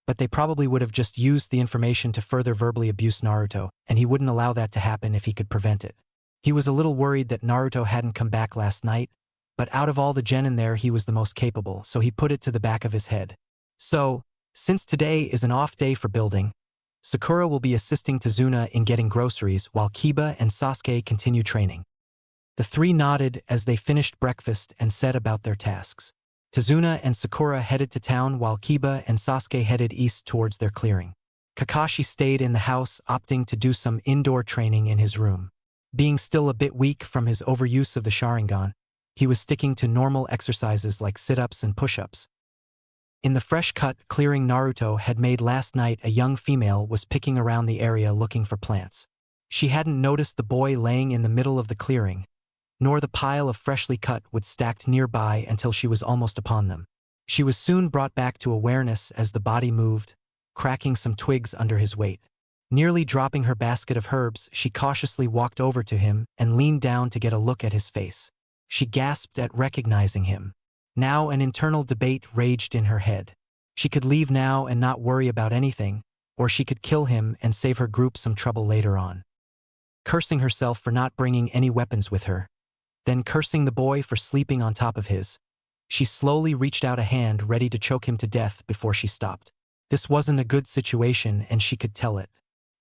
but they probably would have just used the information to further verbally abuse Naruto, and he wouldn't allow that to happen if he could prevent it. He was a little worried that Naruto hadn't come back last night, but out of all the genin there, he was the most capable, so he put it to the back of his head. So, since today is an off day for building, Sakura will be assisting Tezuna in getting groceries while Kiba and Sasuke continue training. The 3 nodded as they finished breakfast and set about their tasks. Tezuna and Sakura headed to town while Kiba and Sasuke headed east towards their clearing. Kakashi stayed in the house, opting to do some indoor training in his room. Being still a bit weak from his overuse of the Sharingan, he was sticking to normal exercises like sit-ups and push-ups. In the fresh cut clearing Naruto had made last night, a young female was picking around the area looking for plants. She hadn't noticed the boy laying in the middle of the clearing, nor the pile of freshly cut wood stacked nearby until she was almost upon them. She was soon brought back to awareness as the body moved, cracking some twigs under his weight. Nearly dropping her basket of herbs, she cautiously walked over to him and leaned down to get a look at his face. She gasped at recognizing him. Now an internal debate raged in her head. She could leave now and not worry about anything, or she could kill him and save her group some trouble later on. Cursing herself for not bringing any weapons with her, then cursing the boy for sleeping on top of his, she slowly reached out a hand ready to choke him to death before she stopped. This wasn't a good situation and she could tell it.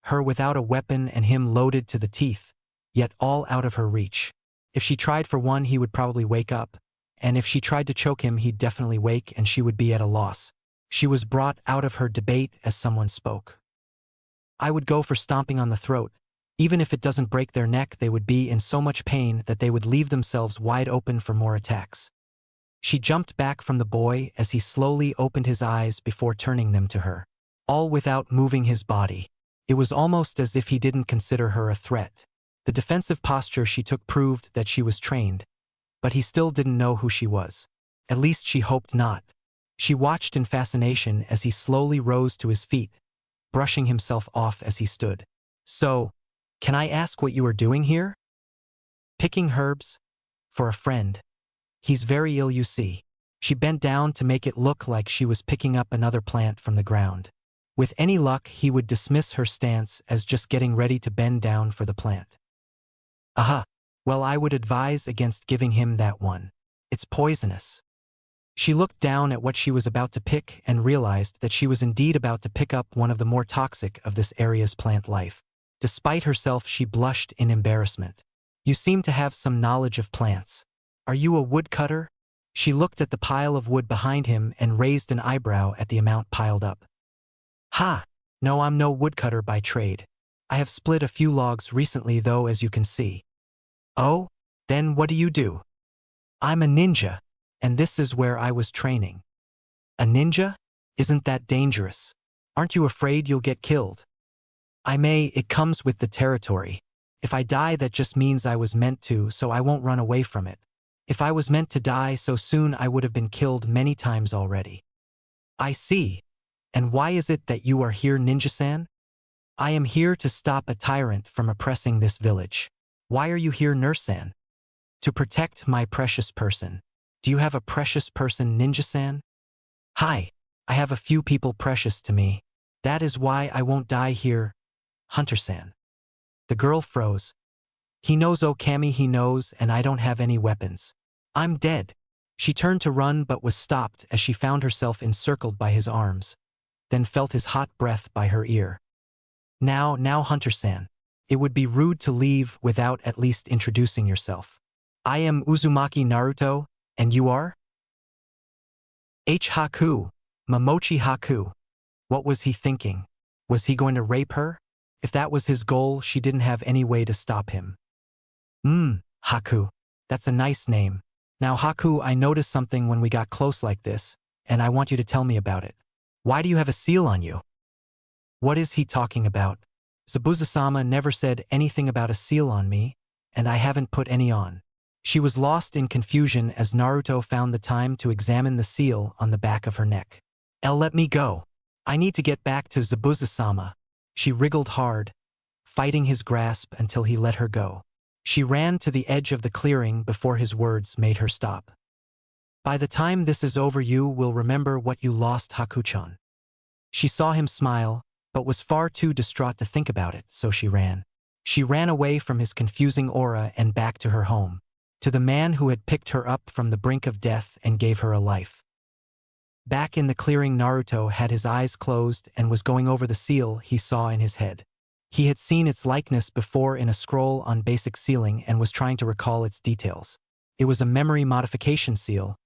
Her without a weapon and him loaded to the teeth, yet all out of her reach. If she tried for one, he would probably wake up, and if she tried to choke him, he'd definitely wake and she would be at a loss. She was brought out of her debate as someone spoke. I would go for stomping on the throat. Even if it doesn't break their neck, they would be in so much pain that they would leave themselves wide open for more attacks. She jumped back from the boy as he slowly opened his eyes before turning them to her, all without moving his body. It was almost as if he didn't consider her a threat. The defensive posture she took proved that she was trained, but he still didn't know who she was. At least she hoped not. She watched in fascination as he slowly rose to his feet, brushing himself off as he stood. So, can I ask what you are doing here? Picking herbs? For a friend. He's very ill, you see. She bent down to make it look like she was picking up another plant from the ground. With any luck, he would dismiss her stance as just getting ready to bend down for the plant. Aha! Well, I would advise against giving him that one. It's poisonous. She looked down at what she was about to pick and realized that she was indeed about to pick up one of the more toxic of this area's plant life. Despite herself, she blushed in embarrassment. You seem to have some knowledge of plants. Are you a woodcutter? She looked at the pile of wood behind him and raised an eyebrow at the amount piled up. Ha! No, I'm no woodcutter by trade. I have split a few logs recently though, as you can see. Oh? Then what do you do? I'm a ninja, and this is where I was training. A ninja? Isn't that dangerous? Aren't you afraid you'll get killed? It comes with the territory. If I die, that just means I was meant to, so I won't run away from it. If I was meant to die so soon, I would have been killed many times already. I see. And why is it that you are here, Ninja-san? I am here to stop a tyrant from oppressing this village. Why are you here, Nurse-san? To protect my precious person. Do you have a precious person, Ninja-san? Hi. I have a few people precious to me. That is why I won't die here, Hunter-san. The girl froze. He knows, Okami, he knows, and I don't have any weapons. I'm dead. She turned to run but was stopped as she found herself encircled by his arms, then felt his hot breath by her ear. Now, Hunter-san. It would be rude to leave without at least introducing yourself. I am Uzumaki Naruto, and you are? Haku, Momochi Haku. What was he thinking? Was he going to rape her? If that was his goal, she didn't have any way to stop him. Haku. That's a nice name. Now, Haku, I noticed something when we got close like this, and I want you to tell me about it. Why do you have a seal on you? What is he talking about? Zabuza-sama never said anything about a seal on me, and I haven't put any on. She was lost in confusion as Naruto found the time to examine the seal on the back of her neck. Let me go. I need to get back to Zabuza-sama. She wriggled hard, fighting his grasp until he let her go. She ran to the edge of the clearing before his words made her stop. By the time this is over, you will remember what you lost, Haku-chan. She saw him smile, but was far too distraught to think about it, so she ran. She ran away from his confusing aura and back to her home, to the man who had picked her up from the brink of death and gave her a life. Back in the clearing, Naruto had his eyes closed and was going over the seal he saw in his head. He had seen its likeness before in a scroll on basic sealing and was trying to recall its details. It was a memory modification seal,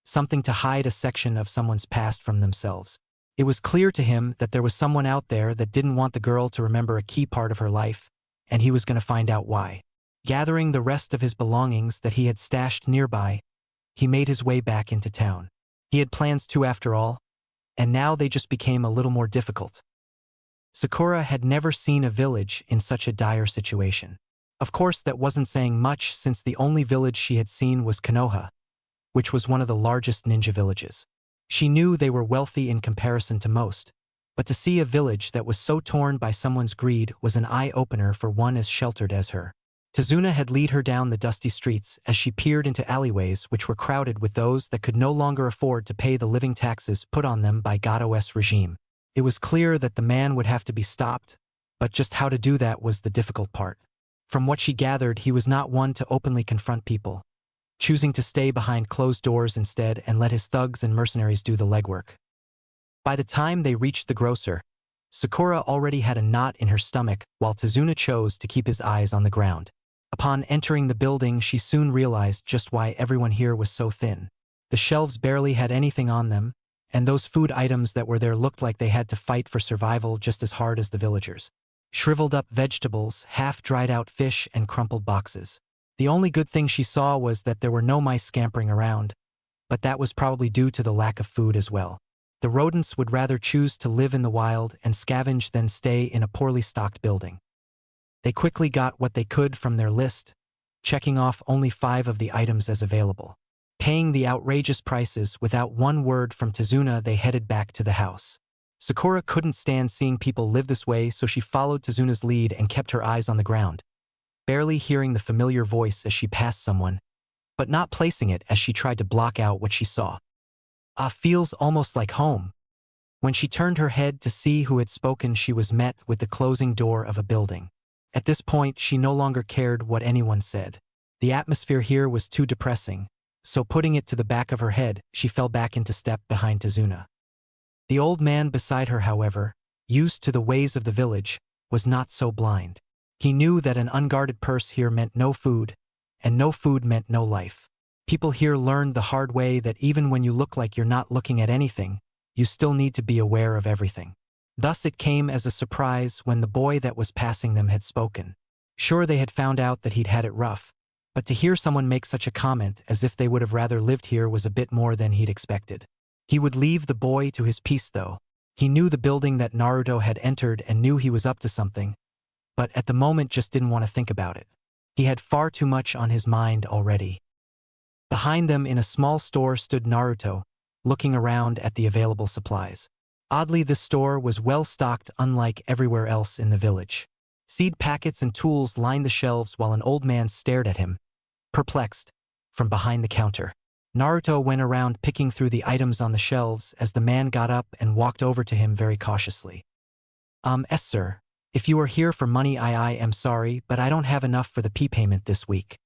something to hide a section of someone's past from themselves. It was clear to him that there was someone out there that didn't want the girl to remember a key part of her life, and he was going to find out why. Gathering the rest of his belongings that he had stashed nearby, he made his way back into town. He had plans too, after all, and now they just became a little more difficult. Sakura had never seen a village in such a dire situation. Of course, that wasn't saying much since the only village she had seen was Konoha, which was one of the largest ninja villages. She knew they were wealthy in comparison to most, but to see a village that was so torn by someone's greed was an eye-opener for one as sheltered as her. Tazuna had led her down the dusty streets as she peered into alleyways which were crowded with those that could no longer afford to pay the living taxes put on them by Gado's regime. It was clear that the man would have to be stopped, but just how to do that was the difficult part. From what she gathered, he was not one to openly confront people, choosing to stay behind closed doors instead and let his thugs and mercenaries do the legwork. By the time they reached the grocer, Sakura already had a knot in her stomach while Tazuna chose to keep his eyes on the ground. Upon entering the building, she soon realized just why everyone here was so thin. The shelves barely had anything on them, and those food items that were there looked like they had to fight for survival just as hard as the villagers. shriveled up vegetables, half-dried out fish, and crumpled boxes. The only good thing she saw was that there were no mice scampering around, but that was probably due to the lack of food as well. The rodents would rather choose to live in the wild and scavenge than stay in a poorly stocked building. They quickly got what they could from their list, checking off only 5 of the items as available. Paying the outrageous prices without one word from Tazuna, they headed back to the house. Sakura couldn't stand seeing people live this way, so she followed Tazuna's lead and kept her eyes on the ground, barely hearing the familiar voice as she passed someone, but not placing it as she tried to block out what she saw. Feels almost like home. When she turned her head to see who had spoken, she was met with the closing door of a building. At this point, she no longer cared what anyone said. The atmosphere here was too depressing, so putting it to the back of her head, she fell back into step behind Tazuna. The old man beside her, however, used to the ways of the village, was not so blind. He knew that an unguarded purse here meant no food, and no food meant no life. People here learned the hard way that even when you look like you're not looking at anything, you still need to be aware of everything. Thus it came as a surprise when the boy that was passing them had spoken. Sure, they had found out that he'd had it rough, but to hear someone make such a comment as if they would have rather lived here was a bit more than he'd expected. He would leave the boy to his peace though. He knew the building that Naruto had entered and knew he was up to something, but at the moment just didn't want to think about it. He had far too much on his mind already. Behind them in a small store stood Naruto, looking around at the available supplies. Oddly, this store was well stocked, unlike everywhere else in the village. Seed packets and tools lined the shelves while an old man stared at him, perplexed, from behind the counter. Naruto went around picking through the items on the shelves as the man got up and walked over to him very cautiously. Sir, if you are here for money, I am sorry, but I don't have enough for the payment this week.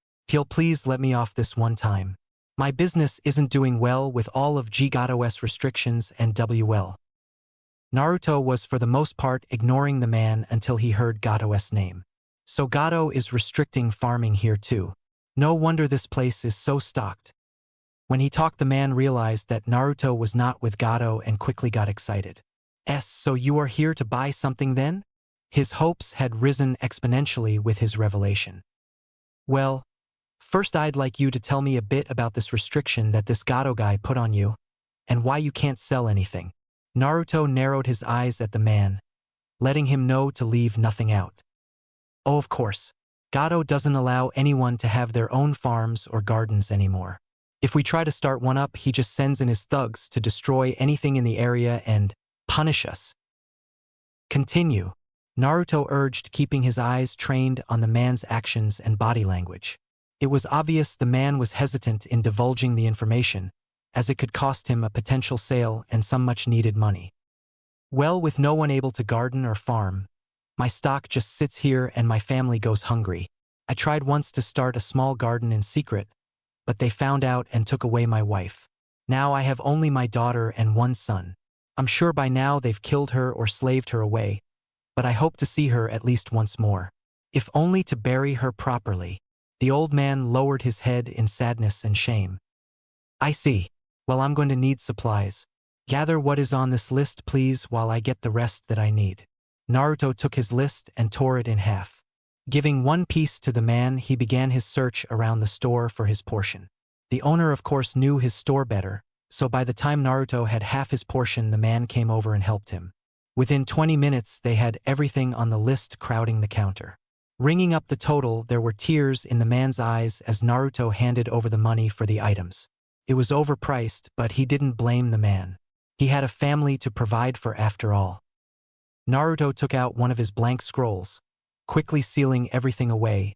Please let me off this one time. My business isn't doing well with all of Gado's restrictions and WL. Naruto was for the most part ignoring the man until he heard Gado's name. So Gado is restricting farming here too. No wonder this place is so stocked. When he talked, the man realized that Naruto was not with Gado and quickly got excited. So you are here to buy something then? His hopes had risen exponentially with his revelation. Well, first I'd like you to tell me a bit about this restriction that this Gado guy put on you, and why you can't sell anything. Naruto narrowed his eyes at the man, letting him know to leave nothing out. Oh, of course. Gado doesn't allow anyone to have their own farms or gardens anymore. If we try to start one up, he just sends in his thugs to destroy anything in the area and punish us. Continue, Naruto urged, keeping his eyes trained on the man's actions and body language. It was obvious the man was hesitant in divulging the information, as it could cost him a potential sale and some much-needed money. Well, with no one able to garden or farm, my stock just sits here and my family goes hungry. I tried once to start a small garden in secret, but they found out and took away my wife. Now I have only my daughter and one son. I'm sure by now they've killed her or slaved her away, but I hope to see her at least once more, if only to bury her properly. The old man lowered his head in sadness and shame. I see. Well, I'm going to need supplies. Gather what is on this list, please, while I get the rest that I need. Naruto took his list and tore it in half. Giving one piece to the man, he began his search around the store for his portion. The owner, of course, knew his store better, so by the time Naruto had half his portion, the man came over and helped him. Within 20 minutes, they had everything on the list crowding the counter. Ringing up the total, there were tears in the man's eyes as Naruto handed over the money for the items. It was overpriced, but he didn't blame the man. He had a family to provide for after all. Naruto took out one of his blank scrolls, quickly sealing everything away,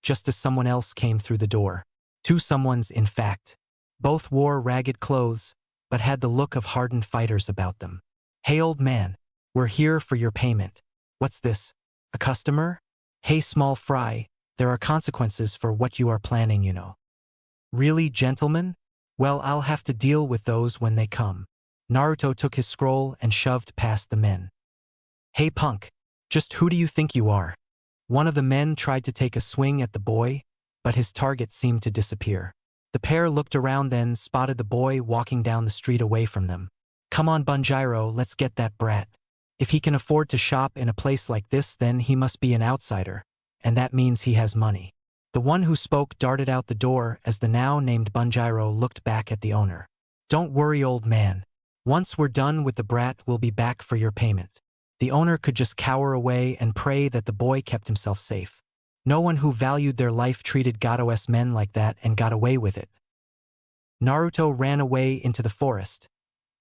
just as someone else came through the door. 2 someones, in fact. Both wore ragged clothes, but had the look of hardened fighters about them. Hey, old man, we're here for your payment. What's this? A customer? Hey, small fry, there are consequences for what you are planning, you know. Really, gentlemen? Well, I'll have to deal with those when they come. Naruto took his scroll and shoved past the men. Hey, punk, just who do you think you are? One of the men tried to take a swing at the boy, but his target seemed to disappear. The pair looked around, then spotted the boy walking down the street away from them. Come on, Bunjiro, let's get that brat. If he can afford to shop in a place like this, then he must be an outsider, and that means he has money. The one who spoke darted out the door as the now named Bunjiro looked back at the owner. Don't worry, old man. Once we're done with the brat, we'll be back for your payment. The owner could just cower away and pray that the boy kept himself safe. No one who valued their life treated Gato-s men like that and got away with it. Naruto ran away into the forest,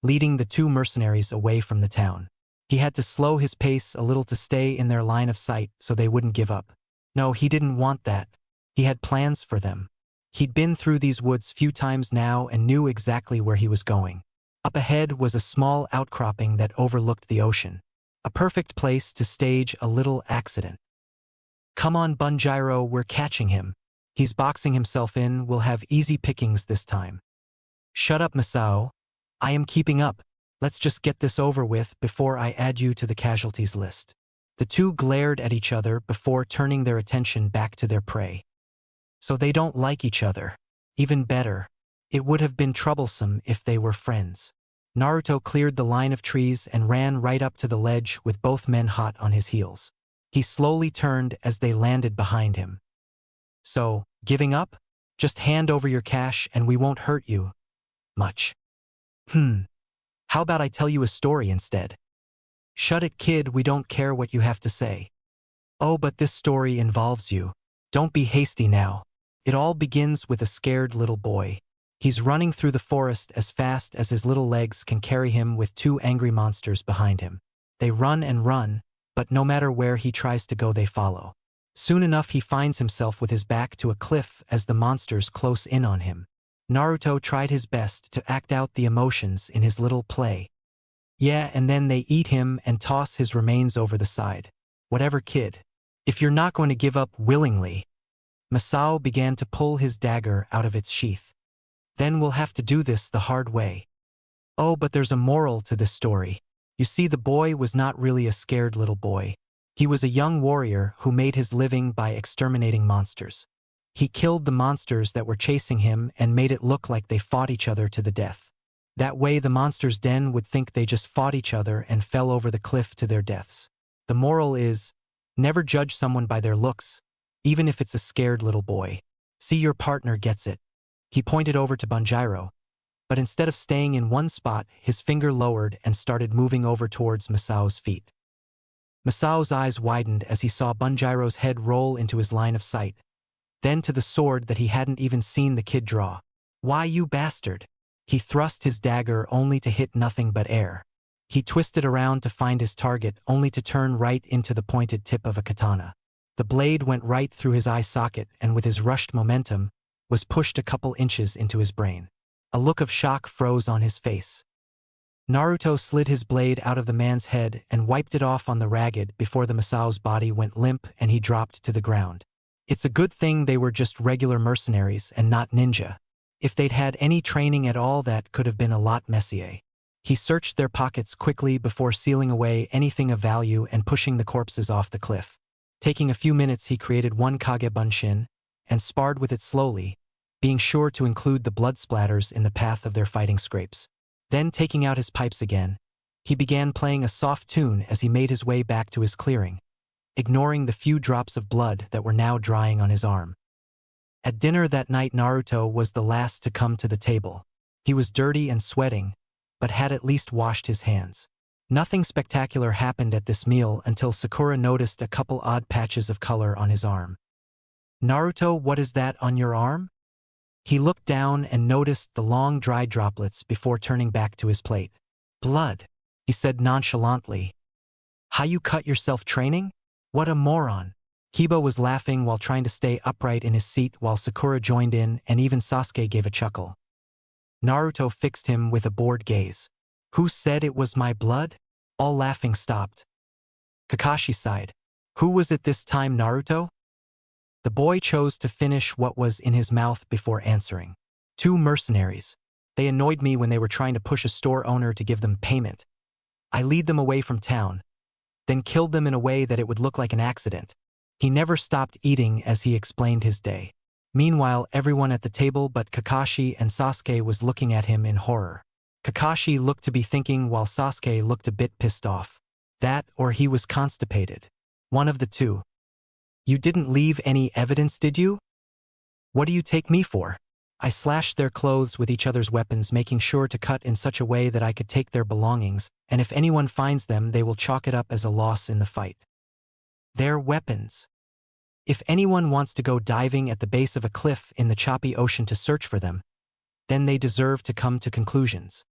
leading the two mercenaries away from the town. He had to slow his pace a little to stay in their line of sight so they wouldn't give up. No, he didn't want that. He had plans for them. He'd been through these woods few times now and knew exactly where he was going. Up ahead was a small outcropping that overlooked the ocean. A perfect place to stage a little accident. Come on, Bunjiro, we're catching him. He's boxing himself in, we'll have easy pickings this time. Shut up, Masao. I am keeping up. Let's just get this over with before I add you to the casualties list. The two glared at each other before turning their attention back to their prey. So they don't like each other. Even better. It would have been troublesome if they were friends. Naruto cleared the line of trees and ran right up to the ledge with both men hot on his heels. He slowly turned as they landed behind him. So, giving up? Just hand over your cash and we won't hurt you much. How about I tell you a story instead? Shut it, kid, we don't care what you have to say. Oh, but this story involves you. Don't be hasty now. It all begins with a scared little boy. He's running through the forest as fast as his little legs can carry him with two angry monsters behind him. They run and run, but no matter where he tries to go, they follow. Soon enough, he finds himself with his back to a cliff as the monsters close in on him. Naruto tried his best to act out the emotions in his little play. Yeah, and then they eat him and toss his remains over the side. Whatever, kid. If you're not going to give up willingly. Masao began to pull his dagger out of its sheath. Then we'll have to do this the hard way. Oh, but there's a moral to this story. You see, the boy was not really a scared little boy. He was a young warrior who made his living by exterminating monsters. He killed the monsters that were chasing him and made it look like they fought each other to the death. That way the monsters then would think they just fought each other and fell over the cliff to their deaths. The moral is, never judge someone by their looks, even if it's a scared little boy. See, your partner gets it. He pointed over to Bunjiro, but instead of staying in one spot, his finger lowered and started moving over towards Masao's feet. Masao's eyes widened as he saw Bunjiro's head roll into his line of sight, then to the sword that he hadn't even seen the kid draw. Why, you bastard! He thrust his dagger only to hit nothing but air. He twisted around to find his target only to turn right into the pointed tip of a katana. The blade went right through his eye socket and with his rushed momentum, was pushed a couple inches into his brain. A look of shock froze on his face. Naruto slid his blade out of the man's head and wiped it off on the ragged before the Masao's body went limp and he dropped to the ground. It's a good thing they were just regular mercenaries and not ninja. If they'd had any training at all, that could have been a lot messier. He searched their pockets quickly before sealing away anything of value and pushing the corpses off the cliff. Taking a few minutes, he created one Kage Bunshin and sparred with it slowly, being sure to include the blood splatters in the path of their fighting scrapes. Then, taking out his pipes again, he began playing a soft tune as he made his way back to his clearing, ignoring the few drops of blood that were now drying on his arm. At dinner that night, Naruto was the last to come to the table. He was dirty and sweating, but had at least washed his hands. Nothing spectacular happened at this meal until Sakura noticed a couple odd patches of color on his arm. Naruto, what is that on your arm? He looked down and noticed the long dry droplets before turning back to his plate. Blood, he said nonchalantly. How you cut yourself training? What a moron. Kiba was laughing while trying to stay upright in his seat while Sakura joined in and even Sasuke gave a chuckle. Naruto fixed him with a bored gaze. Who said it was my blood? All laughing stopped. Kakashi sighed. Who was it this time, Naruto? The boy chose to finish what was in his mouth before answering. Two mercenaries. They annoyed me when they were trying to push a store owner to give them payment. I lead them away from town, then killed them in a way that it would look like an accident. He never stopped eating as he explained his day. Meanwhile, everyone at the table but Kakashi and Sasuke was looking at him in horror. Kakashi looked to be thinking while Sasuke looked a bit pissed off. That or he was constipated. One of the two. You didn't leave any evidence, did you? What do you take me for? I slashed their clothes with each other's weapons, making sure to cut in such a way that I could take their belongings, and if anyone finds them, they will chalk it up as a loss in the fight. Their weapons. If anyone wants to go diving at the base of a cliff in the choppy ocean to search for them, then they deserve to come to conclusions.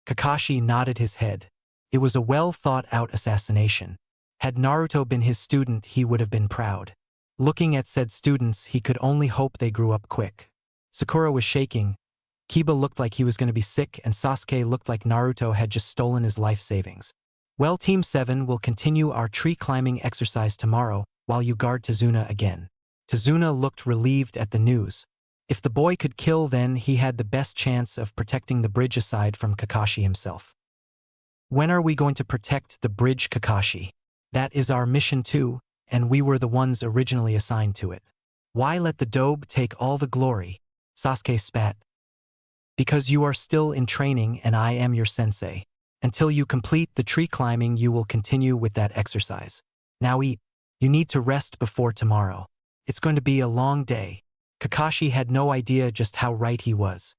Kakashi nodded his head. It was a well-thought-out assassination. Had Naruto been his student, he would have been proud. Looking at said students, he could only hope they grew up quick. Sakura was shaking, Kiba looked like he was going to be sick, and Sasuke looked like Naruto had just stolen his life savings. Well, Team 7 will continue our tree climbing exercise tomorrow while you guard Tazuna again. Tazuna looked relieved at the news. If the boy could kill, then he had the best chance of protecting the bridge aside from Kakashi himself. When are we going to protect the bridge, Kakashi? That is our mission too, and we were the ones originally assigned to it. Why let the dobe take all the glory? Sasuke spat. Because you are still in training and I am your sensei. Until you complete the tree climbing, you will continue with that exercise. Now eat. You need to rest before tomorrow. It's going to be a long day. Kakashi had no idea just how right he was.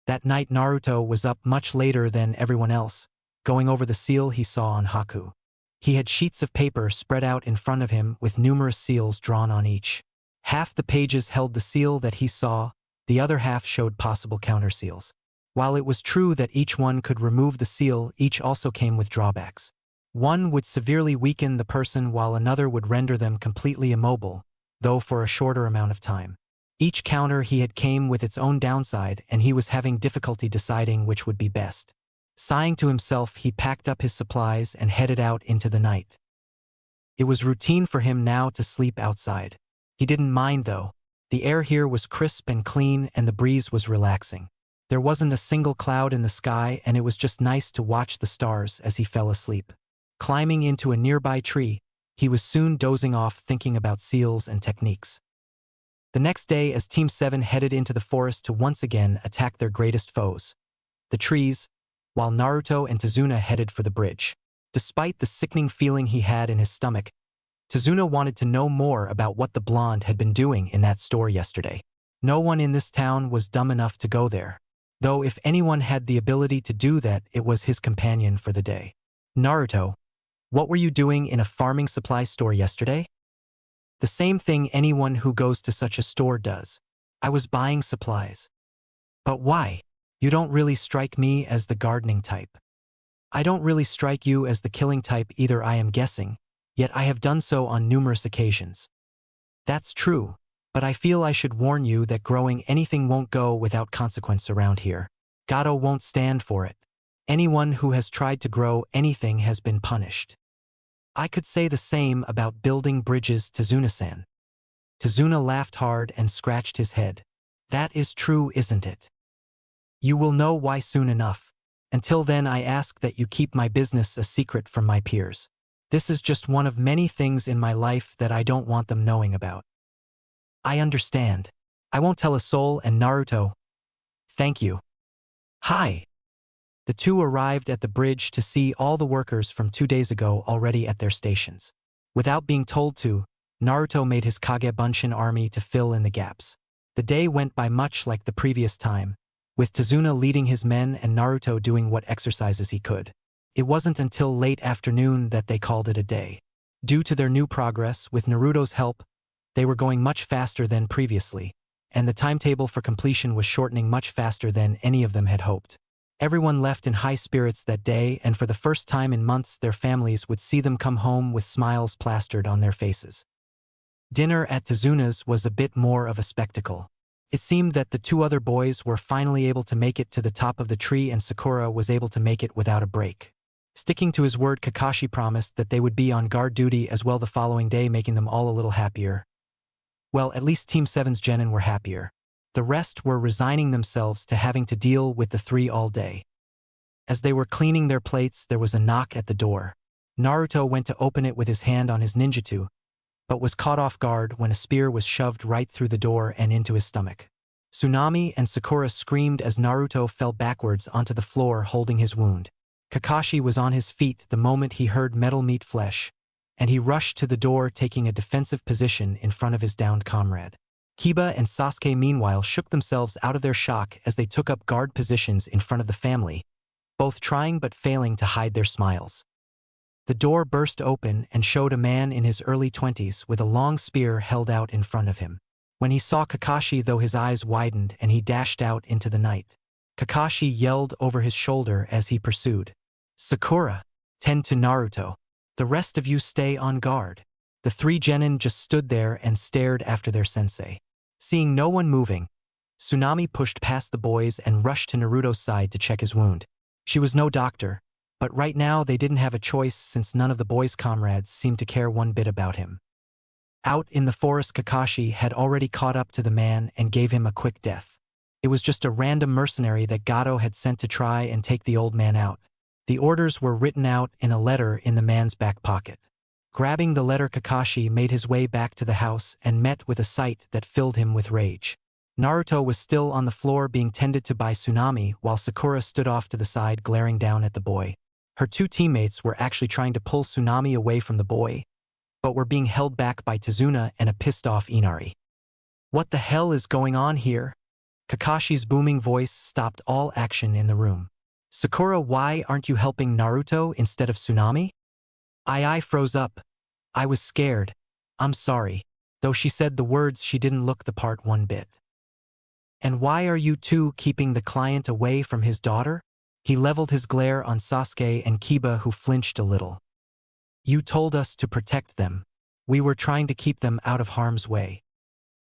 That night Naruto was up much later than everyone else, going over the seal he saw on Haku. He had sheets of paper spread out in front of him with numerous seals drawn on each. Half the pages held the seal that he saw, the other half showed possible counter-seals. While it was true that each one could remove the seal, each also came with drawbacks. One would severely weaken the person while another would render them completely immobile, though for a shorter amount of time. Each counter he had came with its own downside, and he was having difficulty deciding which would be best. Sighing to himself, he packed up his supplies and headed out into the night. It was routine for him now to sleep outside. He didn't mind though. The air here was crisp and clean, and the breeze was relaxing. There wasn't a single cloud in the sky, and it was just nice to watch the stars as he fell asleep. Climbing into a nearby tree, he was soon dozing off thinking about seals and techniques. The next day, as Team 7 headed into the forest to once again attack their greatest foes, the trees, while Naruto and Tazuna headed for the bridge. Despite the sickening feeling he had in his stomach, Tazuna wanted to know more about what the blonde had been doing in that store yesterday. No one in this town was dumb enough to go there. Though if anyone had the ability to do that, it was his companion for the day. Naruto, what were you doing in a farming supply store yesterday? The same thing anyone who goes to such a store does. I was buying supplies. But why? You don't really strike me as the gardening type. I don't really strike you as the killing type either, I am guessing, yet I have done so on numerous occasions. That's true, but I feel I should warn you that growing anything won't go without consequence around here. Gato won't stand for it. Anyone who has tried to grow anything has been punished. I could say the same about building bridges, Tazuna-san. Tazuna laughed hard and scratched his head. That is true, isn't it? You will know why soon enough. Until then, I ask that you keep my business a secret from my peers. This is just one of many things in my life that I don't want them knowing about. I understand. I won't tell a soul. And Naruto, thank you. Hi. The two arrived at the bridge to see all the workers from 2 days ago already at their stations. Without being told to, Naruto made his Kagebunshin army to fill in the gaps. The day went by much like the previous time, with Tazuna leading his men and Naruto doing what exercises he could. It wasn't until late afternoon that they called it a day. Due to their new progress, with Naruto's help, they were going much faster than previously, and the timetable for completion was shortening much faster than any of them had hoped. Everyone left in high spirits that day, and for the first time in months their families would see them come home with smiles plastered on their faces. Dinner at Tazuna's was a bit more of a spectacle. It seemed that the two other boys were finally able to make it to the top of the tree, and Sakura was able to make it without a break. Sticking to his word, Kakashi promised that they would be on guard duty as well the following day, making them all a little happier. Well, at least Team 7's genin were happier. The rest were resigning themselves to having to deal with the three all day. As they were cleaning their plates, there was a knock at the door. Naruto went to open it with his hand on his ninjutsu, but was caught off guard when a spear was shoved right through the door and into his stomach. Tsunami and Sakura screamed as Naruto fell backwards onto the floor holding his wound. Kakashi was on his feet the moment he heard metal meet flesh, and he rushed to the door taking a defensive position in front of his downed comrade. Kiba and Sasuke meanwhile shook themselves out of their shock as they took up guard positions in front of the family, both trying but failing to hide their smiles. The door burst open and showed a man in his early 20s with a long spear held out in front of him. When he saw Kakashi, though, his eyes widened and he dashed out into the night. Kakashi yelled over his shoulder as he pursued. "Sakura, tend to Naruto. The rest of you stay on guard." The three genin just stood there and stared after their sensei. Seeing no one moving, Tsunami pushed past the boys and rushed to Naruto's side to check his wound. She was no doctor, but right now they didn't have a choice since none of the boys' comrades seemed to care one bit about him. Out in the forest, Kakashi had already caught up to the man and gave him a quick death. It was just a random mercenary that Gato had sent to try and take the old man out. The orders were written out in a letter in the man's back pocket. Grabbing the letter, Kakashi made his way back to the house and met with a sight that filled him with rage. Naruto was still on the floor being tended to by Tsunami while Sakura stood off to the side glaring down at the boy. Her two teammates were actually trying to pull Tsunami away from the boy, but were being held back by Tazuna and a pissed-off Inari. "What the hell is going on here?" Kakashi's booming voice stopped all action in the room. "Sakura, why aren't you helping Naruto instead of Tsunami?" I froze up. "I was scared. I'm sorry." Though she said the words, she didn't look the part one bit. "And why are you two keeping the client away from his daughter?" He leveled his glare on Sasuke and Kiba, who flinched a little. "You told us to protect them. We were trying to keep them out of harm's way.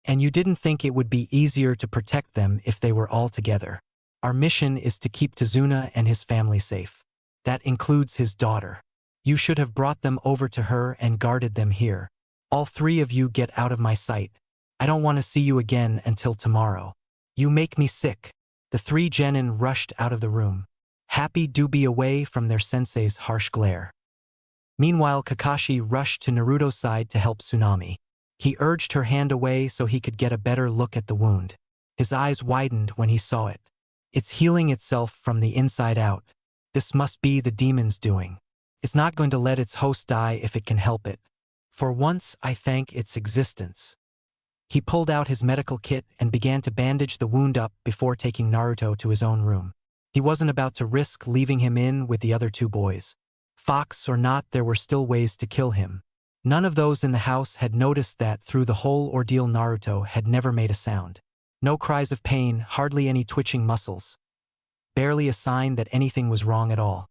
And you didn't think it would be easier to protect them if they were all together. Our mission is to keep Tazuna and his family safe. That includes his daughter. You should have brought them over to her and guarded them here. All three of you get out of my sight. I don't want to see you again until tomorrow. You make me sick." The three genin rushed out of the room, happy to be away from their sensei's harsh glare. Meanwhile, Kakashi rushed to Naruto's side to help Tsunami. He urged her hand away so he could get a better look at the wound. His eyes widened when he saw it. "It's healing itself from the inside out. This must be the demon's doing. It's not going to let its host die if it can help it. For once, I thank its existence." He pulled out his medical kit and began to bandage the wound up before taking Naruto to his own room. He wasn't about to risk leaving him in with the other two boys. Fox or not, there were still ways to kill him. None of those in the house had noticed that through the whole ordeal Naruto had never made a sound. No cries of pain, hardly any twitching muscles. Barely a sign that anything was wrong at all.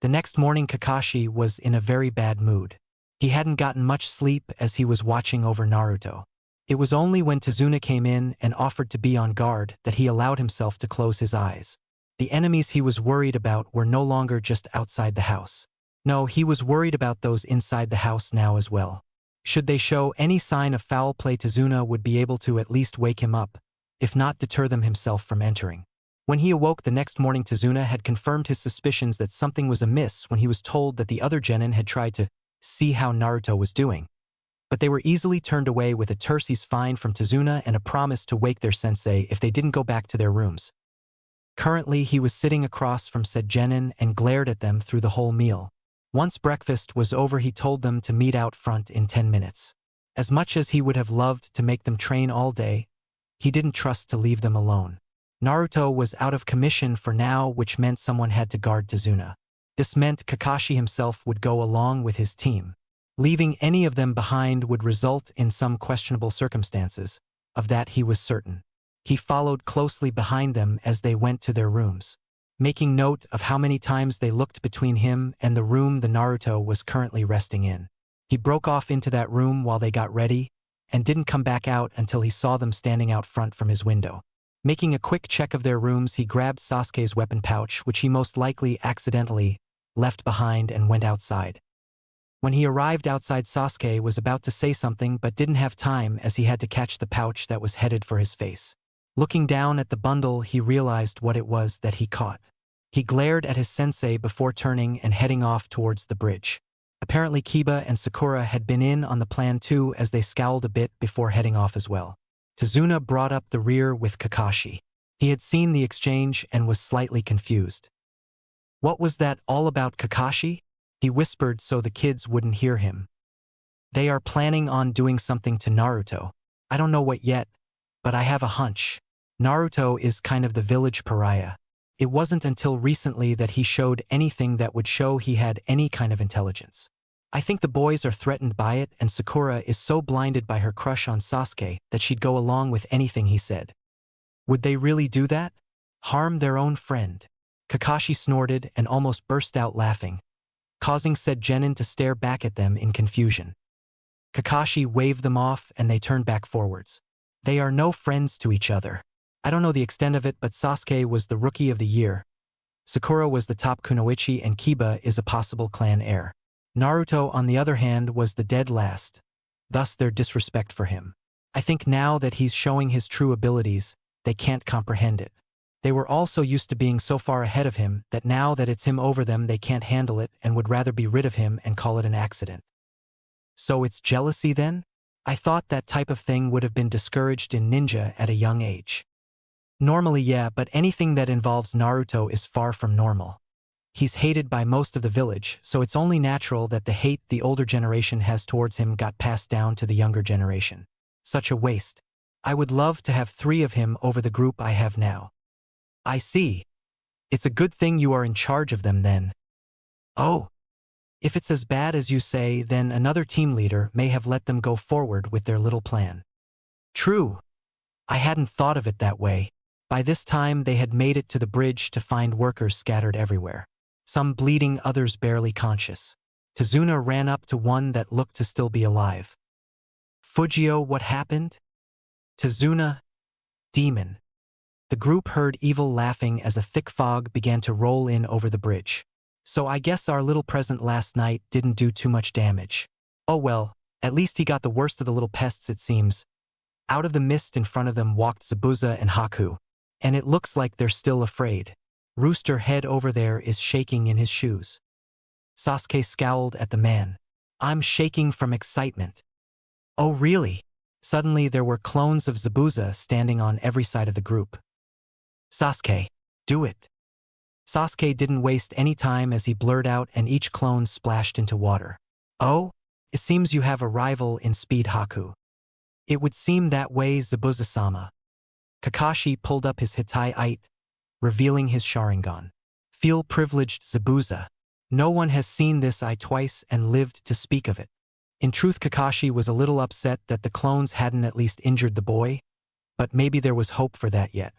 The next morning, Kakashi was in a very bad mood. He hadn't gotten much sleep as he was watching over Naruto. It was only when Tazuna came in and offered to be on guard that he allowed himself to close his eyes. The enemies he was worried about were no longer just outside the house. No, he was worried about those inside the house now as well. Should they show any sign of foul play, Tazuna would be able to at least wake him up, if not deter them himself from entering. When he awoke the next morning, Tazuna had confirmed his suspicions that something was amiss when he was told that the other genin had tried to see how Naruto was doing. But they were easily turned away with a terse "he's fine" from Tazuna and a promise to wake their sensei if they didn't go back to their rooms. Currently, he was sitting across from said genin and glared at them through the whole meal. Once breakfast was over, he told them to meet out front in 10 minutes. As much as he would have loved to make them train all day, he didn't trust to leave them alone. Naruto was out of commission for now, which meant someone had to guard Tazuna. This meant Kakashi himself would go along with his team. Leaving any of them behind would result in some questionable circumstances. Of that he was certain. He followed closely behind them as they went to their rooms, making note of how many times they looked between him and the room the Naruto was currently resting in. He broke off into that room while they got ready, and didn't come back out until he saw them standing out front from his window. Making a quick check of their rooms, he grabbed Sasuke's weapon pouch, which he most likely accidentally left behind, and went outside. When he arrived outside, Sasuke was about to say something but didn't have time as he had to catch the pouch that was headed for his face. Looking down at the bundle, he realized what it was that he caught. He glared at his sensei before turning and heading off towards the bridge. Apparently Kiba and Sakura had been in on the plan too, as they scowled a bit before heading off as well. Tazuna brought up the rear with Kakashi. He had seen the exchange and was slightly confused. What was that all about, Kakashi? He whispered so the kids wouldn't hear him. They are planning on doing something to Naruto. I don't know what yet, but I have a hunch. Naruto is kind of the village pariah. It wasn't until recently that he showed anything that would show he had any kind of intelligence. I think the boys are threatened by it, and Sakura is so blinded by her crush on Sasuke that she'd go along with anything he said. Would they really do that? Harm their own friend? Kakashi snorted and almost burst out laughing, causing said genin to stare back at them in confusion. Kakashi waved them off and they turned back forwards. They are no friends to each other. I don't know the extent of it, but Sasuke was the rookie of the year. Sakura was the top kunoichi and Kiba is a possible clan heir. Naruto, on the other hand, was the dead last, thus their disrespect for him. I think now that he's showing his true abilities, they can't comprehend it. They were all so used to being so far ahead of him that now that it's him over them they can't handle it and would rather be rid of him and call it an accident. So it's jealousy then? I thought that type of thing would have been discouraged in ninja at a young age. Normally yeah, but anything that involves Naruto is far from normal. He's hated by most of the village, so it's only natural that the hate the older generation has towards him got passed down to the younger generation. Such a waste. I would love to have 3 of him over the group I have now. I see. It's a good thing you are in charge of them then. Oh. If it's as bad as you say, then another team leader may have let them go forward with their little plan. True. I hadn't thought of it that way. By this time they had made it to the bridge to find workers scattered everywhere. Some bleeding, others barely conscious. Tazuna ran up to one that looked to still be alive. Fujio, what happened? Tazuna, demon. The group heard evil laughing as a thick fog began to roll in over the bridge. So I guess our little present last night didn't do too much damage. Oh well, at least he got the worst of the little pests it seems. Out of the mist in front of them walked Zabuza and Haku. And it looks like they're still afraid. Rooster head over there is shaking in his shoes. Sasuke scowled at the man. I'm shaking from excitement. Oh really? Suddenly there were clones of Zabuza standing on every side of the group. Sasuke, do it. Sasuke didn't waste any time as he blurred out and each clone splashed into water. Oh? It seems you have a rival in speed, Haku. It would seem that way, Zabuza-sama. Kakashi pulled up his Hittite, revealing his Sharingan. Feel privileged, Zabuza. No one has seen this eye twice and lived to speak of it. In truth, Kakashi was a little upset that the clones hadn't at least injured the boy, but maybe there was hope for that yet.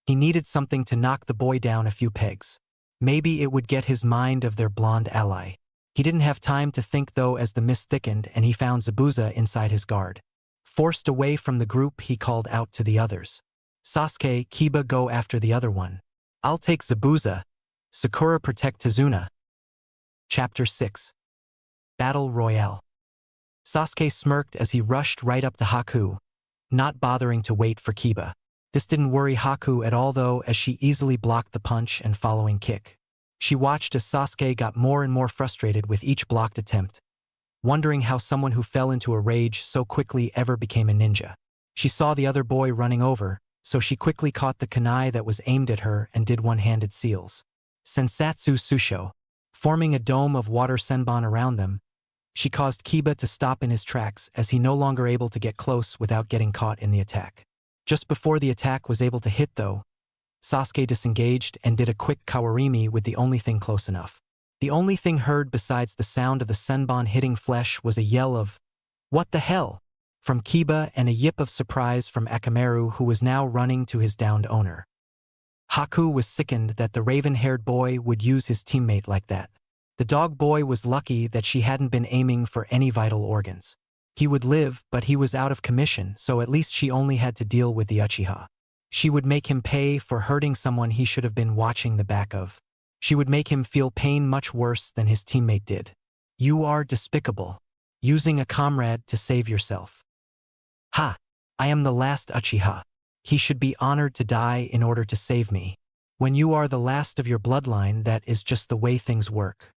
He needed something to knock the boy down a few pegs. Maybe it would get his mind of their blonde ally. He didn't have time to think though as the mist thickened and he found Zabuza inside his guard. Forced away from the group, he called out to the others. Sasuke, Kiba, go after the other one. I'll take Zabuza. Sakura, protect Tazuna. Chapter 6. Battle Royale. Sasuke smirked as he rushed right up to Haku, not bothering to wait for Kiba. This didn't worry Haku at all though, as she easily blocked the punch and following kick. She watched as Sasuke got more and more frustrated with each blocked attempt, wondering how someone who fell into a rage so quickly ever became a ninja. She saw the other boy running over, so she quickly caught the kunai that was aimed at her and did one-handed seals. Sensatsu Susho. Forming a dome of water senbon around them, she caused Kiba to stop in his tracks as he no longer able to get close without getting caught in the attack. Just before the attack was able to hit though, Sasuke disengaged and did a quick kawarimi with the only thing close enough. The only thing heard besides the sound of the senbon hitting flesh was a yell of, "What the hell?" from Kiba and a yip of surprise from Akamaru, who was now running to his downed owner. Haku was sickened that the raven-haired boy would use his teammate like that. The dog boy was lucky that she hadn't been aiming for any vital organs. He would live, but he was out of commission, so at least she only had to deal with the Uchiha. She would make him pay for hurting someone he should have been watching the back of. She would make him feel pain much worse than his teammate did. You are despicable. Using a comrade to save yourself. Ha! I am the last Uchiha. He should be honored to die in order to save me. When you are the last of your bloodline, that is just the way things work.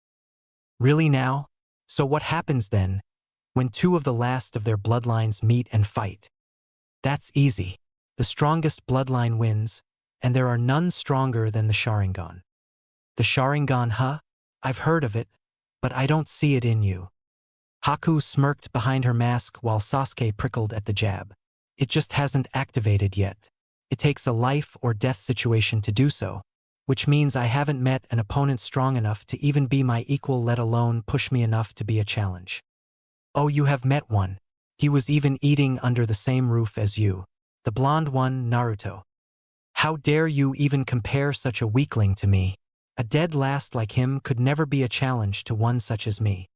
Really now? So what happens then, when 2 of the last of their bloodlines meet and fight? That's easy. The strongest bloodline wins, and there are none stronger than the Sharingan. The Sharingan, huh? I've heard of it, but I don't see it in you. Haku smirked behind her mask while Sasuke prickled at the jab. It just hasn't activated yet. It takes a life or death situation to do so, which means I haven't met an opponent strong enough to even be my equal, let alone push me enough to be a challenge. Oh, you have met one. He was even eating under the same roof as you. The blonde one, Naruto. How dare you even compare such a weakling to me? A dead last like him could never be a challenge to one such as me.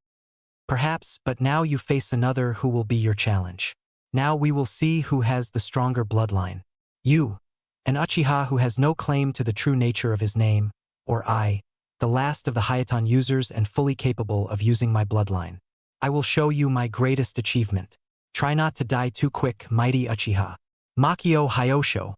Perhaps, but now you face another who will be your challenge. Now we will see who has the stronger bloodline. You, an Uchiha who has no claim to the true nature of his name, or I, the last of the Hayaton users and fully capable of using my bloodline. I will show you my greatest achievement. Try not to die too quick, mighty Uchiha. Makio Hyosho.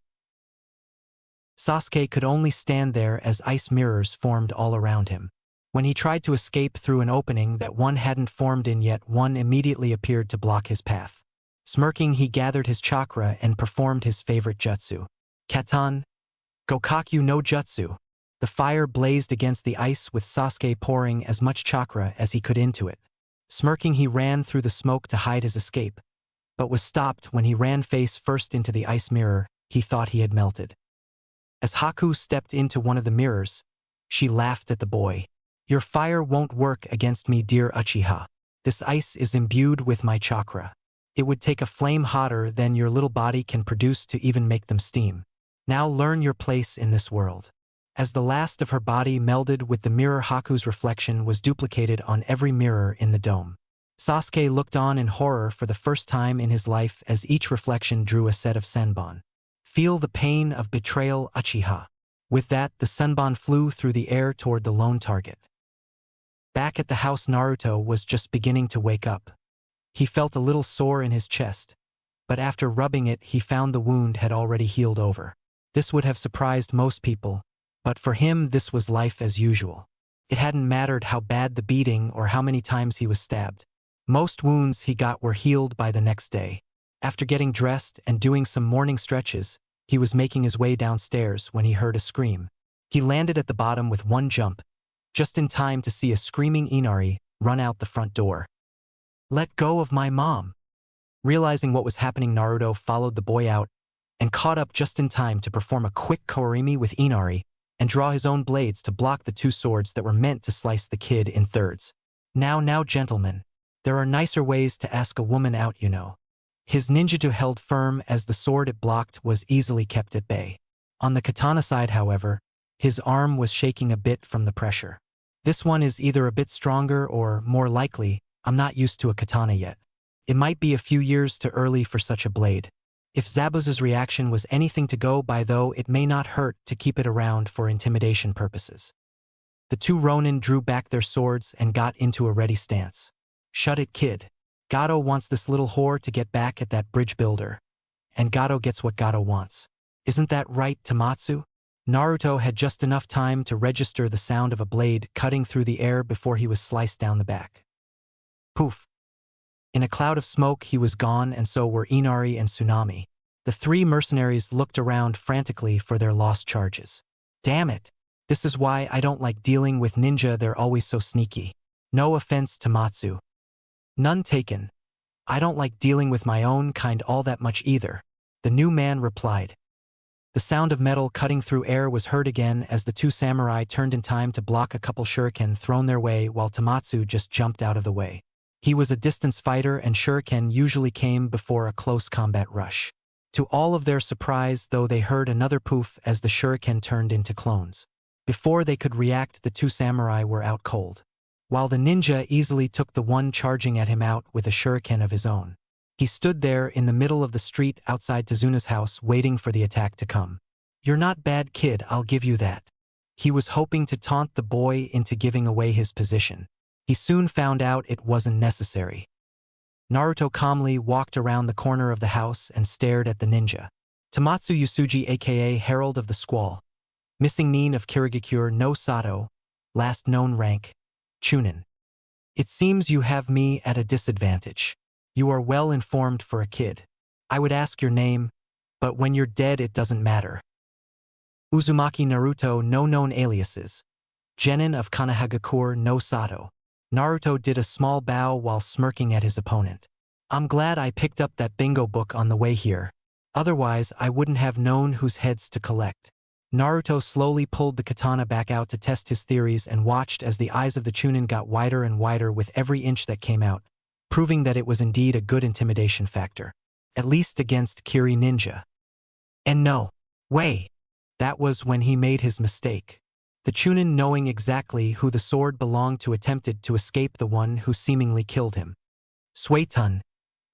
Sasuke could only stand there as ice mirrors formed all around him. When he tried to escape through an opening that one hadn't formed in yet, one immediately appeared to block his path. Smirking, he gathered his chakra and performed his favorite jutsu. Katan Gokakyu no Jutsu. The fire blazed against the ice with Sasuke pouring as much chakra as he could into it. Smirking, he ran through the smoke to hide his escape, but was stopped when he ran face first into the ice mirror. He thought he had melted. As Haku stepped into one of the mirrors, she laughed at the boy. Your fire won't work against me, dear Uchiha. This ice is imbued with my chakra. It would take a flame hotter than your little body can produce to even make them steam. Now learn your place in this world. As the last of her body melded with the mirror, Haku's reflection was duplicated on every mirror in the dome. Sasuke looked on in horror for the first time in his life as each reflection drew a set of senbon. Feel the pain of betrayal, Uchiha. With that, the senbon flew through the air toward the lone target. Back at the house, Naruto was just beginning to wake up. He felt a little sore in his chest, but after rubbing it, he found the wound had already healed over. This would have surprised most people, but for him this was life as usual. It hadn't mattered how bad the beating or how many times he was stabbed. Most wounds he got were healed by the next day. After getting dressed and doing some morning stretches, he was making his way downstairs when he heard a scream. He landed at the bottom with one jump, just in time to see a screaming Inari run out the front door. Let go of my mom. Realizing what was happening, Naruto followed the boy out and caught up just in time to perform a quick kourimi with Inari and draw his own blades to block the two swords that were meant to slice the kid in thirds. Now, gentlemen, there are nicer ways to ask a woman out, you know. His ninjutsu held firm as the sword it blocked was easily kept at bay. On the katana side, however, his arm was shaking a bit from the pressure. This one is either a bit stronger or, more likely, I'm not used to a katana yet. It might be a few years too early for such a blade. If Zabuza's reaction was anything to go by, though, it may not hurt to keep it around for intimidation purposes. The two Ronin drew back their swords and got into a ready stance. Shut it, kid. Gato wants this little whore to get back at that bridge builder. And Gato gets what Gato wants. Isn't that right, Tamatsu? Naruto had just enough time to register the sound of a blade cutting through the air before he was sliced down the back. Poof. In a cloud of smoke, he was gone, and so were Inari and Tsunami. The three mercenaries looked around frantically for their lost charges. Damn it! This is why I don't like dealing with ninja, they're always so sneaky. No offense to Matsu. None taken. I don't like dealing with my own kind all that much either, the new man replied. The sound of metal cutting through air was heard again as the two samurai turned in time to block a couple shuriken thrown their way while Tamatsu just jumped out of the way. He was a distance fighter and shuriken usually came before a close combat rush. To all of their surprise, though, they heard another poof as the shuriken turned into clones. Before they could react, the two samurai were out cold, while the ninja easily took the one charging at him out with a shuriken of his own. He stood there in the middle of the street outside Tezuna's house waiting for the attack to come. You're not bad, kid, I'll give you that. He was hoping to taunt the boy into giving away his position. He soon found out it wasn't necessary. Naruto calmly walked around the corner of the house and stared at the ninja. Tamatsu Yusuji, aka Herald of the Squall. Missing nin of Kirigakure no Sato. Last known rank, Chunin. It seems you have me at a disadvantage. You are well informed for a kid. I would ask your name, but when you're dead it doesn't matter. Uzumaki Naruto, no known aliases. Genin of Kanahagakure no Sato. Naruto did a small bow while smirking at his opponent. I'm glad I picked up that bingo book on the way here. Otherwise, I wouldn't have known whose heads to collect. Naruto slowly pulled the katana back out to test his theories and watched as the eyes of the Chunin got wider and wider with every inch that came out, proving that it was indeed a good intimidation factor. At least against Kiri Ninja. And no way! That was when he made his mistake. The Chunin, knowing exactly who the sword belonged to, attempted to escape the one who seemingly killed him. Suetun,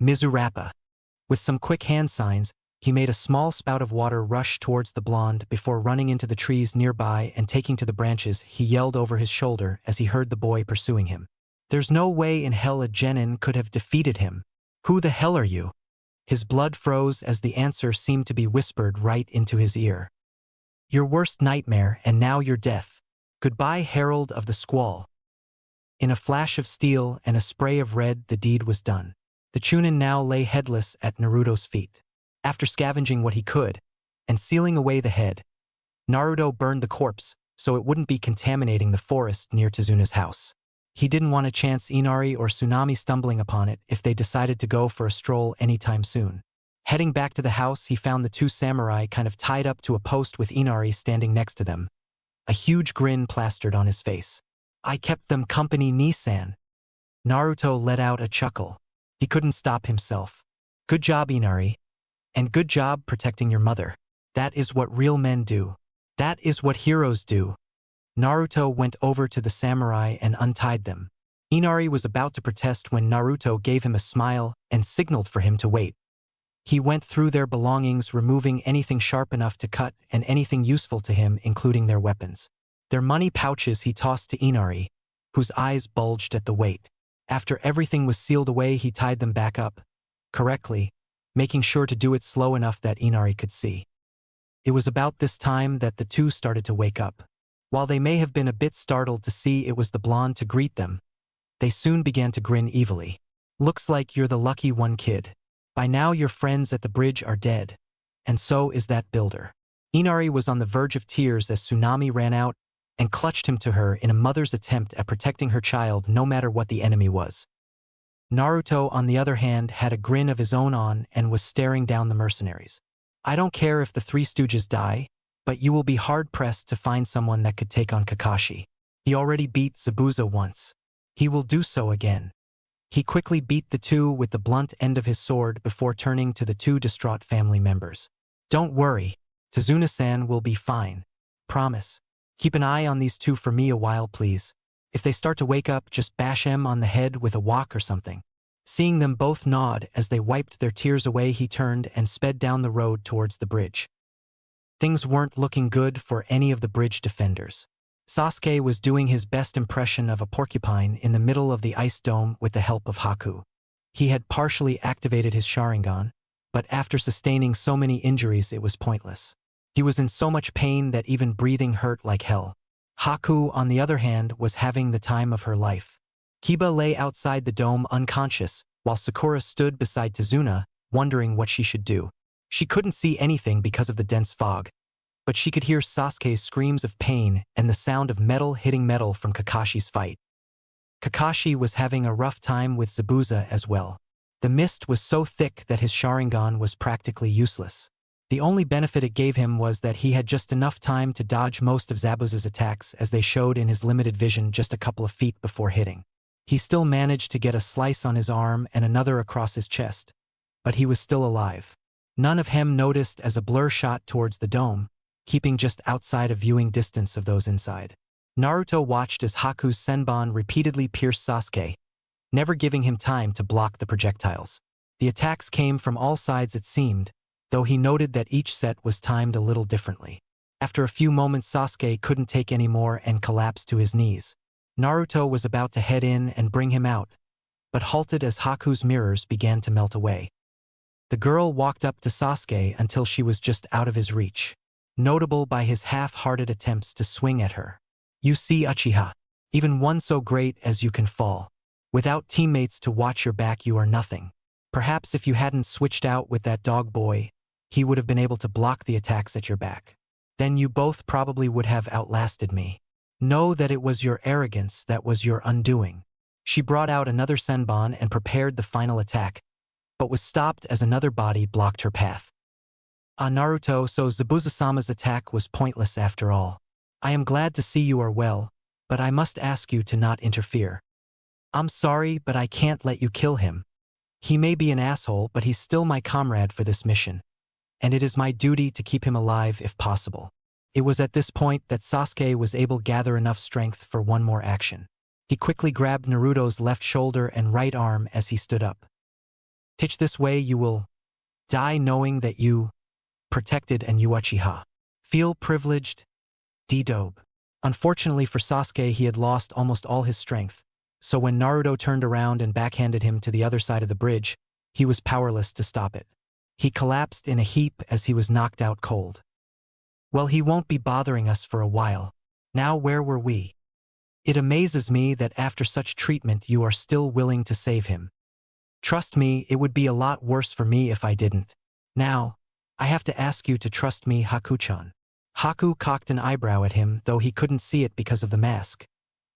Mizurappa. With some quick hand signs, he made a small spout of water rush towards the blonde before running into the trees nearby and taking to the branches. He yelled over his shoulder as he heard the boy pursuing him. There's no way in hell a genin could have defeated him. Who the hell are you? His blood froze as the answer seemed to be whispered right into his ear. Your worst nightmare, and now your death. Goodbye, Herald of the Squall. In a flash of steel and a spray of red, the deed was done. The Chunin now lay headless at Naruto's feet. After scavenging what he could, and sealing away the head, Naruto burned the corpse so it wouldn't be contaminating the forest near Tezuna's house. He didn't want to chance Inari or Tsunami stumbling upon it if they decided to go for a stroll anytime soon. Heading back to the house, he found the two samurai kind of tied up to a post with Inari standing next to them. A huge grin plastered on his face. I kept them company, Nisan. Naruto let out a chuckle. He couldn't stop himself. Good job, Inari. And good job protecting your mother. That is what real men do. That is what heroes do. Naruto went over to the samurai and untied them. Inari was about to protest when Naruto gave him a smile and signaled for him to wait. He went through their belongings, removing anything sharp enough to cut and anything useful to him, including their weapons. Their money pouches he tossed to Inari, whose eyes bulged at the weight. After everything was sealed away, he tied them back up, correctly, making sure to do it slow enough that Inari could see. It was about this time that the two started to wake up. While they may have been a bit startled to see it was the blonde to greet them, they soon began to grin evilly. Looks like you're the lucky one, kid. By now your friends at the bridge are dead. And so is that builder. Inari was on the verge of tears as Tsunami ran out and clutched him to her in a mother's attempt at protecting her child no matter what the enemy was. Naruto, on the other hand, had a grin of his own on and was staring down the mercenaries. I don't care if the Three Stooges die, but you will be hard-pressed to find someone that could take on Kakashi. He already beat Zabuza once. He will do so again. He quickly beat the two with the blunt end of his sword before turning to the two distraught family members. Don't worry, Tezuna-san will be fine. Promise. Keep an eye on these two for me a while, please. If they start to wake up, just bash 'em on the head with a wok or something. Seeing them both nod as they wiped their tears away, he turned and sped down the road towards the bridge. Things weren't looking good for any of the bridge defenders. Sasuke was doing his best impression of a porcupine in the middle of the ice dome with the help of Haku. He had partially activated his Sharingan, but after sustaining so many injuries it was pointless. He was in so much pain that even breathing hurt like hell. Haku, on the other hand, was having the time of her life. Kiba lay outside the dome unconscious, while Sakura stood beside Tezuna, wondering what she should do. She couldn't see anything because of the dense fog, but she could hear Sasuke's screams of pain and the sound of metal hitting metal from Kakashi's fight. Kakashi was having a rough time with Zabuza as well. The mist was so thick that his Sharingan was practically useless. The only benefit it gave him was that he had just enough time to dodge most of Zabuza's attacks as they showed in his limited vision just a couple of feet before hitting. He still managed to get a slice on his arm and another across his chest, but he was still alive. None of him noticed as a blur shot towards the dome, keeping just outside of viewing distance of those inside. Naruto watched as Haku's Senbon repeatedly pierced Sasuke, never giving him time to block the projectiles. The attacks came from all sides it seemed, though he noted that each set was timed a little differently. After a few moments Sasuke couldn't take any more and collapsed to his knees. Naruto was about to head in and bring him out, but halted as Haku's mirrors began to melt away. The girl walked up to Sasuke until she was just out of his reach, notable by his half-hearted attempts to swing at her. You see, Uchiha, even one so great as you can fall. Without teammates to watch your back, you are nothing. Perhaps if you hadn't switched out with that dog boy, he would have been able to block the attacks at your back. Then you both probably would have outlasted me. Know that it was your arrogance that was your undoing. She brought out another senbon and prepared the final attack, but was stopped as another body blocked her path. Naruto, so Zabuza-sama's attack was pointless after all. I am glad to see you are well, but I must ask you to not interfere. I'm sorry, but I can't let you kill him. He may be an asshole, but he's still my comrade for this mission, and it is my duty to keep him alive if possible. It was at this point that Sasuke was able to gather enough strength for one more action. He quickly grabbed Naruto's left shoulder and right arm as he stood up. Teach this way you will die knowing that you protected and Uchiha. Feel privileged? D-dobe. Unfortunately for Sasuke, he had lost almost all his strength, so when Naruto turned around and backhanded him to the other side of the bridge, he was powerless to stop it. He collapsed in a heap as he was knocked out cold. Well, he won't be bothering us for a while. Now where were we? It amazes me that after such treatment you are still willing to save him. Trust me, it would be a lot worse for me if I didn't. Now, I have to ask you to trust me, Haku-chan. Haku cocked an eyebrow at him, though he couldn't see it because of the mask.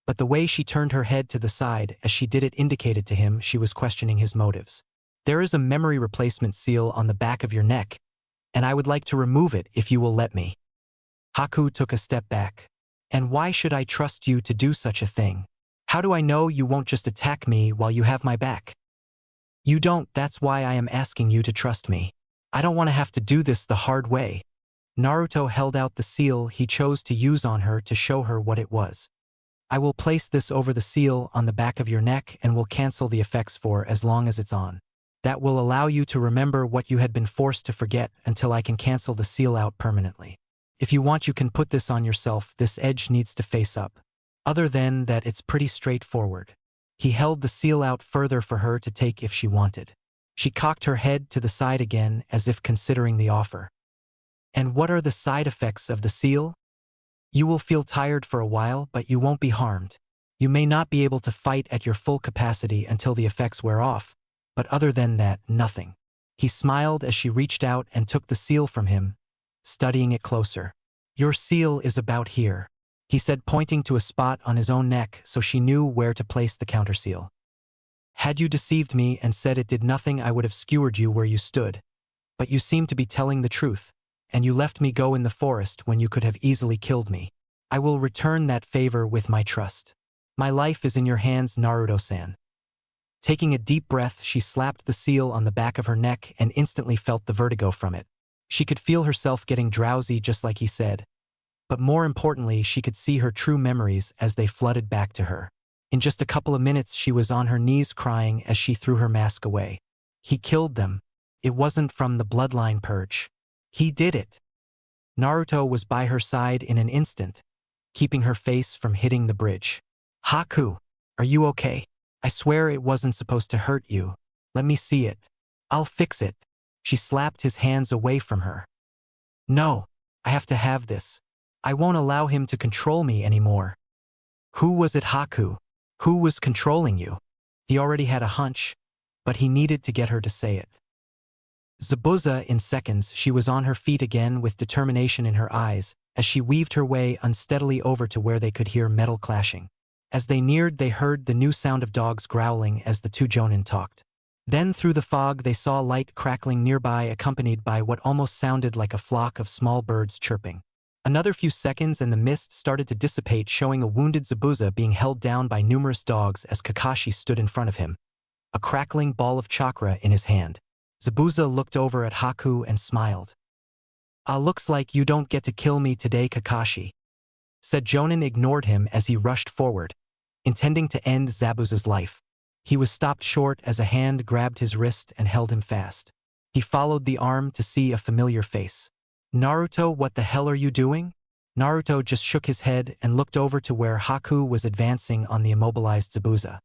But the way she turned her head to the side as she did it indicated to him she was questioning his motives. There is a memory replacement seal on the back of your neck, and I would like to remove it if you will let me. Haku took a step back. And why should I trust you to do such a thing? How do I know you won't just attack me while you have my back? You don't, that's why I am asking you to trust me. I don't want to have to do this the hard way. Naruto held out the seal he chose to use on her to show her what it was. I will place this over the seal on the back of your neck and will cancel the effects for as long as it's on. That will allow you to remember what you had been forced to forget until I can cancel the seal out permanently. If you want, you can put this on yourself. This edge needs to face up. Other than that, it's pretty straightforward. He held the seal out further for her to take if she wanted. She cocked her head to the side again as if considering the offer. And what are the side effects of the seal? You will feel tired for a while, but you won't be harmed. You may not be able to fight at your full capacity until the effects wear off, but other than that, nothing. He smiled as she reached out and took the seal from him, studying it closer. Your seal is about here, he said, pointing to a spot on his own neck so she knew where to place the counterseal. Had you deceived me and said it did nothing, I would have skewered you where you stood. But you seem to be telling the truth, and you left me go in the forest when you could have easily killed me. I will return that favor with my trust. My life is in your hands, Naruto-san. Taking a deep breath, she slapped the seal on the back of her neck and instantly felt the vertigo from it. She could feel herself getting drowsy just like he said, but more importantly, she could see her true memories as they flooded back to her. In just a couple of minutes, she was on her knees crying as she threw her mask away. He killed them. It wasn't from the bloodline purge. He did it. Naruto was by her side in an instant, keeping her face from hitting the bridge. Haku, are you okay? I swear it wasn't supposed to hurt you. Let me see it. I'll fix it. She slapped his hands away from her. No, I have to have this. I won't allow him to control me anymore. Who was it, Haku? Who was controlling you? He already had a hunch, but he needed to get her to say it. Zabuza, in seconds, she was on her feet again with determination in her eyes as she weaved her way unsteadily over to where they could hear metal clashing. As they neared, they heard the new sound of dogs growling as the two jonin talked. Then through the fog they saw light crackling nearby, accompanied by what almost sounded like a flock of small birds chirping. Another few seconds and the mist started to dissipate, showing a wounded Zabuza being held down by numerous dogs as Kakashi stood in front of him, a crackling ball of chakra in his hand. Zabuza looked over at Haku and smiled. Looks like you don't get to kill me today, Kakashi," said. Jonin ignored him as he rushed forward, intending to end Zabuza's life. He was stopped short as a hand grabbed his wrist and held him fast. He followed the arm to see a familiar face. Naruto, what the hell are you doing? Naruto just shook his head and looked over to where Haku was advancing on the immobilized Zabuza.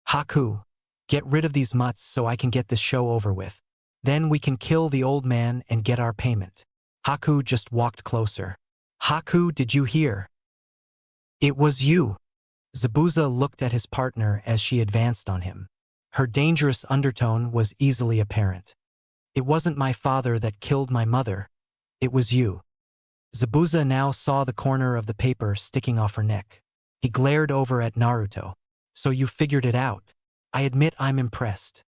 Haku, get rid of these mutts so I can get this show over with. Then we can kill the old man and get our payment. Haku just walked closer. Haku, did you hear? It was you. Zabuza looked at his partner as she advanced on him. Her dangerous undertone was easily apparent. It wasn't my father that killed my mother. It was you. Zabuza now saw the corner of the paper sticking off her neck. He glared over at Naruto. So you figured it out. I admit I'm impressed.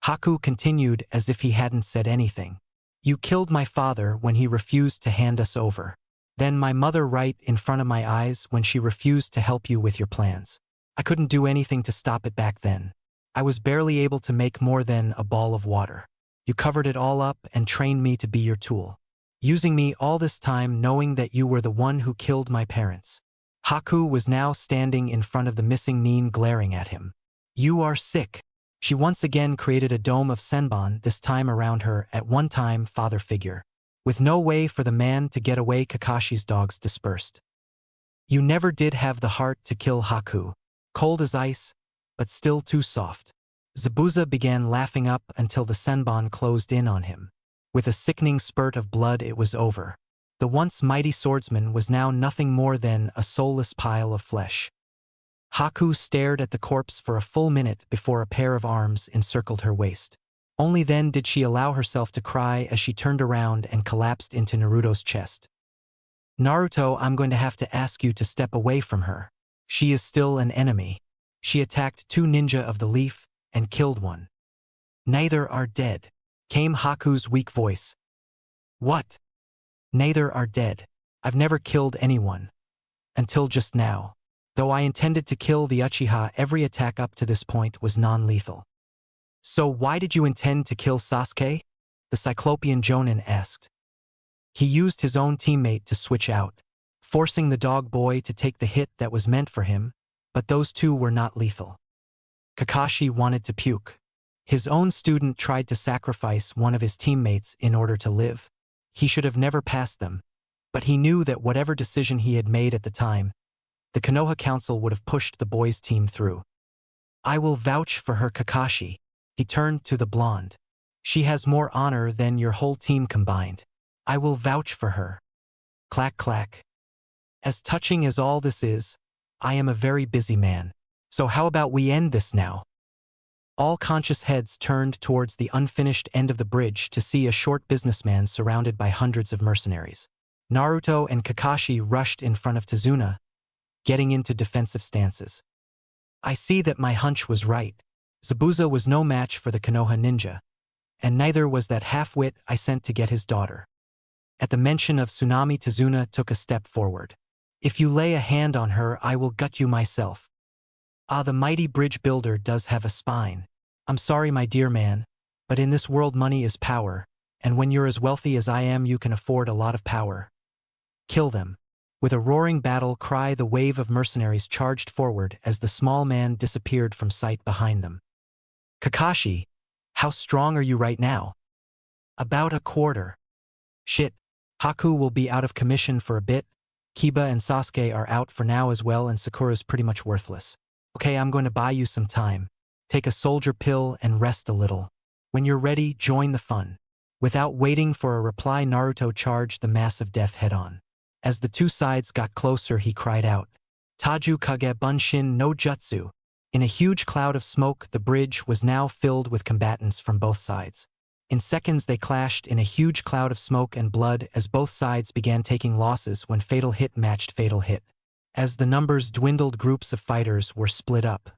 Haku continued as if he hadn't said anything. You killed my father when he refused to hand us over. Then my mother right in front of my eyes when she refused to help you with your plans. I couldn't do anything to stop it back then. I was barely able to make more than a ball of water. You covered it all up and trained me to be your tool. Using me all this time knowing that you were the one who killed my parents. Haku was now standing in front of the missing Nin glaring at him. You are sick. She once again created a dome of senbon, this time around her at one time father figure. With no way for the man to get away, Kakashi's dogs dispersed. You never did have the heart to kill Haku. Cold as ice, but still too soft. Zabuza began laughing up until the senbon closed in on him. With a sickening spurt of blood, it was over. The once mighty swordsman was now nothing more than a soulless pile of flesh. Haku stared at the corpse for a full minute before a pair of arms encircled her waist. Only then did she allow herself to cry as she turned around and collapsed into Naruto's chest. Naruto, I'm going to have to ask you to step away from her. She is still an enemy. She attacked 2 ninja of the leaf and killed one. Neither are dead, came Haku's weak voice. What? Neither are dead. I've never killed anyone. Until just now. Though I intended to kill the Uchiha, every attack up to this point was non-lethal. So why did you intend to kill Sasuke? The Cyclopean Jonin asked. He used his own teammate to switch out, forcing the dog boy to take the hit that was meant for him, but those 2 were not lethal. Kakashi wanted to puke. His own student tried to sacrifice one of his teammates in order to live. He should have never passed them, but he knew that whatever decision he had made at the time, the Konoha Council would have pushed the boys' team through. I will vouch for her, Kakashi. He turned to the blonde. She has more honor than your whole team combined. I will vouch for her. Clack clack. As touching as all this is, I am a very busy man. So how about we end this now? All conscious heads turned towards the unfinished end of the bridge to see a short businessman surrounded by hundreds of mercenaries. Naruto and Kakashi rushed in front of Tazuna, getting into defensive stances. I see that my hunch was right. Zabuza was no match for the Konoha ninja, and neither was that half-wit I sent to get his daughter. At the mention of Tsunami, Tazuna took a step forward. If you lay a hand on her, I will gut you myself. Ah, the mighty bridge builder does have a spine. I'm sorry, my dear man, but in this world money is power, and when you're as wealthy as I am, you can afford a lot of power. Kill them. With a roaring battle cry, the wave of mercenaries charged forward as the small man disappeared from sight behind them. Kakashi, how strong are you right now? About a quarter. Shit. Haku will be out of commission for a bit. Kiba and Sasuke are out for now as well, and Sakura's pretty much worthless. Okay, I'm going to buy you some time. Take a soldier pill and rest a little. When you're ready, join the fun. Without waiting for a reply, Naruto charged the massive death head-on. As the 2 sides got closer, he cried out, Taju Kage Bunshin no Jutsu. In a huge cloud of smoke, the bridge was now filled with combatants from both sides. In seconds, they clashed in a huge cloud of smoke and blood as both sides began taking losses when fatal hit matched fatal hit. As the numbers dwindled, groups of fighters were split up.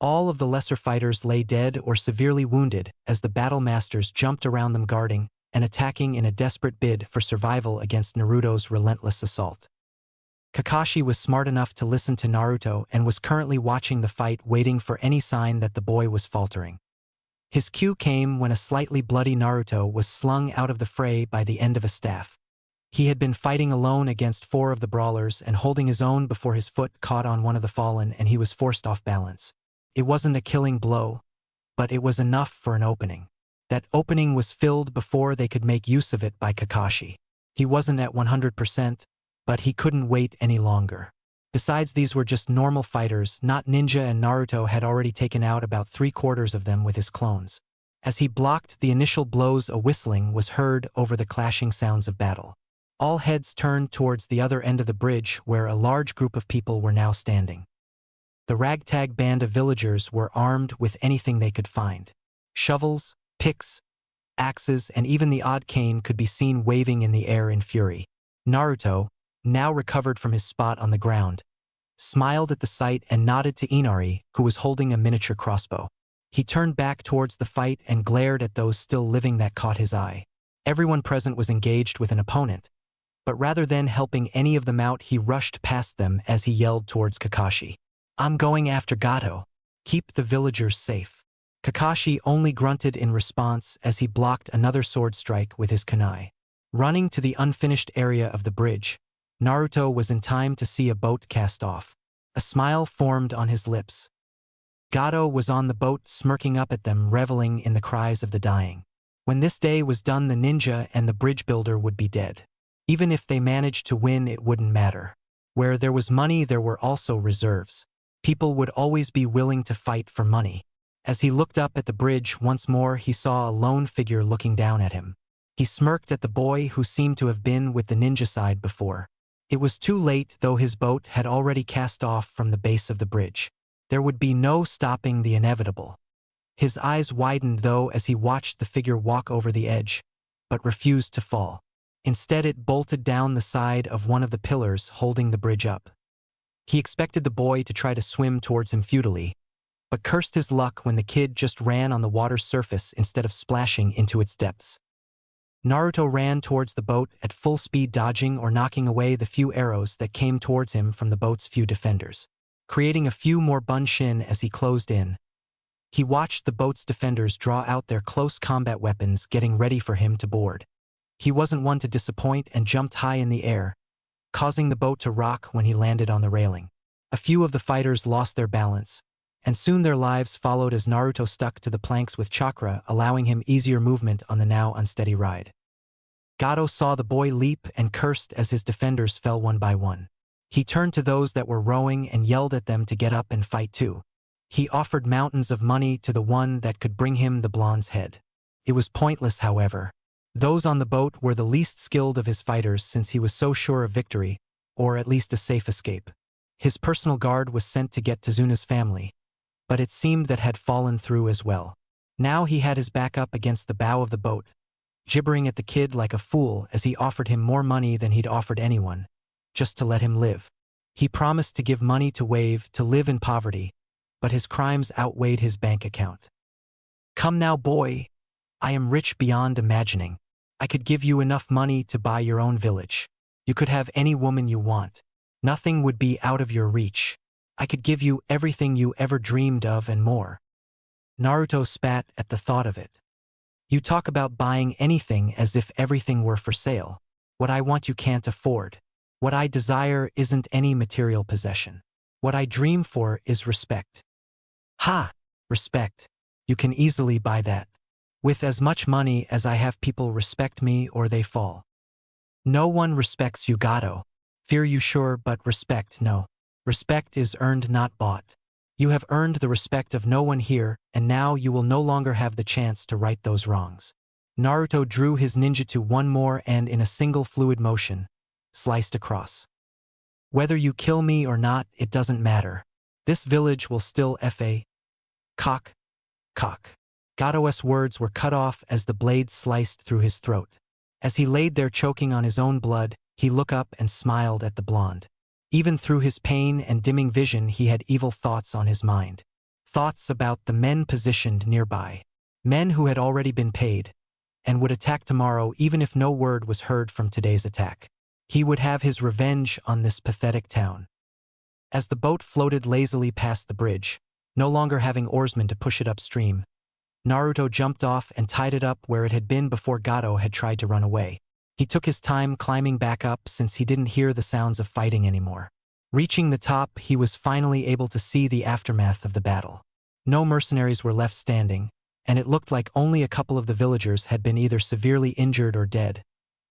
All of the lesser fighters lay dead or severely wounded as the battle masters jumped around them, guarding and attacking in a desperate bid for survival against Naruto's relentless assault. Kakashi was smart enough to listen to Naruto and was currently watching the fight, waiting for any sign that the boy was faltering. His cue came when a slightly bloody Naruto was slung out of the fray by the end of a staff. He had been fighting alone against 4 of the brawlers and holding his own before his foot caught on one of the fallen and he was forced off balance. It wasn't a killing blow, but it was enough for an opening. That opening was filled before they could make use of it by Kakashi. He wasn't at 100%, but he couldn't wait any longer. Besides, these were just normal fighters, not ninja, and Naruto had already taken out about 3/4 of them with his clones. As he blocked the initial blows, a whistling was heard over the clashing sounds of battle. All heads turned towards the other end of the bridge, where a large group of people were now standing. The ragtag band of villagers were armed with anything they could find. Shovels, picks, axes, and even the odd cane could be seen waving in the air in fury. Naruto, now recovered from his spot on the ground, smiled at the sight and nodded to Inari, who was holding a miniature crossbow. He turned back towards the fight and glared at those still living that caught his eye. Everyone present was engaged with an opponent, but rather than helping any of them out, he rushed past them as he yelled towards Kakashi. "I'm going after Gato. Keep the villagers safe." Kakashi only grunted in response as he blocked another sword strike with his kunai. Running to the unfinished area of the bridge, Naruto was in time to see a boat cast off. A smile formed on his lips. Gato was on the boat smirking up at them, reveling in the cries of the dying. When this day was done, the ninja and the bridge builder would be dead. Even if they managed to win, it wouldn't matter. Where there was money, there were also reserves. People would always be willing to fight for money. As he looked up at the bridge once more, he saw a lone figure looking down at him. He smirked at the boy who seemed to have been with the ninja side before. It was too late, though his boat had already cast off from the base of the bridge. There would be no stopping the inevitable. His eyes widened, though, as he watched the figure walk over the edge, but refused to fall. Instead, it bolted down the side of one of the pillars holding the bridge up. He expected the boy to try to swim towards him futilely, but cursed his luck when the kid just ran on the water's surface instead of splashing into its depths. Naruto ran towards the boat at full speed, dodging or knocking away the few arrows that came towards him from the boat's few defenders, creating a few more bunshin as he closed in. He watched the boat's defenders draw out their close combat weapons, getting ready for him to board. He wasn't one to disappoint and jumped high in the air, causing the boat to rock when he landed on the railing. A few of the fighters lost their balance, and soon their lives followed as Naruto stuck to the planks with chakra, allowing him easier movement on the now unsteady ride. Gato saw the boy leap and cursed as his defenders fell one by one. He turned to those that were rowing and yelled at them to get up and fight too. He offered mountains of money to the one that could bring him the blonde's head. It was pointless, however. Those on the boat were the least skilled of his fighters, since he was so sure of victory, or at least a safe escape. His personal guard was sent to get Tezuna's family, but it seemed that had fallen through as well. Now he had his back up against the bow of the boat, gibbering at the kid like a fool as he offered him more money than he'd offered anyone, just to let him live. He promised to give money to Wave to live in poverty, but his crimes outweighed his bank account. "Come now, boy. I am rich beyond imagining. I could give you enough money to buy your own village. You could have any woman you want. Nothing would be out of your reach. I could give you everything you ever dreamed of and more." Naruto spat at the thought of it. "You talk about buying anything as if everything were for sale. What I want you can't afford. What I desire isn't any material possession. What I dream for is respect." "Ha! Respect. You can easily buy that. With as much money as I have, people respect me or they fall. No one respects you, Gato. Fear you sure, but respect no. Respect is earned, not bought. You have earned the respect of no one here, and now you will no longer have the chance to right those wrongs." Naruto drew his ninjutsu one more and, in a single fluid motion, sliced across. "Whether you kill me or not, it doesn't matter. This village will still fa. Cock. Cock." Gato's words were cut off as the blade sliced through his throat. As he laid there choking on his own blood, he looked up and smiled at the blonde. Even through his pain and dimming vision, he had evil thoughts on his mind. Thoughts about the men positioned nearby. Men who had already been paid, and would attack tomorrow even if no word was heard from today's attack. He would have his revenge on this pathetic town. As the boat floated lazily past the bridge, no longer having oarsmen to push it upstream, Naruto jumped off and tied it up where it had been before Gato had tried to run away. He took his time climbing back up since he didn't hear the sounds of fighting anymore. Reaching the top, he was finally able to see the aftermath of the battle. No mercenaries were left standing, and it looked like only a couple of the villagers had been either severely injured or dead.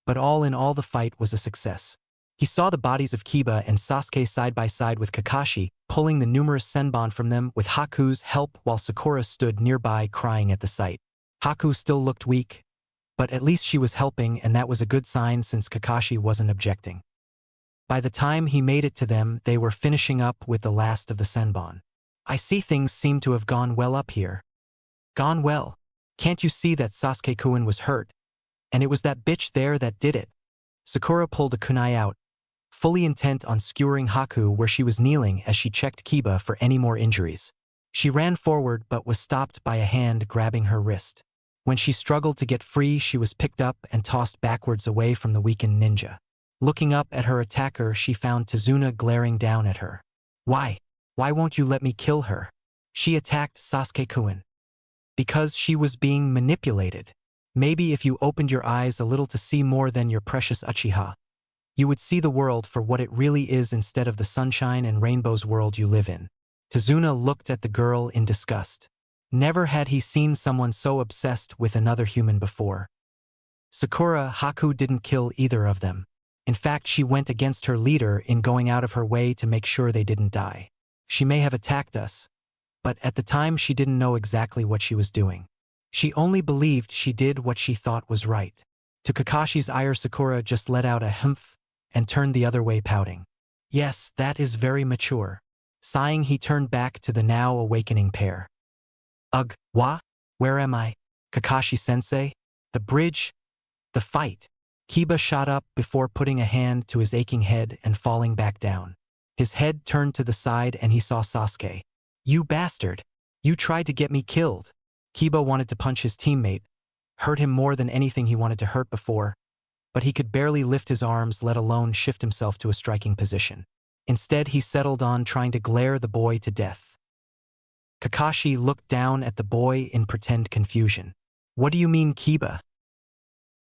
But all in all, the fight was a success. He saw the bodies of Kiba and Sasuke side by side with Kakashi, pulling the numerous senbon from them with Haku's help, while Sakura stood nearby crying at the sight. Haku still looked weak, but at least she was helping, and that was a good sign since Kakashi wasn't objecting. By the time he made it to them, they were finishing up with the last of the senbon. "I see things seem to have gone well up here." "Gone well? Can't you see that Sasuke-kun was hurt? And it was that bitch there that did it?" Sakura pulled a kunai out, fully intent on skewering Haku where she was kneeling as she checked Kiba for any more injuries. She ran forward but was stopped by a hand grabbing her wrist. When she struggled to get free, she was picked up and tossed backwards away from the weakened ninja. Looking up at her attacker, she found Tazuna glaring down at her. Why? Why won't you let me kill her? She attacked Sasuke-kun. Because she was being manipulated. Maybe if you opened your eyes a little to see more than your precious Uchiha, you would see the world for what it really is instead of the sunshine and rainbows world you live in. Tazuna looked at the girl in disgust. Never had he seen someone so obsessed with another human before. Sakura Haku didn't kill either of them. In fact, she went against her leader in going out of her way to make sure they didn't die. She may have attacked us, but at the time she didn't know exactly what she was doing. She only believed she did what she thought was right. To Kakashi's ire, Sakura just let out a humph and turned the other way, pouting. Yes, that is very mature. Sighing, he turned back to the now awakening pair. Ugh, where am I? Kakashi-sensei? The bridge? The fight? Kiba shot up before putting a hand to his aching head and falling back down. His head turned to the side and he saw Sasuke. You bastard! You tried to get me killed! Kiba wanted to punch his teammate, hurt him more than anything he wanted to hurt before, but he could barely lift his arms, let alone shift himself to a striking position. Instead, he settled on trying to glare the boy to death. Kakashi looked down at the boy in pretend confusion. What do you mean, Kiba?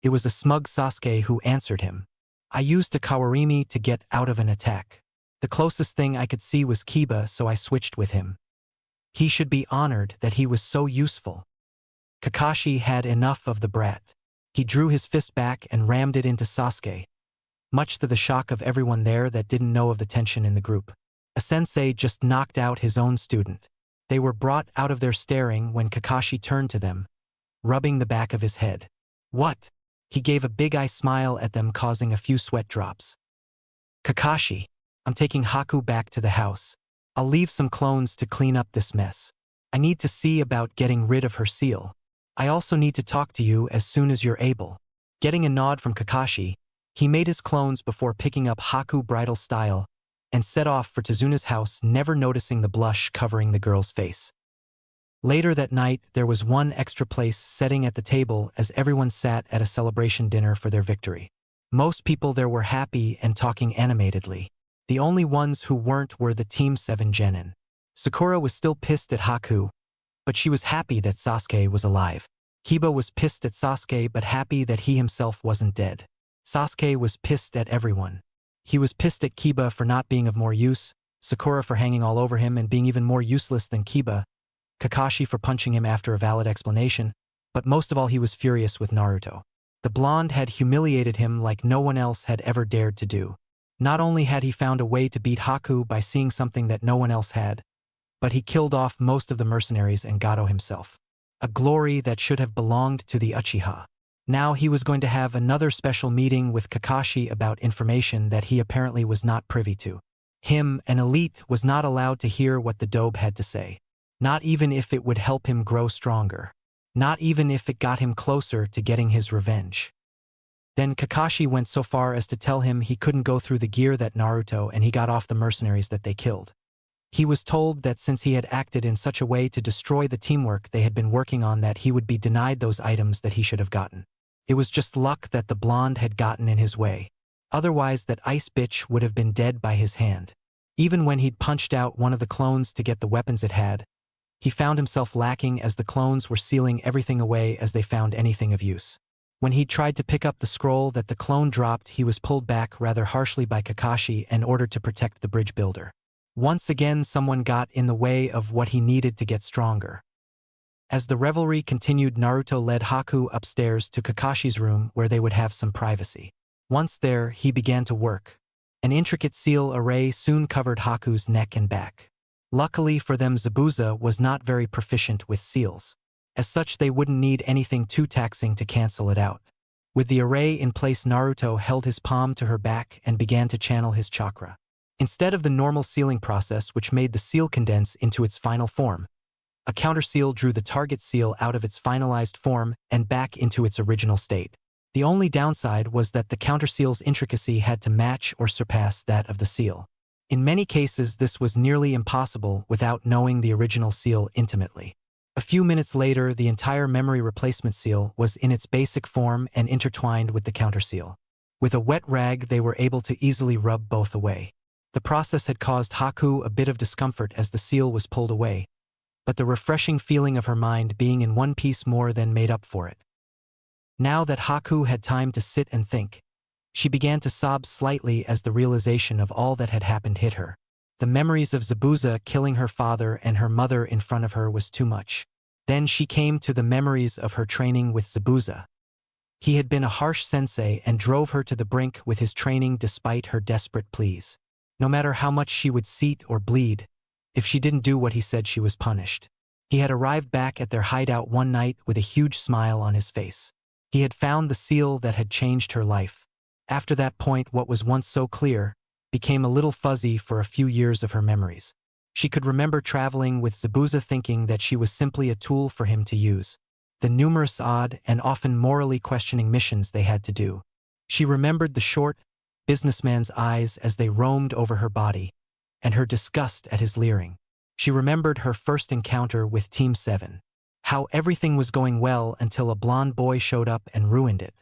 It was a smug Sasuke who answered him. I used a kawarimi to get out of an attack. The closest thing I could see was Kiba, so I switched with him. He should be honored that he was so useful. Kakashi had enough of the brat. He drew his fist back and rammed it into Sasuke, much to the shock of everyone there that didn't know of the tension in the group. A sensei just knocked out his own student. They were brought out of their staring when Kakashi turned to them, rubbing the back of his head. What? He gave a big-eye smile at them, causing a few sweat drops. Kakashi, I'm taking Haku back to the house. I'll leave some clones to clean up this mess. I need to see about getting rid of her seal. I also need to talk to you as soon as you're able. Getting a nod from Kakashi, he made his clones before picking up Haku bridal style and set off for Tazuna's house, never noticing the blush covering the girl's face. Later that night, there was one extra place setting at the table as everyone sat at a celebration dinner for their victory. Most people there were happy and talking animatedly. The only ones who weren't were the Team 7 genin. Sakura was still pissed at Haku, but she was happy that Sasuke was alive. Kiba was pissed at Sasuke but happy that he himself wasn't dead. Sasuke was pissed at everyone. He was pissed at Kiba for not being of more use, Sakura for hanging all over him and being even more useless than Kiba, Kakashi for punching him after a valid explanation, but most of all he was furious with Naruto. The blonde had humiliated him like no one else had ever dared to do. Not only had he found a way to beat Haku by seeing something that no one else had, but he killed off most of the mercenaries and Gato himself. A glory that should have belonged to the Uchiha. Now he was going to have another special meeting with Kakashi about information that he apparently was not privy to. Him, an elite, was not allowed to hear what the dobe had to say. Not even if it would help him grow stronger. Not even if it got him closer to getting his revenge. Then Kakashi went so far as to tell him he couldn't go through the gear that Naruto and he got off the mercenaries that they killed. He was told that since he had acted in such a way to destroy the teamwork they had been working on, that he would be denied those items that he should have gotten. It was just luck that the blonde had gotten in his way. Otherwise that ice bitch would have been dead by his hand. Even when he'd punched out one of the clones to get the weapons it had, he found himself lacking as the clones were sealing everything away as they found anything of use. When he tried to pick up the scroll that the clone dropped, he was pulled back rather harshly by Kakashi and ordered to protect the bridge builder. Once again, someone got in the way of what he needed to get stronger. As the revelry continued, Naruto led Haku upstairs to Kakashi's room where they would have some privacy. Once there, he began to work. An intricate seal array soon covered Haku's neck and back. Luckily for them, Zabuza was not very proficient with seals. As such, they wouldn't need anything too taxing to cancel it out. With the array in place, Naruto held his palm to her back and began to channel his chakra. Instead of the normal sealing process which made the seal condense into its final form, a counter seal drew the target seal out of its finalized form and back into its original state. The only downside was that the counterseal's intricacy had to match or surpass that of the seal. In many cases, this was nearly impossible without knowing the original seal intimately. A few minutes later, the entire memory replacement seal was in its basic form and intertwined with the counterseal. With a wet rag, they were able to easily rub both away. The process had caused Haku a bit of discomfort as the seal was pulled away, but the refreshing feeling of her mind being in one piece more than made up for it. Now that Haku had time to sit and think, she began to sob slightly as the realization of all that had happened hit her. The memories of Zabuza killing her father and her mother in front of her was too much. Then she came to the memories of her training with Zabuza. He had been a harsh sensei and drove her to the brink with his training despite her desperate pleas. No matter how much she would seet or bleed, if she didn't do what he said, she was punished. He had arrived back at their hideout one night with a huge smile on his face. He had found the seal that had changed her life. After that point, what was once so clear became a little fuzzy for a few years of her memories. She could remember traveling with Zabuza thinking that she was simply a tool for him to use. The numerous odd and often morally questioning missions they had to do. She remembered the short businessman's eyes as they roamed over her body, and her disgust at his leering. She remembered her first encounter with Team 7. How everything was going well until a blonde boy showed up and ruined it.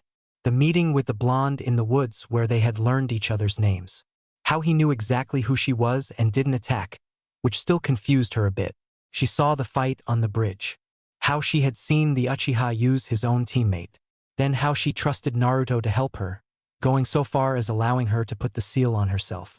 The meeting with the blonde in the woods where they had learned each other's names. How he knew exactly who she was and didn't attack, which still confused her a bit. She saw the fight on the bridge. How she had seen the Uchiha use his own teammate. Then how she trusted Naruto to help her, going so far as allowing her to put the seal on herself.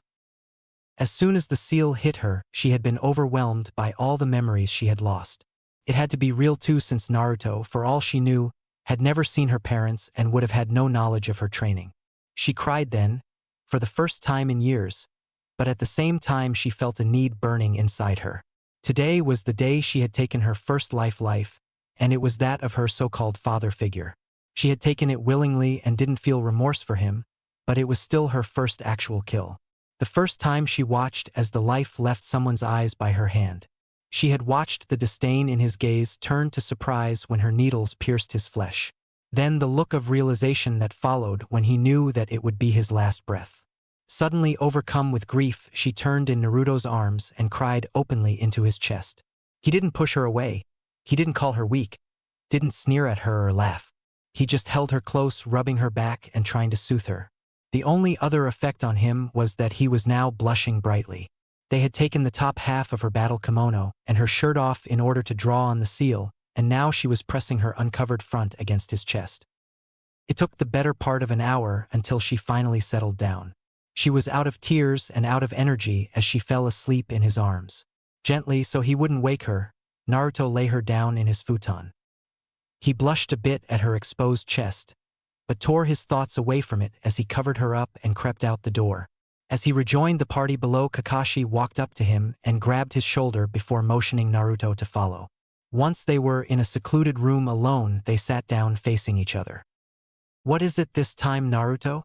As soon as the seal hit her, she had been overwhelmed by all the memories she had lost. It had to be real too, since Naruto, for all she knew, had never seen her parents and would have had no knowledge of her training. She cried then, for the first time in years, but at the same time she felt a need burning inside her. Today was the day she had taken her first life, and it was that of her so-called father figure. She had taken it willingly and didn't feel remorse for him, but it was still her first actual kill. The first time she watched as the life left someone's eyes by her hand. She had watched the disdain in his gaze turn to surprise when her needles pierced his flesh. Then the look of realization that followed when he knew that it would be his last breath. Suddenly overcome with grief, she turned in Naruto's arms and cried openly into his chest. He didn't push her away. He didn't call her weak. Didn't sneer at her or laugh. He just held her close, rubbing her back and trying to soothe her. The only other effect on him was that he was now blushing brightly. They had taken the top half of her battle kimono and her shirt off in order to draw on the seal, and now she was pressing her uncovered front against his chest. It took the better part of an hour until she finally settled down. She was out of tears and out of energy as she fell asleep in his arms. Gently, so he wouldn't wake her, Naruto lay her down in his futon. He blushed a bit at her exposed chest, but tore his thoughts away from it as he covered her up and crept out the door. As he rejoined the party below, Kakashi walked up to him and grabbed his shoulder before motioning Naruto to follow. Once they were in a secluded room alone, they sat down facing each other. "What is it this time, Naruto?"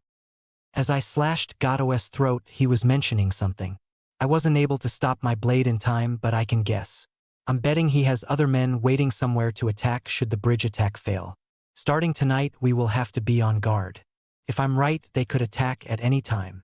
As I slashed Gato's throat, he was mentioning something. I wasn't able to stop my blade in time, but I can guess. I'm betting he has other men waiting somewhere to attack should the bridge attack fail. Starting tonight, we will have to be on guard. If I'm right, they could attack at any time.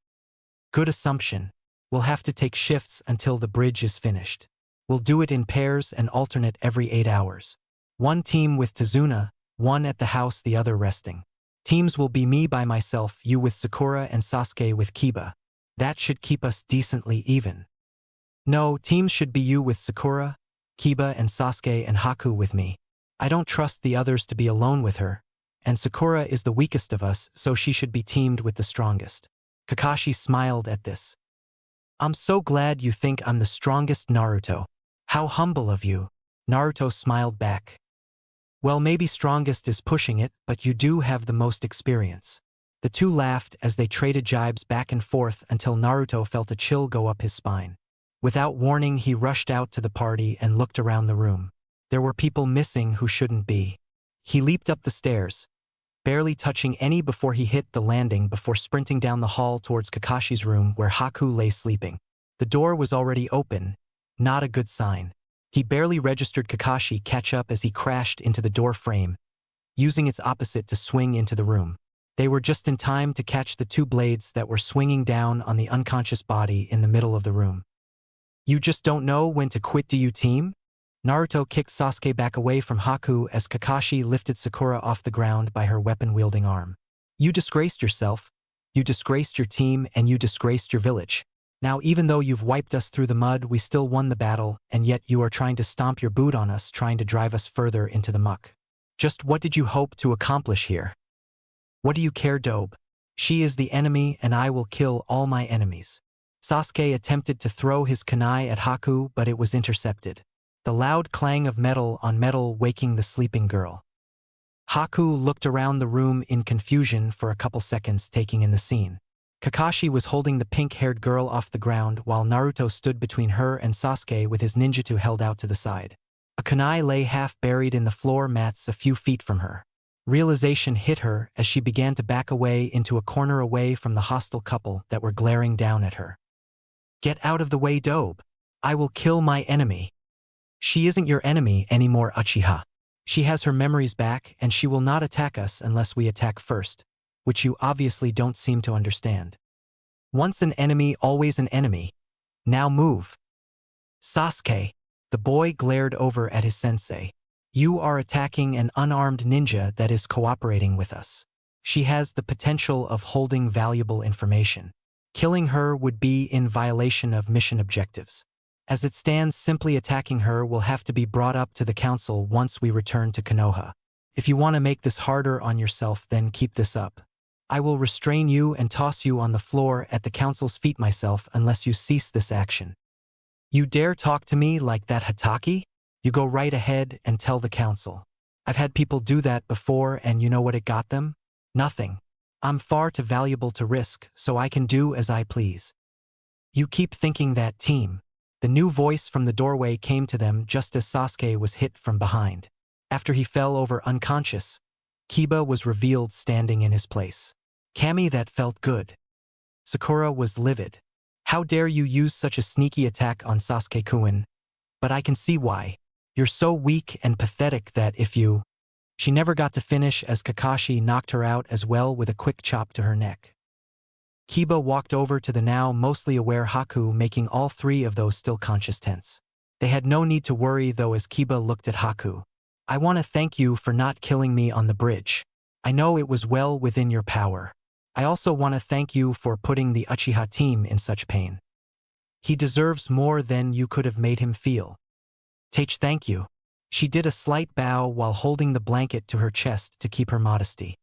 Good assumption. We'll have to take shifts until the bridge is finished. We'll do it in pairs and alternate every 8 hours. One team with Tazuna, one at the house, the other resting. Teams will be me by myself, you with Sakura, and Sasuke with Kiba. That should keep us decently even. No, teams should be you with Sakura, Kiba, and Sasuke, and Haku with me. I don't trust the others to be alone with her, and Sakura is the weakest of us, so she should be teamed with the strongest. Kakashi smiled at this. I'm so glad you think I'm the strongest, Naruto. How humble of you. Naruto smiled back. Well, maybe strongest is pushing it, but you do have the most experience. The two laughed as they traded jibes back and forth until Naruto felt a chill go up his spine. Without warning, he rushed out to the party and looked around the room. There were people missing who shouldn't be. He leaped up the stairs, barely touching any before he hit the landing before sprinting down the hall towards Kakashi's room where Haku lay sleeping. The door was already open, not a good sign. He barely registered Kakashi catch up as he crashed into the door frame, using its opposite to swing into the room. They were just in time to catch the two blades that were swinging down on the unconscious body in the middle of the room. You just don't know when to quit, do you, team? Naruto kicked Sasuke back away from Haku as Kakashi lifted Sakura off the ground by her weapon-wielding arm. You disgraced yourself, you disgraced your team, and you disgraced your village. Now, even though you've wiped us through the mud, we still won the battle, and yet you are trying to stomp your boot on us, trying to drive us further into the muck. Just what did you hope to accomplish here? What do you care, Dobe? She is the enemy, and I will kill all my enemies. Sasuke attempted to throw his kunai at Haku, but it was intercepted. The loud clang of metal on metal waking the sleeping girl. Haku looked around the room in confusion for a couple seconds, taking in the scene. Kakashi was holding the pink-haired girl off the ground while Naruto stood between her and Sasuke with his ninjutsu held out to the side. A kunai lay half buried in the floor mats a few feet from her. Realization hit her as she began to back away into a corner away from the hostile couple that were glaring down at her. Get out of the way, Dobe. I will kill my enemy. She isn't your enemy anymore, Uchiha. She has her memories back and she will not attack us unless we attack first, which you obviously don't seem to understand. Once an enemy, always an enemy. Now move. Sasuke, the boy glared over at his sensei. You are attacking an unarmed ninja that is cooperating with us. She has the potential of holding valuable information. Killing her would be in violation of mission objectives. As it stands, simply attacking her will have to be brought up to the council once we return to Konoha. If you want to make this harder on yourself, then keep this up. I will restrain you and toss you on the floor at the council's feet myself unless you cease this action. You dare talk to me like that, Hatake? You go right ahead and tell the council. I've had people do that before, and you know what it got them? Nothing. I'm far too valuable to risk, so I can do as I please. You keep thinking that, team. The new voice from the doorway came to them just as Sasuke was hit from behind. After he fell over unconscious, Kiba was revealed standing in his place. Kami, that felt good. Sakura was livid. How dare you use such a sneaky attack on Sasuke-kun? But I can see why. You're so weak and pathetic that if you... She never got to finish as Kakashi knocked her out as well with a quick chop to her neck. Kiba walked over to the now mostly aware Haku, making all three of those still conscious tense. They had no need to worry though as Kiba looked at Haku. I want to thank you for not killing me on the bridge. I know it was well within your power. I also want to thank you for putting the Uchiha team in such pain. He deserves more than you could have made him feel. Teach, thank you. She did a slight bow while holding the blanket to her chest to keep her modesty.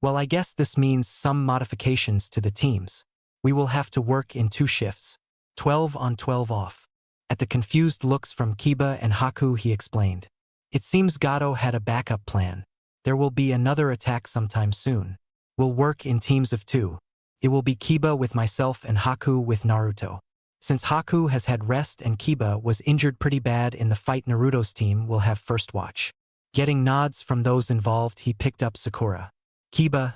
Well, I guess this means some modifications to the teams. We will have to work in 2 shifts, 12 on 12 off. At the confused looks from Kiba and Haku, he explained. It seems Gato had a backup plan. There will be another attack sometime soon. We'll work in teams of 2. It will be Kiba with myself and Haku with Naruto. Since Haku has had rest and Kiba was injured pretty bad in the fight, Naruto's team will have first watch. Getting nods from those involved, he picked up Sakura. Kiba,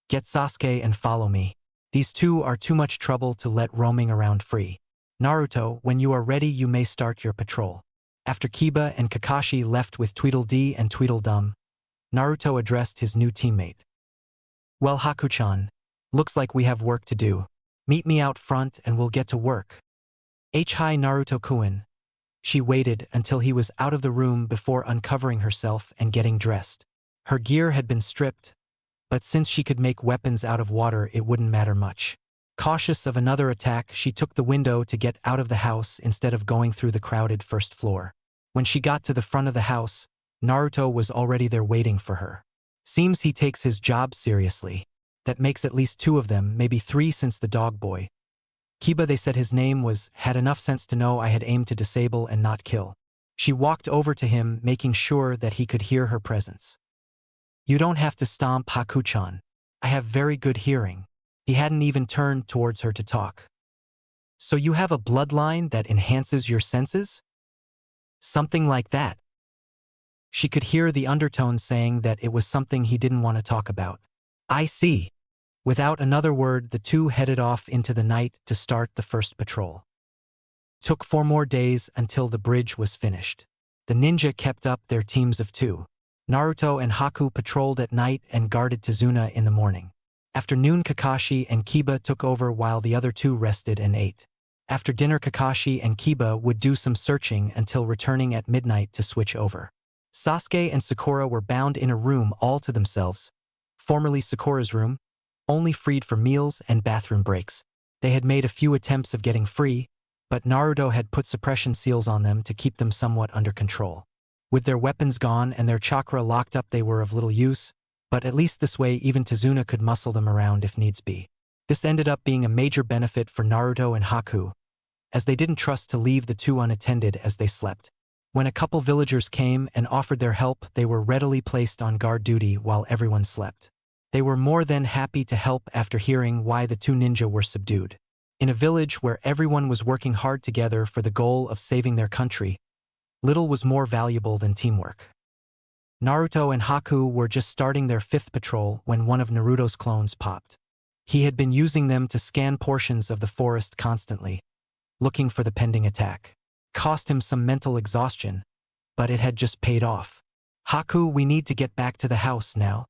get Sasuke and follow me. These two are too much trouble to let roaming around free. Naruto, when you are ready, you may start your patrol. After Kiba and Kakashi left with Tweedledee and Tweedledum, Naruto addressed his new teammate. Well, Haku-chan, looks like we have work to do. Meet me out front and we'll get to work. Hi, Naruto-kun. She waited until he was out of the room before uncovering herself and getting dressed. Her gear had been stripped, but since she could make weapons out of water, it wouldn't matter much. Cautious of another attack, she took the window to get out of the house instead of going through the crowded first floor. When she got to the front of the house, Naruto was already there waiting for her. Seems he takes his job seriously. That makes at least 2 of them, maybe 3 since the dog boy. Kiba, they said his name was, had enough sense to know I had aimed to disable and not kill. She walked over to him, making sure that he could hear her presence. You don't have to stomp, Haku-chan. I have very good hearing. He hadn't even turned towards her to talk. So you have a bloodline that enhances your senses? Something like that. She could hear the undertone saying that it was something he didn't want to talk about. I see. Without another word, the two headed off into the night to start the first patrol. Took 4 more days until the bridge was finished. The ninja kept up their teams of 2. Naruto and Haku patrolled at night and guarded Tazuna in the morning. Afternoon, Kakashi and Kiba took over while the other two rested and ate. After dinner, Kakashi and Kiba would do some searching until returning at midnight to switch over. Sasuke and Sakura were bound in a room all to themselves, formerly Sakura's room, only freed for meals and bathroom breaks. They had made a few attempts of getting free, but Naruto had put suppression seals on them to keep them somewhat under control. With their weapons gone and their chakra locked up, they were of little use, but at least this way even Tazuna could muscle them around if needs be. This ended up being a major benefit for Naruto and Haku, as they didn't trust to leave the two unattended as they slept. When a couple villagers came and offered their help, they were readily placed on guard duty while everyone slept. They were more than happy to help after hearing why the two ninja were subdued. In a village where everyone was working hard together for the goal of saving their country, little was more valuable than teamwork. Naruto and Haku were just starting their 5th patrol when one of Naruto's clones popped. He had been using them to scan portions of the forest constantly, looking for the pending attack. Cost him some mental exhaustion, but it had just paid off. "Haku, we need to get back to the house now."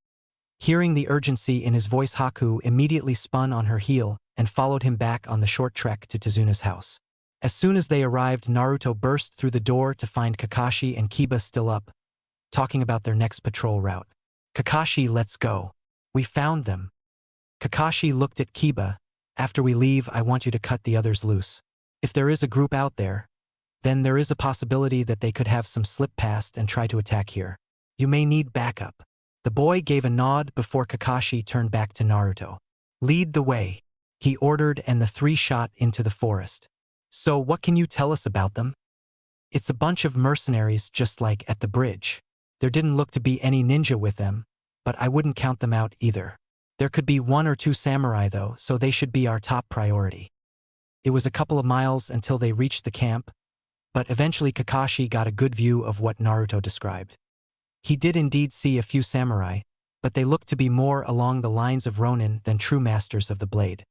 Hearing the urgency in his voice, Haku immediately spun on her heel and followed him back on the short trek to Tazuna's house. As soon as they arrived, Naruto burst through the door to find Kakashi and Kiba still up, talking about their next patrol route. "Kakashi, let's go. We found them." Kakashi looked at Kiba. "After we leave, I want you to cut the others loose. If there is a group out there, then there is a possibility that they could have some slip past and try to attack here. You may need backup." The boy gave a nod before Kakashi turned back to Naruto. "Lead the way," he ordered, and the three shot into the forest. "So what can you tell us about them?" "It's a bunch of mercenaries just like at the bridge. There didn't look to be any ninja with them, but I wouldn't count them out either. There could be 1 or 2 samurai though, so they should be our top priority." It was a couple of miles until they reached the camp, but eventually Kakashi got a good view of what Naruto described. He did indeed see a few samurai, but they looked to be more along the lines of Ronin than true masters of the blade.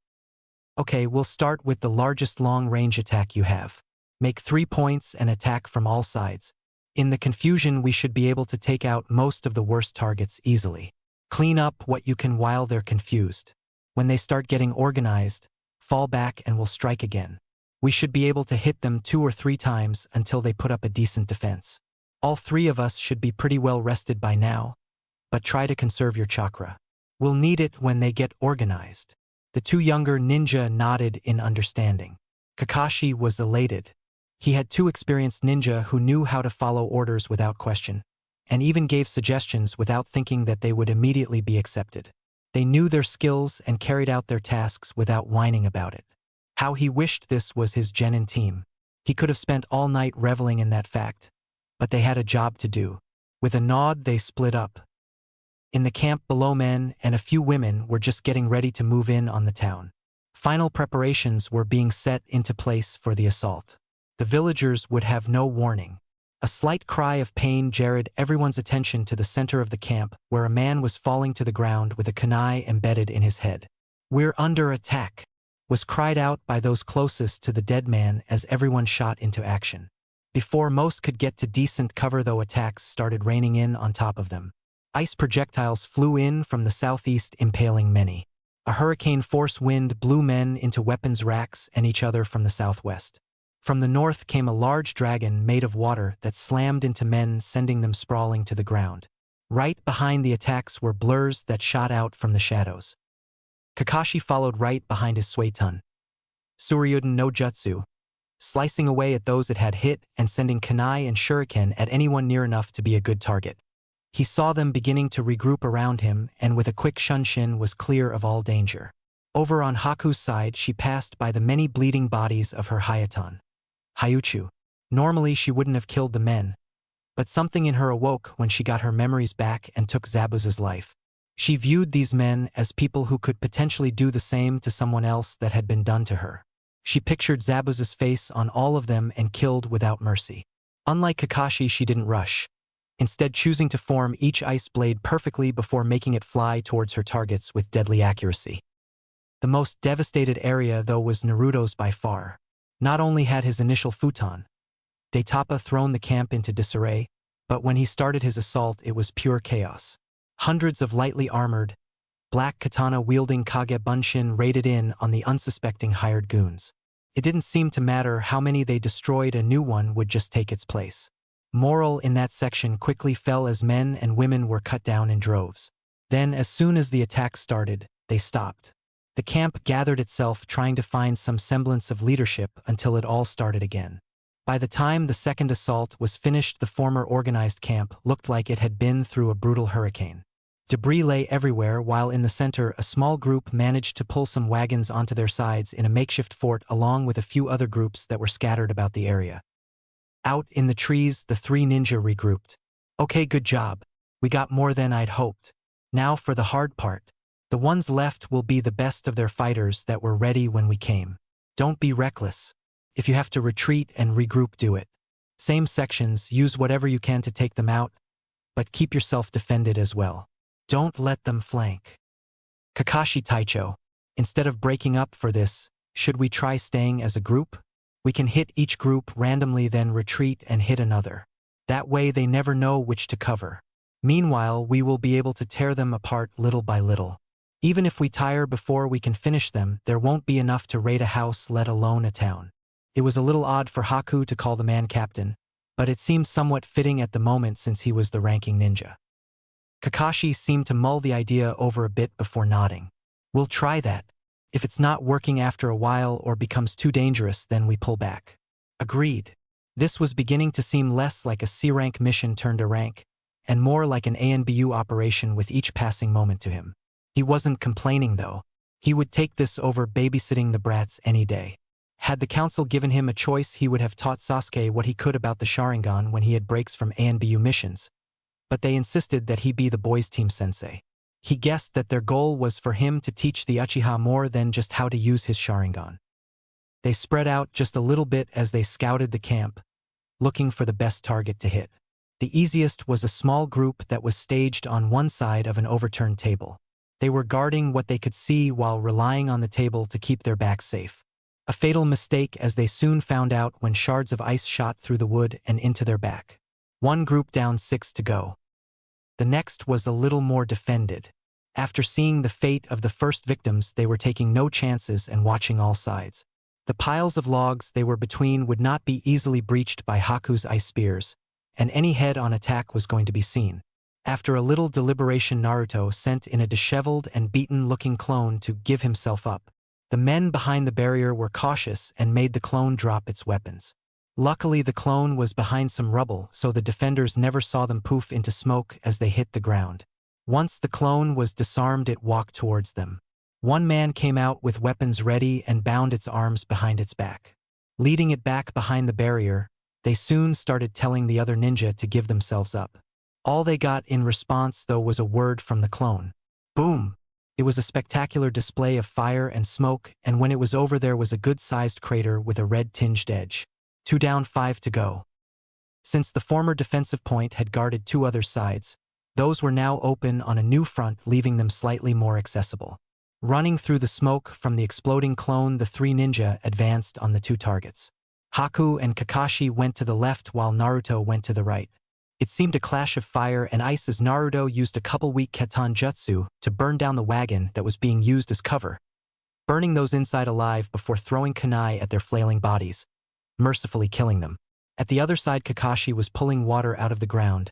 "Okay, we'll start with the largest long-range attack you have. Make 3 points and attack from all sides. In the confusion, we should be able to take out most of the worst targets easily. Clean up what you can while they're confused. When they start getting organized, fall back and we'll strike again. We should be able to hit them 2 or 3 times until they put up a decent defense. All 3 of us should be pretty well rested by now, but try to conserve your chakra. We'll need it when they get organized." The 2 younger ninja nodded in understanding. Kakashi was elated. He had 2 experienced ninja who knew how to follow orders without question, and even gave suggestions without thinking that they would immediately be accepted. They knew their skills and carried out their tasks without whining about it. How he wished this was his genin team. He could have spent all night reveling in that fact, but they had a job to do. With a nod, they split up. In the camp below, men and a few women were just getting ready to move in on the town. Final preparations were being set into place for the assault. The villagers would have no warning. A slight cry of pain jarred everyone's attention to the center of the camp, where a man was falling to the ground with a kunai embedded in his head. "We're under attack," was cried out by those closest to the dead man as everyone shot into action. Before most could get to decent cover, though, attacks started raining in on top of them. Ice projectiles flew in from the southeast, impaling many. A hurricane-force wind blew men into weapons racks and each other from the southwest. From the north came a large dragon made of water that slammed into men, sending them sprawling to the ground. Right behind the attacks were blurs that shot out from the shadows. Kakashi followed right behind his Suiton Suryuden no Jutsu, slicing away at those it had hit and sending kunai and shuriken at anyone near enough to be a good target. He saw them beginning to regroup around him, and with a quick shunshin was clear of all danger. Over on Haku's side, she passed by the many bleeding bodies of her Hayaton Hayuchu. Normally she wouldn't have killed the men, but something in her awoke when she got her memories back and took Zabuza's life. She viewed these men as people who could potentially do the same to someone else that had been done to her. She pictured Zabuza's face on all of them and killed without mercy. Unlike Kakashi, she didn't rush, instead choosing to form each ice blade perfectly before making it fly towards her targets with deadly accuracy. The most devastated area, though, was Naruto's by far. Not only had his initial futon, Daitapa, thrown the camp into disarray, but when he started his assault, it was pure chaos. Hundreds of lightly armored, black katana-wielding Kage Bunshin raided in on the unsuspecting hired goons. It didn't seem to matter how many they destroyed, a new one would just take its place. Morale in that section quickly fell as men and women were cut down in droves. Then, as soon as the attack started, they stopped. The camp gathered itself, trying to find some semblance of leadership until it all started again. By the time the second assault was finished, the former organized camp looked like it had been through a brutal hurricane. Debris lay everywhere, while in the center a small group managed to pull some wagons onto their sides in a makeshift fort, along with a few other groups that were scattered about the area. Out in the trees, the three ninja regrouped. "Okay, good job. We got more than I'd hoped. Now for the hard part. The ones left will be the best of their fighters that were ready when we came. Don't be reckless. If you have to retreat and regroup, do it. Same sections, use whatever you can to take them out, but keep yourself defended as well. Don't let them flank." Kakashi Taicho, instead of breaking up for this, should we try staying as a group? We can hit each group randomly, then retreat and hit another. That way they never know which to cover. Meanwhile, we will be able to tear them apart little by little. Even if we tire before we can finish them, there won't be enough to raid a house, let alone a town. It was a little odd for Haku to call the man captain, but it seemed somewhat fitting at the moment since he was the ranking ninja. Kakashi seemed to mull the idea over a bit before nodding. "We'll try that. If it's not working after a while or becomes too dangerous, then we pull back." Agreed. This was beginning to seem less like a C-rank mission turned a rank, and more like an ANBU operation with each passing moment to him. He wasn't complaining though. He would take this over babysitting the brats any day. Had the council given him a choice, he would have taught Sasuke what he could about the Sharingan when he had breaks from ANBU missions, but they insisted that he be the boys' team sensei. He guessed that their goal was for him to teach the Uchiha more than just how to use his Sharingan. They spread out just a little bit as they scouted the camp, looking for the best target to hit. The easiest was a small group that was staged on one side of an overturned table. They were guarding what they could see while relying on the table to keep their backs safe. A fatal mistake, as they soon found out when shards of ice shot through the wood and into their back. One group down, 6 to go. The next was a little more defended. After seeing the fate of the first victims, they were taking no chances and watching all sides. The piles of logs they were between would not be easily breached by Haku's ice spears, and any head-on attack was going to be seen. After a little deliberation, Naruto sent in a disheveled and beaten-looking clone to give himself up. The men behind the barrier were cautious and made the clone drop its weapons. Luckily, the clone was behind some rubble, so the defenders never saw them poof into smoke as they hit the ground. Once the clone was disarmed, it walked towards them. One man came out with weapons ready and bound its arms behind its back. Leading it back behind the barrier, they soon started telling the other ninja to give themselves up. All they got in response, though, was a word from the clone. Boom! It was a spectacular display of fire and smoke, and when it was over, there was a good-sized crater with a red-tinged edge. 2 down, 5 to go. Since the former defensive point had guarded 2 other sides, those were now open on a new front, leaving them slightly more accessible. Running through the smoke from the exploding clone, the 3 ninja advanced on the 2 targets. Haku and Kakashi went to the left while Naruto went to the right. It seemed a clash of fire and ice as Naruto used a couple weak Ketan jutsu to burn down the wagon that was being used as cover, burning those inside alive before throwing kunai at their flailing bodies, mercifully killing them. At the other side, Kakashi was pulling water out of the ground,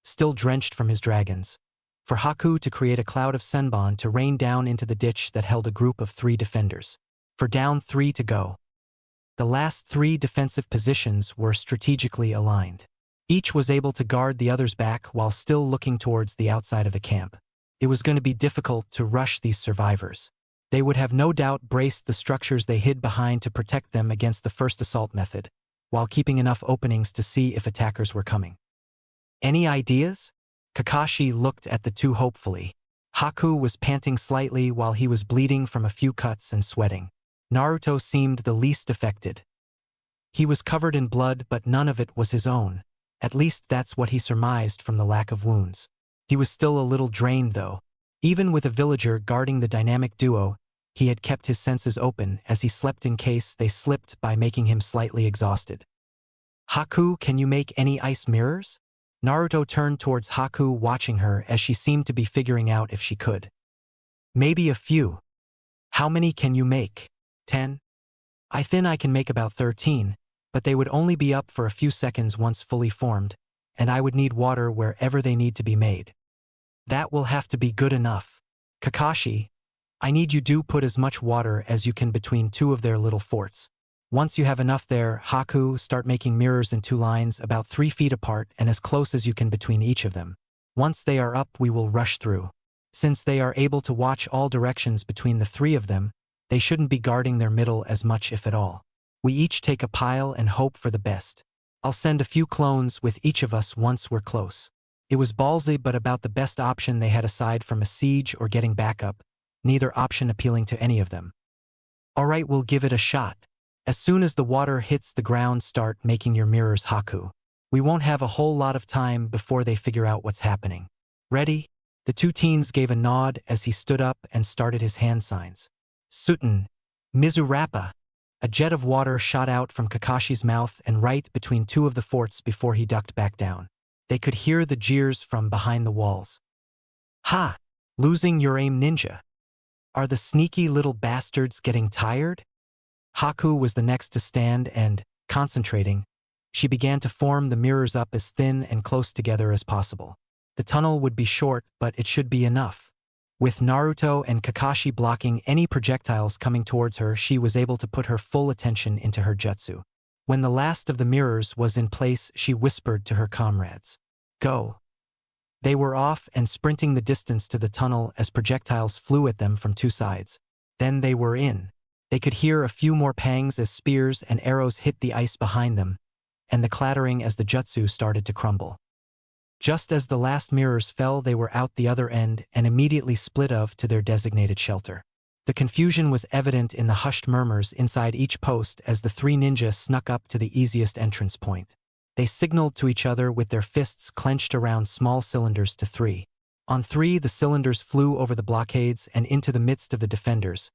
still drenched from his dragons, for Haku to create a cloud of senbon to rain down into the ditch that held a group of 3 defenders. For down, 3 to go. The last 3 defensive positions were strategically aligned. Each was able to guard the other's back while still looking towards the outside of the camp. It was going to be difficult to rush these survivors. They would have no doubt braced the structures they hid behind to protect them against the first assault method, while keeping enough openings to see if attackers were coming. Any ideas? Kakashi looked at the 2 hopefully. Haku was panting slightly while he was bleeding from a few cuts and sweating. Naruto seemed the least affected. He was covered in blood, but none of it was his own. At least that's what he surmised from the lack of wounds. He was still a little drained though. Even with a villager guarding the dynamic duo, he had kept his senses open as he slept in case they slipped by, making him slightly exhausted. Haku, can you make any ice mirrors? Naruto turned towards Haku, watching her as she seemed to be figuring out if she could. Maybe a few. How many can you make? 10? I can make about 13, but they would only be up for a few seconds once fully formed, and I would need water wherever they need to be made. That will have to be good enough. Kakashi, I need you to put as much water as you can between two of their little forts. Once you have enough there, Haku, start making mirrors in 2 lines about 3 feet apart and as close as you can between each of them. Once they are up, we will rush through. Since they are able to watch all directions between the 3 of them, they shouldn't be guarding their middle as much if at all. We each take a pile and hope for the best. I'll send a few clones with each of us once we're close. It was ballsy but about the best option they had aside from a siege or getting backup, neither option appealing to any of them. Alright, we'll give it a shot. As soon as the water hits the ground, start making your mirrors, Haku. We won't have a whole lot of time before they figure out what's happening. Ready? The 2 teens gave a nod as he stood up and started his hand signs. Suten, Mizurappa. A jet of water shot out from Kakashi's mouth and right between 2 of the forts before he ducked back down. They could hear the jeers from behind the walls. Ha! Losing your aim, ninja. Are the sneaky little bastards getting tired? Haku was the next to stand and, concentrating, she began to form the mirrors up as thin and close together as possible. The tunnel would be short, but it should be enough. With Naruto and Kakashi blocking any projectiles coming towards her, she was able to put her full attention into her jutsu. When the last of the mirrors was in place, she whispered to her comrades, "Go." They were off and sprinting the distance to the tunnel as projectiles flew at them from 2 sides. Then they were in. They could hear a few more pangs as spears and arrows hit the ice behind them, and the clattering as the jutsu started to crumble. Just as the last mirrors fell, they were out the other end and immediately split off to their designated shelter. The confusion was evident in the hushed murmurs inside each post as the 3 ninjas snuck up to the easiest entrance point. They signaled to each other with their fists clenched around small cylinders to 3. On 3, the cylinders flew over the blockades and into the midst of the defenders,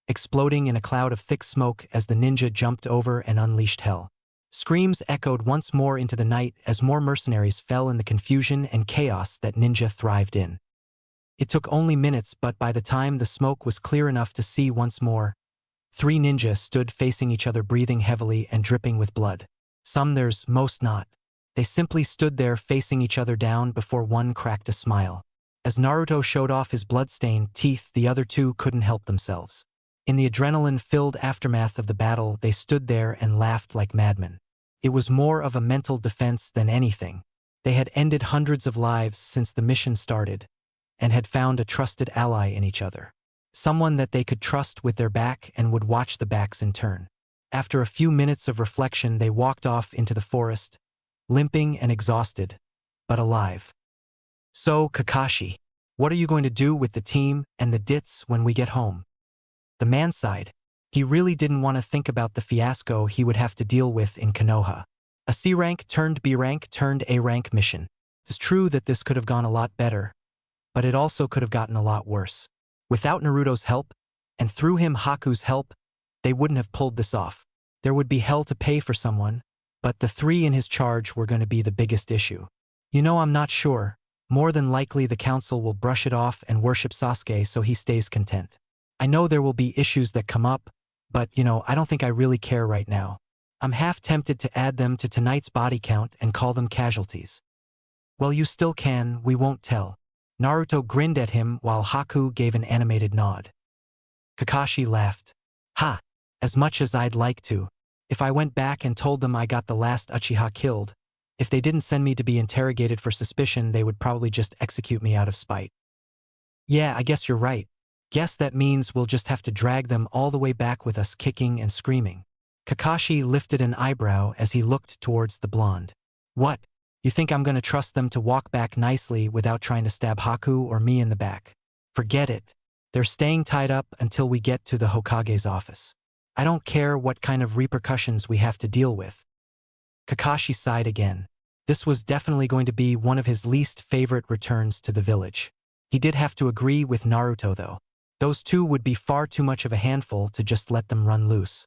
exploding in a cloud of thick smoke as the ninja jumped over and unleashed hell. Screams echoed once more into the night as more mercenaries fell in the confusion and chaos that ninja thrived in. It took only minutes, but by the time the smoke was clear enough to see once more, 3 ninjas stood facing each other, breathing heavily and dripping with blood. Some theirs, most not. They simply stood there facing each other down before one cracked a smile. As Naruto showed off his blood-stained teeth, the other 2 couldn't help themselves. In the adrenaline-filled aftermath of the battle, they stood there and laughed like madmen. It was more of a mental defense than anything. They had ended hundreds of lives since the mission started, and had found a trusted ally in each other. Someone that they could trust with their back and would watch the backs in turn. After a few minutes of reflection, they walked off into the forest, limping and exhausted, but alive. So, Kakashi, what are you going to do with the team and the dits when we get home? The man sighed. He really didn't want to think about the fiasco he would have to deal with in Konoha. A C rank turned B rank turned A rank mission. It's true that this could have gone a lot better, but it also could have gotten a lot worse. Without Naruto's help, and through him Haku's help, they wouldn't have pulled this off. There would be hell to pay for someone, but the 3 in his charge were going to be the biggest issue. I'm not sure. More than likely the council will brush it off and worship Sasuke so he stays content. I know there will be issues that come up, but I don't think I really care right now. I'm half tempted to add them to tonight's body count and call them casualties. Well, you still can, we won't tell. Naruto grinned at him while Haku gave an animated nod. Kakashi laughed. Ha! As much as I'd like to. If I went back and told them I got the last Uchiha killed, if they didn't send me to be interrogated for suspicion, they would probably just execute me out of spite. Yeah, I guess you're right. Guess that means we'll just have to drag them all the way back with us, kicking and screaming. Kakashi lifted an eyebrow as he looked towards the blonde. What? You think I'm going to trust them to walk back nicely without trying to stab Haku or me in the back? Forget it. They're staying tied up until we get to the Hokage's office. I don't care what kind of repercussions we have to deal with. Kakashi sighed again. This was definitely going to be one of his least favorite returns to the village. He did have to agree with Naruto though. Those 2 would be far too much of a handful to just let them run loose.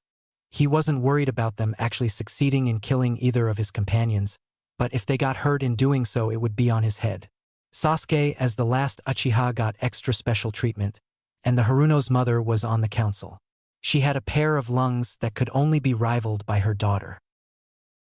He wasn't worried about them actually succeeding in killing either of his companions, but if they got hurt in doing so, it would be on his head. Sasuke, as the last Uchiha, got extra special treatment, and the Haruno's mother was on the council. She had a pair of lungs that could only be rivaled by her daughter.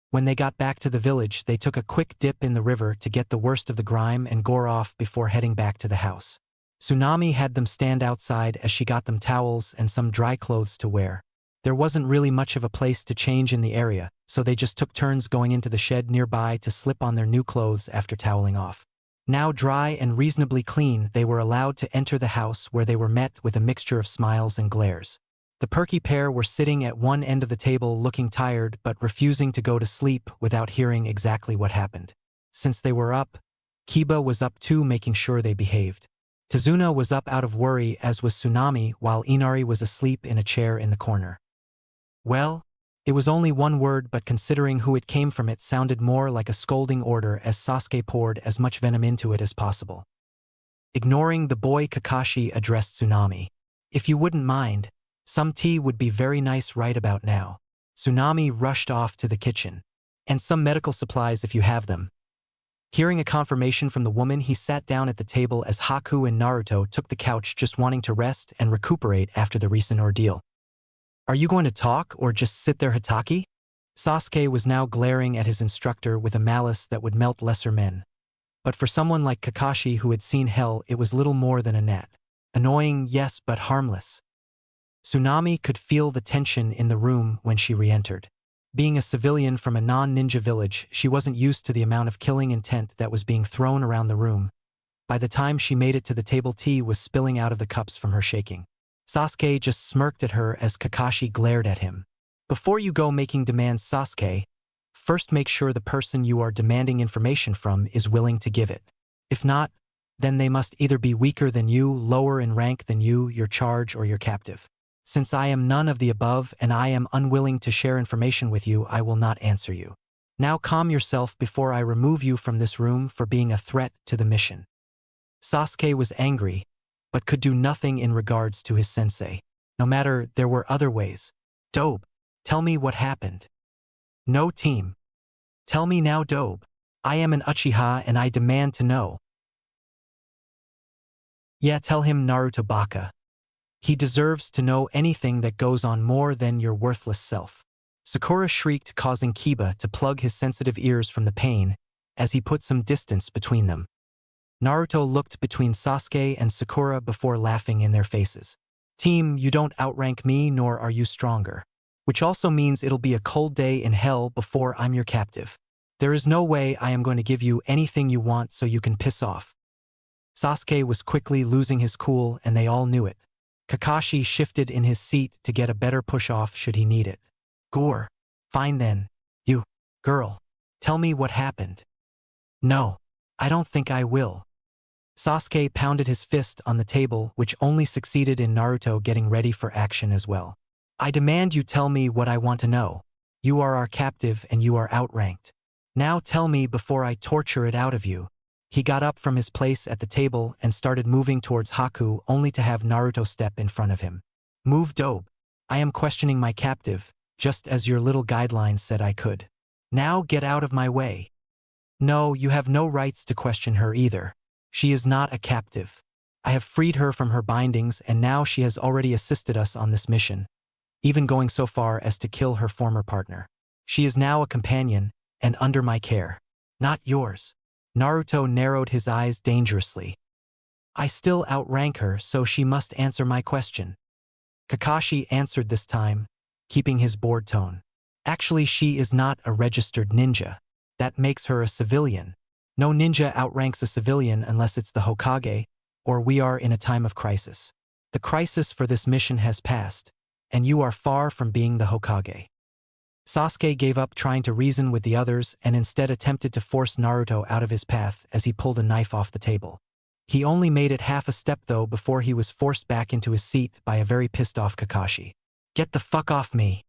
When they got back to the village, they took a quick dip in the river to get the worst of the grime and gore off before heading back to the house. Tsunami had them stand outside as she got them towels and some dry clothes to wear. There wasn't really much of a place to change in the area, so they just took turns going into the shed nearby to slip on their new clothes after toweling off. Now dry and reasonably clean, they were allowed to enter the house, where they were met with a mixture of smiles and glares. The perky pair were sitting at one end of the table looking tired but refusing to go to sleep without hearing exactly what happened. Since they were up, Kiba was up too, making sure they behaved. Tazuna was up out of worry, as was Tsunami, while Inari was asleep in a chair in the corner. Well, it was only one word, but considering who it came from, it sounded more like a scolding order as Sasuke poured as much venom into it as possible. Ignoring the boy, Kakashi addressed Tsunami. "If you wouldn't mind, some tea would be very nice right about now." Tsunami rushed off to the kitchen. "And some medical supplies if you have them." Hearing a confirmation from the woman, he sat down at the table as Haku and Naruto took the couch, just wanting to rest and recuperate after the recent ordeal. "Are you going to talk or just sit there, Hitaki?" Sasuke was now glaring at his instructor with a malice that would melt lesser men. But for someone like Kakashi who had seen hell, it was little more than a gnat. Annoying, yes, but harmless. Tsunami could feel the tension in the room when she re-entered. Being a civilian from a non-ninja village, she wasn't used to the amount of killing intent that was being thrown around the room. By the time she made it to the table, tea was spilling out of the cups from her shaking. Sasuke just smirked at her as Kakashi glared at him. "Before you go making demands, Sasuke, first make sure the person you are demanding information from is willing to give it. If not, then they must either be weaker than you, lower in rank than you, your charge, or your captive. Since I am none of the above and I am unwilling to share information with you, I will not answer you. Now calm yourself before I remove you from this room for being a threat to the mission." Sasuke was angry, but could do nothing in regards to his sensei. No matter, there were other ways. "Dobe, tell me what happened." "No, team. Tell me now, Dobe. I am an Uchiha and I demand to know." "Yeah, tell him, Naruto Baka. He deserves to know anything that goes on more than your worthless self." Sakura shrieked, causing Kiba to plug his sensitive ears from the pain as he put some distance between them. Naruto looked between Sasuke and Sakura before laughing in their faces. "Team, you don't outrank me, nor are you stronger. Which also means it'll be a cold day in hell before I'm your captive. There is no way I am going to give you anything you want so you can piss off." Sasuke was quickly losing his cool and they all knew it. Kakashi shifted in his seat to get a better push-off should he need it. "Gore. Fine then. You, girl, tell me what happened." "No, I don't think I will." Sasuke pounded his fist on the table, which only succeeded in Naruto getting ready for action as well. "I demand you tell me what I want to know. You are our captive and you are outranked. Now tell me before I torture it out of you." He got up from his place at the table and started moving towards Haku, only to have Naruto step in front of him. "Move, Dobe. I am questioning my captive, just as your little guidelines said I could. Now get out of my way." "No, you have no rights to question her either. She is not a captive. I have freed her from her bindings and now she has already assisted us on this mission, even going so far as to kill her former partner. She is now a companion and under my care, not yours." Naruto narrowed his eyes dangerously. "I still outrank her, so she must answer my question." Kakashi answered this time, keeping his bored tone. "Actually, she is not a registered ninja. That makes her a civilian. No ninja outranks a civilian unless it's the Hokage, or we are in a time of crisis. The crisis for this mission has passed, and you are far from being the Hokage." Sasuke gave up trying to reason with the others and instead attempted to force Naruto out of his path as he pulled a knife off the table. He only made it half a step though before he was forced back into his seat by a very pissed off Kakashi. "Get the fuck off me."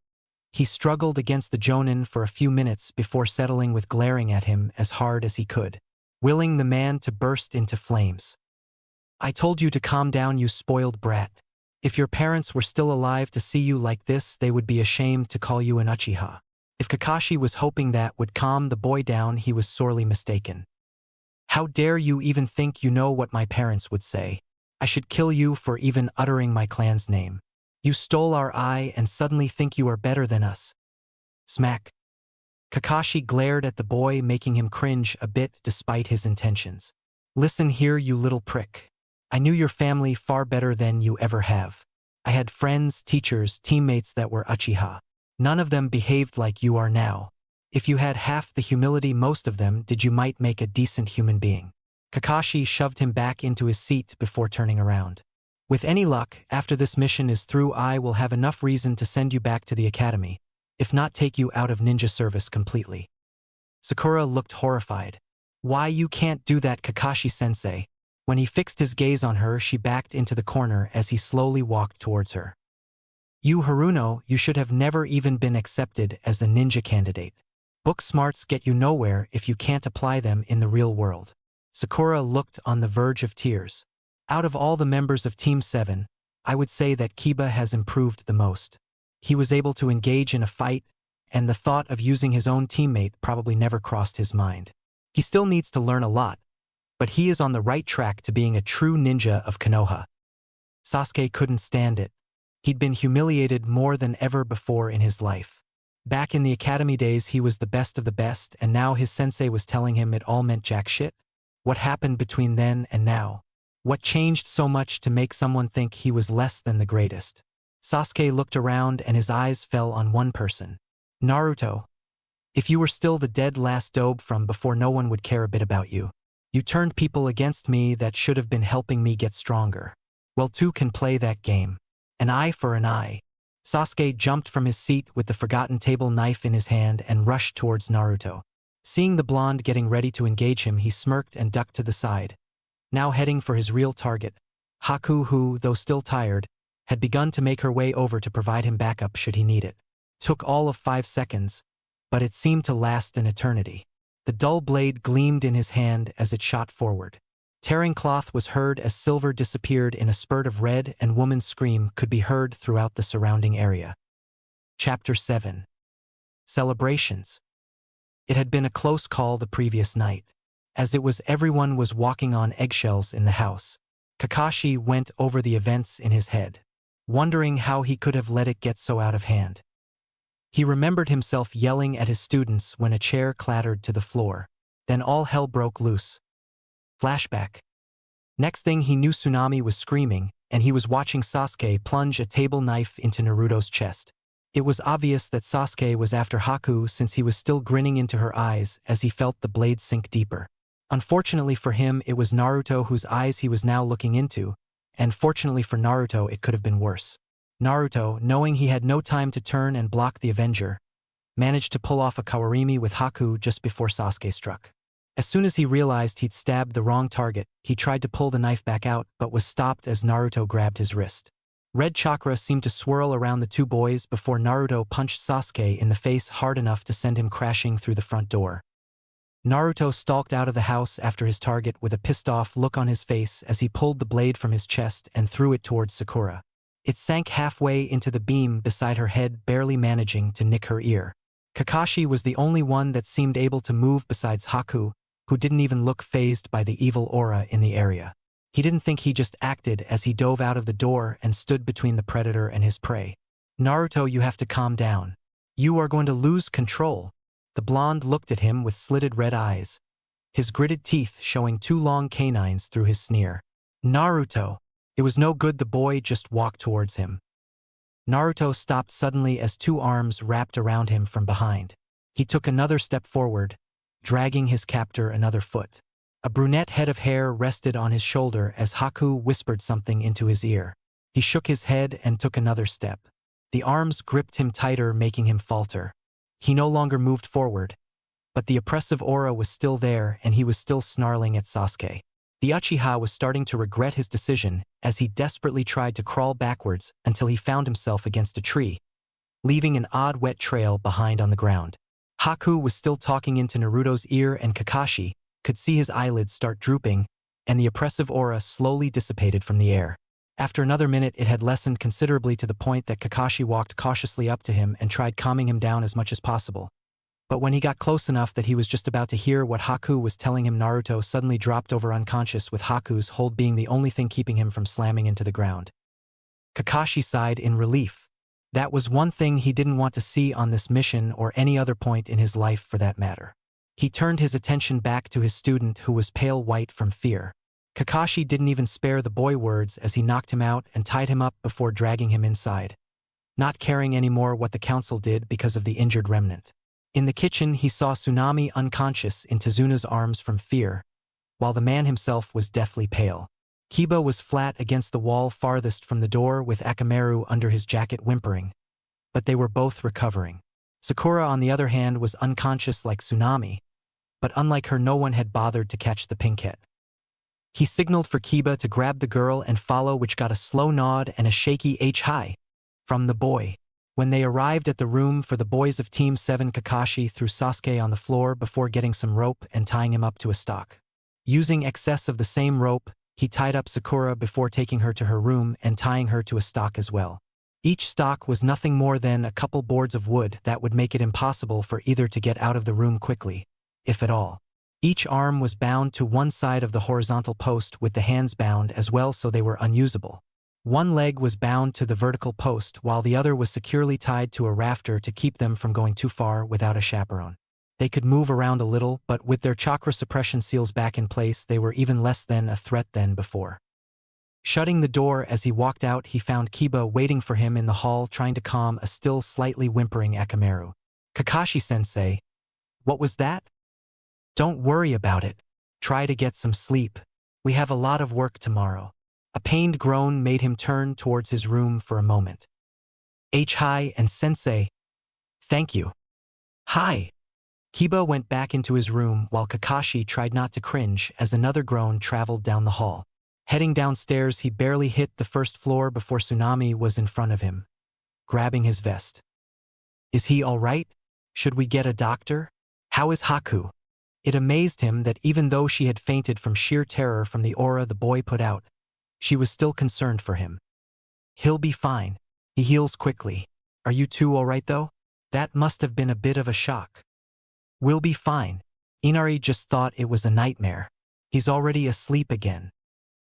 He struggled against the Jonin for a few minutes before settling with glaring at him as hard as he could, willing the man to burst into flames. "I told you to calm down, you spoiled brat. If your parents were still alive to see you like this, they would be ashamed to call you an Uchiha." If Kakashi was hoping that would calm the boy down, he was sorely mistaken. "How dare you even think you know what my parents would say? I should kill you for even uttering my clan's name. You stole our eye and suddenly think you are better than us. Smack. Kakashi glared at the boy, making him cringe a bit despite his intentions. Listen here, you little prick. I knew your family far better than you ever have. I had friends, teachers, teammates that were Uchiha. None of them behaved like you are now. If you had half the humility most of them did, you might make a decent human being. Kakashi shoved him back into his seat before turning around. With any luck, after this mission is through, I will have enough reason to send you back to the academy, if not take you out of ninja service completely. Sakura looked horrified. Why, you can't do that, Kakashi-sensei. When he fixed his gaze on her, she backed into the corner as he slowly walked towards her. You Haruno, you should have never even been accepted as a ninja candidate. Book smarts get you nowhere if you can't apply them in the real world. Sakura looked on the verge of tears. Out of all the members of Team 7, I would say that Kiba has improved the most. He was able to engage in a fight, and the thought of using his own teammate probably never crossed his mind. He still needs to learn a lot, but he is on the right track to being a true ninja of Konoha. Sasuke couldn't stand it. He'd been humiliated more than ever before in his life. Back in the academy days, he was the best of the best, and now his sensei was telling him it all meant jack shit. What happened between then and now? What changed so much to make someone think he was less than the greatest? Sasuke looked around and his eyes fell on one person. Naruto. If you were still the dead last dobe from before, no one would care a bit about you. You turned people against me that should have been helping me get stronger. Well, two can play that game. An eye for an eye. Sasuke jumped from his seat with the forgotten table knife in his hand and rushed towards Naruto. Seeing the blonde getting ready to engage him, he smirked and ducked to the side. Now heading for his real target, Haku, who, though still tired, had begun to make her way over to provide him backup should he need it. Took all of 5 seconds, but it seemed to last an eternity. The dull blade gleamed in his hand as it shot forward. Tearing cloth was heard as silver disappeared in a spurt of red, and woman's scream could be heard throughout the surrounding area. Chapter 7. Celebrations. It had been a close call the previous night. As it was, everyone was walking on eggshells in the house. Kakashi went over the events in his head, wondering how he could have let it get so out of hand. He remembered himself yelling at his students when a chair clattered to the floor. Then all hell broke loose. Flashback. Next thing he knew, Tsunami was screaming, and he was watching Sasuke plunge a table knife into Naruto's chest. It was obvious that Sasuke was after Haku, since he was still grinning into her eyes as he felt the blade sink deeper. Unfortunately for him, it was Naruto whose eyes he was now looking into, and fortunately for Naruto, it could have been worse. Naruto, knowing he had no time to turn and block the Avenger, managed to pull off a kawarimi with Haku just before Sasuke struck. As soon as he realized he'd stabbed the wrong target, he tried to pull the knife back out but was stopped as Naruto grabbed his wrist. Red chakra seemed to swirl around the two boys before Naruto punched Sasuke in the face hard enough to send him crashing through the front door. Naruto stalked out of the house after his target with a pissed-off look on his face as he pulled the blade from his chest and threw it towards Sakura. It sank halfway into the beam beside her head, barely managing to nick her ear. Kakashi was the only one that seemed able to move besides Haku, who didn't even look fazed by the evil aura in the area. He didn't think, he just acted as he dove out of the door and stood between the predator and his prey. Naruto, you have to calm down. You are going to lose control. The blonde looked at him with slitted red eyes, his gritted teeth showing 2 long canines through his sneer. Naruto. It was no good, the boy just walked towards him. Naruto stopped suddenly as 2 arms wrapped around him from behind. He took another step forward, dragging his captor another foot. A brunette head of hair rested on his shoulder as Haku whispered something into his ear. He shook his head and took another step. The arms gripped him tighter, making him falter. He no longer moved forward, but the oppressive aura was still there and he was still snarling at Sasuke. The Uchiha was starting to regret his decision as he desperately tried to crawl backwards until he found himself against a tree, leaving an odd wet trail behind on the ground. Haku was still talking into Naruto's ear and Kakashi could see his eyelids start drooping and the oppressive aura slowly dissipated from the air. After another minute, it had lessened considerably to the point that Kakashi walked cautiously up to him and tried calming him down as much as possible. But when he got close enough that he was just about to hear what Haku was telling him, Naruto suddenly dropped over unconscious, with Haku's hold being the only thing keeping him from slamming into the ground. Kakashi sighed in relief. That was one thing he didn't want to see on this mission or any other point in his life for that matter. He turned his attention back to his student, who was pale white from fear. Kakashi didn't even spare the boy words as he knocked him out and tied him up before dragging him inside, not caring anymore what the council did because of the injured remnant. In the kitchen, he saw Tsunami unconscious in Tezuna's arms from fear, while the man himself was deathly pale. Kiba was flat against the wall farthest from the door with Akamaru under his jacket whimpering, but they were both recovering. Sakura, on the other hand, was unconscious like Tsunami, but unlike her, no one had bothered to catch the pinkette. He signaled for Kiba to grab the girl and follow, which got a slow nod and a shaky H-hi from the boy. When they arrived at the room for the boys of Team 7, Kakashi threw Sasuke on the floor before getting some rope and tying him up to a stock. Using excess of the same rope, he tied up Sakura before taking her to her room and tying her to a stock as well. Each stock was nothing more than a couple boards of wood that would make it impossible for either to get out of the room quickly, if at all. Each arm was bound to one side of the horizontal post, with the hands bound as well, so they were unusable. One leg was bound to the vertical post while the other was securely tied to a rafter to keep them from going too far without a chaperone. They could move around a little, but with their chakra suppression seals back in place, they were even less than a threat than before. Shutting the door as he walked out, he found Kiba waiting for him in the hall, trying to calm a still slightly whimpering Akamaru. "Kakashi-sensei, what was that?" "Don't worry about it. Try to get some sleep. We have a lot of work tomorrow." A pained groan made him turn towards his room for a moment. "Hi and sensei. Thank you." "Hi." Kiba went back into his room while Kakashi tried not to cringe as another groan traveled down the hall. Heading downstairs, he barely hit the first floor before Tsunami was in front of him, grabbing his vest. "Is he all right? Should we get a doctor? How is Haku?" It amazed him that even though she had fainted from sheer terror from the aura the boy put out, she was still concerned for him. "He'll be fine. He heals quickly. Are you two all right though? That must have been a bit of a shock." "We'll be fine. Inari just thought it was a nightmare. He's already asleep again."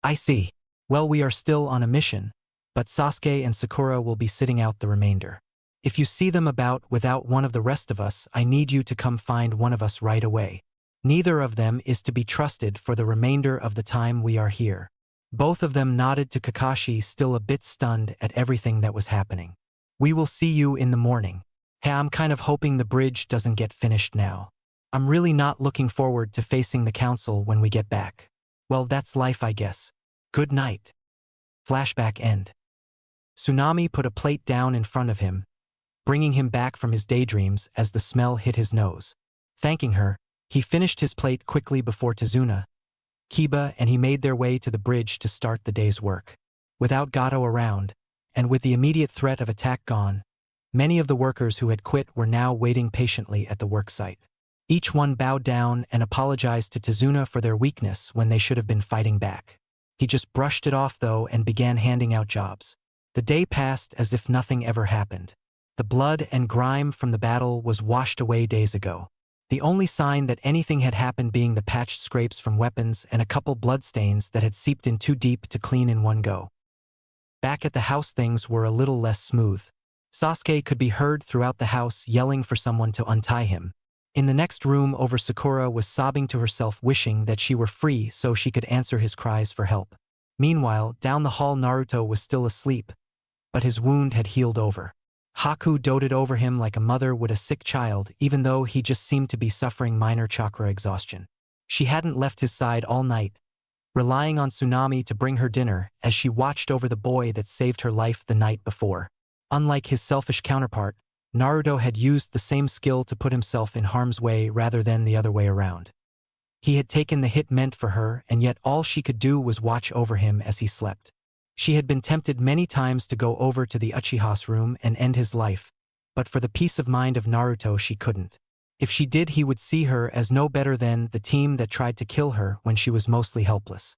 "I see. Well, we are still on a mission, but Sasuke and Sakura will be sitting out the remainder. If you see them about without one of the rest of us, I need you to come find one of us right away. Neither of them is to be trusted for the remainder of the time we are here." Both of them nodded to Kakashi, still a bit stunned at everything that was happening. "We will see you in the morning. Hey, I'm kind of hoping the bridge doesn't get finished now. I'm really not looking forward to facing the council when we get back. Well, that's life, I guess. Good night." Flashback end. Tsunami put a plate down in front of him, bringing him back from his daydreams as the smell hit his nose. Thanking her, he finished his plate quickly before Tezuna, Kiba and he made their way to the bridge to start the day's work. Without Gato around, and with the immediate threat of attack gone, many of the workers who had quit were now waiting patiently at the work site. Each one bowed down and apologized to Tezuna for their weakness when they should have been fighting back. He just brushed it off though and began handing out jobs. The day passed as if nothing ever happened. The blood and grime from the battle was washed away days ago. The only sign that anything had happened being the patched scrapes from weapons and a couple bloodstains that had seeped in too deep to clean in one go. Back at the house, things were a little less smooth. Sasuke could be heard throughout the house yelling for someone to untie him. In the next room over, Sakura was sobbing to herself, wishing that she were free so she could answer his cries for help. Meanwhile, down the hall, Naruto was still asleep, but his wound had healed over. Haku doted over him like a mother would a sick child, even though he just seemed to be suffering minor chakra exhaustion. She hadn't left his side all night, relying on Tsunami to bring her dinner as she watched over the boy that saved her life the night before. Unlike his selfish counterpart, Naruto had used the same skill to put himself in harm's way rather than the other way around. He had taken the hit meant for her, and yet all she could do was watch over him as he slept. She had been tempted many times to go over to the Uchiha's room and end his life, but for the peace of mind of Naruto she couldn't. If she did, he would see her as no better than the team that tried to kill her when she was mostly helpless.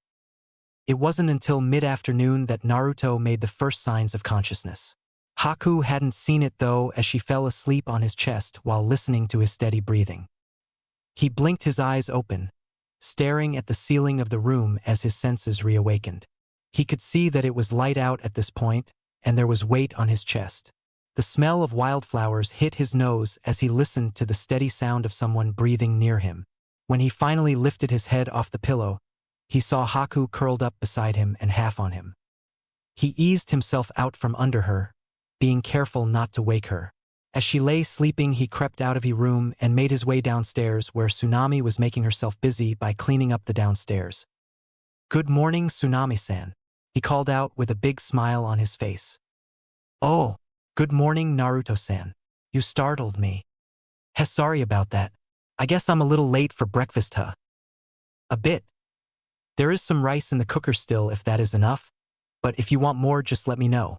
It wasn't until mid-afternoon that Naruto made the first signs of consciousness. Haku hadn't seen it though, as she fell asleep on his chest while listening to his steady breathing. He blinked his eyes open, staring at the ceiling of the room as his senses reawakened. He could see that it was light out at this point, and there was weight on his chest. The smell of wildflowers hit his nose as he listened to the steady sound of someone breathing near him. When he finally lifted his head off the pillow, he saw Haku curled up beside him and half on him. He eased himself out from under her, being careful not to wake her. As she lay sleeping, he crept out of his room and made his way downstairs, where Tsunami was making herself busy by cleaning up the downstairs. "Good morning, Tsunami-san," he called out with a big smile on his face. "Oh, good morning, Naruto-san. You startled me. Sorry about that. I guess I'm a little late for breakfast, huh?" "A bit. There is some rice in the cooker still if that is enough, but if you want more, just let me know."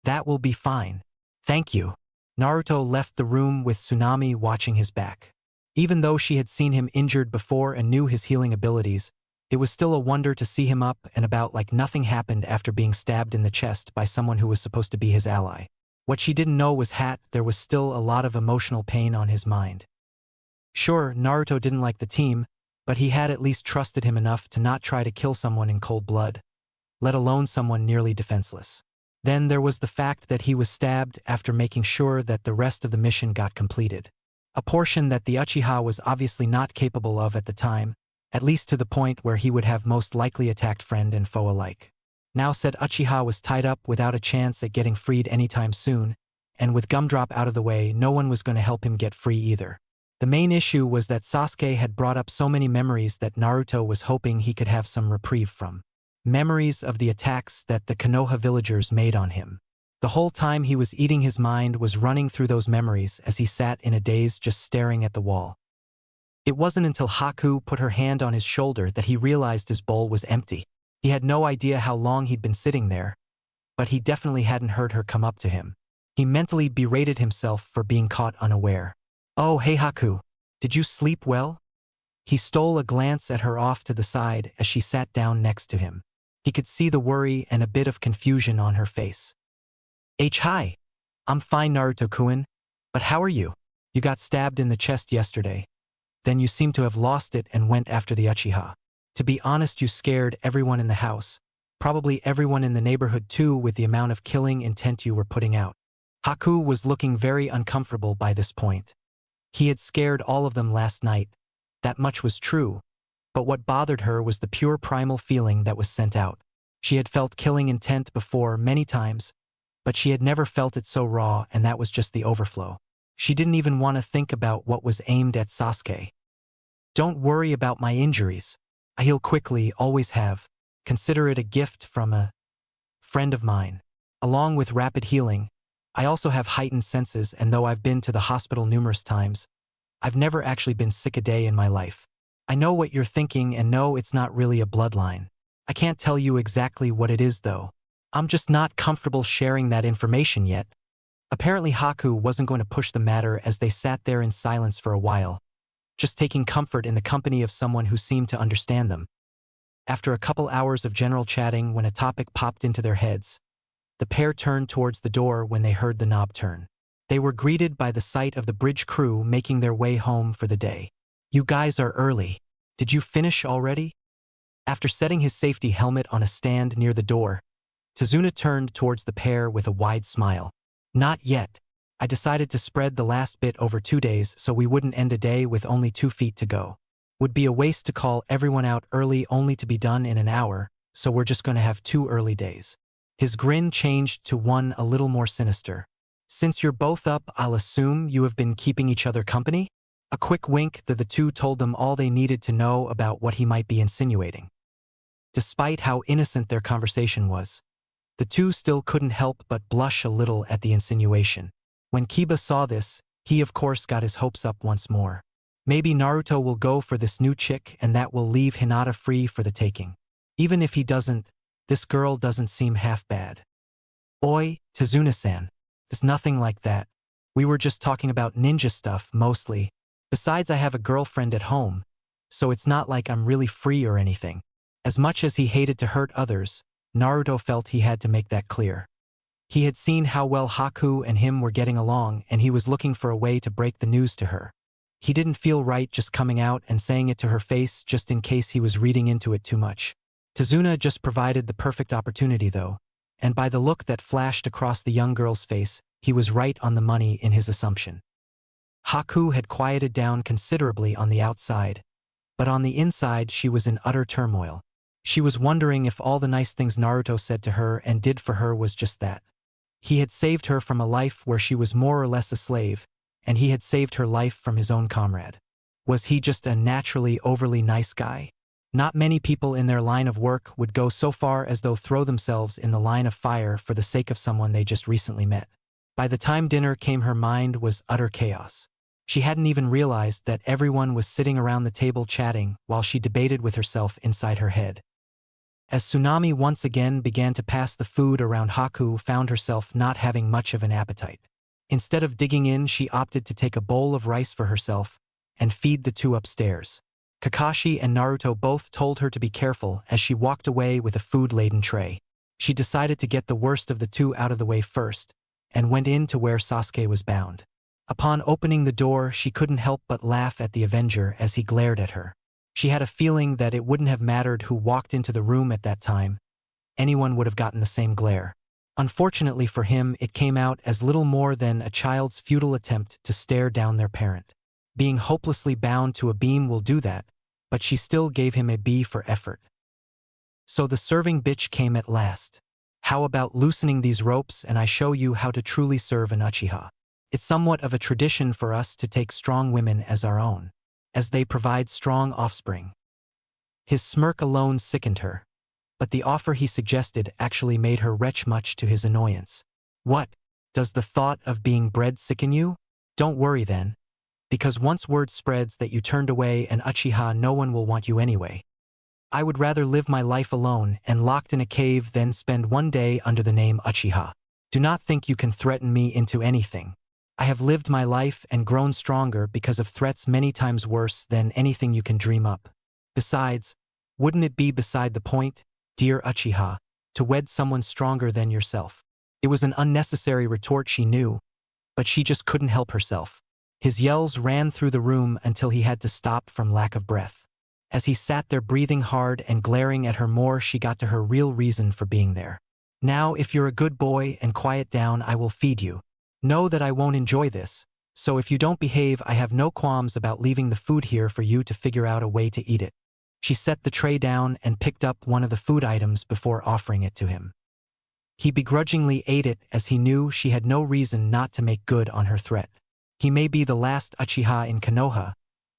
"That will be fine. Thank you." Naruto left the room with Tsunami watching his back. Even though she had seen him injured before and knew his healing abilities, it was still a wonder to see him up and about like nothing happened after being stabbed in the chest by someone who was supposed to be his ally. What she didn't know was there was still a lot of emotional pain on his mind. Sure, Naruto didn't like the team, but he had at least trusted him enough to not try to kill someone in cold blood, let alone someone nearly defenseless. Then there was the fact that he was stabbed after making sure that the rest of the mission got completed. A portion that the Uchiha was obviously not capable of at the time, at least to the point where he would have most likely attacked friend and foe alike. Now said Uchiha was tied up without a chance at getting freed anytime soon, and with Gumdrop out of the way, no one was going to help him get free either. The main issue was that Sasuke had brought up so many memories that Naruto was hoping he could have some reprieve from. Memories of the attacks that the Konoha villagers made on him. The whole time he was eating, his mind was running through those memories as he sat in a daze just staring at the wall. It wasn't until Haku put her hand on his shoulder that he realized his bowl was empty. He had no idea how long he'd been sitting there, but he definitely hadn't heard her come up to him. He mentally berated himself for being caught unaware. "Oh, hey Haku, did you sleep well?" He stole a glance at her off to the side as she sat down next to him. He could see the worry and a bit of confusion on her face. Hi. I'm fine, Naruto-kun, but how are you? You got stabbed in the chest yesterday. Then you seem to have lost it and went after the Uchiha. To be honest, you scared everyone in the house, probably everyone in the neighborhood too, with the amount of killing intent you were putting out. Haku was looking very uncomfortable by this point. He had scared all of them last night. That much was true. But what bothered her was the pure primal feeling that was sent out. She had felt killing intent before many times, but she had never felt it so raw, and that was just the overflow. She didn't even want to think about what was aimed at Sasuke. "Don't worry about my injuries. I heal quickly, always have. Consider it a gift from a friend of mine. Along with rapid healing, I also have heightened senses, and though I've been to the hospital numerous times, I've never actually been sick a day in my life. I know what you're thinking, and no, it's not really a bloodline. I can't tell you exactly what it is though. I'm just not comfortable sharing that information yet." Apparently Haku wasn't going to push the matter as they sat there in silence for a while, just taking comfort in the company of someone who seemed to understand them. After a couple hours of general chatting, when a topic popped into their heads, the pair turned towards the door when they heard the knob turn. They were greeted by the sight of the bridge crew making their way home for the day. "You guys are early. Did you finish already?" After setting his safety helmet on a stand near the door, Tazuna turned towards the pair with a wide smile. "Not yet. I decided to spread the last bit over 2 days so we wouldn't end a day with only 2 feet to go. Would be a waste to call everyone out early only to be done in an hour, so we're just going to have 2 early days." His grin changed to one a little more sinister. "Since you're both up, I'll assume you have been keeping each other company?" A quick wink that the two told them all they needed to know about what he might be insinuating. Despite how innocent their conversation was, the two still couldn't help but blush a little at the insinuation. When Kiba saw this, he of course got his hopes up once more. Maybe Naruto will go for this new chick and that will leave Hinata free for the taking. Even if he doesn't, this girl doesn't seem half bad. "Oi, Tazuna-san. There's nothing like that. We were just talking about ninja stuff, mostly. Besides, I have a girlfriend at home, so it's not like I'm really free or anything." As much as he hated to hurt others, Naruto felt he had to make that clear. He had seen how well Haku and him were getting along, and he was looking for a way to break the news to her. He didn't feel right just coming out and saying it to her face just in case he was reading into it too much. Tazuna just provided the perfect opportunity though, and by the look that flashed across the young girl's face, he was right on the money in his assumption. Haku had quieted down considerably on the outside, but on the inside she was in utter turmoil. She was wondering if all the nice things Naruto said to her and did for her was just that. He had saved her from a life where she was more or less a slave, and he had saved her life from his own comrade. Was he just a naturally overly nice guy? Not many people in their line of work would go so far as though throw themselves in the line of fire for the sake of someone they just recently met. By the time dinner came, her mind was utter chaos. She hadn't even realized that everyone was sitting around the table chatting while she debated with herself inside her head. As Tsunami once again began to pass the food around, Haku found herself not having much of an appetite. Instead of digging in, she opted to take a bowl of rice for herself and feed the two upstairs. Kakashi and Naruto both told her to be careful as she walked away with a food-laden tray. She decided to get the worst of the two out of the way first and went in to where Sasuke was bound. Upon opening the door, she couldn't help but laugh at the Avenger as he glared at her. She had a feeling that it wouldn't have mattered who walked into the room at that time. Anyone would have gotten the same glare. Unfortunately for him, it came out as little more than a child's futile attempt to stare down their parent. Being hopelessly bound to a beam will do that, but she still gave him a B for effort. So the serving bitch came at last. How about loosening these ropes and I show you how to truly serve an Uchiha? It's somewhat of a tradition for us to take strong women as our own, as they provide strong offspring. His smirk alone sickened her, but the offer he suggested actually made her retch much to his annoyance. What? Does the thought of being bred sicken you? Don't worry then, because once word spreads that you turned away an Uchiha, no one will want you anyway. I would rather live my life alone and locked in a cave than spend one day under the name Uchiha. Do not think you can threaten me into anything. I have lived my life and grown stronger because of threats many times worse than anything you can dream up. Besides, wouldn't it be beside the point, dear Uchiha, to wed someone stronger than yourself? It was an unnecessary retort, she knew, but she just couldn't help herself. His yells ran through the room until he had to stop from lack of breath. As he sat there breathing hard and glaring at her more, she got to her real reason for being there. Now, if you're a good boy and quiet down, I will feed you. Know that I won't enjoy this, so if you don't behave, I have no qualms about leaving the food here for you to figure out a way to eat it. She set the tray down and picked up one of the food items before offering it to him. He begrudgingly ate it as he knew she had no reason not to make good on her threat. He may be the last Uchiha in Konoha,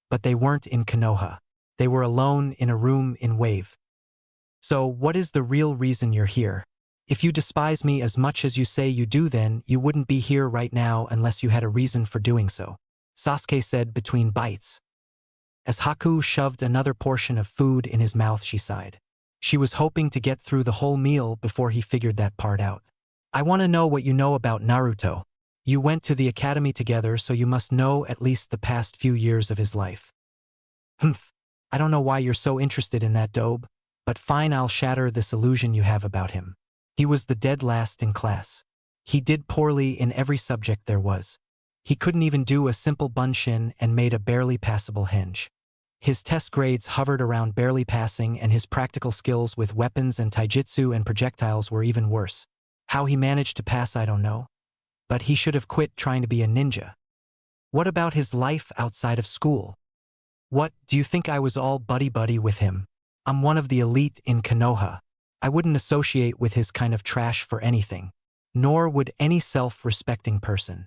but they weren't in Konoha. They were alone in a room in Wave. So what is the real reason you're here? If you despise me as much as you say you do, then you wouldn't be here right now unless you had a reason for doing so, Sasuke said between bites. As Haku shoved another portion of food in his mouth, she sighed. She was hoping to get through the whole meal before he figured that part out. I want to know what you know about Naruto. You went to the academy together, so you must know at least the past few years of his life. Humph. I don't know why you're so interested in that dope, but fine, I'll shatter this illusion you have about him. He was the dead last in class. He did poorly in every subject there was. He couldn't even do a simple bunshin and made a barely passable henge. His test grades hovered around barely passing, and his practical skills with weapons and taijutsu and projectiles were even worse. How he managed to pass, I don't know. But he should have quit trying to be a ninja. What about his life outside of school? What, do you think I was all buddy-buddy with him? I'm one of the elite in Konoha. I wouldn't associate with his kind of trash for anything. Nor would any self-respecting person.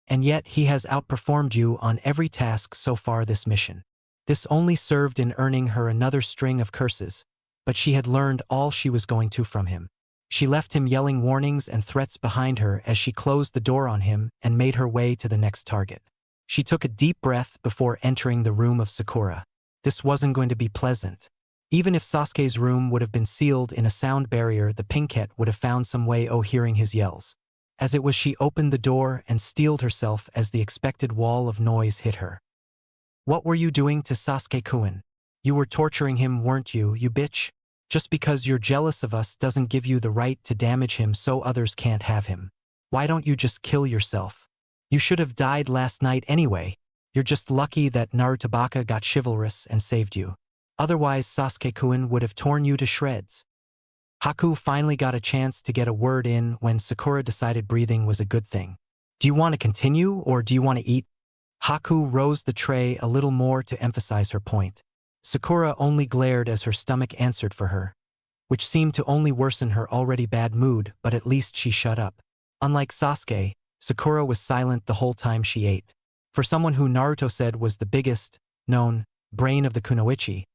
And yet he has outperformed you on every task so far this mission. This only served in earning her another string of curses, but she had learned all she was going to from him. She left him yelling warnings and threats behind her as she closed the door on him and made her way to the next target. She took a deep breath before entering the room of Sakura. This wasn't going to be pleasant. Even if Sasuke's room would have been sealed in a sound barrier, the pinkette would have found some way hearing his yells. As it was, she opened the door and steeled herself as the expected wall of noise hit her. "What were you doing to Sasuke-kun? You were torturing him, weren't you, you bitch?" Just because you're jealous of us doesn't give you the right to damage him so others can't have him. Why don't you just kill yourself? You should have died last night anyway. You're just lucky that Naruto got chivalrous and saved you. Otherwise Sasuke-kun would have torn you to shreds. Haku finally got a chance to get a word in when Sakura decided breathing was a good thing. Do you want to continue or do you want to eat? Haku rose the tray a little more to emphasize her point. Sakura only glared as her stomach answered for her, which seemed to only worsen her already bad mood, but at least she shut up. Unlike Sasuke, Sakura was silent the whole time she ate. For someone who Naruto said was the biggest, known, brain of the kunoichi,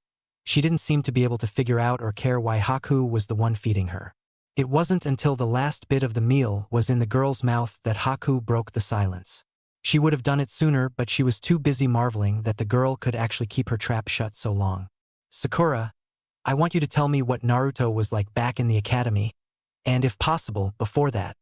she didn't seem to be able to figure out or care why Haku was the one feeding her. It wasn't until the last bit of the meal was in the girl's mouth that Haku broke the silence. She would have done it sooner, but she was too busy marveling that the girl could actually keep her trap shut so long. Sakura, I want you to tell me what Naruto was like back in the academy, and if possible, before that.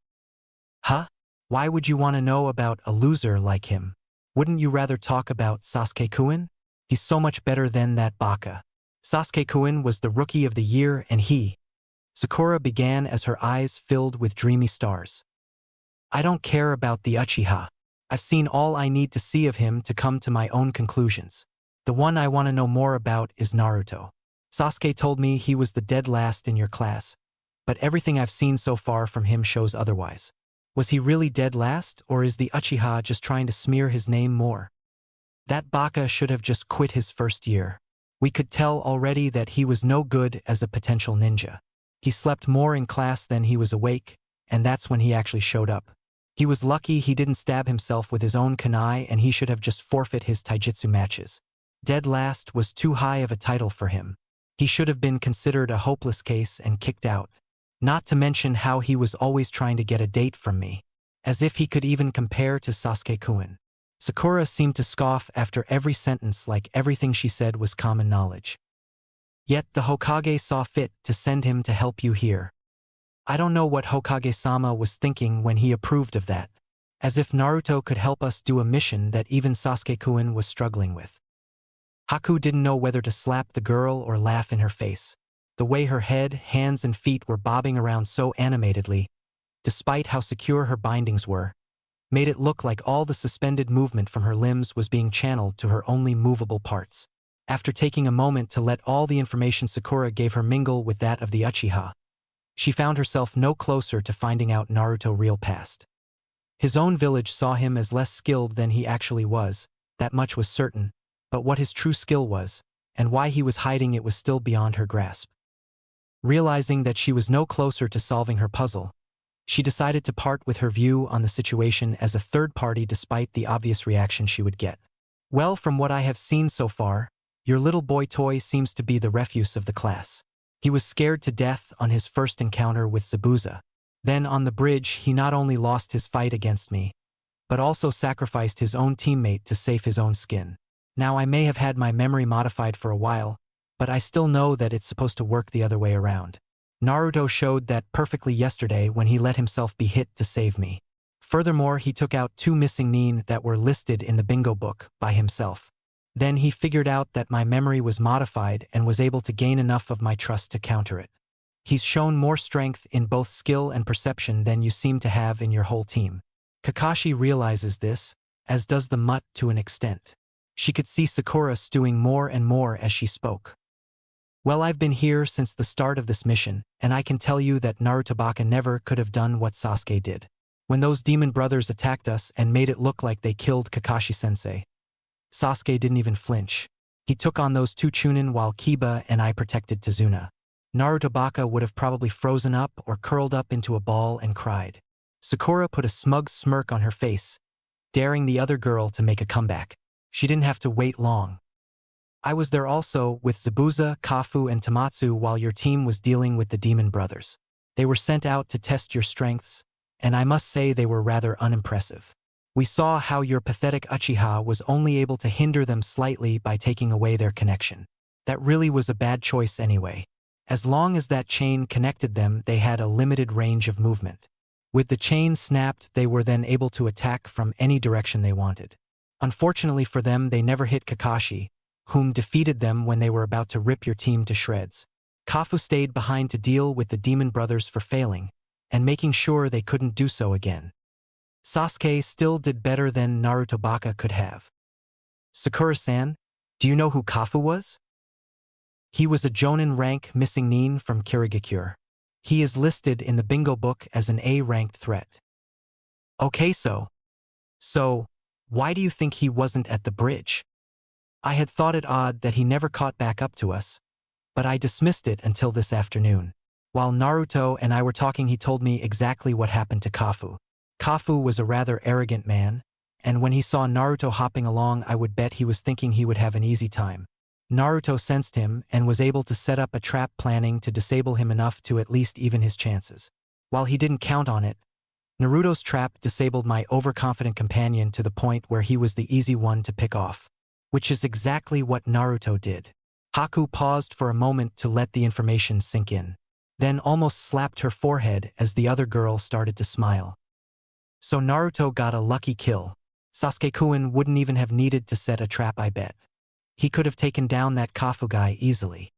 Huh? Why would you want to know about a loser like him? Wouldn't you rather talk about Sasuke-kun? He's so much better than that baka. Sasuke-kun was the rookie of the year and he. Sakura began as her eyes filled with dreamy stars. I don't care about the Uchiha. I've seen all I need to see of him to come to my own conclusions. The one I want to know more about is Naruto. Sasuke told me he was the dead last in your class, but everything I've seen so far from him shows otherwise. Was he really dead last, or is the Uchiha just trying to smear his name more? That baka should have just quit his first year. We could tell already that he was no good as a potential ninja. He slept more in class than he was awake, and that's when he actually showed up. He was lucky he didn't stab himself with his own kunai, and he should have just forfeit his taijutsu matches. Dead last was too high of a title for him. He should have been considered a hopeless case and kicked out. Not to mention how he was always trying to get a date from me. As if he could even compare to Sasuke-kun. Sakura seemed to scoff after every sentence like everything she said was common knowledge. Yet the Hokage saw fit to send him to help you here. I don't know what Hokage-sama was thinking when he approved of that. As if Naruto could help us do a mission that even Sasuke-kun was struggling with. Haku didn't know whether to slap the girl or laugh in her face. The way her head, hands, and feet were bobbing around so animatedly, despite how secure her bindings were, made it look like all the suspended movement from her limbs was being channeled to her only movable parts. After taking a moment to let all the information Sakura gave her mingle with that of the Uchiha, she found herself no closer to finding out Naruto's real past. His own village saw him as less skilled than he actually was, that much was certain, but what his true skill was, and why he was hiding it was still beyond her grasp. Realizing that she was no closer to solving her puzzle, she decided to part with her view on the situation as a third party despite the obvious reaction she would get. Well, from what I have seen so far, your little boy toy seems to be the refuse of the class. He was scared to death on his first encounter with Zabuza. Then on the bridge he not only lost his fight against me, but also sacrificed his own teammate to save his own skin. Now I may have had my memory modified for a while, but I still know that it's supposed to work the other way around. Naruto showed that perfectly yesterday when he let himself be hit to save me. Furthermore, he took out 2 missing nin that were listed in the bingo book by himself. Then he figured out that my memory was modified and was able to gain enough of my trust to counter it. He's shown more strength in both skill and perception than you seem to have in your whole team. Kakashi realizes this, as does the mutt to an extent. She could see Sakura stewing more and more as she spoke. Well, I've been here since the start of this mission, and I can tell you that Naruto never could have done what Sasuke did. When those demon brothers attacked us and made it look like they killed Kakashi-sensei, Sasuke didn't even flinch. He took on those 2 chunin while Kiba and I protected Tazuna. Naruto would have probably frozen up or curled up into a ball and cried. Sakura put a smug smirk on her face, daring the other girl to make a comeback. She didn't have to wait long. I was there also with Zabuza, Kafu, and Tamatsu while your team was dealing with the demon brothers. They were sent out to test your strengths, and I must say they were rather unimpressive. We saw how your pathetic Uchiha was only able to hinder them slightly by taking away their connection. That really was a bad choice anyway. As long as that chain connected them, they had a limited range of movement. With the chain snapped, they were then able to attack from any direction they wanted. Unfortunately for them, they never hit Kakashi, whom defeated them when they were about to rip your team to shreds. Kafu stayed behind to deal with the demon brothers for failing, and making sure they couldn't do so again. Sasuke still did better than Naruto Baka could have. Sakura-san, do you know who Kafu was? He was a Jonin rank missing nin from Kirigakure. He is listed in the bingo book as an A-ranked threat. Okay, so, why do you think he wasn't at the bridge? I had thought it odd that he never caught back up to us, but I dismissed it until this afternoon. While Naruto and I were talking, he told me exactly what happened to Kafu. Kafu was a rather arrogant man, and when he saw Naruto hopping along, I would bet he was thinking he would have an easy time. Naruto sensed him and was able to set up a trap planning to disable him enough to at least even his chances. While he didn't count on it, Naruto's trap disabled my overconfident companion to the point where he was the easy one to pick off, which is exactly what Naruto did. Haku paused for a moment to let the information sink in, then almost slapped her forehead as the other girl started to smile. So Naruto got a lucky kill. Sasuke-kun wouldn't even have needed to set a trap, I bet. He could have taken down that Kafu guy easily.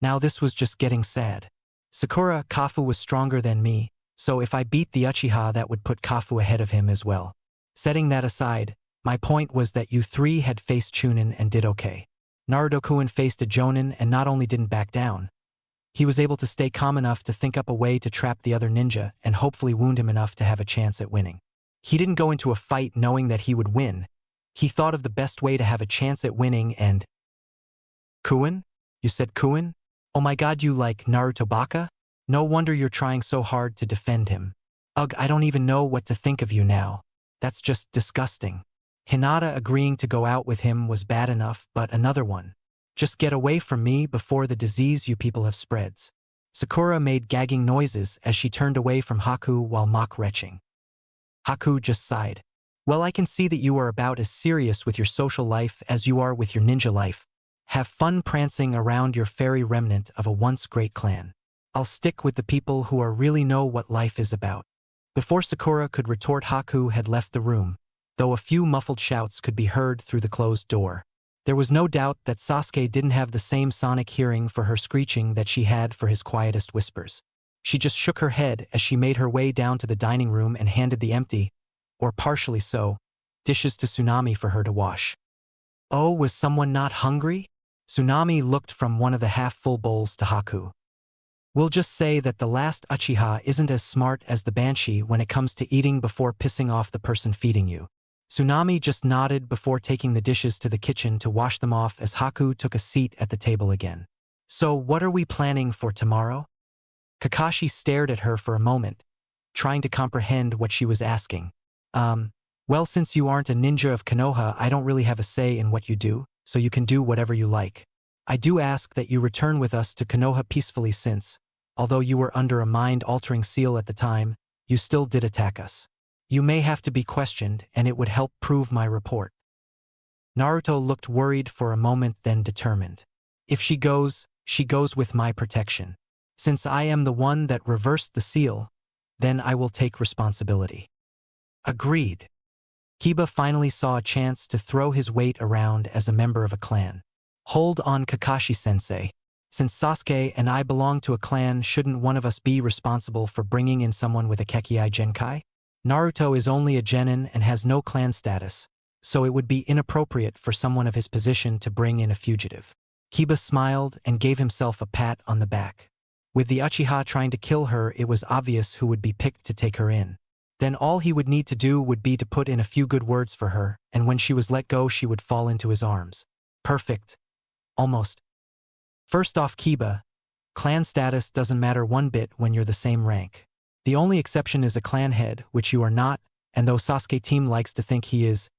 Now this was just getting sad. Sakura, Kafu was stronger than me, so if I beat the Uchiha, that would put Kafu ahead of him as well. Setting that aside, my point was that you three had faced Chunin and did okay. Naruto-kun faced a Jonin and not only didn't back down, he was able to stay calm enough to think up a way to trap the other ninja and hopefully wound him enough to have a chance at winning. He didn't go into a fight knowing that he would win. He thought of the best way to have a chance at winning and… Kun? You said Kun? Oh my god, you like Naruto Baka? No wonder you're trying so hard to defend him. Ugh, I don't even know what to think of you now. That's just disgusting. Hinata agreeing to go out with him was bad enough, but another one. Just get away from me before the disease you people have spreads. Sakura made gagging noises as she turned away from Haku while mock-retching. Haku just sighed. Well, I can see that you are about as serious with your social life as you are with your ninja life. Have fun prancing around your fairy remnant of a once great clan. I'll stick with the people who really know what life is about. Before Sakura could retort, Haku had left the room, though a few muffled shouts could be heard through the closed door. There was no doubt that Sasuke didn't have the same sonic hearing for her screeching that she had for his quietest whispers. She just shook her head as she made her way down to the dining room and handed the empty, or partially so, dishes to Tsunami for her to wash. Oh, was someone not hungry? Tsunami looked from one of the half-full bowls to Haku. We'll just say that the last Uchiha isn't as smart as the Banshee when it comes to eating before pissing off the person feeding you. Tsunami just nodded before taking the dishes to the kitchen to wash them off as Haku took a seat at the table again. So what are we planning for tomorrow? Kakashi stared at her for a moment, trying to comprehend what she was asking. Well, since you aren't a ninja of Konoha, I don't really have a say in what you do, so you can do whatever you like. I do ask that you return with us to Konoha peacefully since, although you were under a mind-altering seal at the time, you still did attack us. You may have to be questioned, and it would help prove my report. Naruto looked worried for a moment, then determined. If she goes with my protection. Since I am the one that reversed the seal, then I will take responsibility. Agreed. Kiba finally saw a chance to throw his weight around as a member of a clan. Hold on, Kakashi-sensei. Since Sasuke and I belong to a clan, shouldn't one of us be responsible for bringing in someone with a Kekkai Genkai? Naruto is only a genin and has no clan status, so it would be inappropriate for someone of his position to bring in a fugitive. Kiba smiled and gave himself a pat on the back. With the Uchiha trying to kill her, it was obvious who would be picked to take her in. Then all he would need to do would be to put in a few good words for her, and when she was let go, she would fall into his arms. Perfect. Almost. First off, Kiba, clan status doesn't matter one bit when you're the same rank. The only exception is a clan head, which you are not, and though Sasuke team likes to think he is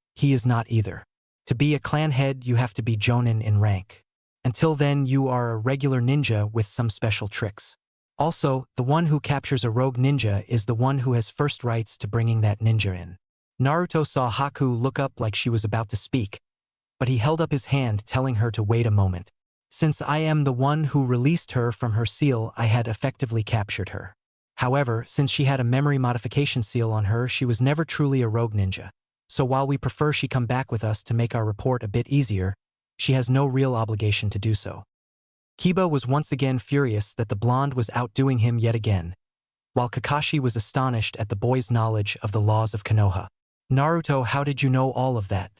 not either. To be a clan head, you have to be Jonin in rank. Until then, you are a regular ninja with some special tricks. Also, the one who captures a rogue ninja is the one who has first rights to bringing that ninja in. Naruto saw Haku look up like she was about to speak, but he held up his hand telling her to wait a moment. Since I am the one who released her from her seal, I had effectively captured her. However, since she had a memory modification seal on her, she was never truly a rogue ninja. So while we prefer she come back with us to make our report a bit easier, she has no real obligation to do so. Kiba was once again furious that the blonde was outdoing him yet again, while Kakashi was astonished at the boy's knowledge of the laws of Konoha. Naruto, how did you know all of that?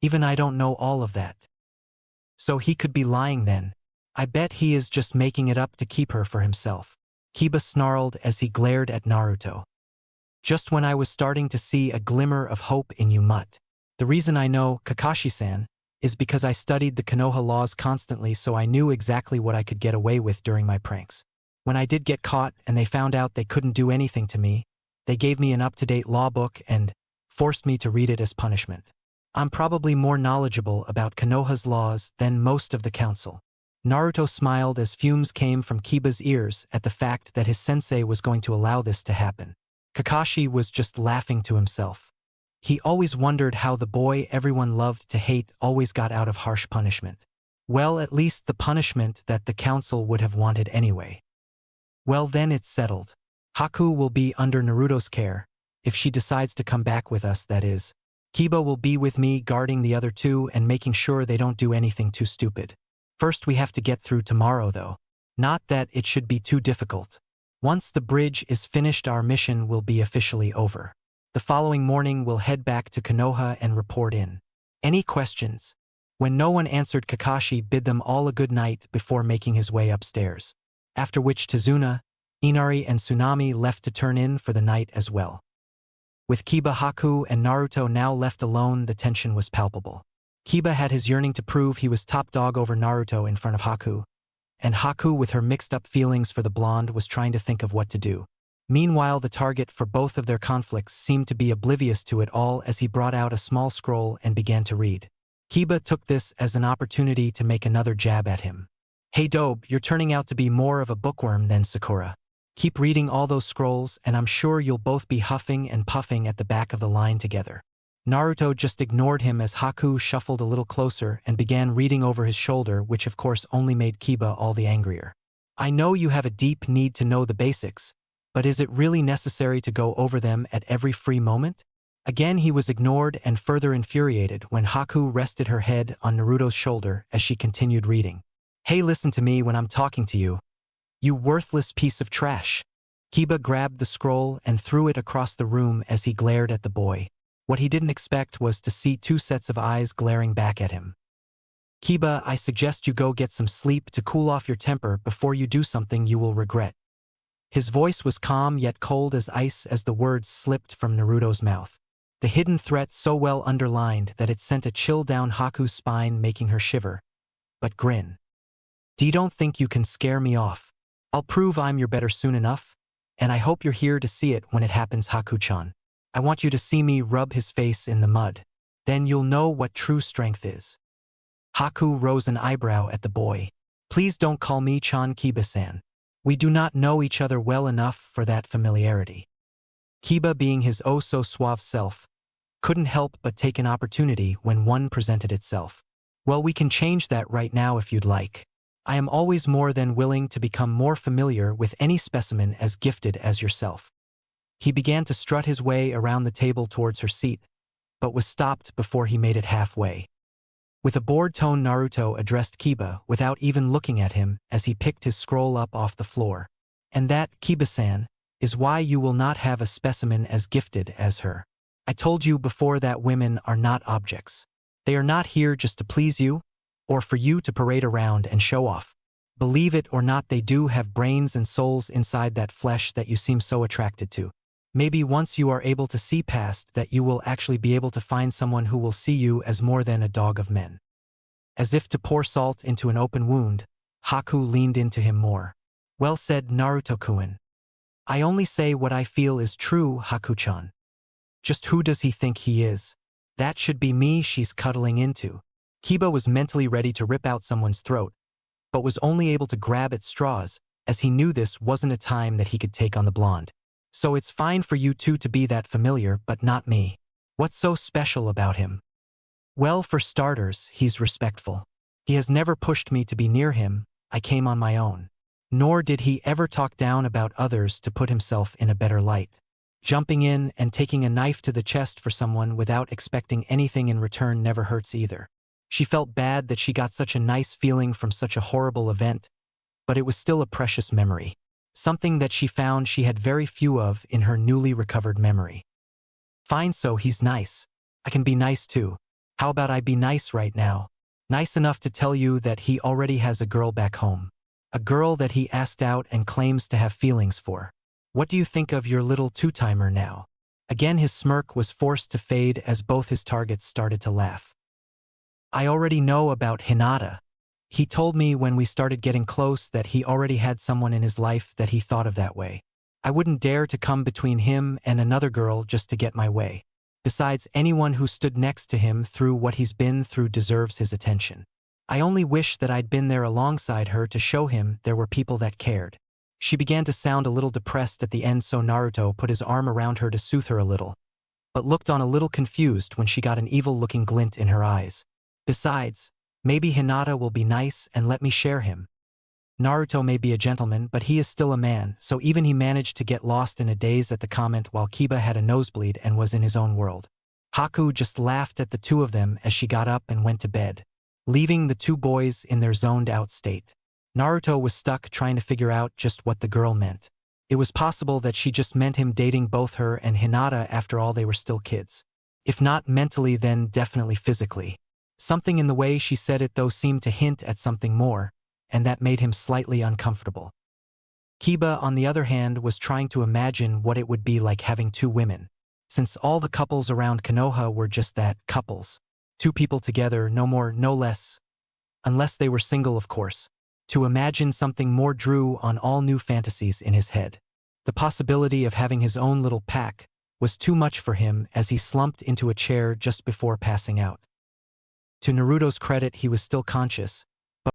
Even I don't know all of that. So he could be lying then. I bet he is just making it up to keep her for himself. Kiba snarled as he glared at Naruto. Just when I was starting to see a glimmer of hope in you, mutt. The reason I know, Kakashi-san, is because I studied the Konoha laws constantly, so I knew exactly what I could get away with during my pranks. When I did get caught and they found out they couldn't do anything to me, they gave me an up-to-date law book and forced me to read it as punishment. I'm probably more knowledgeable about Konoha's laws than most of the council. Naruto smiled as fumes came from Kiba's ears at the fact that his sensei was going to allow this to happen. Kakashi was just laughing to himself. He always wondered how the boy everyone loved to hate always got out of harsh punishment. Well, at least the punishment that the council would have wanted anyway. Well, then it's settled. Haku will be under Naruto's care, if she decides to come back with us, that is. Kiba will be with me guarding the other two and making sure they don't do anything too stupid. First we have to get through tomorrow though. Not that it should be too difficult. Once the bridge is finished, our mission will be officially over. The following morning we'll head back to Konoha and report in. Any questions? When no one answered, Kakashi bid them all a good night before making his way upstairs. After which Tazuna, Inari and Tsunami left to turn in for the night as well. With Kiba, Haku, and Naruto now left alone, the tension was palpable. Kiba had his yearning to prove he was top dog over Naruto in front of Haku, and Haku, with her mixed-up feelings for the blonde, was trying to think of what to do. Meanwhile, the target for both of their conflicts seemed to be oblivious to it all as he brought out a small scroll and began to read. Kiba took this as an opportunity to make another jab at him. Hey Dobe, you're turning out to be more of a bookworm than Sakura. Keep reading all those scrolls and I'm sure you'll both be huffing and puffing at the back of the line together. Naruto just ignored him as Haku shuffled a little closer and began reading over his shoulder, which of course only made Kiba all the angrier. I know you have a deep need to know the basics, but is it really necessary to go over them at every free moment? Again he was ignored and further infuriated when Haku rested her head on Naruto's shoulder as she continued reading. Hey, listen to me when I'm talking to you. You worthless piece of trash. Kiba grabbed the scroll and threw it across the room as he glared at the boy. What he didn't expect was to see two sets of eyes glaring back at him. Kiba, I suggest you go get some sleep to cool off your temper before you do something you will regret. His voice was calm yet cold as ice as the words slipped from Naruto's mouth. The hidden threat so well underlined that it sent a chill down Haku's spine, making her shiver. But grin. Don't think you can scare me off. I'll prove I'm your better soon enough, and I hope you're here to see it when it happens, Haku-chan. I want you to see me rub his face in the mud. Then you'll know what true strength is. Haku rose an eyebrow at the boy. Please don't call me Chan, Kiba-san. We do not know each other well enough for that familiarity. Kiba, being his oh-so-suave self, couldn't help but take an opportunity when one presented itself. Well, we can change that right now if you'd like. I am always more than willing to become more familiar with any specimen as gifted as yourself. He began to strut his way around the table towards her seat, but was stopped before he made it halfway. With a bored tone, Naruto addressed Kiba without even looking at him as he picked his scroll up off the floor. And that, Kiba-san, is why you will not have a specimen as gifted as her. I told you before that women are not objects. They are not here just to please you, or for you to parade around and show off. Believe it or not, they do have brains and souls inside that flesh that you seem so attracted to. Maybe once you are able to see past that, you will actually be able to find someone who will see you as more than a dog of men. As if to pour salt into an open wound, Haku leaned into him more. Well said, Naruto-kun. I only say what I feel is true, Haku-chan. Just who does he think he is? That should be me she's cuddling into. Kiba was mentally ready to rip out someone's throat, but was only able to grab at straws, as he knew this wasn't a time that he could take on the blonde. So it's fine for you two to be that familiar, but not me. What's so special about him? Well, for starters, he's respectful. He has never pushed me to be near him. I came on my own. Nor did he ever talk down about others to put himself in a better light. Jumping in and taking a knife to the chest for someone without expecting anything in return never hurts either. She felt bad that she got such a nice feeling from such a horrible event, but it was still a precious memory. Something that she found she had very few of in her newly recovered memory. Fine, so he's nice. I can be nice too. How about I be nice right now? Nice enough to tell you that he already has a girl back home. A girl that he asked out and claims to have feelings for. What do you think of your little two-timer now? Again his smirk was forced to fade as both his targets started to laugh. I already know about Hinata. He told me when we started getting close that he already had someone in his life that he thought of that way. I wouldn't dare to come between him and another girl just to get my way. Besides, anyone who stood next to him through what he's been through deserves his attention. I only wish that I'd been there alongside her to show him there were people that cared. She began to sound a little depressed at the end, so Naruto put his arm around her to soothe her a little, but looked on a little confused when she got an evil-looking glint in her eyes. Besides, maybe Hinata will be nice and let me share him. Naruto may be a gentleman, but he is still a man, so even he managed to get lost in a daze at the comment while Kiba had a nosebleed and was in his own world. Haku just laughed at the two of them as she got up and went to bed, leaving the two boys in their zoned-out state. Naruto was stuck trying to figure out just what the girl meant. It was possible that she just meant him dating both her and Hinata. After all, they were still kids. If not mentally, then definitely physically. Something in the way she said it though seemed to hint at something more, and that made him slightly uncomfortable. Kiba, on the other hand, was trying to imagine what it would be like having two women, since all the couples around Konoha were just that, couples. Two people together, no more, no less. Unless they were single, of course. To imagine something more drew on all new fantasies in his head. The possibility of having his own little pack was too much for him as he slumped into a chair just before passing out. To Naruto's credit, he was still conscious,